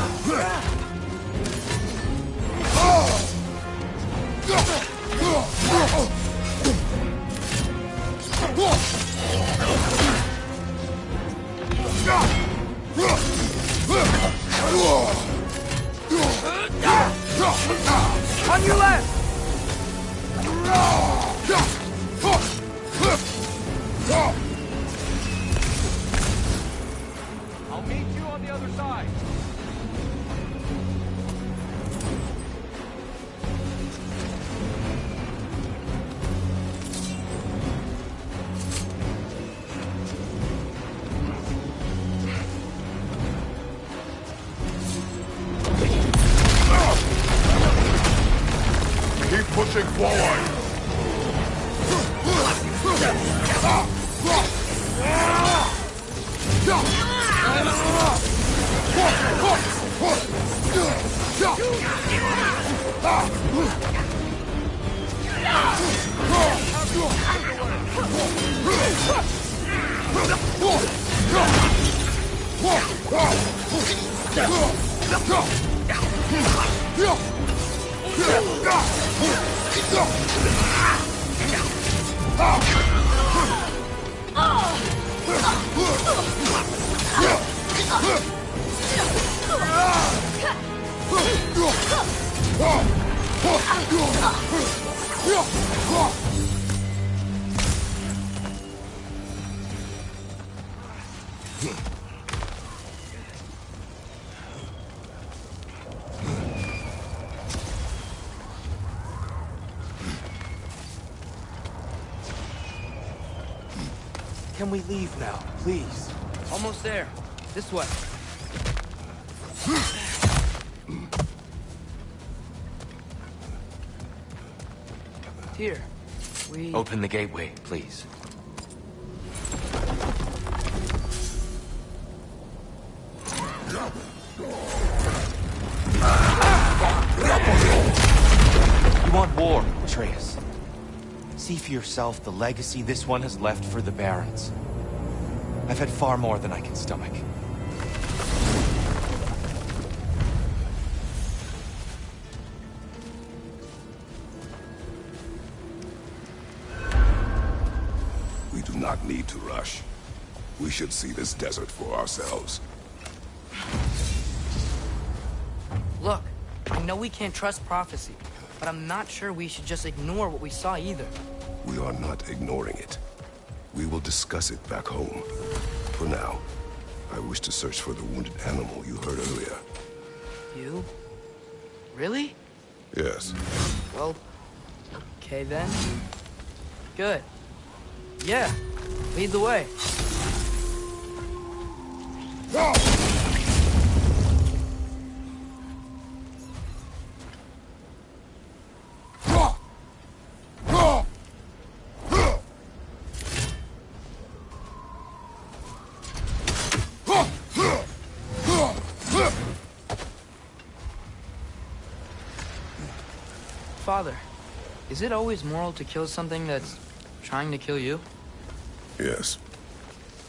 On your left! I'll meet you on the other side. Keep pushing forward! Can we leave now, please? Almost there. This way. Here. We... Open the gateway, please. You want war, Atreus. See for yourself the legacy this one has left for the Barons. I've had far more than I can stomach. We do not need to rush. We should see this desert for ourselves. Look, I know we can't trust prophecy, but I'm not sure we should just ignore what we saw either. We are not ignoring it. We will discuss it back home. For now, I wish to search for the wounded animal you heard earlier. You? Really? Yes. Well, okay then. Good. Yeah, lead the way. Father, is it always moral to kill something that's trying to kill you? Yes.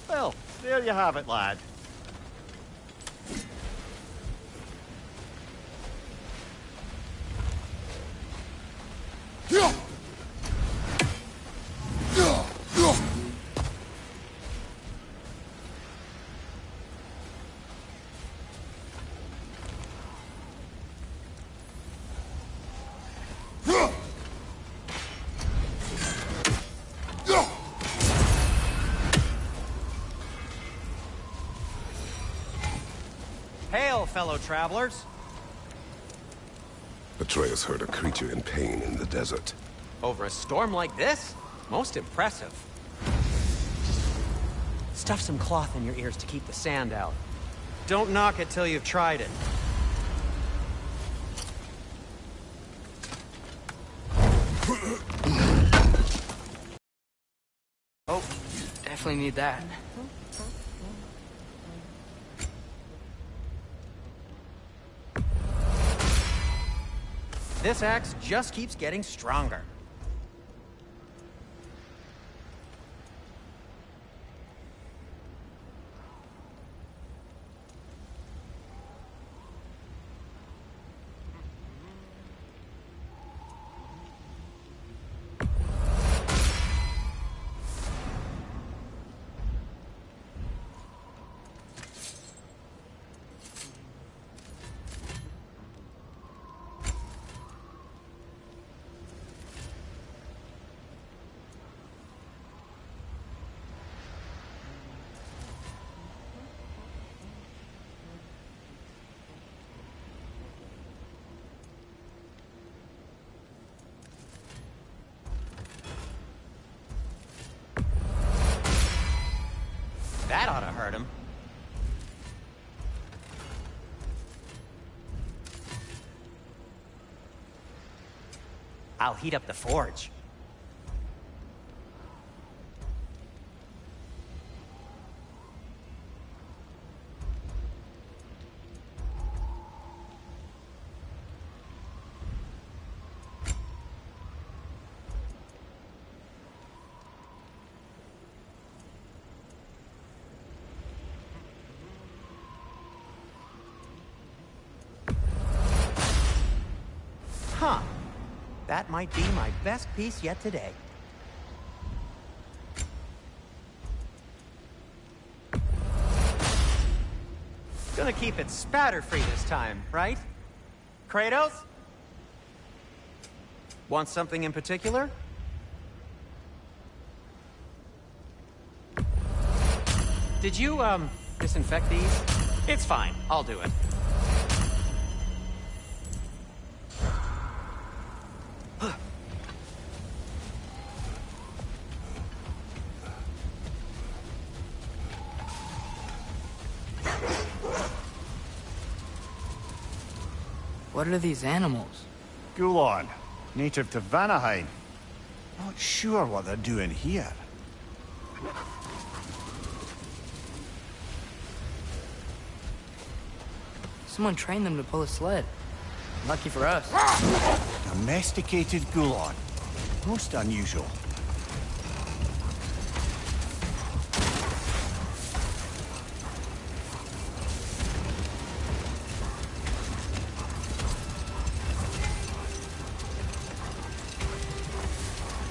Well, there you have it, lad. Hail, fellow travelers. Atreus heard a creature in pain in the desert. Over a storm like this? Most impressive. Stuff some cloth in your ears to keep the sand out. Don't knock it till you've tried it. Oh, definitely need that. This axe just keeps getting stronger. That ought to hurt him. I'll heat up the forge. Huh. That might be my best piece yet today. Gonna keep it spatter-free this time, right? Kratos? Want something in particular? Did you, disinfect these? It's fine. I'll do it. What are these animals? Gulon, native to Vanaheim. Not sure what they're doing here. Someone trained them to pull a sled. Lucky for us. Domesticated Gulon. Most unusual.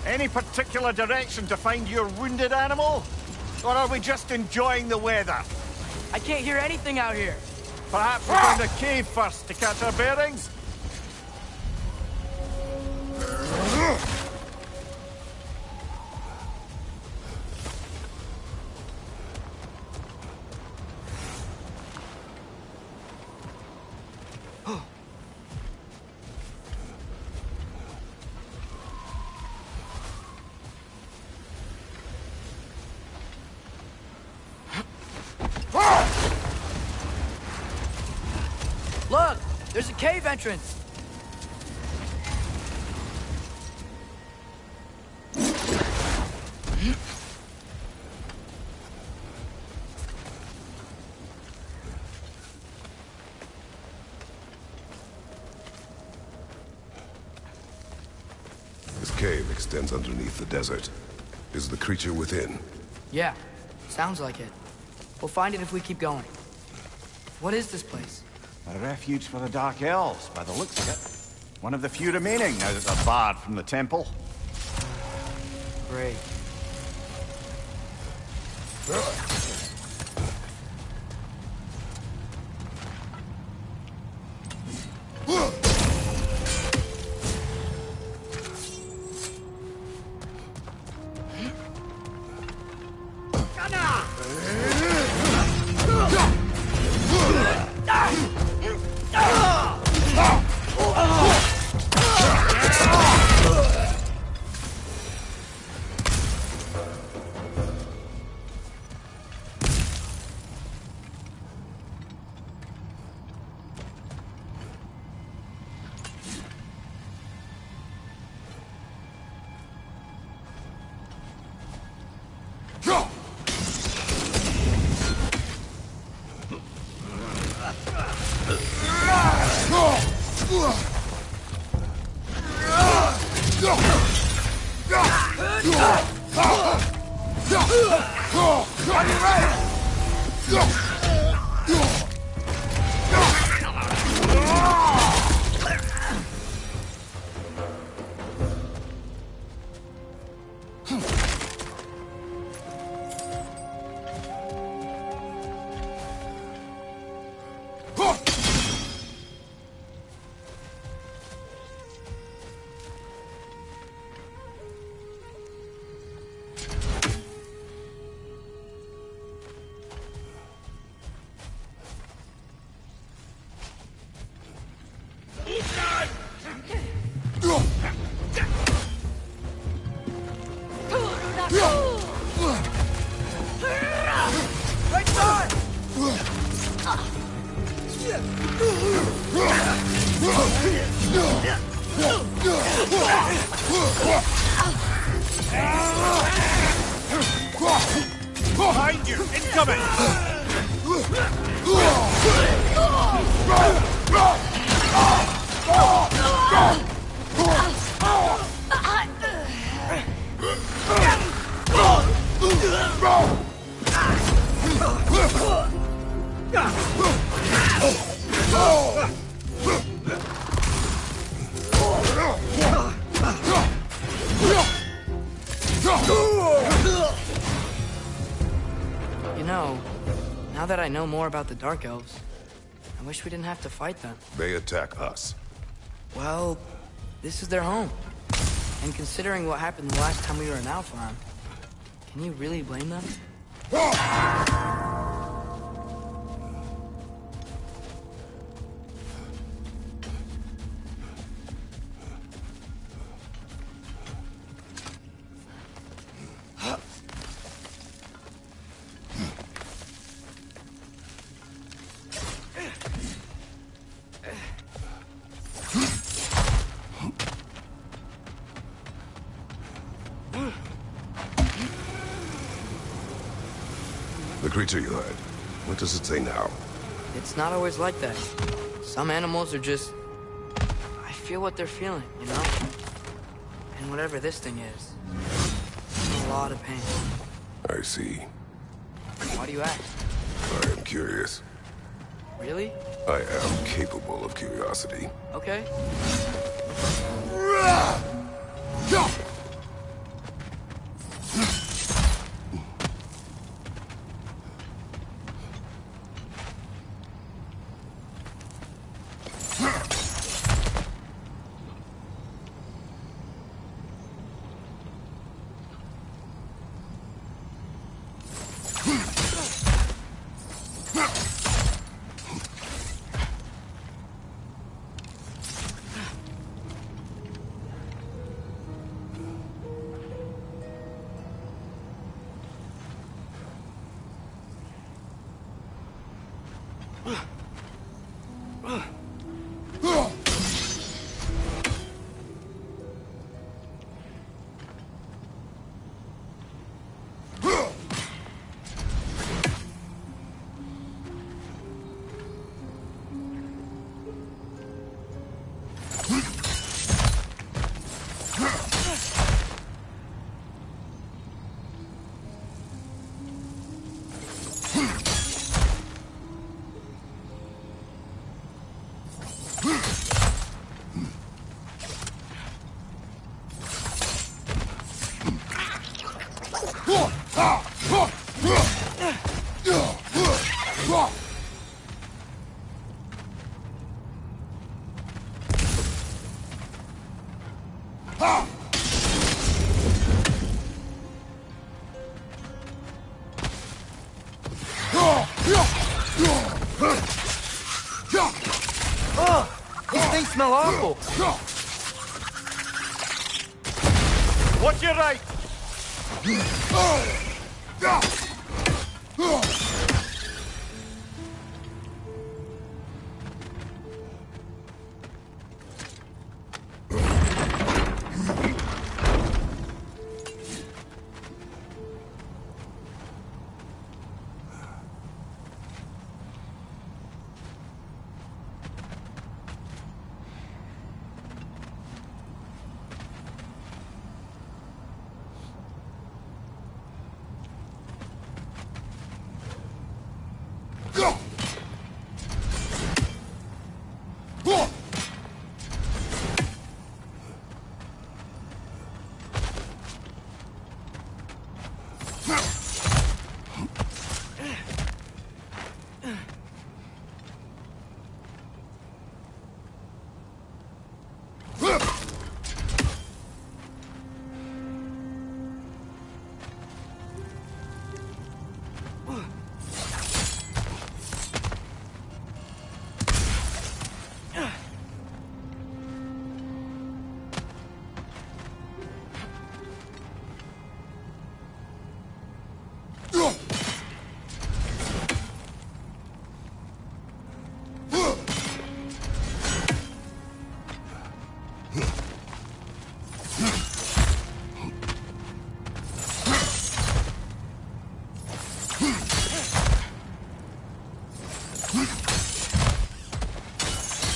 Any particular direction to find your wounded animal? Or are we just enjoying the weather? I can't hear anything out here. Perhaps we'll find a cave first to catch our bearings? cave entrance! This cave extends underneath the desert. Is the creature within? Yeah, sounds like it. We'll find it if we keep going. What is this place? A refuge for the Dark Elves, by the looks of it. One of the few remaining now that they're barred from the temple. Great. Behind you! Incoming! You know, now that I know more about the Dark Elves, I wish we didn't have to fight them. They attack us. Well, this is their home. And considering what happened the last time we were in Alpharm, can you really blame them? The creature you heard, what does it say now? It's not always like that. Some animals are just... I feel what they're feeling, you know? And whatever this thing is, it's a lot of pain. I see. Why do you ask? I am curious. Really? I am capable of curiosity. Okay. These things smell awful. What's your right?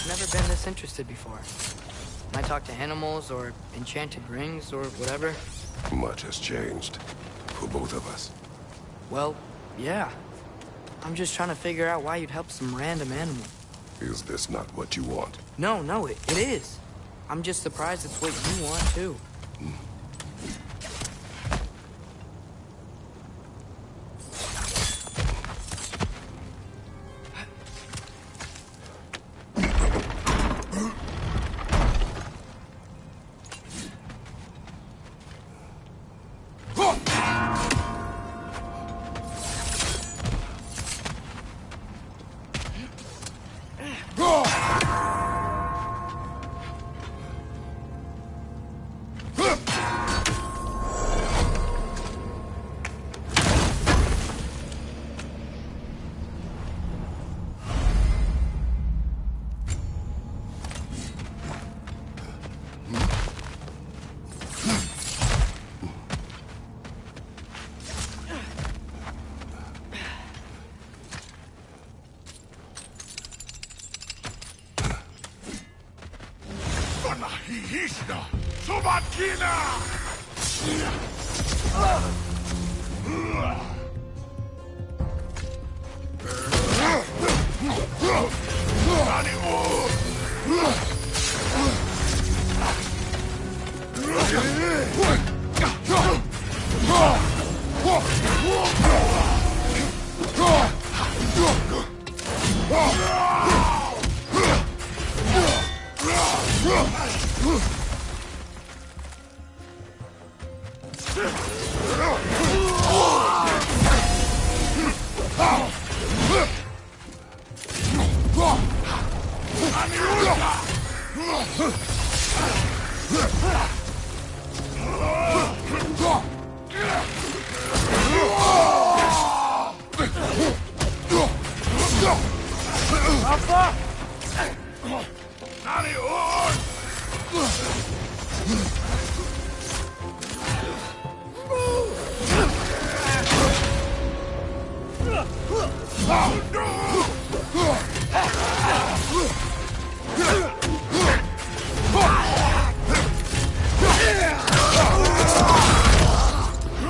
Never been this interested before. When I talk to animals or enchanted rings or whatever. Much has changed. For both of us. Well, yeah. I'm just trying to figure out why you'd help some random animal. Is this not what you want? No, it is. I'm just surprised it's what you want, too.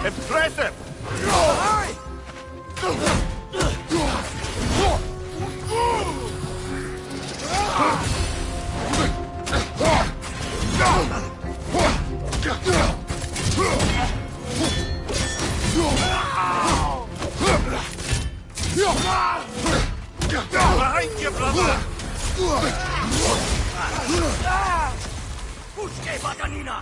Impressive! you, brother! Puszczaj, batanina!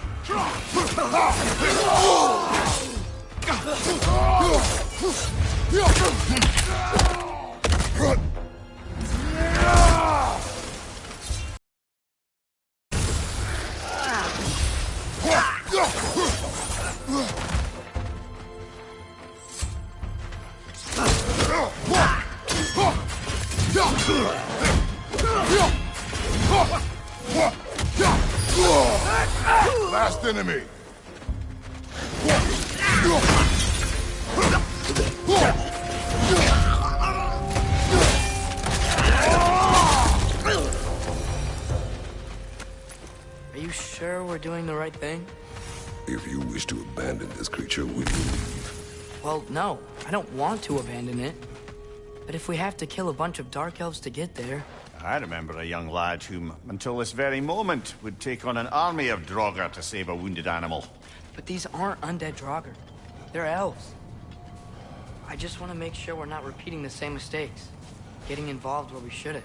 Last enemy. Are you sure we're doing the right thing? If you wish to abandon this creature, will you leave? Well, no. I don't want to abandon it. But if we have to kill a bunch of Dark Elves to get there... I remember a young lad whom, until this very moment, would take on an army of Draugr to save a wounded animal. But these aren't undead Draugr. They're elves. I just want to make sure we're not repeating the same mistakes. Getting involved where we shouldn't.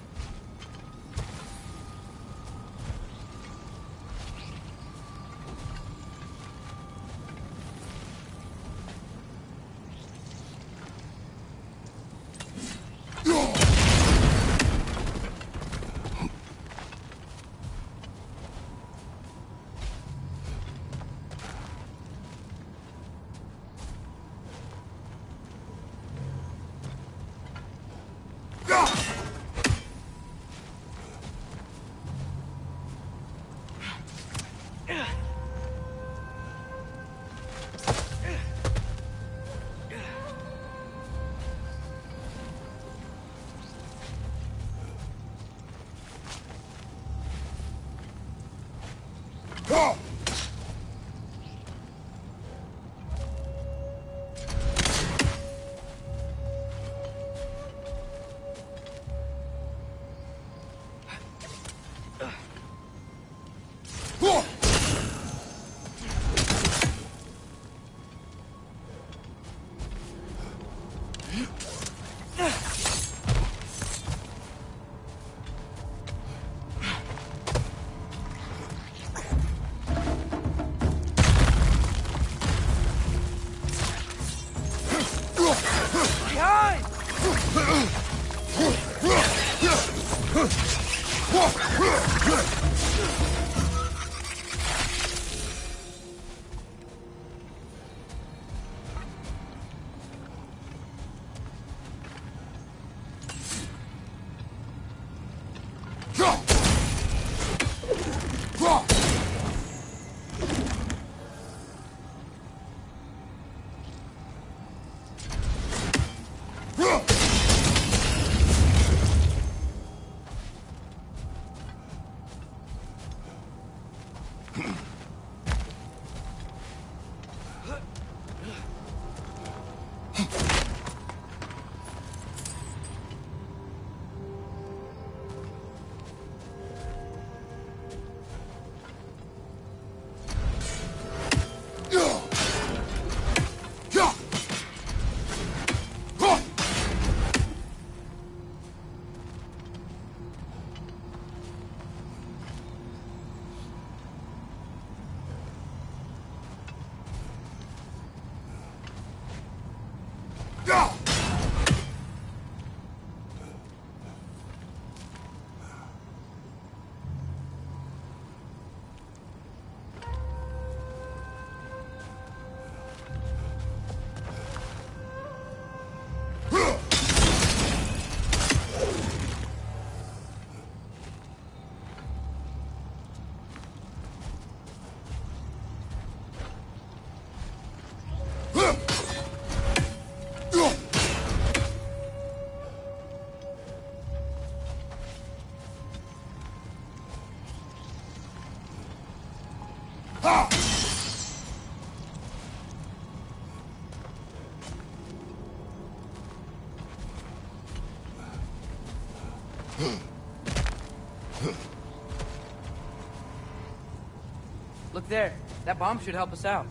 Look there. That bomb should help us out.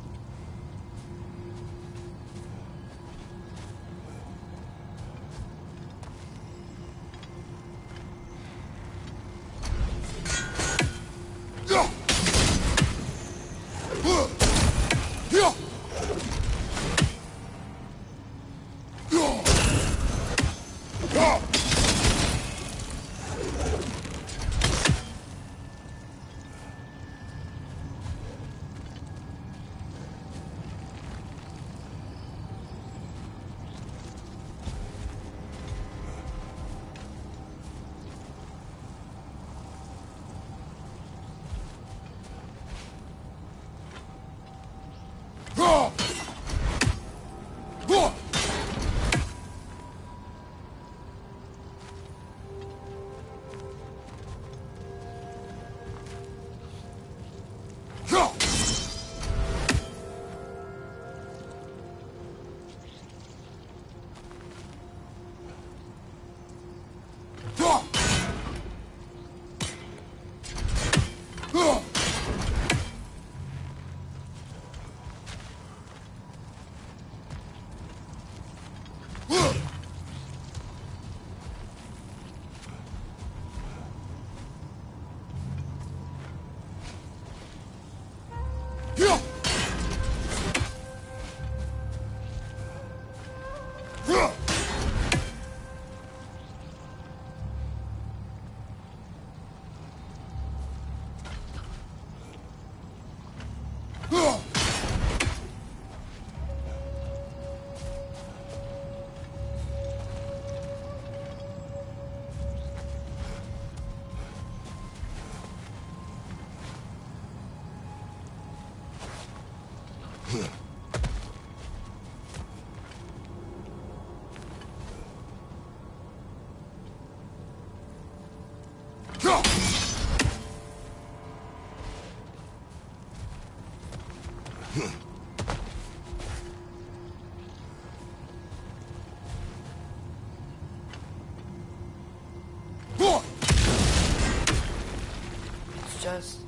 It's just,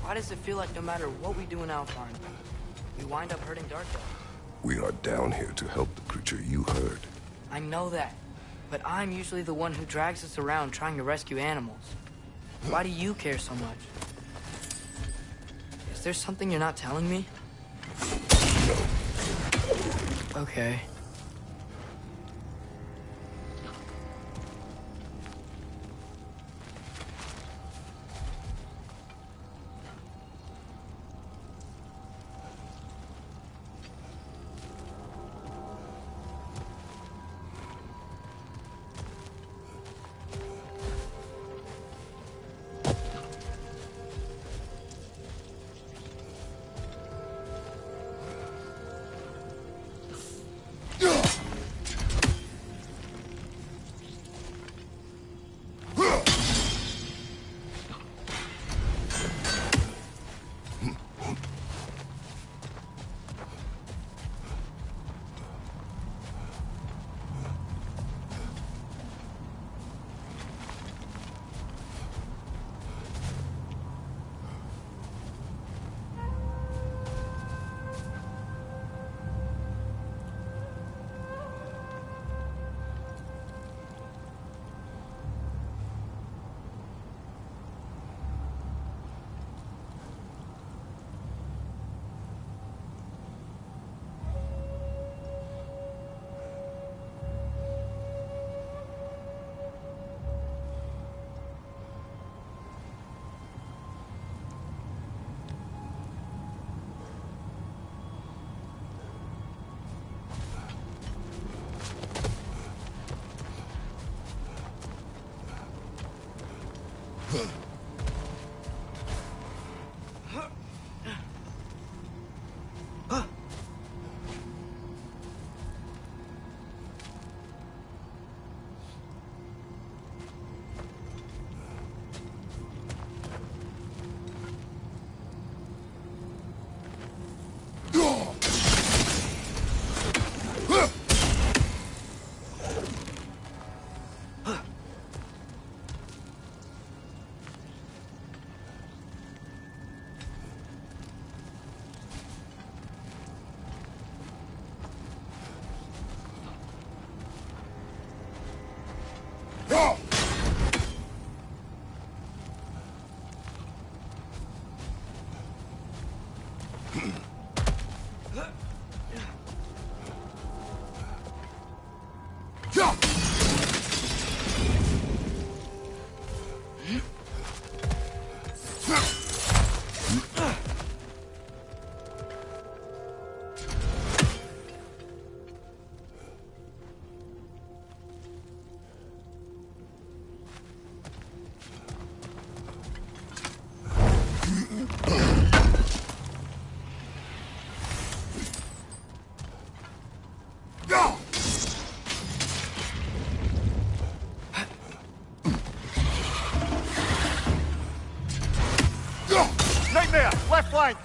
why does it feel like no matter what we do in Alpine, we wind up hurting Darko? We are down here to help the creature you heard. I know that, but I'm usually the one who drags us around trying to rescue animals. Why do you care so much? Is there something you're not telling me? No. Okay. Nightmare! Left flank!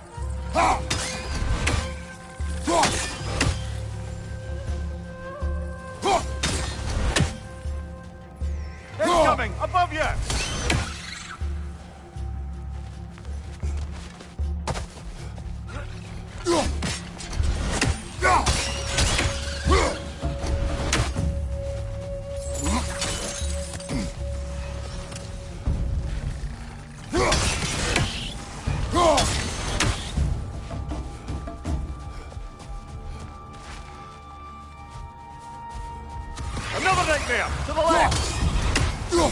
Incoming! Above you! there! To the left! Whoa.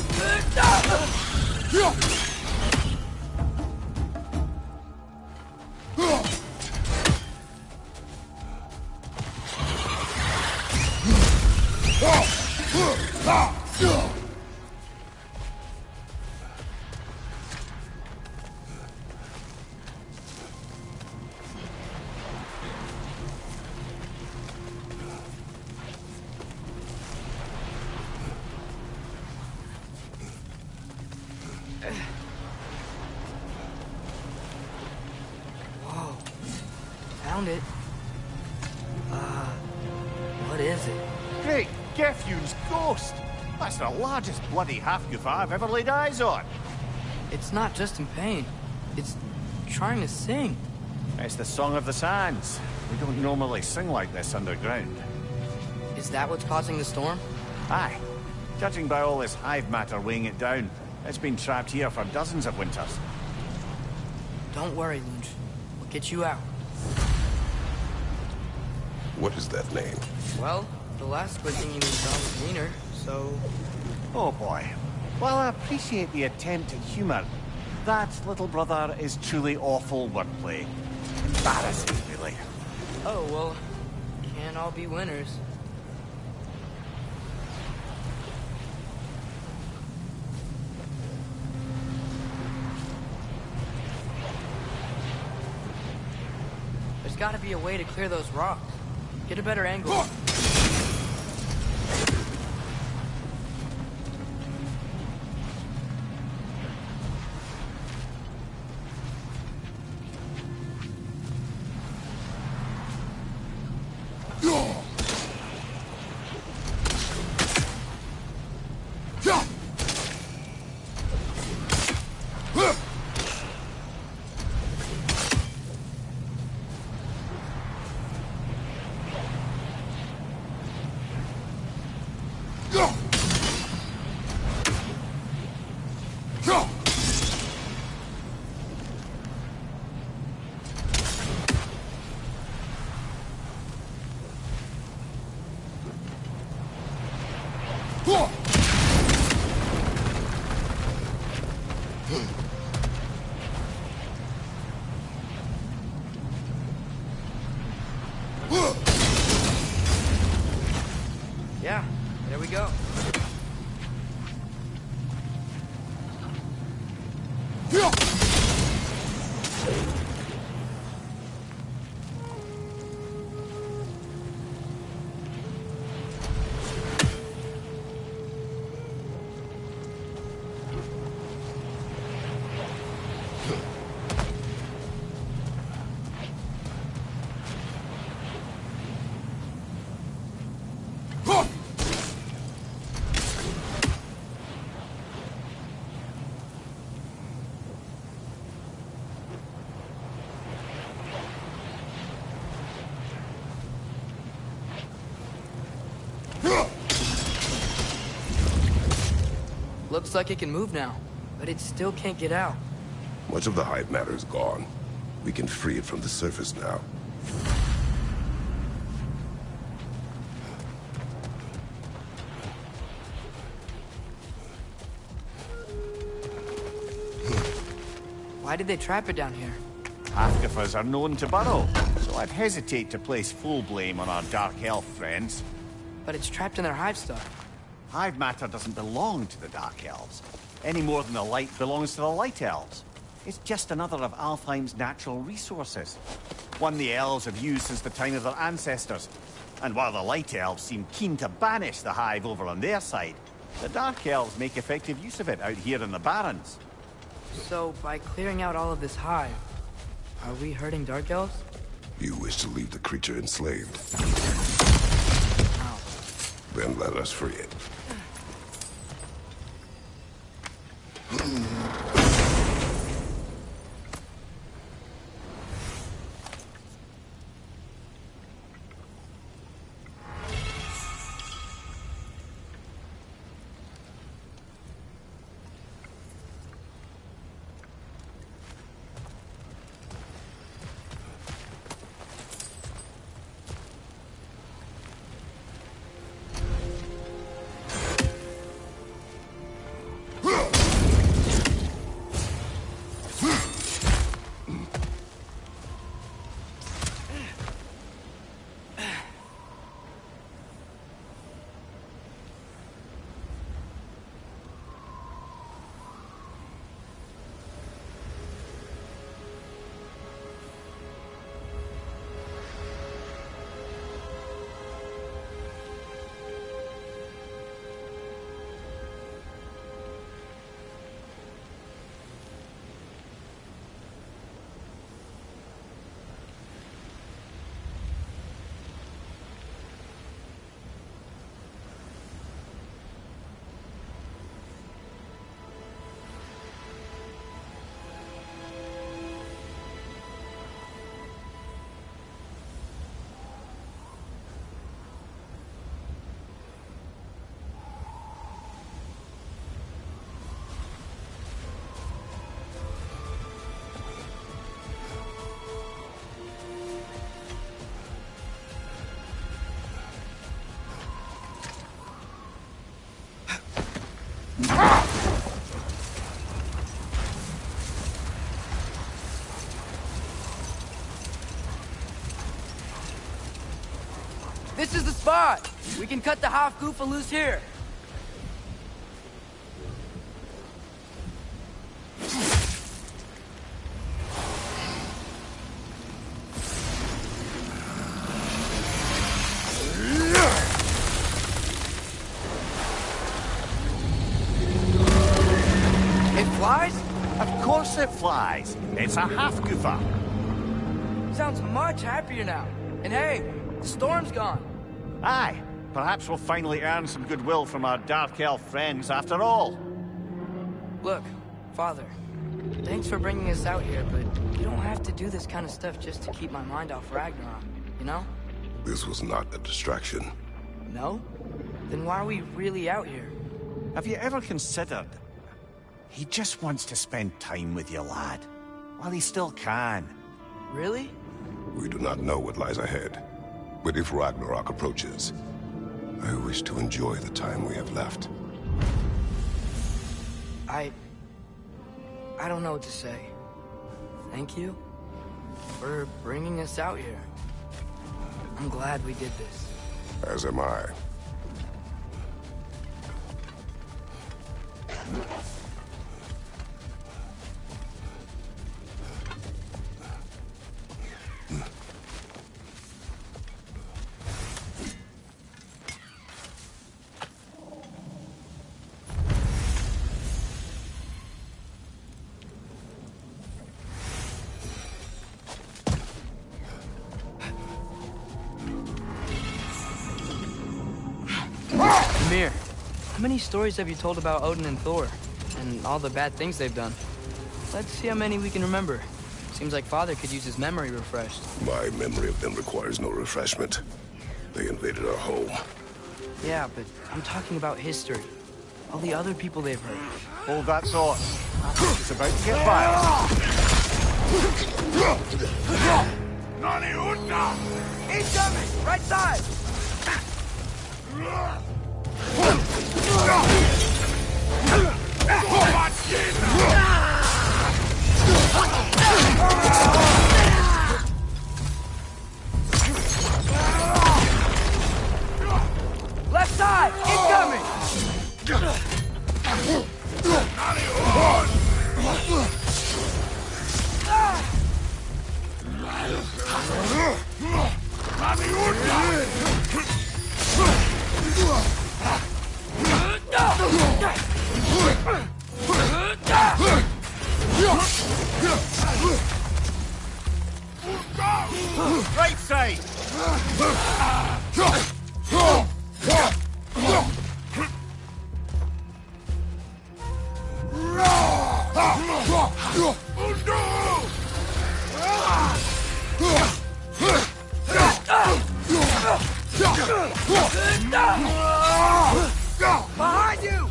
Found it. What is it? Great Gefyun's ghost! That's the largest bloody half-goof I've ever laid eyes on. It's not just in pain. It's trying to sing. It's the Song of the Sands. We don't normally sing like this underground. Is that what's causing the storm? Aye. Judging by all this hive matter weighing it down, it's been trapped here for dozens of winters. Don't worry, Lunch. We'll get you out. What is that name? Well, the last squid thingy we saw was meaner, so... Oh boy. Well, I appreciate the attempt at humor. That, little brother, is truly awful wordplay. Embarrassing, really. Oh, well, can't all be winners. There's gotta be a way to clear those rocks. Get a better angle. Yeah, there we go. Looks like it can move now, but it still can't get out. Much of the hive matter is gone. We can free it from the surface now. Why did they trap it down here? Half-goofers are known to burrow, so I'd hesitate to place full blame on our dark elf friends. But it's trapped in their hive stuff. Hive matter doesn't belong to the Dark Elves, any more than the light belongs to the Light Elves. It's just another of Alfheim's natural resources. One the elves have used since the time of their ancestors. And while the Light Elves seem keen to banish the hive over on their side, the Dark Elves make effective use of it out here in the Barrens. So, by clearing out all of this hive, are we hurting Dark Elves? You wish to leave the creature enslaved. No. Then let us free it. This is the spot! We can cut the half goofa loose here. It flies? Of course it flies. It's a half goofa. Sounds much happier now. And hey, the storm's gone. Aye. Perhaps we'll finally earn some goodwill from our Dark Elf friends after all. Look, Father, thanks for bringing us out here, but you don't have to do this kind of stuff just to keep my mind off Ragnarok, you know? This was not a distraction. No? Then why are we really out here? Have you ever considered... He just wants to spend time with you, lad. While he still can. Really? We do not know what lies ahead. But if Ragnarok approaches, I wish to enjoy the time we have left. I don't know what to say. Thank you for bringing us out here. I'm glad we did this. As am I. Mir, how many stories have you told about Odin and Thor? And all the bad things they've done? Let's see how many we can remember. Seems like Father could use his memory refreshed. My memory of them requires no refreshment. They invaded our home. Yeah, but I'm talking about history. All the other people they've hurt. Hold that thought. It's about to get violent. Incoming! Right side! Left side! Incoming! Right side! Behind you!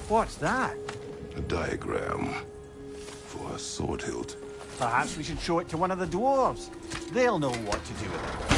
What's that? A diagram for a sword hilt. Perhaps we should show it to one of the dwarves. They'll know what to do with it.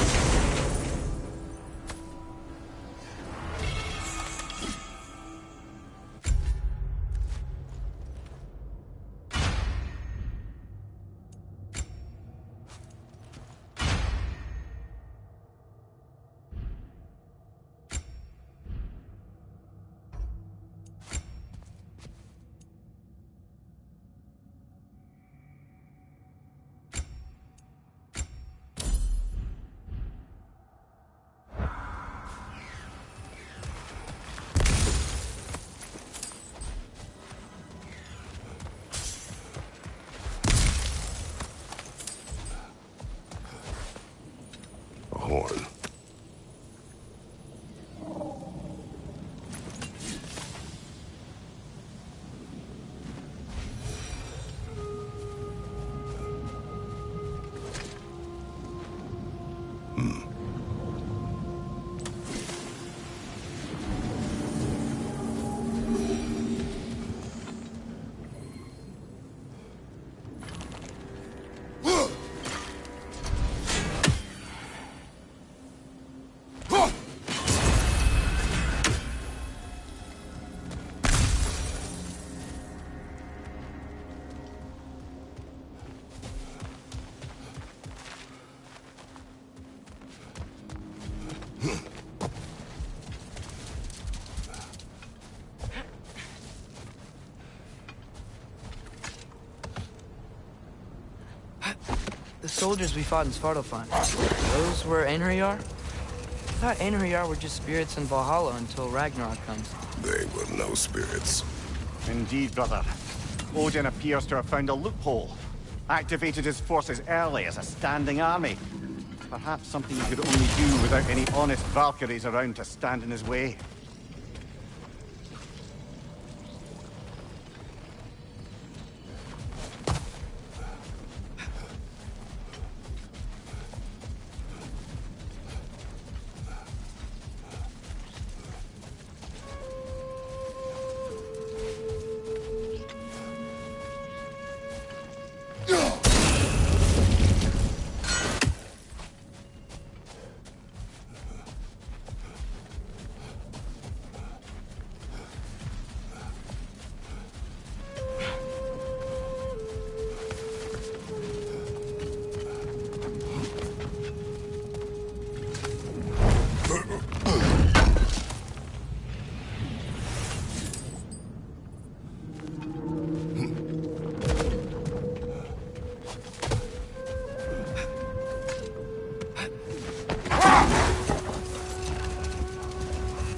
soldiers we fought in Svartalfheim, those were Einherjar? I thought Einherjar were just spirits in Valhalla until Ragnarok comes. They were no spirits. Indeed, brother. Odin appears to have found a loophole. Activated his forces early as a standing army. Perhaps something he could only do without any honest Valkyries around to stand in his way.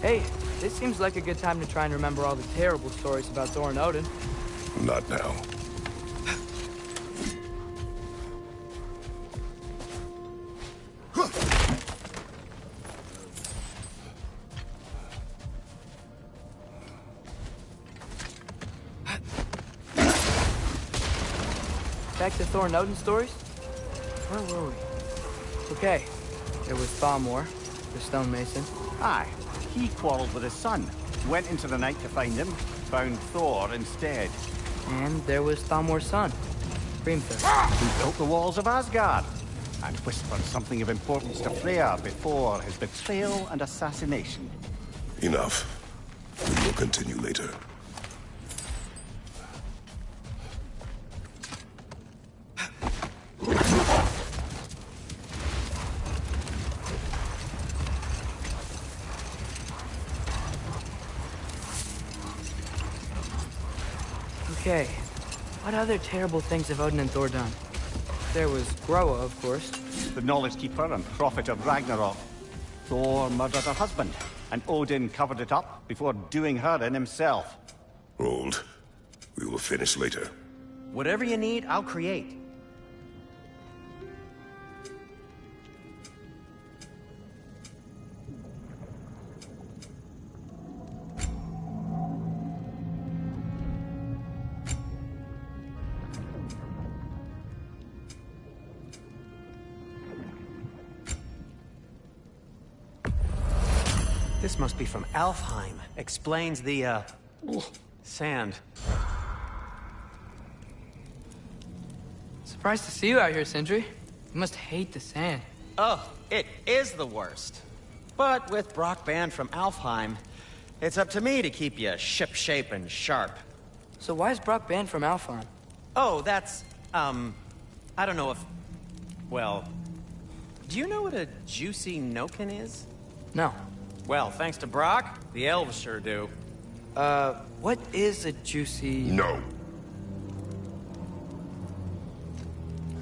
Hey, this seems like a good time to try and remember all the terrible stories about Thor and Odin. Not now. Back to Thor and Odin stories? Where were we? Okay, there was Thamor, the stonemason. Aye. He quarreled with his son, went into the night to find him, found Thor instead. And there was Thamor's son, Grimthor. Who built the walls of Asgard, and whispered something of importance to Freya before his betrayal and assassination. Enough. We will continue later. Okay, what other terrible things have Odin and Thor done? There was Groa, of course. The Knowledge Keeper and Prophet of Ragnarok. Thor murdered her husband, and Odin covered it up before doing her in himself. Hold. We will finish later. Whatever you need, I'll create. This must be from Alfheim. Explains the, sand. Surprised to see you out here, Sindri. You must hate the sand. Oh, it is the worst. But with Brock banned from Alfheim, it's up to me to keep you ship-shape and sharp. So why is Brock banned from Alfheim? Oh, that's, I don't know if... Well, do you know what a juicy noken is? No. Well, thanks to Brock, the elves sure do. What is a juicy... No.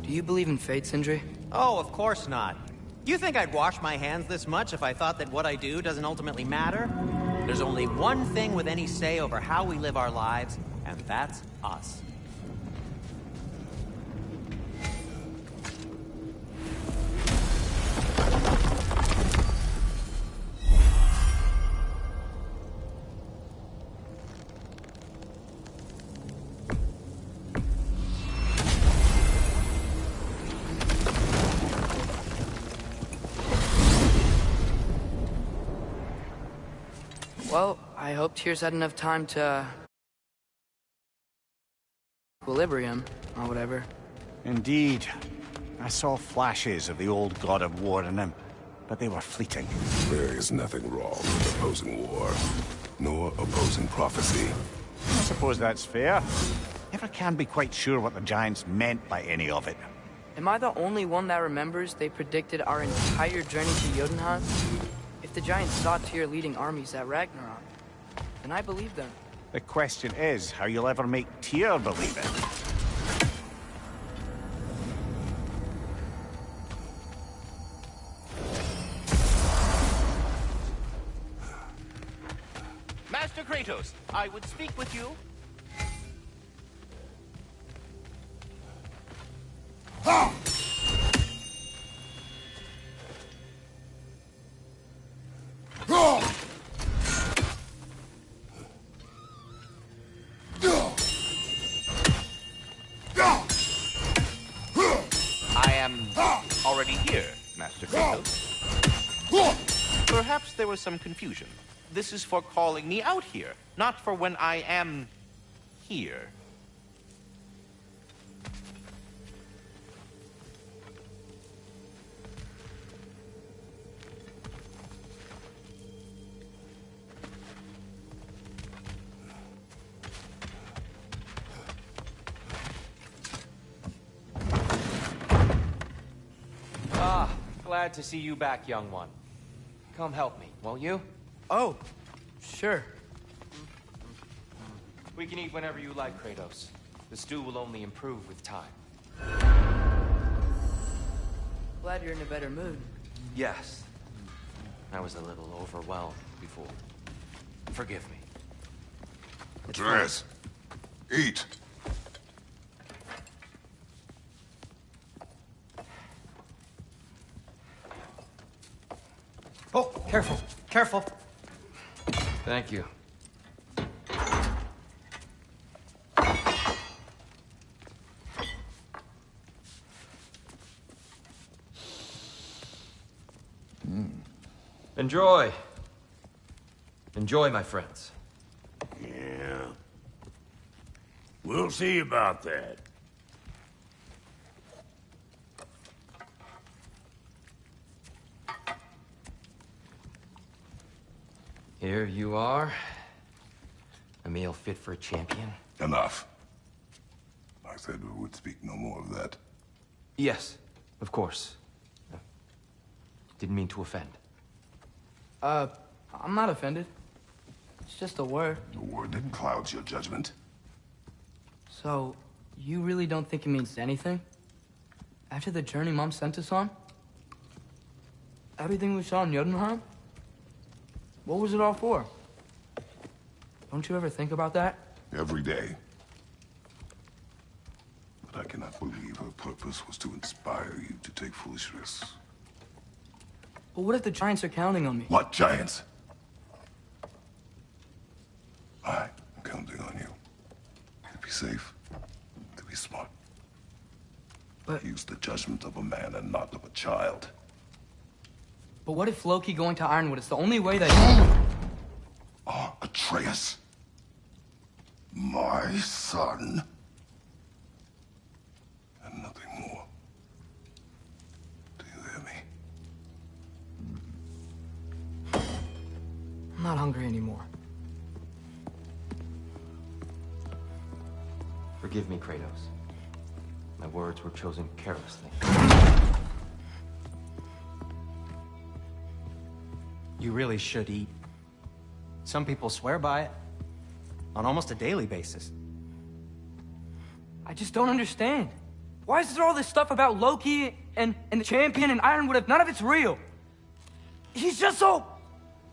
Do you believe in fate, Sindri? Oh, of course not. You think I'd wash my hands this much if I thought that what I do doesn't ultimately matter? There's only one thing with any say over how we live our lives, and that's us. Well, I hope Tyr's had enough time to... equilibrium, or whatever. Indeed. I saw flashes of the old god of war in him, but they were fleeting. There is nothing wrong with opposing war, nor opposing prophecy. I suppose that's fair. Never can be quite sure what the Giants meant by any of it. Am I the only one that remembers they predicted our entire journey to Jotunheim? If the Giants saw Tyr leading armies at Ragnarok, then I believe them. The question is how you'll ever make Tyr believe it. Master Kratos, I would speak with you. I am already here, Master Kratos. Perhaps there was some confusion. This is for calling me out here, not for when I am here. Ah, glad to see you back, young one. Come help me, won't you? Oh, sure. We can eat whenever you like, Kratos. The stew will only improve with time. Glad you're in a better mood. Yes. I was a little overwhelmed before. Forgive me. Atreus, eat. Oh, careful, careful. Thank you. Enjoy. Enjoy, my friends. Yeah. We'll see about that. Here you are. A meal fit for a champion. Enough. I said we would speak no more of that. Yes, of course. Didn't mean to offend. I'm not offended. It's just a word. A word that clouds your judgment. So, you really don't think it means anything? After the journey Mom sent us on? Everything we saw in Jotunheim? What was it all for? Don't you ever think about that? Every day. But I cannot believe her purpose was to inspire you to take foolish risks. But what if the Giants are counting on me? What Giants? I'm counting on you. To be safe. To be smart. But... use the judgment of a man and not of a child. But what if Loki going to Ironwood is the only way that... Atreus. My son. And nothing more. Do you hear me? I'm not hungry anymore. Forgive me, Kratos. My words were chosen carelessly. You really should eat. Some people swear by it. On almost a daily basis. I just don't understand. Why is there all this stuff about Loki and the champion and Ironwood if none of it's real? He's just so...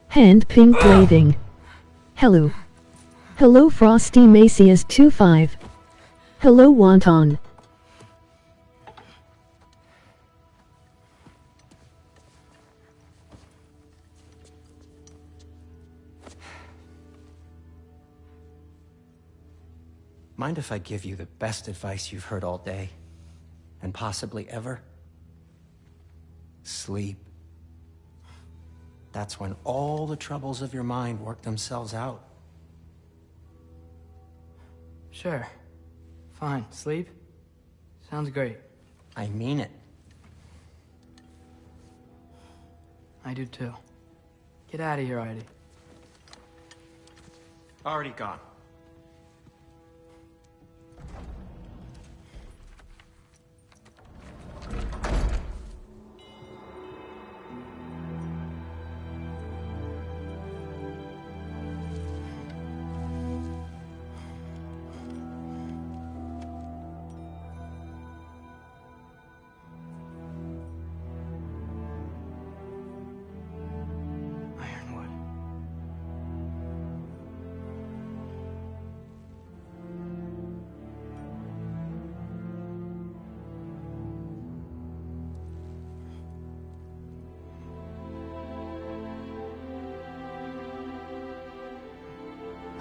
Hand pink waving. Hello. Hello Frosty-masyas25's. Hello Wonton. Mind if I give you the best advice you've heard all day? And possibly ever? Sleep. That's when all the troubles of your mind work themselves out. Sure. Fine. Sleep? Sounds great. I mean it. I do too. Get out of here already. Already gone.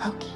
Okay.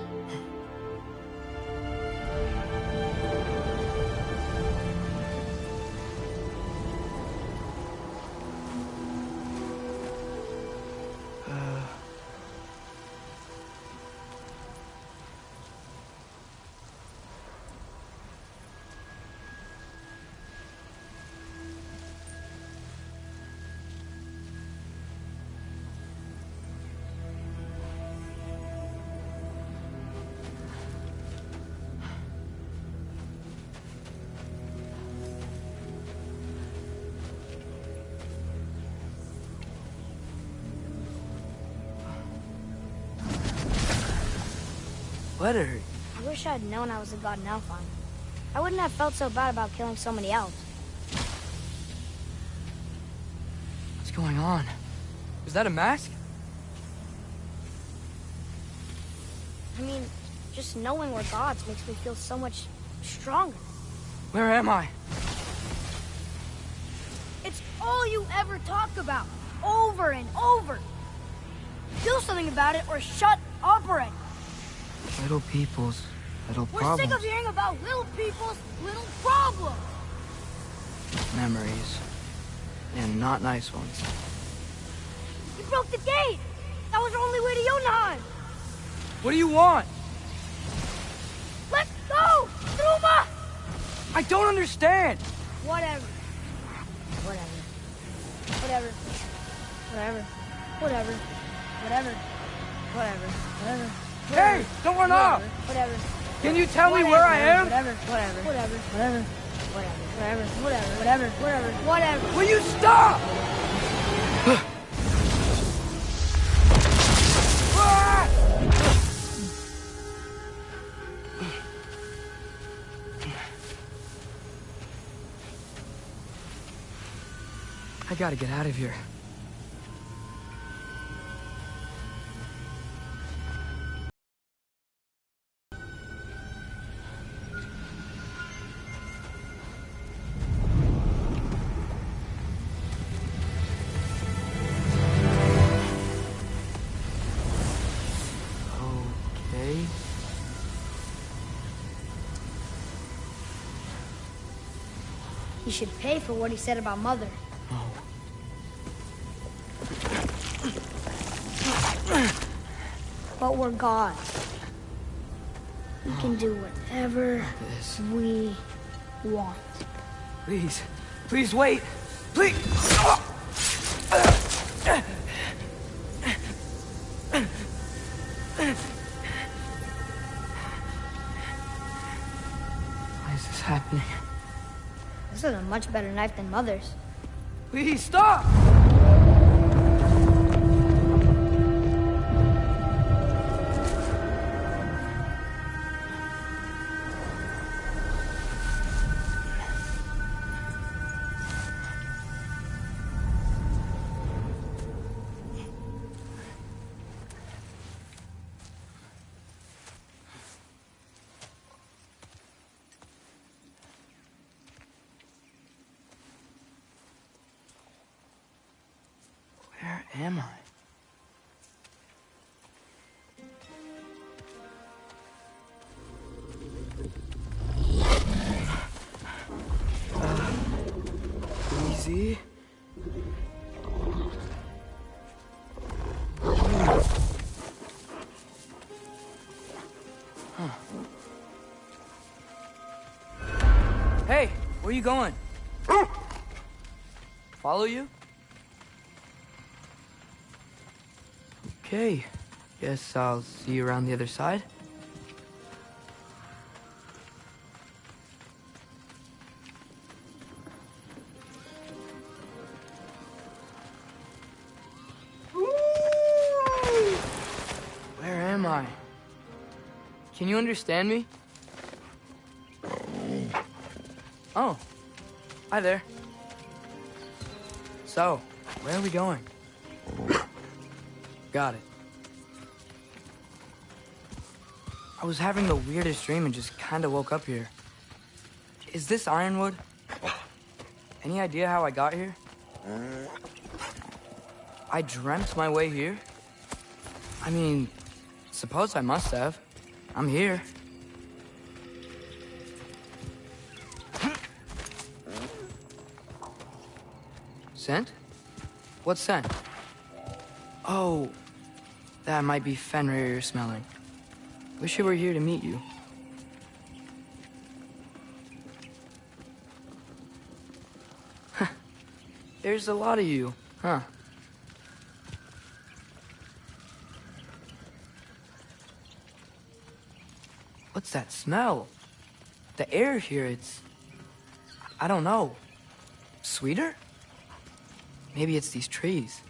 Letter. I wish I had known I was a god in Alfheim. I wouldn't have felt so bad about killing so many elves. What's going on? Is that a mask? I mean, just knowing we're gods makes me feel so much stronger. Where am I? It's all you ever talk about, over and over. Do something about it or shut up already. Little people's little We're problems. sick of hearing about little people's little problems. Memories. And not nice ones. You broke the gate. That was our only way to Jotunheim. What do you want? Let's go, Truma! I don't understand. Whatever. Whatever. Whatever. Whatever. Whatever. Whatever. Whatever. Whatever. Hey, don't run off! Whatever. Can you tell me where I am? Whatever. Whatever. Whatever. Whatever. Whatever. Whatever. Whatever. Whatever. Whatever. Will you stop? I gotta get out of here. Okay. He should pay for what he said about Mother. But we're gods. We can do whatever we want. Please. Please wait. Please. Why is this happening? This is a much better knife than Mother's. Please stop! Where am I? Easy. Huh. Hey, where you going? Follow you? Okay, guess I'll see you around the other side. Where am I? Can you understand me? Oh, hi there. So, where are we going? Got it. I was having the weirdest dream and just kind of woke up here. Is this Ironwood? Any idea how I got here? I dreamt my way here? I mean, Suppose I must have. I'm here. Scent? What scent? Oh, that might be Fenrir you're smelling. Wish he were here to meet you. There's a lot of you, huh? What's that smell? The air here, it's... I don't know. Sweeter? Maybe it's these trees.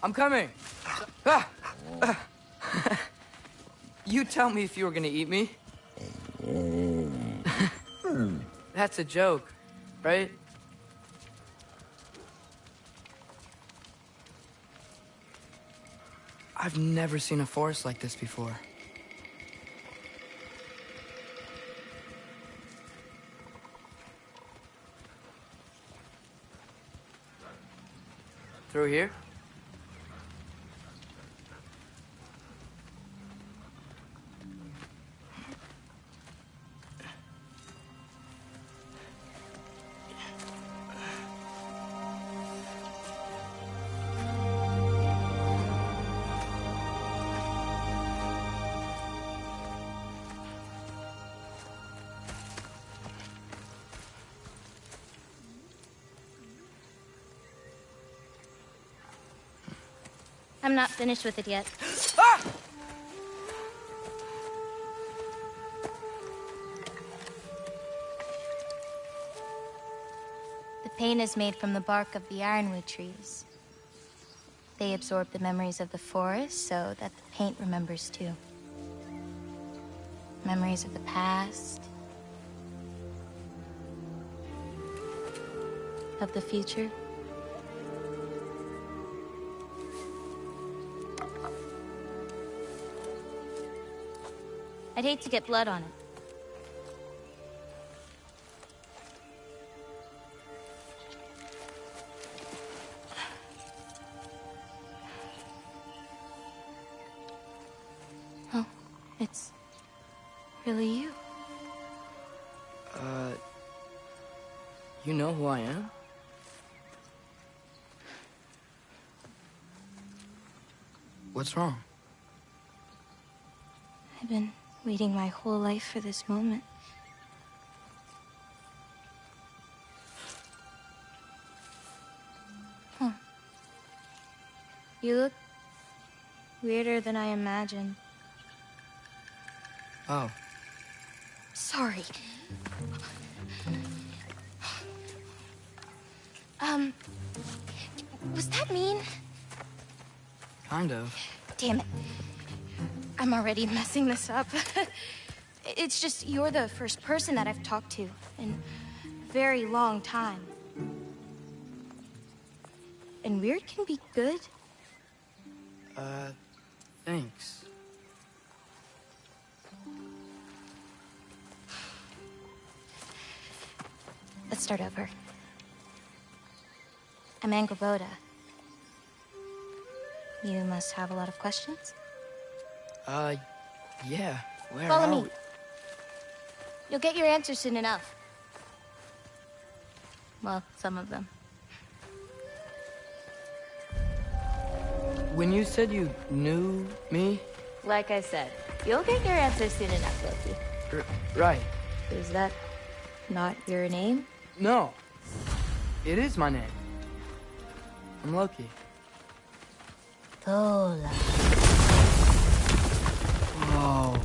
I'm coming! Ah! You tell me if you were gonna eat me. That's a joke, right? I've never seen a forest like this before. Through here? I'm not finished with it yet. Ah! The paint is made from the bark of the ironwood trees. They absorb the memories of the forest so that the paint remembers too. Memories of the past, of the future. I'd hate to get blood on it. Oh, it's really you. You know who I am? What's wrong? I've been waiting my whole life for this moment. Huh. You look weirder than I imagined. Oh. Sorry. Was that mean? Kind of. Damn it. I'm already messing this up. It's just you're the first person that I've talked to in a very long time. And weird can be good. Thanks. Let's start over. I'm Angrboda. You must have a lot of questions? Yeah. Where Follow are me. we? You'll get your answers soon enough. Well, some of them. When you said you knew me? Like I said, you'll get your answers soon enough, Loki. Right. Is that not your name? No. It is my name. I'm Loki. Tola. Whoa.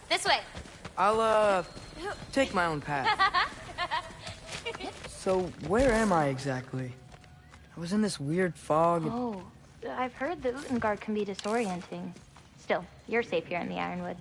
This way. I'll, take my own path. So, where am I exactly? I was in this weird fog. Oh, I've heard that Utengard can be disorienting. Still, you're safe here in the Ironwood.